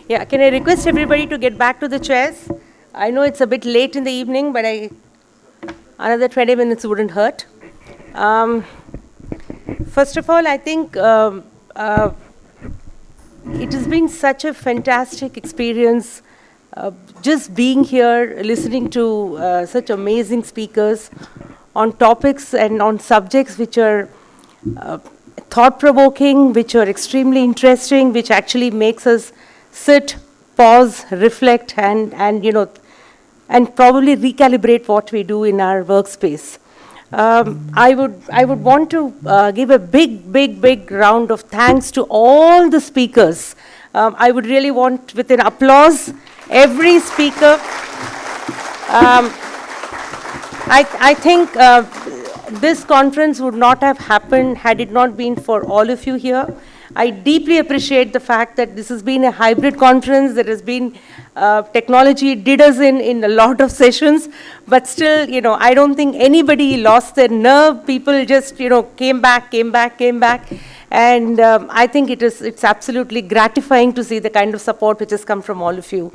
request everybody to get back to the chairs? I know it's a bit late in the evening, but another 20 minutes wouldn't hurt. First of all, I think it has been such a fantastic experience just being here, listening to such amazing speakers on topics and on subjects which are thought-provoking, which are extremely interesting, which actually makes us sit, pause, reflect, and probably recalibrate what we do in our workspace. I would want to give a big round of thanks to all the speakers. I would really want, with an applause, every speaker. I think this conference would not have happened had it not been for all of you here. I deeply appreciate the fact that this has been a hybrid conference. There has been technology did us in a lot of sessions, but still, I don't think anybody lost their nerve. People just, came back. And I think it's absolutely gratifying to see the kind of support which has come from all of you.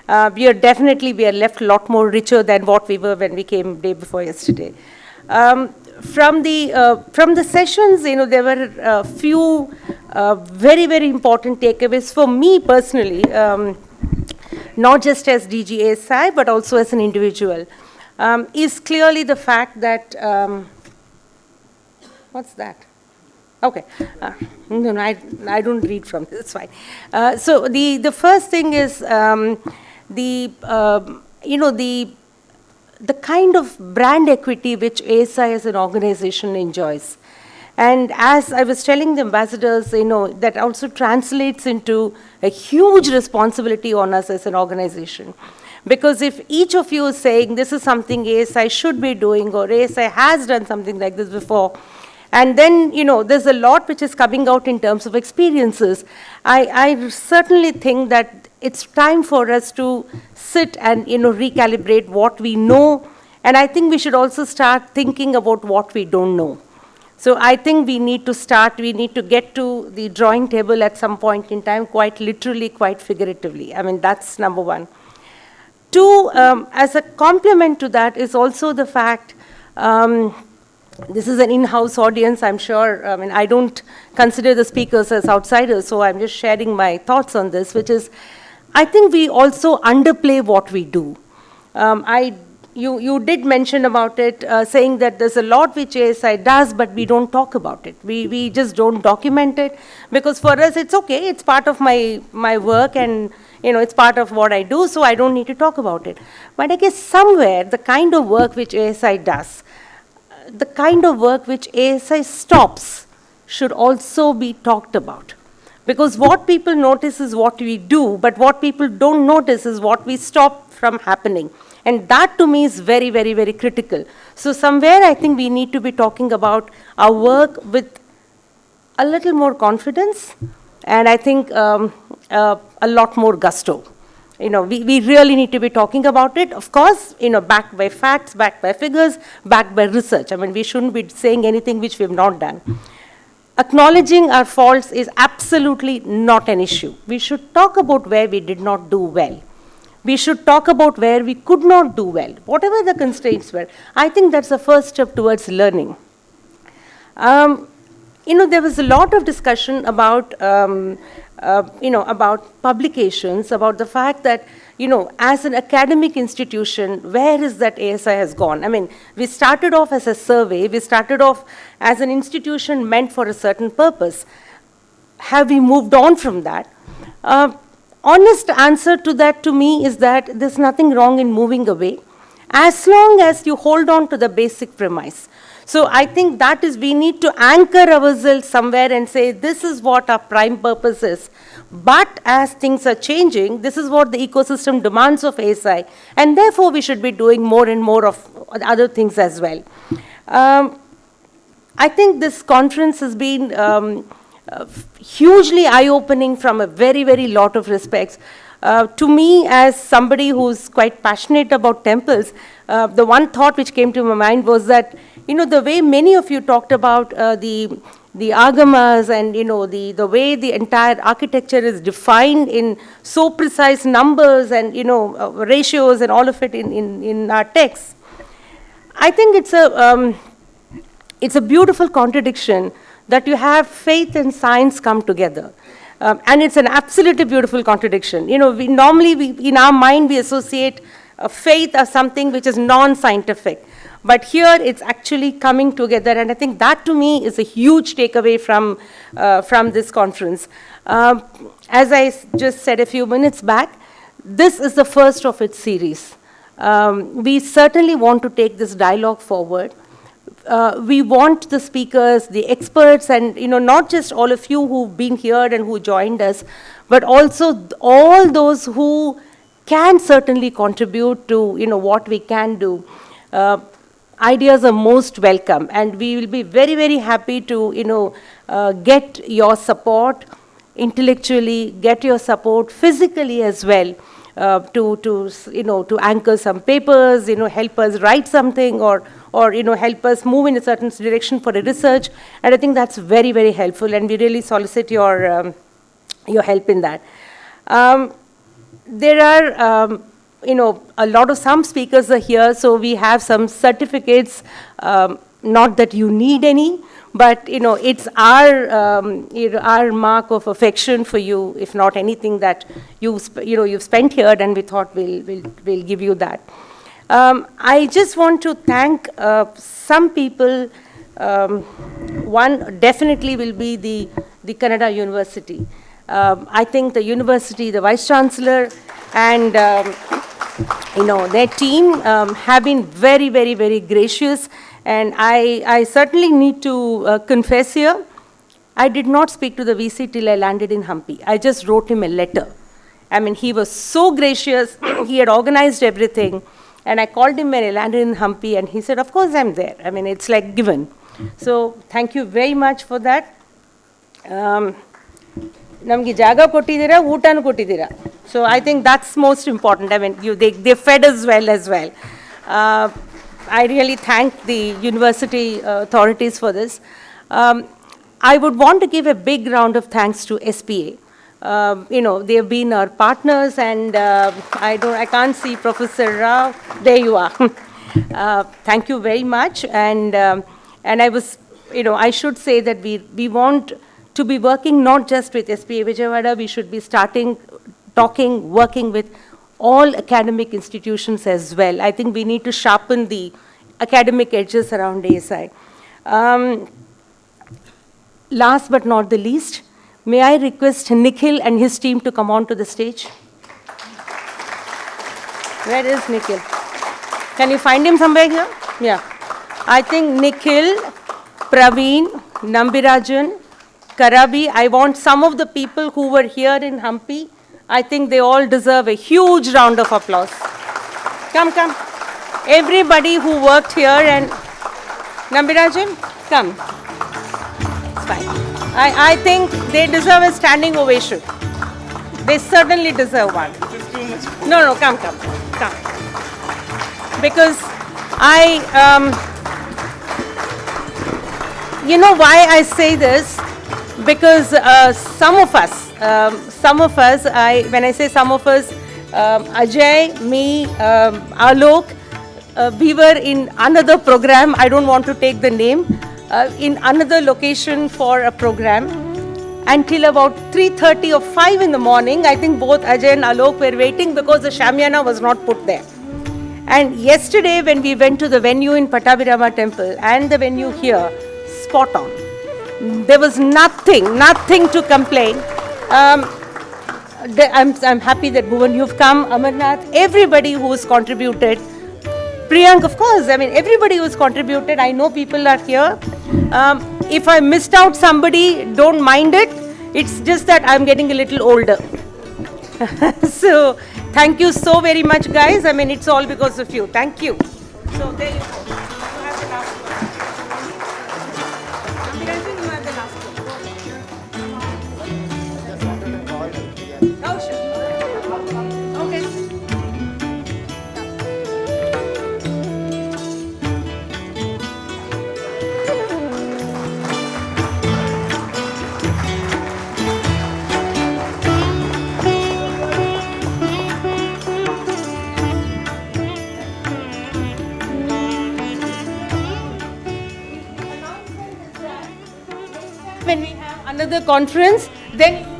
We are left a lot more richer than what we were when we came day before yesterday. From the sessions, there were a few very important takeaways for me personally, not just as DG ASI, but also as an individual, is clearly the fact that, what's that? Okay, no, I don't read from this, it's fine. So the first thing is the kind of brand equity which ASI as an organization enjoys. And as I was telling the ambassadors, that also translates into a huge responsibility on us as an organization. Because if each of you is saying this is something ASI should be doing, or ASI has done something like this before, and then, there's a lot which is coming out in terms of experiences, I certainly think that it's time for us to sit and, recalibrate what we know. And I think we should also start thinking about what we don't know. So I think we need to get to the drawing table at some point in time, quite literally, quite figuratively. I mean, that's number one. Two, as a complement to that is also the fact, this is an in-house audience, I'm sure. I mean, I don't consider the speakers as outsiders, so I'm just sharing my thoughts on this, which is, I think we also underplay what we do. You did mention about it, saying that there's a lot which ASI does, but we don't talk about it. We just don't document it, because for us it's okay, it's part of my work, and it's part of what I do, so I don't need to talk about it. But I guess somewhere the kind of work which ASI does, the kind of work which ASI stops, should also be talked about. Because what people notice is what we do, but what people don't notice is what we stop from happening. And that to me is very critical. So somewhere I think we need to be talking about our work with a little more confidence, and I think a lot more gusto. We really need to be talking about it, of course, backed by facts, backed by figures, backed by research. I mean, we shouldn't be saying anything which we have not done. Acknowledging our faults is absolutely not an issue. We should talk about where we did not do well. We should talk about where we could not do well, whatever the constraints were. I think that's the first step towards learning. There was a lot of discussion about, about publications, about the fact that, as an academic institution, where is that ASI has gone? I mean, we started off as a survey. We started off as an institution meant for a certain purpose. Have we moved on from that? Honest answer to that to me is that there's nothing wrong in moving away, as long as you hold on to the basic premise. So I think that is, we need to anchor ourselves somewhere and say, this is what our prime purpose is. But as things are changing, this is what the ecosystem demands of ASI, and therefore we should be doing more and more of other things as well. I think this conference has been hugely eye-opening from a very lot of respects. To me, as somebody who's quite passionate about temples, the one thought which came to my mind was that, the way many of you talked about the the agamas and, the way the entire architecture is defined in so precise numbers and, ratios and all of it in our texts. I think it's a beautiful contradiction that you have faith and science come together. And it's an absolutely beautiful contradiction. In our mind, we associate faith as something which is non-scientific. But here, it's actually coming together. And I think that, to me, is a huge takeaway from this conference. As I just said a few minutes back, this is the first of its series. We certainly want to take this dialogue forward. We want the speakers, the experts, and not just all of you who've been here and who joined us, but also all those who can certainly contribute to what we can do. Ideas are most welcome, and we will be very, very happy to get your support intellectually, get your support physically as well. To anchor some papers, help us write something, or help us move in a certain direction for a research. And I think that's very, very helpful, and we really solicit your help in that. There are, some speakers are here, so we have some certificates, not that you need any, but it's our mark of affection for you, if not anything that you've spent here, and we thought we'll give you that. I just want to thank some people. One definitely will be the Kannada University. I think the university, the Vice Chancellor, and their team have been very, very, very gracious. And I certainly need to confess here, I did not speak to the VC till I landed in Hampi. I just wrote him a letter. I mean, he was so gracious. He had organized everything. And I called him when I landed in Hampi, and he said, of course I'm there. I mean, it's like given. So thank you very much for that. Namgi jaga kottidira, utanu kottidira. So I think that's most important. I mean, they fed us well as well. I really thank the university authorities for this. I would want to give a big round of thanks to SPA. They have been our partners, and I can't see Professor Rao. There you are. Thank you very much. And I was, I should say that we want to be working not just with SPA Vijayawada. We should be working with all academic institutions as well. I think we need to sharpen the academic edges around ASI. Last but not the least, may I request Nikhil and his team to come on to the stage? Where is Nikhil? Can you find him somewhere here? Yeah. I think Nikhil, Praveen, Nambirajan, Karabi, I want some of the people who were here in Hampi. I think they all deserve a huge round of applause. Come. Everybody who worked here, and Nambirajan, come. It's fine. I think they deserve a standing ovation. They certainly deserve one. No, come. Because you know why I say this? Because some of us, when I say some of us, Ajay, me, Alok, we were in another program. I don't want to take the name. In another location for a program until about 3:30 or 5 in the morning. I think both Ajay and Alok were waiting because the Shamyana was not put there. And yesterday when we went to the venue in Pattabhirama temple and the venue here, spot on. There was nothing to complain. I'm happy that Bhuvan, you've come, Amarnath, everybody who's contributed. Priyank, of course, I mean, everybody who's contributed, I know people are here. If I missed out somebody, don't mind it. It's just that I'm getting a little older. So, thank you so very much, guys. I mean, it's all because of you. Thank you. So, there you go. You have the last one. Nambirajan, you have the last one. Oh, sure. Okay. another conference, then